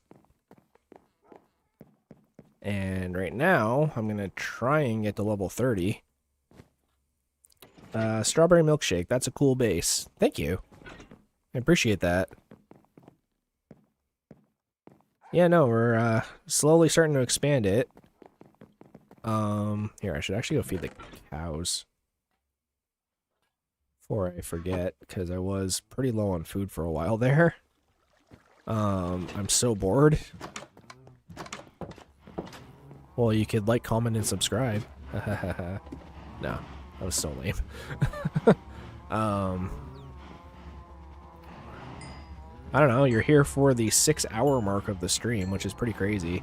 And right now, I'm going to try and get to level 30. Strawberry milkshake, that's a cool base. Thank you. I appreciate that. Yeah, no, we're slowly starting to expand it. Here, I should actually go feed the cows. Before I forget, because I was pretty low on food for a while there. I'm so bored. Well, you could like, comment, and subscribe. No, that was so lame. I don't know, you're here for the 6-hour mark of the stream, which is pretty crazy.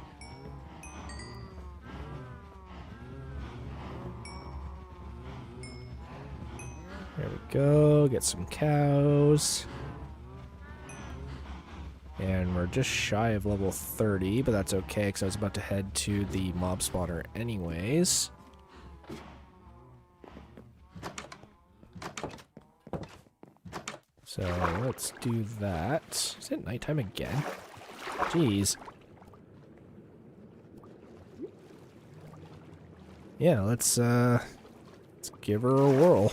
There we go, get some cows. And we're just shy of level 30, but that's okay, because I was about to head to the mob spawner anyways. So let's do that. Is it nighttime again? Jeez. Yeah, let's give her a whirl.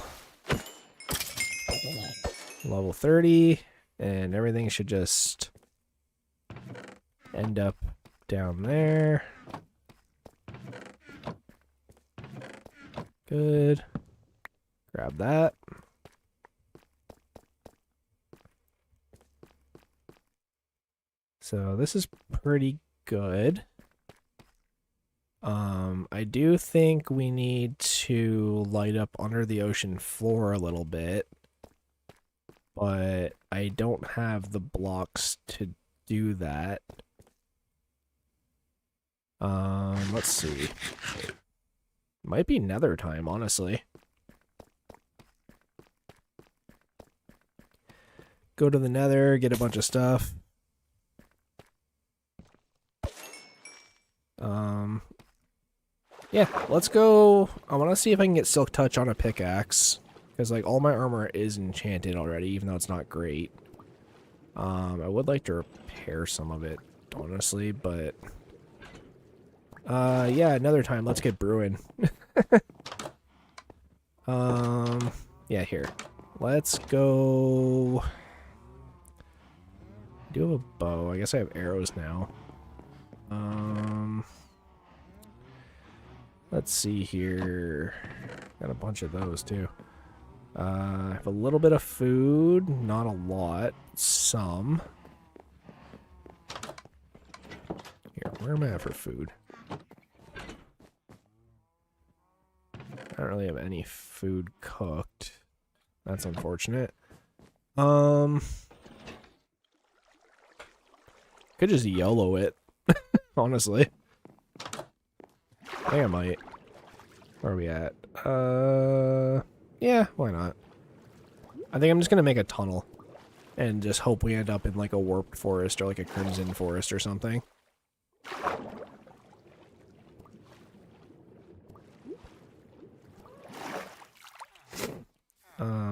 Level 30, and everything should just end up down there. Good. Grab that. So this is pretty good. I do think we need to light up under the ocean floor a little bit, but I don't have the blocks to do that. Let's see. Might be nether time, honestly. Go to the nether, get a bunch of stuff. Yeah, let's go. I want to see if I can get Silk Touch on a pickaxe, because like all my armor is enchanted already, even though it's not great. I would like to repair some of it, honestly, but yeah, another time. Let's get brewing. Yeah, here. Let's go. I do have a bow. I guess I have arrows now. Let's see here. Got a bunch of those too. I have a little bit of food, not a lot, some. Here, where am I at for food? I don't really have any food cooked. That's unfortunate. Could just YOLO it. honestly. I think I might. Where are we at? Yeah, why not? I think I'm just gonna make a tunnel and just hope we end up in like a warped forest or like a crimson forest or something.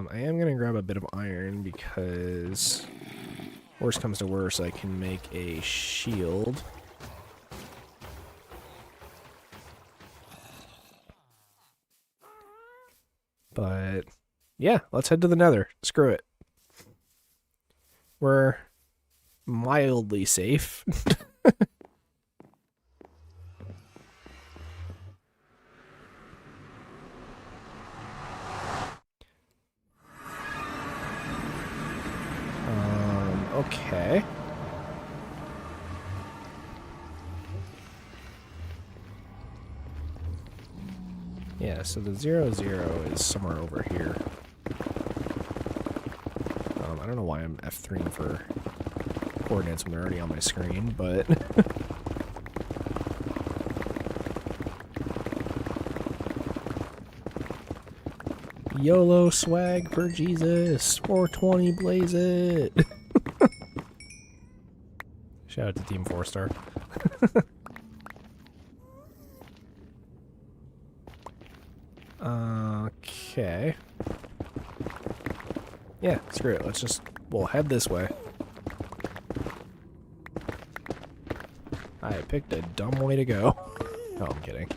I am gonna grab a bit of iron because worst comes to worst, I can make a shield. But yeah, let's head to the Nether. Screw it. We're mildly safe. Okay. Yeah, so the 0, 0 is somewhere over here. I don't know why I'm F3ing for coordinates when they're already on my screen, but... YOLO swag for Jesus! 420 blaze it! Shout out to Team 4-star. Okay. Yeah, screw it. We'll head this way. I picked a dumb way to go. Oh, I'm kidding.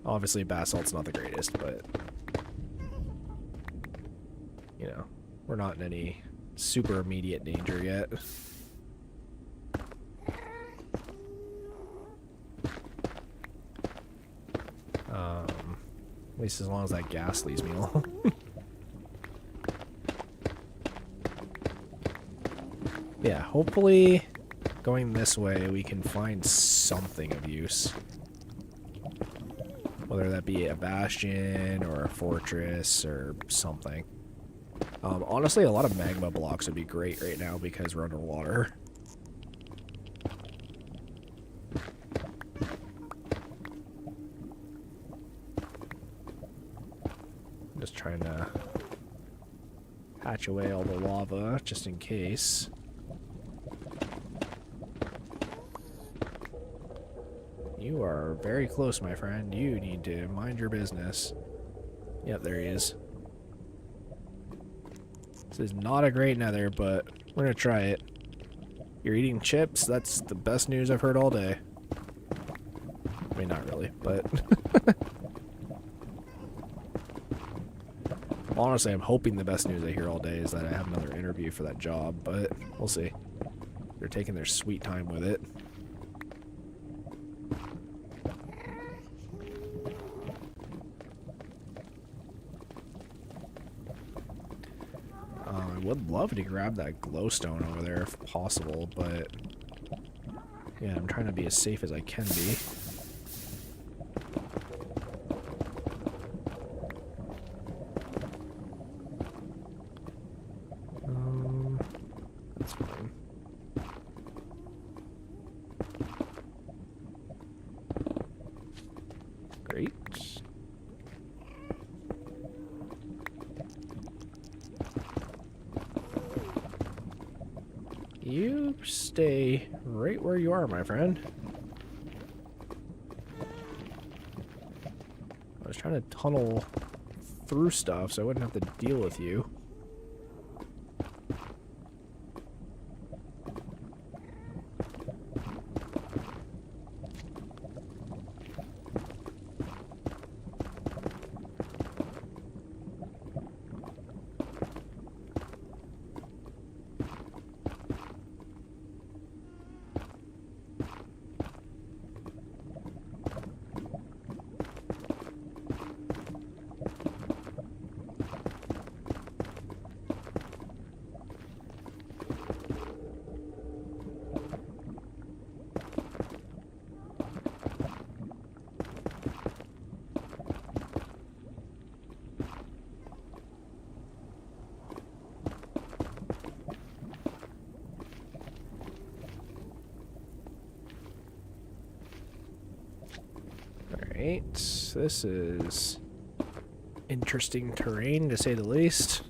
Obviously, basalt's not the greatest, but... You know, we're not in any super immediate danger yet. At least as long as that gas leaves me alone. Yeah, hopefully going this way we can find something of use. Whether that be a bastion or a fortress or something. Honestly, a lot of magma blocks would be great right now because we're underwater. I'm just trying to hatch away all the lava just in case. You are very close, my friend. You need to mind your business. Yep, there he is. This is not a great nether, but we're gonna try it. You're eating chips? That's the best news I've heard all day. I mean, not really, but... Honestly, I'm hoping the best news I hear all day is that I have another interview for that job, but we'll see. They're taking their sweet time with it. I would love to grab that glowstone over there if possible, but yeah, I'm trying to be as safe as I can be. That's fine. Great. You stay right where you are, my friend. I was trying to tunnel through stuff so I wouldn't have to deal with you. Alright, this is interesting terrain to say the least.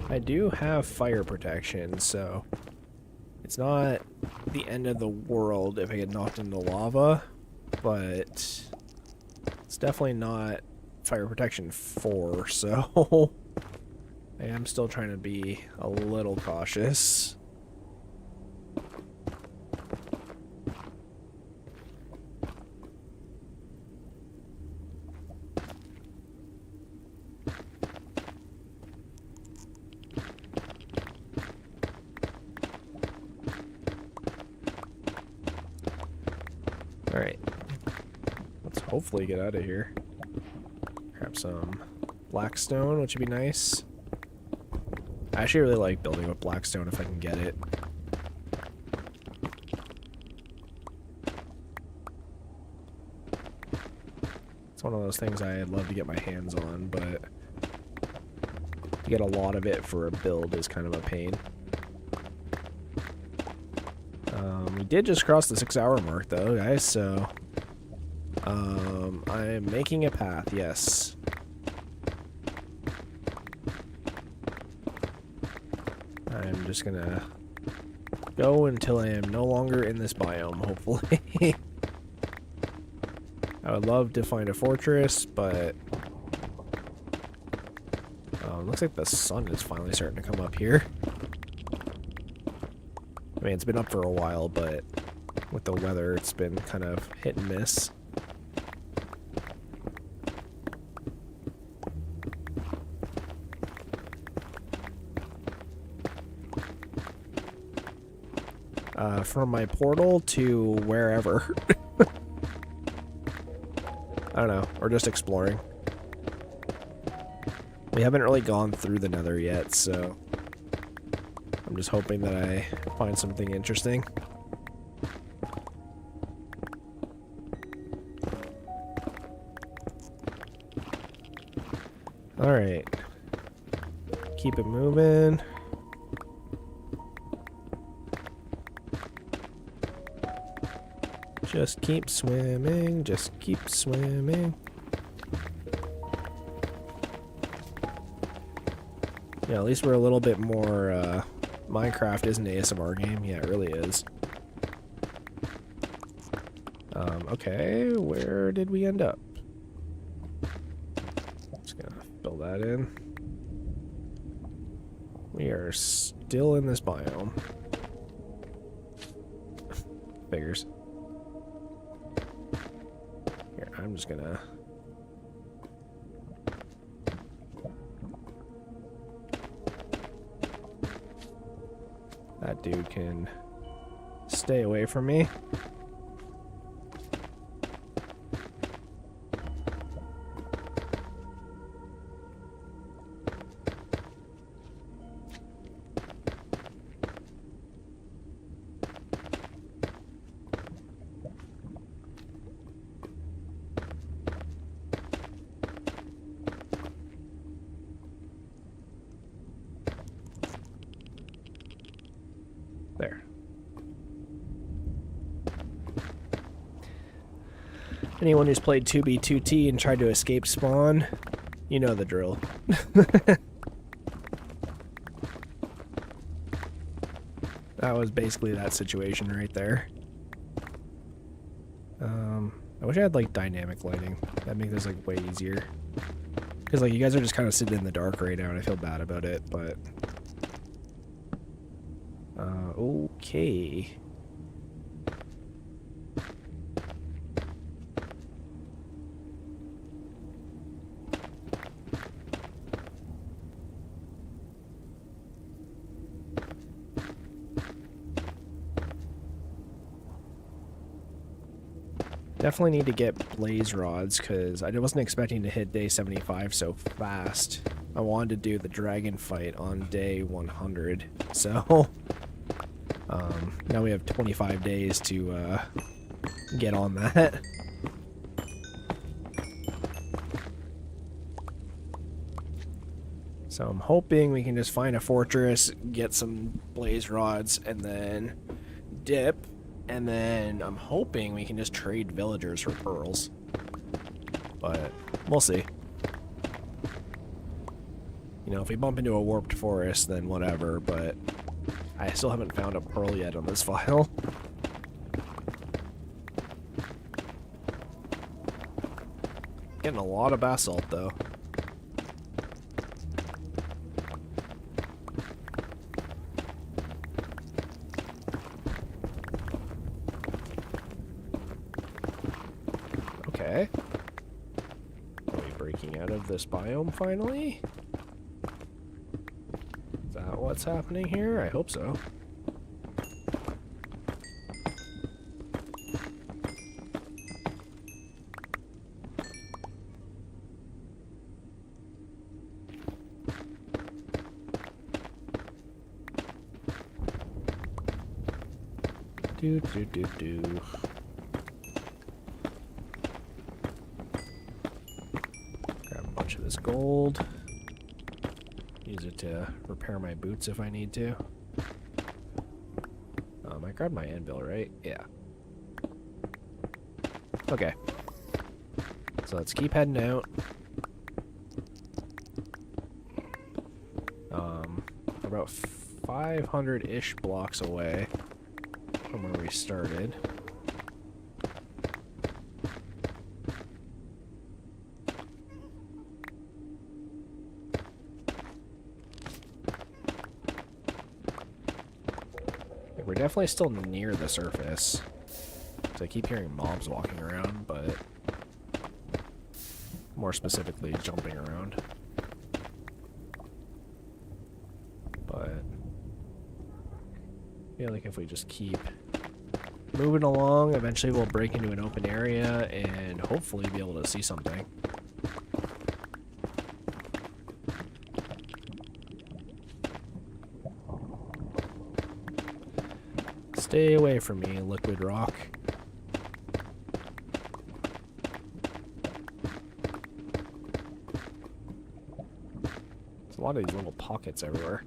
I do have fire protection, so it's not the end of the world if I get knocked into lava, but it's definitely not fire protection 4, so I am still trying to be a little cautious. Alright, let's hopefully get out of here. Grab some blackstone, which would be nice. I actually really like building with blackstone if I can get it. It's one of those things I'd love to get my hands on, but to get a lot of it for a build is kind of a pain. We did just cross the 6-hour mark though, guys, so I'm making a path, yes. I'm just gonna go until I am no longer in this biome, hopefully. I would love to find a fortress, but looks like the sun is finally starting to come up here. I mean, it's been up for a while, but with the weather, it's been kind of hit and miss. From my portal to wherever. I don't know, or just exploring. We haven't really gone through the Nether yet, so I'm just hoping that I find something interesting. Alright. Keep it moving. Just keep swimming, just keep swimming. Yeah, at least we're a little bit more, Minecraft is an ASMR game. Yeah, it really is. Okay, where did we end up? Just gonna fill that in. We are still in this biome. Figures. Here, I'm just gonna... That dude can stay away from me. There. Anyone who's played 2B2T and tried to escape spawn, you know the drill. That was basically that situation right there. I wish I had like dynamic lighting. That'd make this like way easier. Because like you guys are just kind of sitting in the dark right now and I feel bad about it, but... okay. Definitely need to get blaze rods because I wasn't expecting to hit day 75 so fast. I wanted to do the dragon fight on day 100, so Now we have 25 days to get on that. So I'm hoping we can just find a fortress, get some blaze rods, and then dip. And then I'm hoping we can just trade villagers for pearls. But we'll see. You know, if we bump into a warped forest, then whatever, but I still haven't found a pearl yet on this file. Getting a lot of basalt, though. Okay. Are we breaking out of this biome finally? Is that what's happening here? I hope so. Do. Grab a bunch of this gold. Use it to repair my boots if I need to. I grabbed my anvil, right? Yeah. Okay. So let's keep heading out. About 500-ish blocks away from where we started. We're definitely still near the surface. So I keep hearing mobs walking around, but more specifically jumping around. But I feel like if we just keep moving along, eventually we'll break into an open area and hopefully be able to see something. Stay away from me, liquid rock. There's a lot of these little pockets everywhere.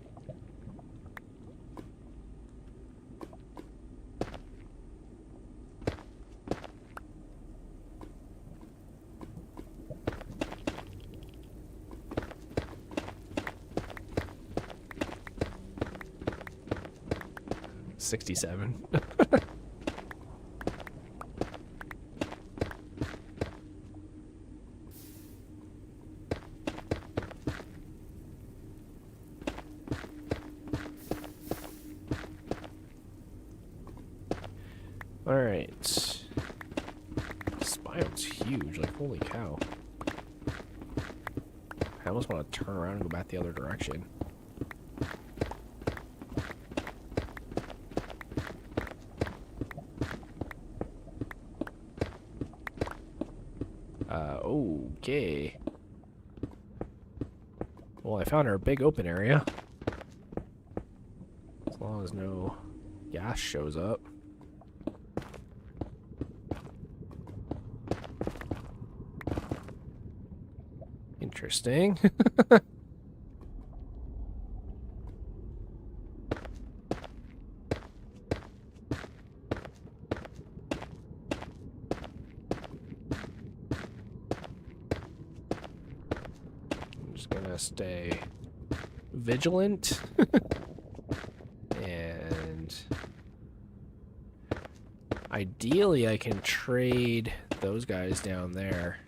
$67. Alright. This biome's huge, like holy cow. I almost want to turn around and go back the other direction. Okay. Well, I found our big open area. As long as no gas shows up. Interesting. Stay vigilant and ideally I can trade those guys down there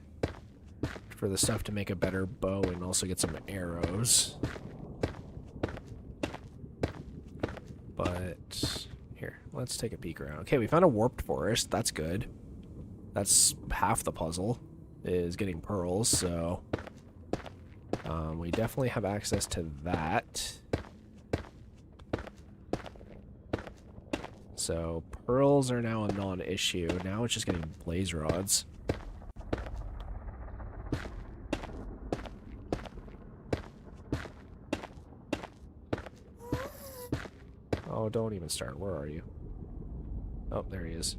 for the stuff to make a better bow and also get some arrows. But here, let's take a peek around. Okay, we found a warped forest. That's good. That's half the puzzle, is getting pearls, so we definitely have access to that. So pearls are now a non-issue. Now it's just getting blaze rods. No, don't even start. Where are you? Oh, there he is.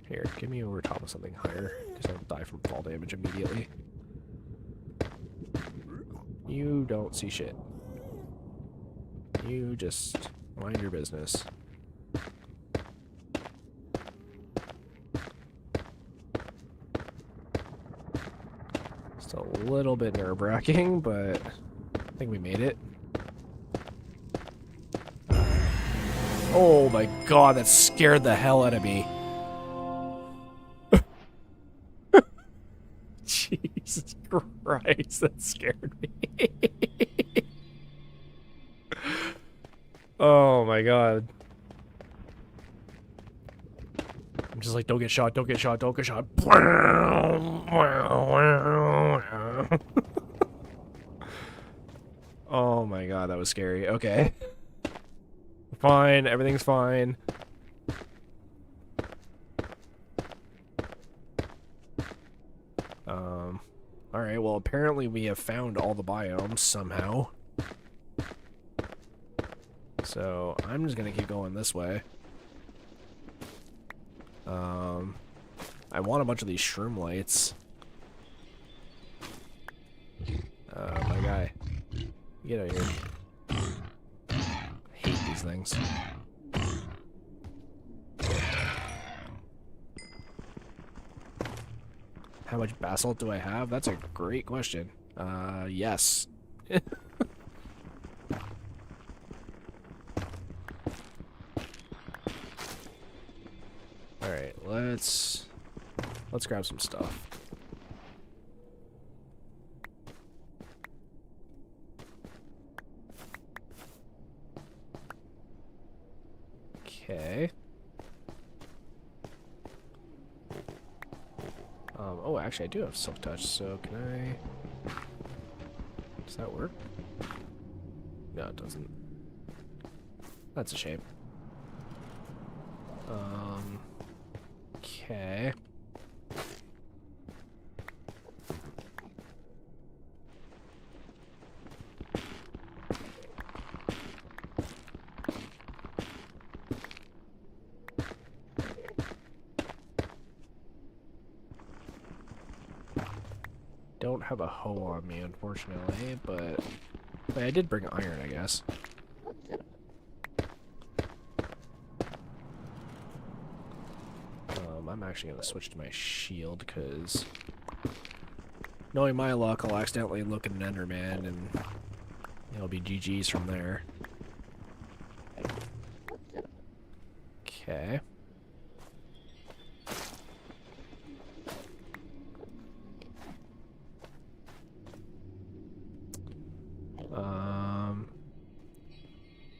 Here, get me over top of something higher, because I'll die from fall damage immediately. You don't see shit. You just mind your business. It's a little bit nerve-wracking, but I think we made it. Oh my god, that scared the hell out of me. Jesus Christ, that scared me. Oh my god. I'm just like, don't get shot, don't get shot, don't get shot. Oh my god, that was scary. Okay. Fine, everything's fine. Alright, well apparently we have found all the biomes somehow. So, I'm just gonna keep going this way. I want a bunch of these shroom lights. My guy. Get out of here. I hate these things. How much basalt do I have? That's a great question. Yes. Alright, let's grab some stuff. Okay. Oh, actually, I do have silk touch, so can I... Does that work? No, it doesn't. That's a shame. Okay. Don't have a hoe on me, unfortunately, but wait, I did bring iron, I guess. I'm actually going to switch to my shield, because knowing my luck, I'll accidentally look at an Enderman, and it'll be GG's from there. Okay.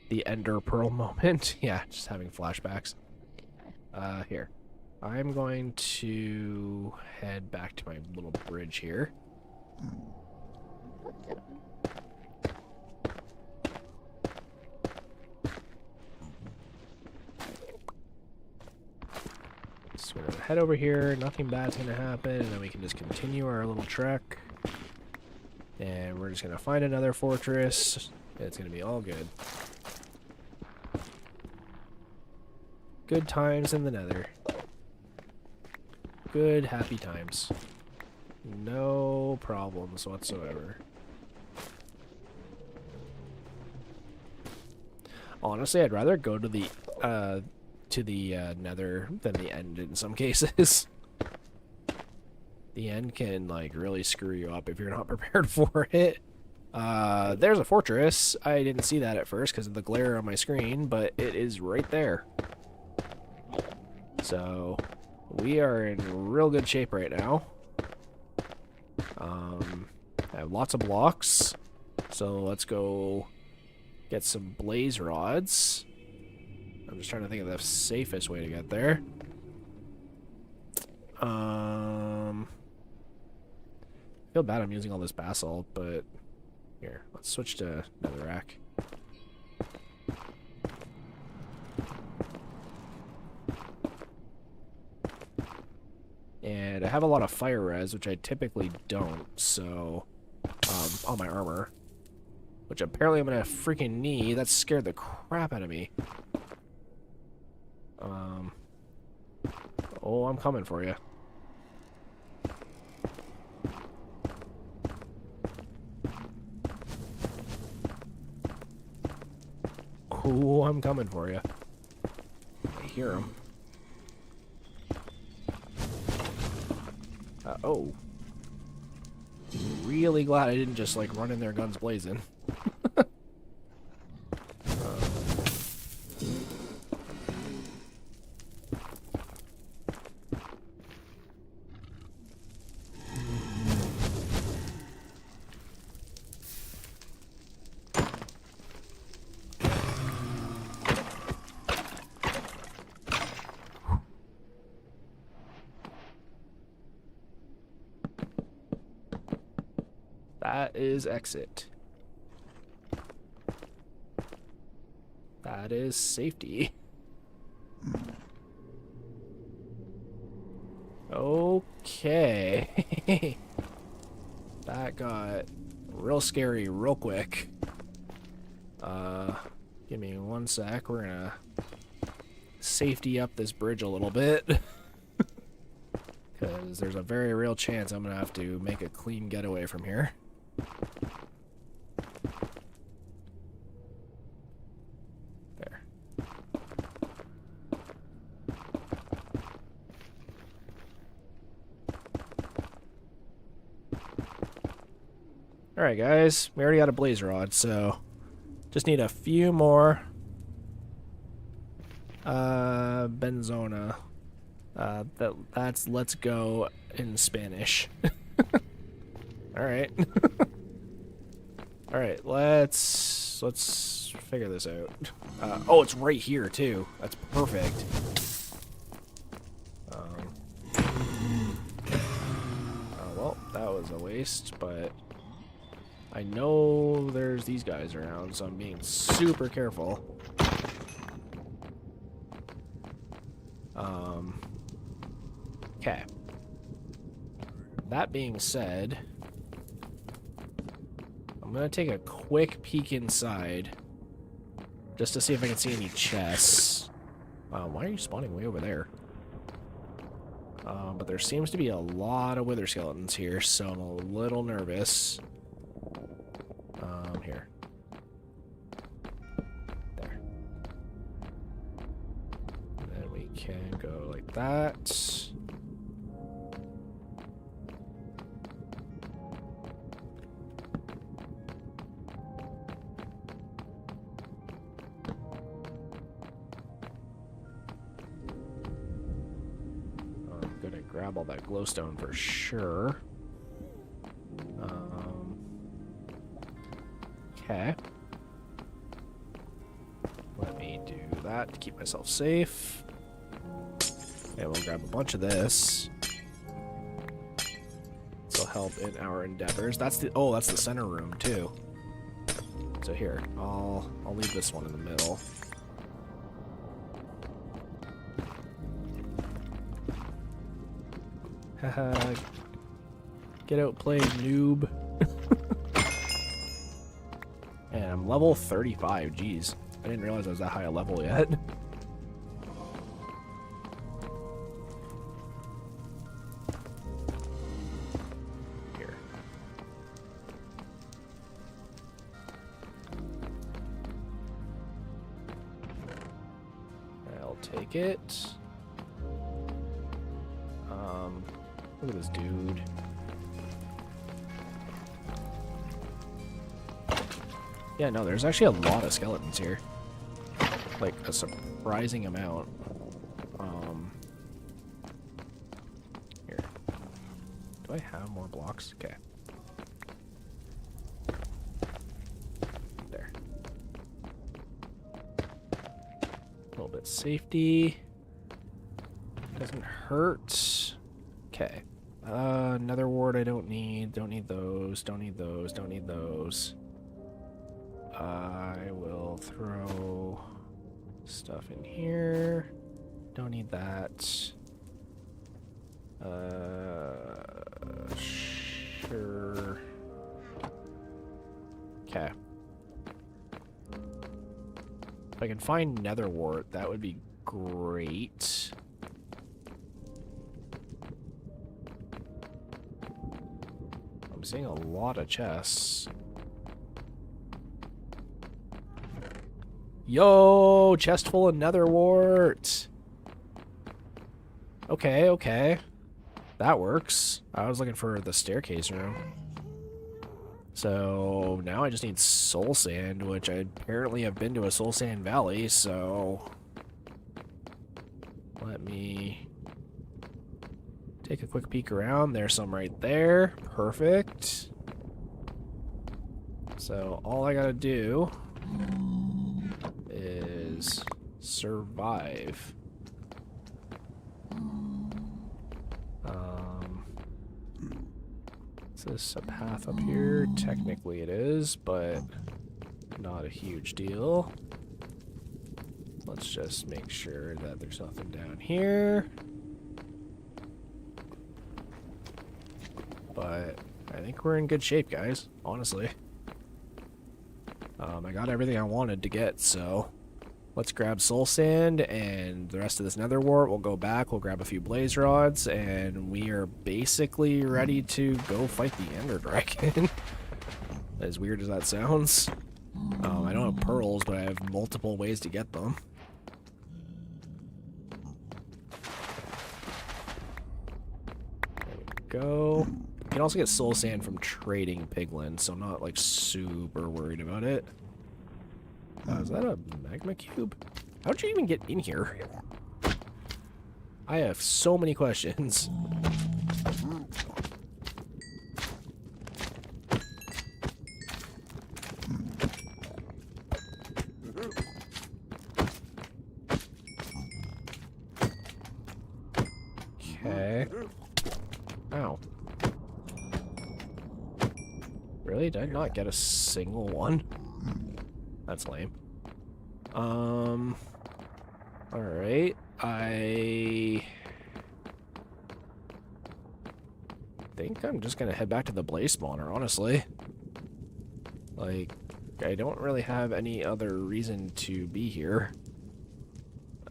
The Ender Pearl moment. Yeah, just having flashbacks. Here. I'm going to head back to my little bridge here. So we're gonna head over here, nothing bad's gonna happen, and then we can just continue our little trek. And we're just gonna find another fortress. It's gonna be all good. Good times in the Nether. Good, happy times. No problems whatsoever. Honestly, I'd rather go to the Nether than the End in some cases. The End can like really screw you up if you're not prepared for it. There's a fortress. I didn't see that at first because of the glare on my screen, but it is right there. So we are in real good shape right now. I have lots of blocks, so let's go get some blaze rods. I'm just trying to think of the safest way to get there. I feel bad I'm using all this basalt, but here, let's switch to netherrack. And I have a lot of fire res, which I typically don't, so on my armor. Which apparently I'm gonna freaking need. That scared the crap out of me. Oh, I'm coming for you. Oh, I'm coming for you. I hear him. Oh. Really glad I didn't just, like, run in there guns blazing. That is exit. That is safety. Okay. That got real scary real quick. Give me 1 sec. We're gonna safety up this bridge a little bit. Because there's a very real chance I'm gonna have to make a clean getaway from here. There. Alright guys, we already got a blaze rod, so just need a few more benzona. That's let's go in Spanish. Alright. Alright, let's figure this out. Oh, it's right here too. That's perfect. Well, that was a waste, but I know there's these guys around, so I'm being super careful. Okay. That being said, I'm gonna take a quick peek inside just to see if I can see any chests. Why are you spawning way over there? But there seems to be a lot of wither skeletons here, so I'm a little nervous. Here. There. And then we can go like that. I'm gonna grab all that glowstone for sure. Okay. Let me do that to keep myself safe. And we'll grab a bunch of this. This will help in our endeavors. That's the that's the center room too. So here, I'll leave this one in the middle. Haha. Get outplayed, noob. And I'm level 35, jeez. I didn't realize I was that high a level yet. Here. I'll take it. Look at this dude. Yeah, no, there's actually a lot of skeletons here. Like, a surprising amount. Here. Do I have more blocks? Okay. There. A little bit safety. Doesn't hurt. Okay. Another ward I don't need. Don't need those. Don't need those. Don't need those. I will throw stuff in here. Don't need that. Sure. Okay. If I can find nether wart, that would be great. I'm seeing a lot of chests. Yo, chest full of nether wart. Okay, okay. That works. I was looking for the staircase room. So now I just need soul sand, which I apparently have been to a soul sand valley, so let me take a quick peek around. There's some right there. Perfect. So all I gotta do is survive. Is this a path up here? Technically it is, but not a huge deal. Let's just make sure that there's nothing down here. But I think we're in good shape, guys, honestly. I got everything I wanted to get, so let's grab soul sand and the rest of this nether wart. We'll go back, we'll grab a few blaze rods, and we are basically ready to go fight the ender dragon. As weird as that sounds. I don't have pearls, but I have multiple ways to get them. There we go. You can also get soul sand from trading piglins, so I'm not like super worried about it. Is that a magma cube? How'd you even get in here? I have so many questions. Okay. Ow. Really? Did I not get a single one? That's lame. Alright. I think I'm just gonna head back to the blaze spawner, honestly. Like, I don't really have any other reason to be here.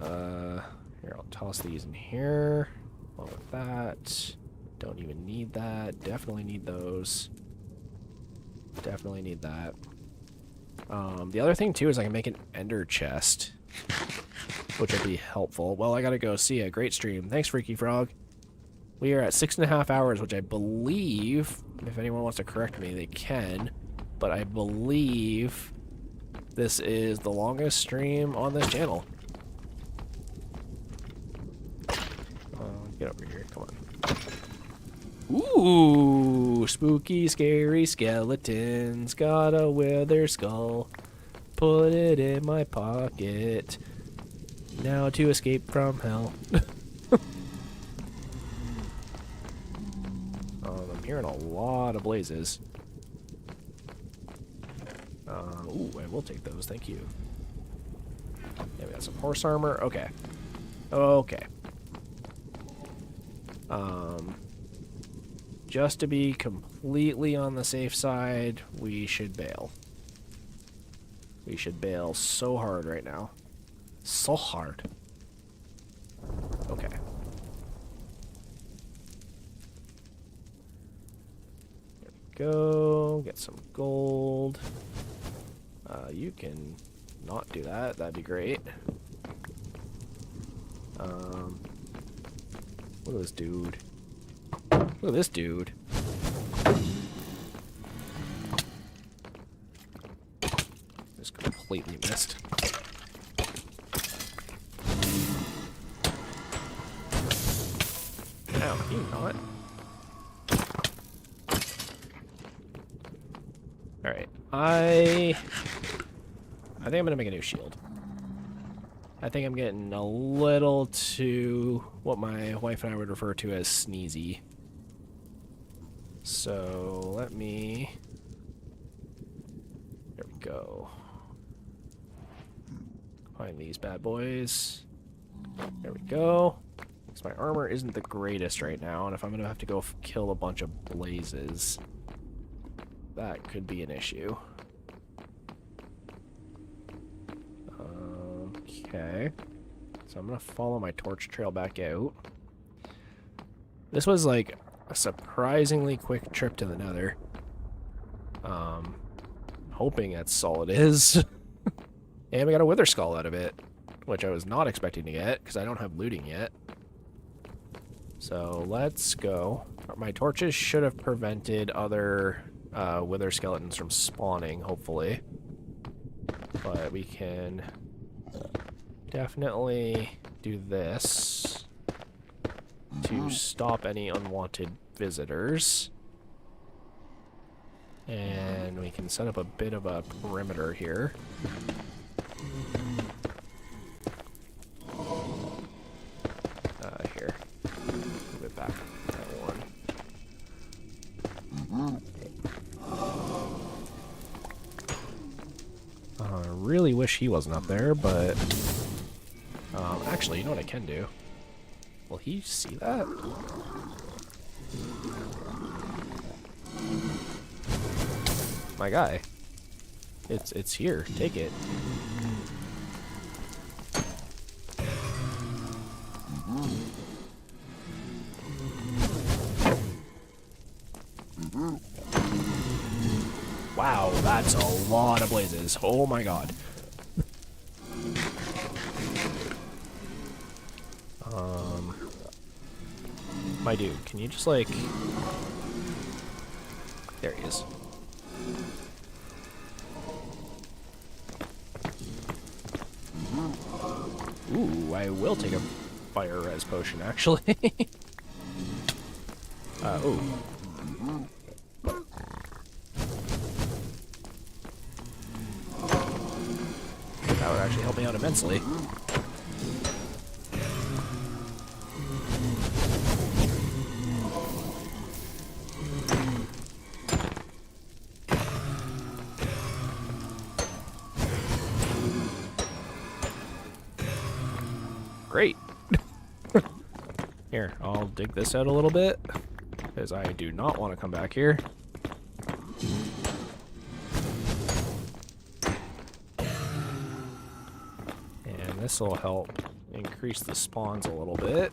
Here, I'll toss these in here. Along with that. Don't even need that. Definitely need those. Definitely need that. The other thing, too, is I can make an ender chest, which would be helpful. Well, I gotta go. See ya. Great stream. Thanks, Freaky Frog. We are at 6.5 hours, which I believe, if anyone wants to correct me, they can, but I believe this is the longest stream on this channel. Get over here. Come on. Ooh, spooky, scary skeletons. Got a wither skull. Put it in my pocket. Now to escape from hell. I'm hearing a lot of blazes. Ooh, I will take those. Thank you. Yeah, we got some horse armor. Okay. Okay. Just to be completely on the safe side, we should bail. We should bail so hard right now. So hard. Okay. There we go. Get some gold. You can not do that. That'd be great. Look at this dude. Look at this dude. Just completely missed. Ow, can you not? Alright. I think I'm gonna make a new shield. I think I'm getting a little too what my wife and I would refer to as sneezy. So let me. There we go. Find these bad boys. There we go. Because my armor isn't the greatest right now, and if I'm gonna have to go kill a bunch of blazes, that could be an issue. Okay. So I'm gonna follow my torch trail back out. This was like a surprisingly quick trip to the Nether. Hoping that's all it is. And we got a wither skull out of it, which I was not expecting to get because I don't have looting yet. So let's go. My torches should have prevented other wither skeletons from spawning, hopefully. But we can definitely do this to stop any unwanted visitors. And we can set up a bit of a perimeter here. Here. Move it back. That one. I really wish he wasn't up there, but... actually, you know what I can do? Will he see that? My guy. It's here. Take it. Wow, that's a lot of blazes. Oh my god. My dude, can you just like... There he is. Ooh, I will take a fire res potion, actually. Ooh. That would actually help me out immensely. Great. Here, I'll dig this out a little bit, because I do not want to come back here. And this will help increase the spawns a little bit.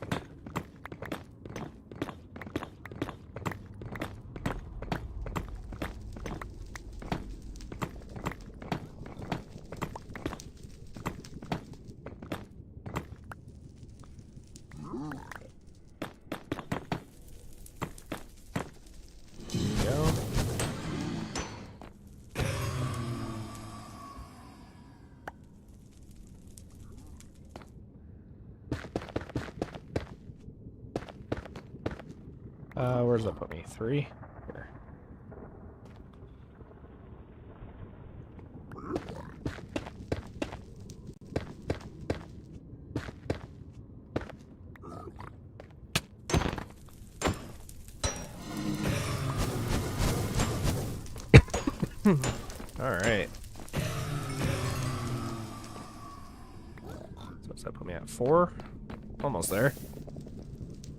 Where does that put me? 3? Here. Alright. So does that put me at 4? Almost there.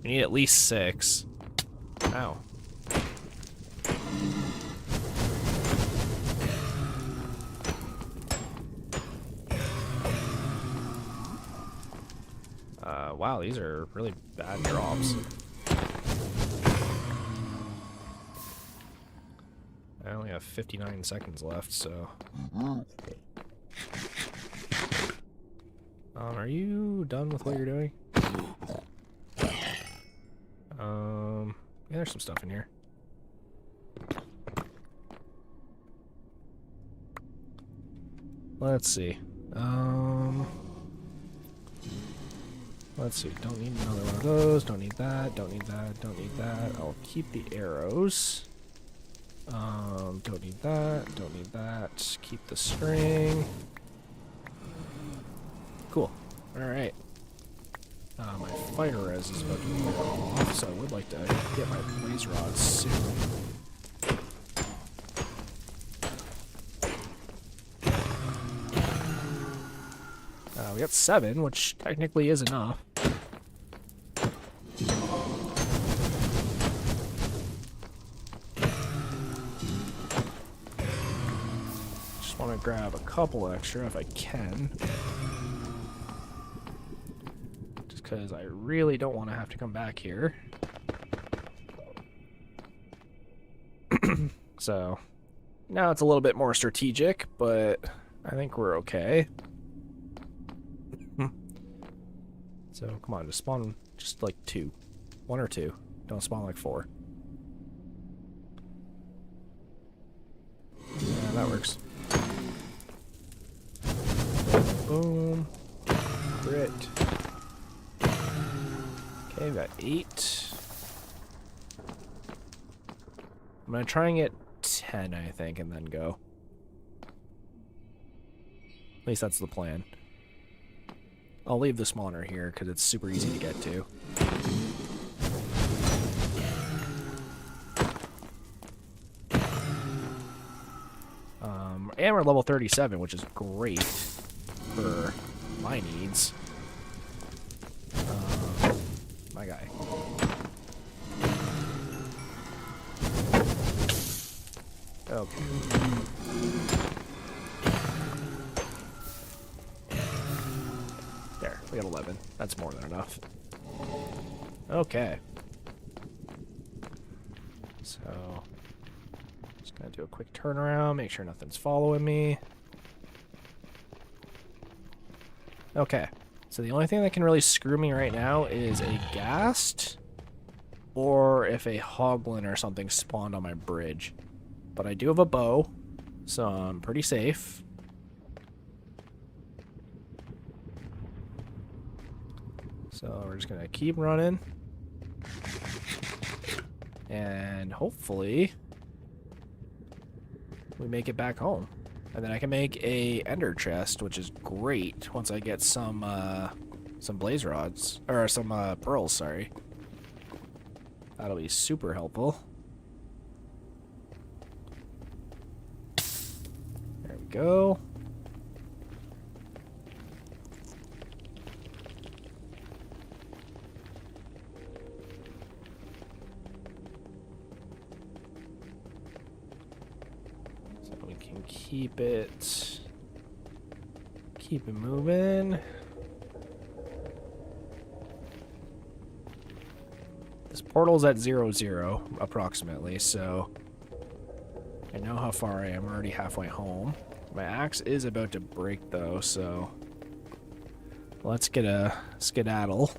We need at least 6. Ow. Wow, these are really bad drops. I only have 59 seconds left, so... are you done with what you're doing? Yeah, there's some stuff in here. Let's see. Let's see. Don't need another one of those. Don't need that. Don't need that. Don't need that. I'll keep the arrows. Don't need that. Don't need that. Keep the string. Cool. Alright. My fire res is about to wear off, so I would like to get my blaze rods soon. We got 7, which technically is enough. Just want to grab a couple extra if I can. because I really don't want to have to come back here. So, now it's a little bit more strategic, but I think we're okay. So, come on, just spawn just like 2. 1 or 2. Don't spawn like 4. Yeah, that works. Boom. Crit. Okay, got 8. I'm gonna try and get 10, I think, and then go. At least that's the plan. I'll leave the spawner here because it's super easy to get to. And we're level 37, which is great for my needs. My guy. Okay. There, we got 11. That's more than enough. Okay. So, just gonna do a quick turnaround, make sure nothing's following me. Okay, so the only thing that can really screw me right now is a ghast, or if a hoglin or something spawned on my bridge. But I do have a bow, so I'm pretty safe. So we're just gonna keep running. And hopefully we make it back home. And then I can make a ender chest, which is great once I get some blaze rods. Or some pearls, sorry. That'll be super helpful. There we go. Keep it moving. This portal's at 0, approximately, so I know how far I am. I'm already halfway home. My axe is about to break though, so let's get a skedaddle.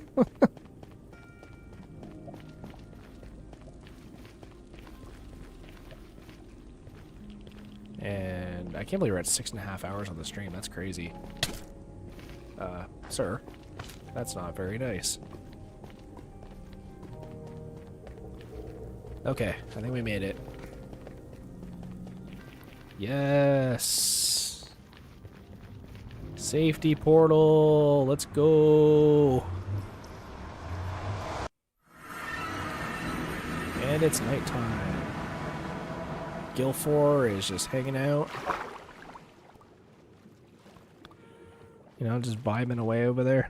And I can't believe we're at 6.5 hours on the stream. That's crazy. Sir, that's not very nice. Okay, I think we made it. Yes! Safety portal! Let's go! And it's nighttime. Gilfor is just hanging out. You know, just vibing away over there.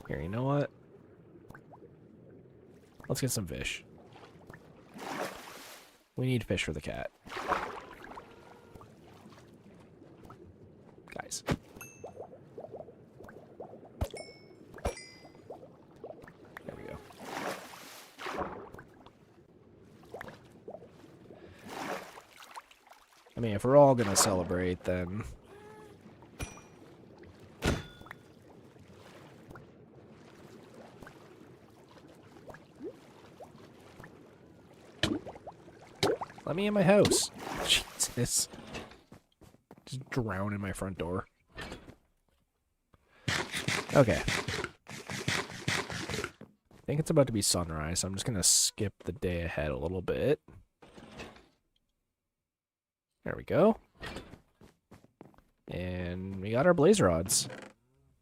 Here, you know what? Let's get some fish. We need fish for the cat. Guys. There we go. I mean, if we're all gonna celebrate, then... Let me in my house. Jesus. Just drown in my front door. Okay. I think it's about to be sunrise, so I'm just gonna skip the day ahead a little bit. There we go. And we got our blaze rods.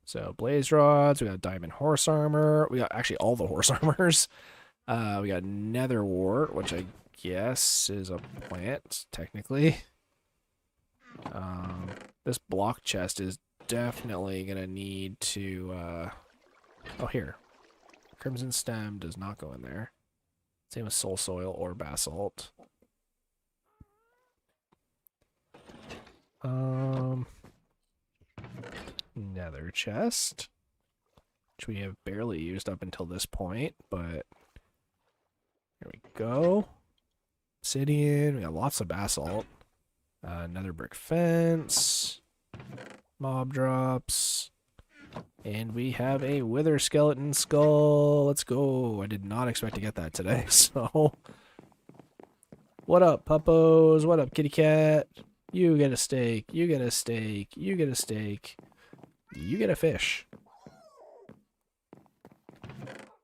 So blaze rods, we got diamond horse armor, we got actually all the horse armors. We got nether wart, which I guess is a plant, technically. This block chest is definitely gonna need to oh, here. Crimson stem does not go in there. Same with soul soil or basalt. another chest, which we have barely used up until this point, but here we go. Obsidian, we got lots of basalt. Another brick fence. Mob drops. And we have a wither skeleton skull. Let's go. I did not expect to get that today, so... What up, puppos? What up, kitty cat? You get a steak. You get a steak. You get a steak. You get a fish.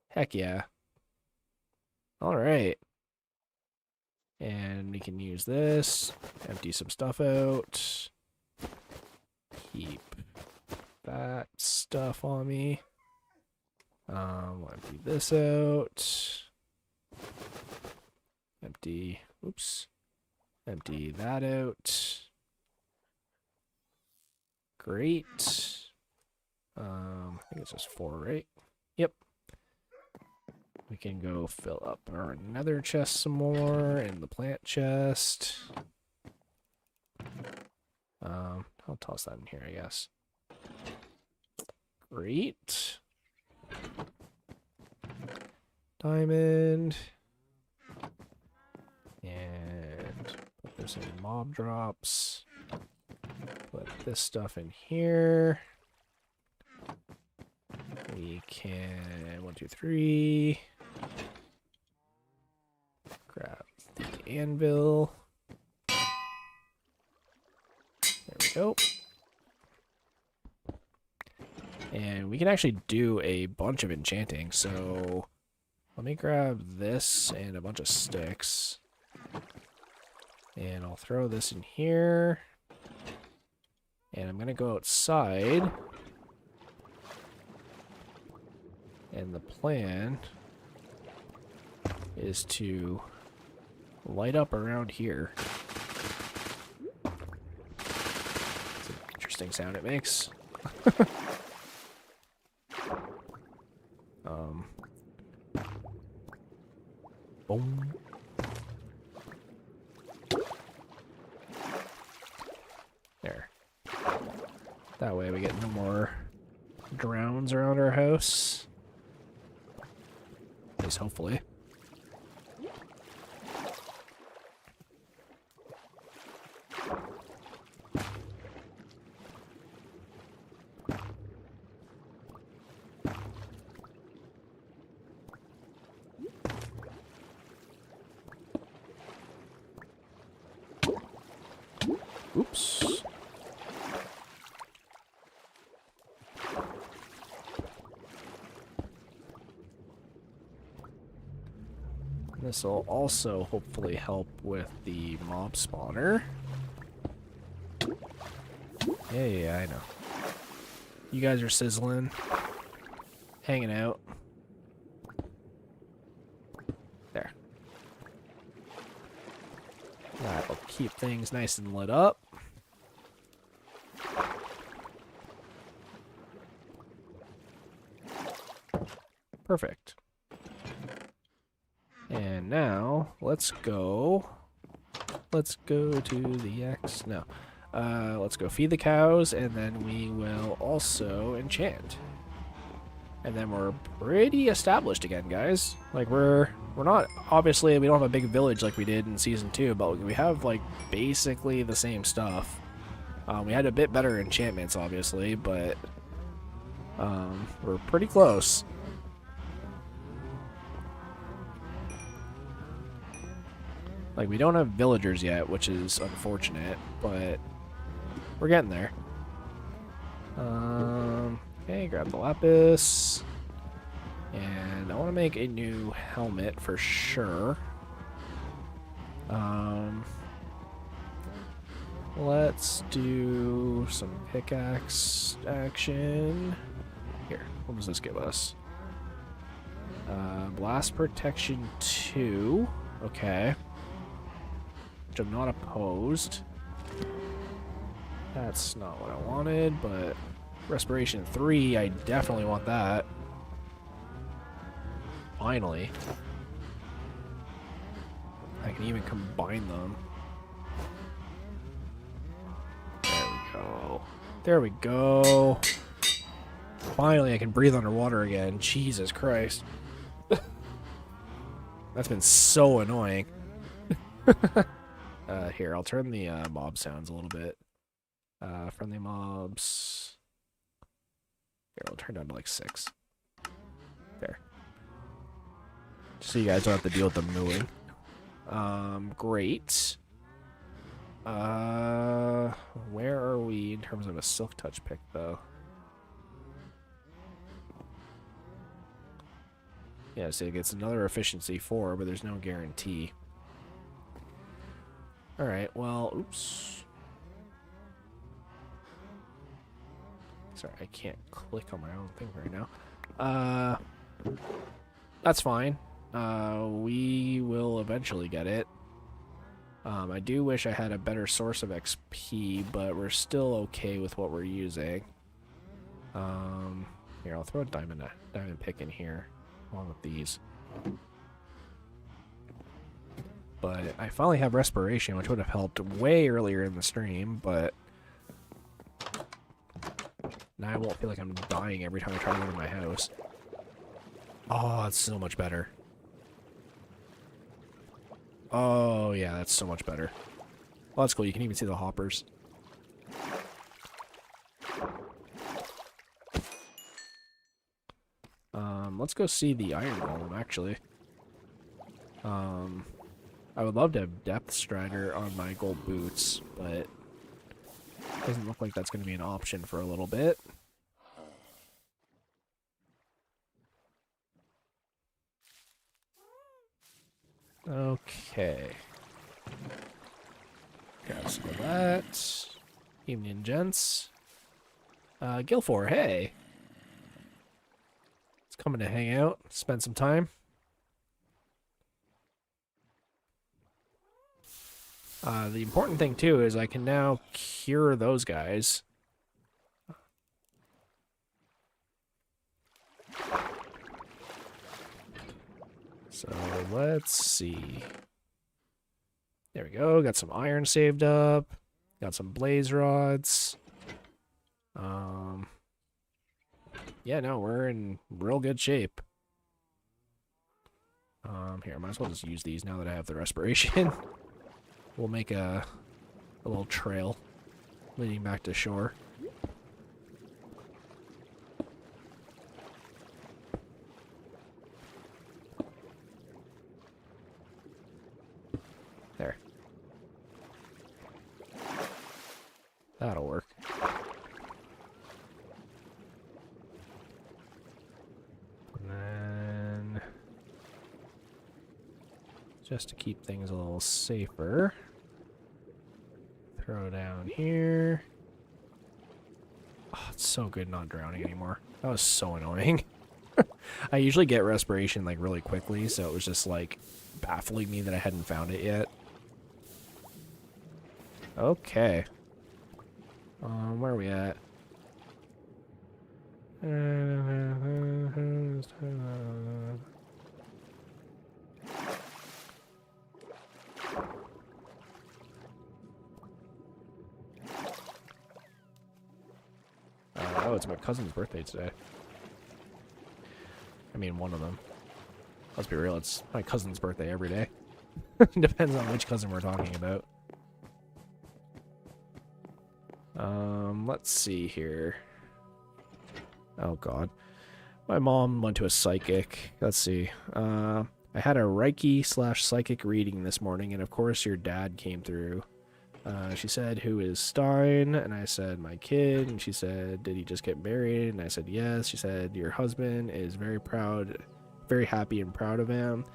Heck yeah. Alright. And we can use this. Empty some stuff out. Keep that stuff on me. We'll empty this out. Empty. Oops. Empty that out. Great. I think it's just 4, right? Yep. We can go fill up our nether chest some more and the plant chest. I'll toss that in here, I guess. Great. Diamond. And put this in mob drops. Put this stuff in here. We can 1, 2, 3. Grab the anvil. There we go. And we can actually do a bunch of enchanting, so let me grab this and a bunch of sticks. And I'll throw this in here. And I'm going to go outside. And the plan is to light up around here. It's an interesting sound it makes. Boom. There. That way we get no more drowns around our house. At least hopefully. Oops. This will also hopefully help with the mob spawner. Yeah, I know. You guys are sizzling. Hanging out. There. That'll keep things nice and lit up. Perfect. And now, let's go to the X. No. Let's go feed the cows, and then we will also enchant. And then we're pretty established again, guys. Like, we're not, obviously, we don't have a big village like we did in Season 2, but we have, like, basically the same stuff. We had a bit better enchantments, obviously, but we're pretty close. Like, we don't have villagers yet, which is unfortunate, but we're getting there. Okay, grab the lapis. And I want to make a new helmet for sure. Let's do some pickaxe action. Here, what does this give us? Blast protection 2. Okay. Which I'm not opposed. That's not what I wanted, but respiration 3, I definitely want that. Finally. I can even combine them. There we go. There we go. Finally, I can breathe underwater again. Jesus Christ. That's been so annoying. Here, I'll turn the mob sounds a little bit. Friendly mobs. Here, I'll turn down to like 6. There. Just so you guys don't have to deal with the mooing. Great. Where are we in terms of a silk touch pick, though? Yeah, so it gets another efficiency 4, but there's no guarantee. Alright, well, oops. Sorry, I can't click on my own thing right now. That's fine. We will eventually get it. I do wish I had a better source of XP, but we're still okay with what we're using. Here, I'll throw a diamond pick in here, along with these. But I finally have respiration, which would have helped way earlier in the stream, but now I won't feel like I'm dying every time I try to go to my house. Oh, it's so much better. Oh, yeah, that's so much better. Well, that's cool. You can even see the hoppers. Let's go see the iron golem, actually. I would love to have depth strider on my gold boots, but it doesn't look like that's going to be an option for a little bit. Okay. Grab some of that. Evening, gents. Gilfor, hey. It's coming to hang out, spend some time. The important thing, too, is I can now cure those guys. So, let's see. There we go. Got some iron saved up. Got some blaze rods. Yeah, no, we're in real good shape. Here, I might as well just use these now that I have the respiration. We'll make a little trail leading back to shore. There. That'll work. And then, just to keep things a little safer, throw down here. Oh, it's so good not drowning anymore. That was so annoying. I usually get respiration like really quickly, so it was just like baffling me that I hadn't found it yet. Okay. Where are we at? Oh, it's my cousin's birthday today. I mean, one of them. Let's be real, it's my cousin's birthday every day. Depends on which cousin we're talking about. Let's see here. Oh, God. My mom went to a psychic. Let's see. I had a Reiki/psychic reading this morning, and of course your dad came through. She said, "Who is Stein?" And I said, "My kid." And she said, "Did he just get married?" And I said, "Yes." She said, "Your husband is very proud, very happy and proud of him."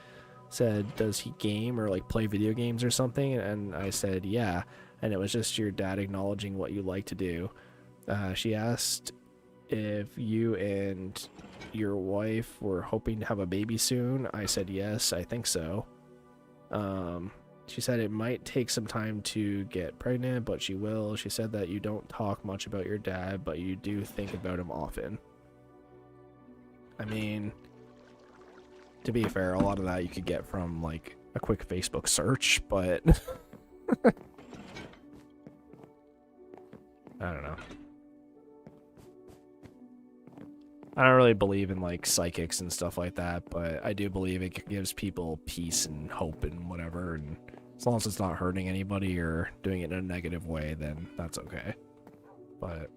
Said, "Does he game or like play video games or something?" And I said, "Yeah." And it was just your dad acknowledging what you like to do. She asked if you and your wife were hoping to have a baby soon. I said, "Yes, I think so." She said it might take some time to get pregnant, but she will. She said that you don't talk much about your dad, but you do think about him often. I mean, to be fair, a lot of that you could get from, like, a quick Facebook search, but I don't know. I don't really believe in like psychics and stuff like that, but I do believe it gives people peace and hope and whatever, and as long as it's not hurting anybody or doing it in a negative way, then that's okay. But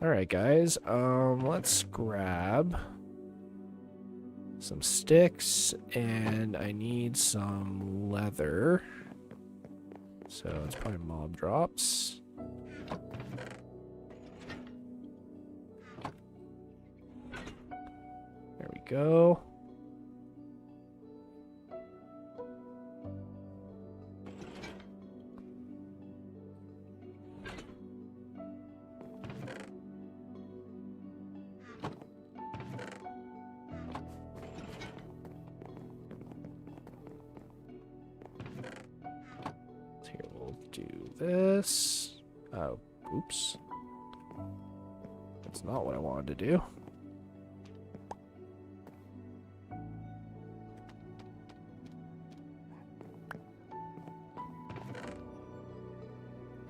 alright guys, let's grab some sticks, and I need some leather. So it's probably mob drops. There we go. So here we'll do this. Oh, oops. That's not what I wanted to do.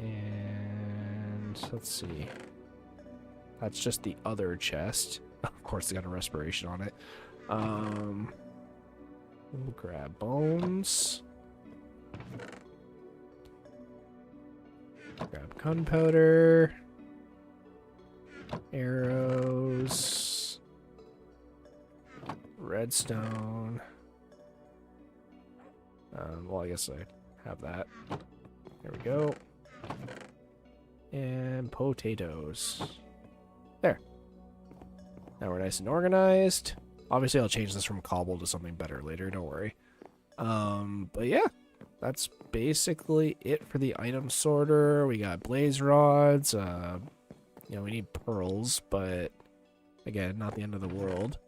And let's see. That's just the other chest. Of course, it's got a respiration on it. We'll grab bones. Grab gunpowder. Arrows. Redstone. Well, I guess I have that. There we go. And potatoes. There. Now we're nice and organized. Obviously, I'll change this from cobble to something better later, don't worry. But yeah, that's basically it for the item sorter. We got blaze rods. You know, we need pearls, but again, not the end of the world.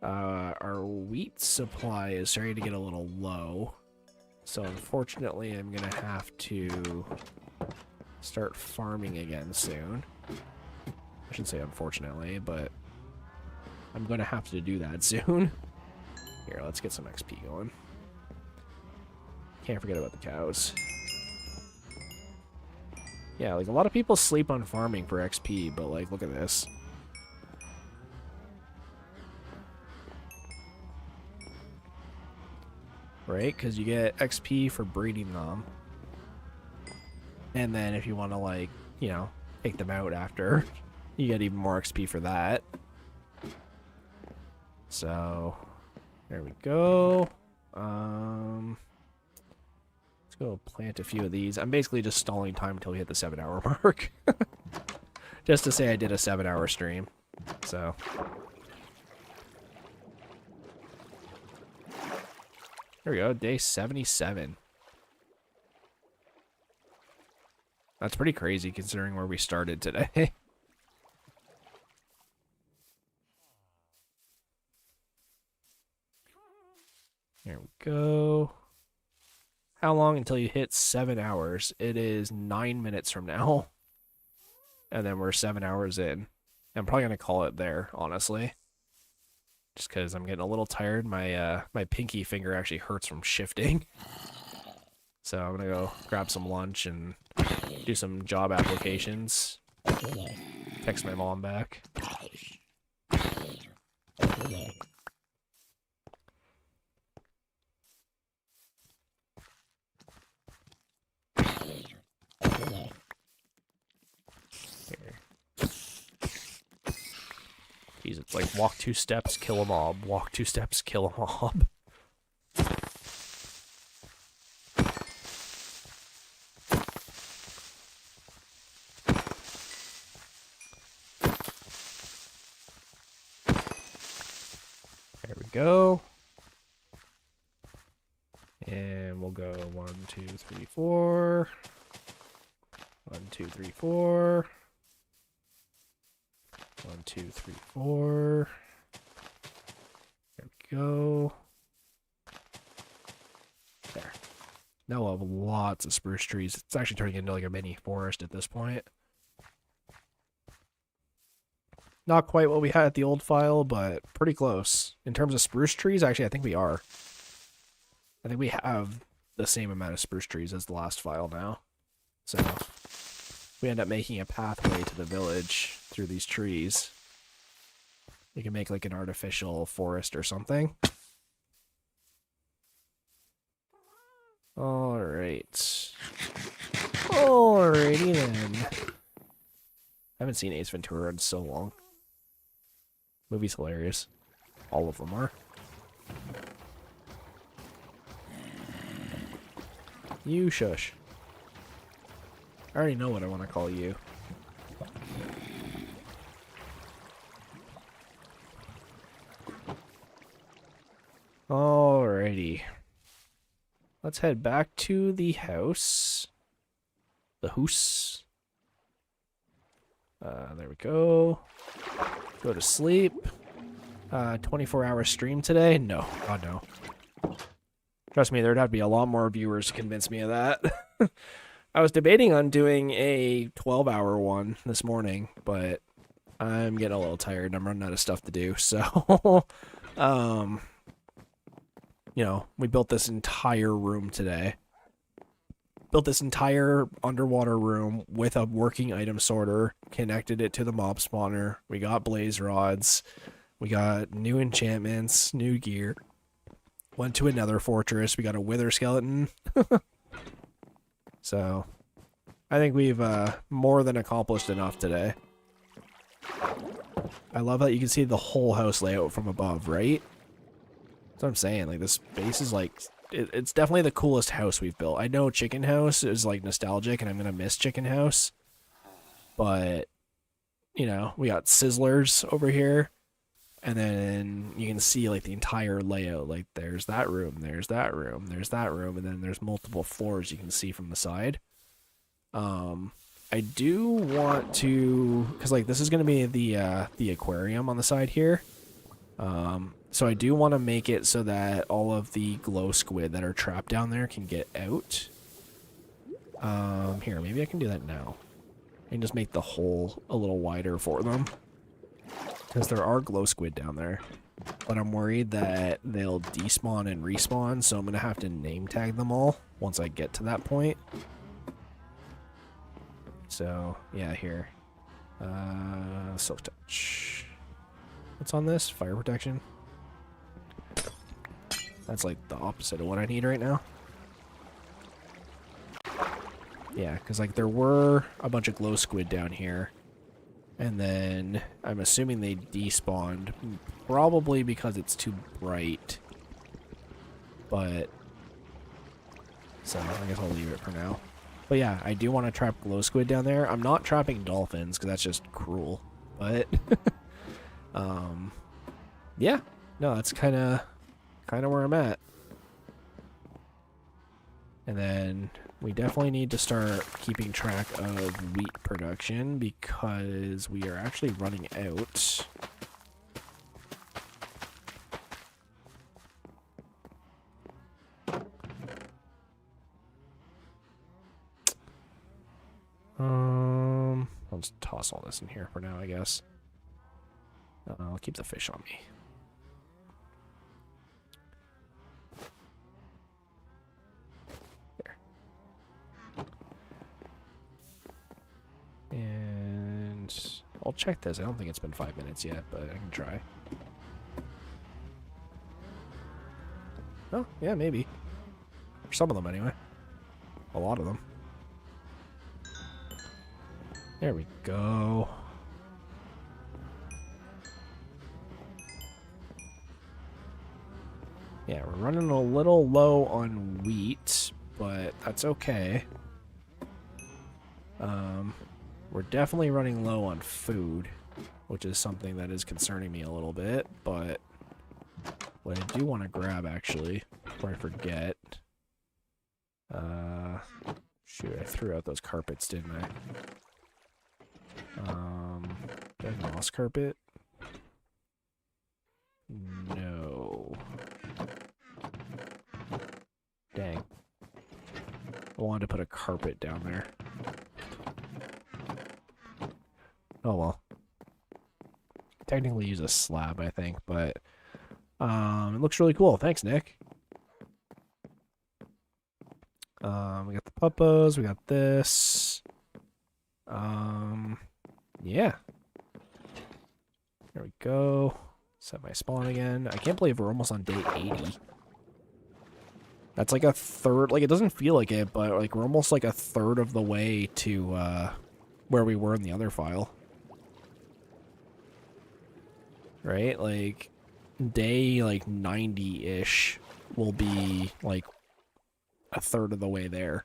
Our wheat supply is starting to get a little low. So unfortunately, I'm going to have to start farming again soon. I shouldn't say unfortunately, but I'm going to have to do that soon. Here, let's get some XP going. Can't forget about the cows. Yeah, like a lot of people sleep on farming for XP, but like, look at this. Right? Because you get XP for breeding them. And then if you want to, like, you know, take them out after, you get even more XP for that. So, there we go. Let's go plant a few of these. I'm basically just stalling time until we hit the 7-hour mark. Just to say I did a 7-hour stream. So. There we go, day 77. That's pretty crazy considering where we started today. There we go. How long until you hit 7 hours? It is 9 minutes from now. And then we're 7 hours in. I'm probably going to call it there, honestly. Just because I'm getting a little tired. My pinky finger actually hurts from shifting. So I'm going to go grab some lunch and do some job applications. Text my mom back. Jeez, it's like walk 2 steps, kill a mob. Walk 2 steps, kill a mob. There we go. And we'll go 1, 2, 3, 4. 1, 2, 3, 4. 1, 2, 3, 4. There we go. There. Now we'll have lots of spruce trees. It's actually turning into like a mini forest at this point. Not quite what we had at the old file, but pretty close. In terms of spruce trees, actually, I think we are. I think we have the same amount of spruce trees as the last file now. So we end up making a pathway to the village through these trees. We can make like an artificial forest or something. Alright. Alrighty then. I haven't seen Ace Ventura in so long. Movie's hilarious. All of them are. You shush. I already know what I want to call you. Alrighty. Let's head back to the house. The house. There we go. Go to sleep. 24-hour stream today? No. God, no. Trust me, there'd have to be a lot more viewers to convince me of that. I was debating on doing a 12-hour one this morning, but I'm getting a little tired. I'm running out of stuff to do. So, you know, we built this entire room today. Built this entire underwater room with a working item sorter, connected it to the mob spawner. We got blaze rods. We got new enchantments, new gear. Went to another fortress. We got a wither skeleton. So, I think we've more than accomplished enough today. I love that you can see the whole house layout from above, right? That's what I'm saying. Like, this base is like... It's definitely the coolest house we've built. I know Chicken House is like nostalgic and I'm going to miss Chicken House. But, you know, we got sizzlers over here. And then you can see like the entire layout. Like there's that room, there's that room, there's that room. And then there's multiple floors you can see from the side. I do want to, because like this is going to be the aquarium on the side here. So I do want to make it so that all of the glow squid that are trapped down there can get out. Here, maybe I can do that now. And just make the hole a little wider for them. Because there are glow squid down there. But I'm worried that they'll despawn and respawn, so I'm going to have to name tag them all once I get to that point. So, yeah, here. Silk touch. What's on this? Fire protection. That's like the opposite of what I need right now. Yeah, because like there were a bunch of glow squid down here. And then I'm assuming they despawned. Probably because it's too bright. But... so I guess I'll leave it for now. But yeah, I do want to trap glow squid down there. I'm not trapping dolphins because that's just cruel. But... yeah. No, that's kind of where I'm at. And then we definitely need to start keeping track of wheat production because we are actually running out. I'll just toss all this in here for now, I guess. I'll keep the fish on me. And I'll check this. I don't think it's been 5 minutes yet, but I can try. Oh, yeah, maybe. For some of them, anyway. A lot of them. There we go. Yeah, we're running a little low on wheat, but that's okay. We're definitely running low on food, which is something that is concerning me a little bit, but what I do want to grab, actually, before I forget... shoot, I threw out those carpets, didn't I? Did I moss carpet? No. Dang. I wanted to put a carpet down there. Oh well. Technically use a slab, I think, but it looks really cool. Thanks, Nick. We got the puppos, we got this. Yeah. There we go. Set my spawn again. I can't believe we're almost on day 80. That's like a third, like it doesn't feel like it, but like we're almost like a third of the way to where we were in the other file. Right? Like day like 90-ish will be like a third of the way there.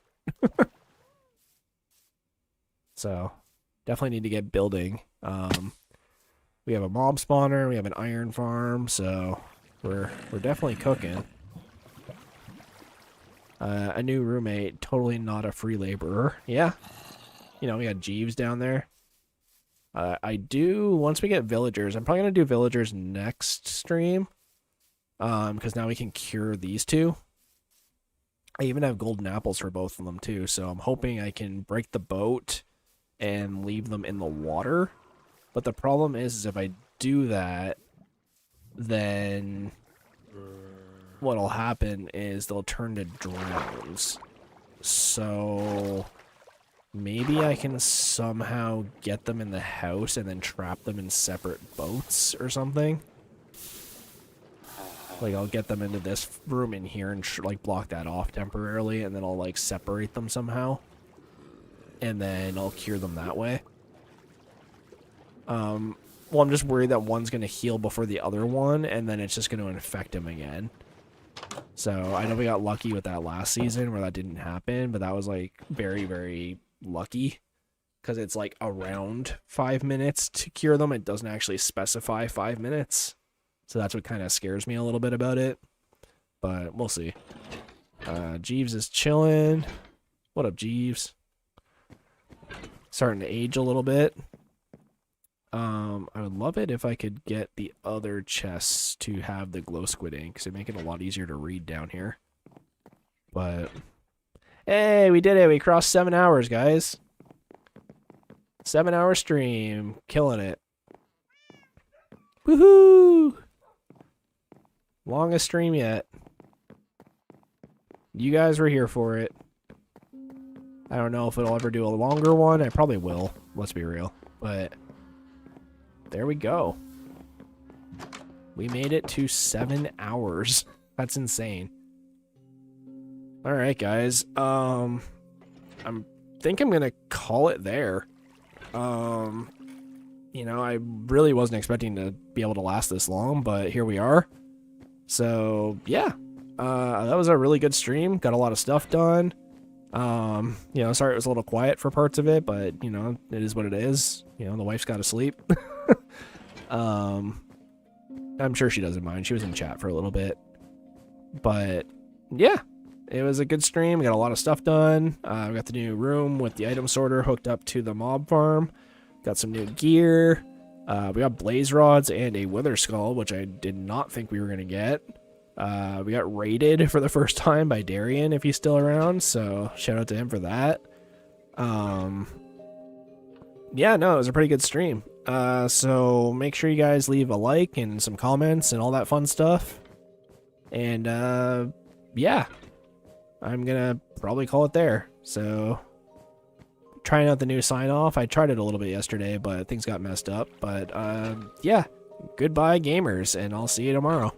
So definitely need to get building. We have a mob spawner, we have an iron farm, so we're definitely cooking. A new roommate, totally not a free laborer. Yeah. You know, we got Jeeves down there. I do, once we get villagers, I'm probably going to do villagers next stream. Because now we can cure these two. I even have golden apples for both of them too, so I'm hoping I can break the boat and leave them in the water. But the problem is if I do that, then what'll happen is they'll turn to drowns. So maybe I can somehow get them in the house and then trap them in separate boats or something. Like I'll get them into this room in here and like block that off temporarily, and then I'll like separate them somehow, and then I'll cure them that way. Well, I'm just worried that one's going to heal before the other one, and then it's just going to infect him again. So I know we got lucky with that last season where that didn't happen, but that was like very, very lucky because it's like around 5 minutes to cure them. It doesn't actually specify 5 minutes. So that's what kind of scares me a little bit about it. But we'll see. Jeeves is chilling. What up, Jeeves? Starting to age a little bit. I would love it if I could get the other chests to have the glow squid ink, because it'd make it a lot easier to read down here. But hey, we did it. We crossed 7 hours, guys. 7-hour stream. Killing it. Woohoo! Longest stream yet. You guys were here for it. I don't know if it'll ever do a longer one. I probably will. Let's be real. But there we go. We made it to 7 hours. That's insane. All right, guys. I think I'm gonna call it there. You know, I really wasn't expecting to be able to last this long, but here we are. So yeah, that was a really good stream. Got a lot of stuff done. You know, sorry it was a little quiet for parts of it, but you know, it is what it is. You know, the wife's got to sleep. I'm sure she doesn't mind. She was in chat for a little bit, but yeah, it was a good stream. We got a lot of stuff done. We got the new room with the item sorter hooked up to the mob farm. Got some new gear. We got blaze rods and a wither skull, which I did not think we were going to get. We got raided for the first time by Darian, if he's still around, so shout out to him for that. Yeah, no, it was a pretty good stream. So make sure you guys leave a like and some comments and all that fun stuff. And yeah, I'm going to probably call it there. So trying out the new sign off. I tried it a little bit yesterday, but things got messed up. But yeah, goodbye gamers, and I'll see you tomorrow.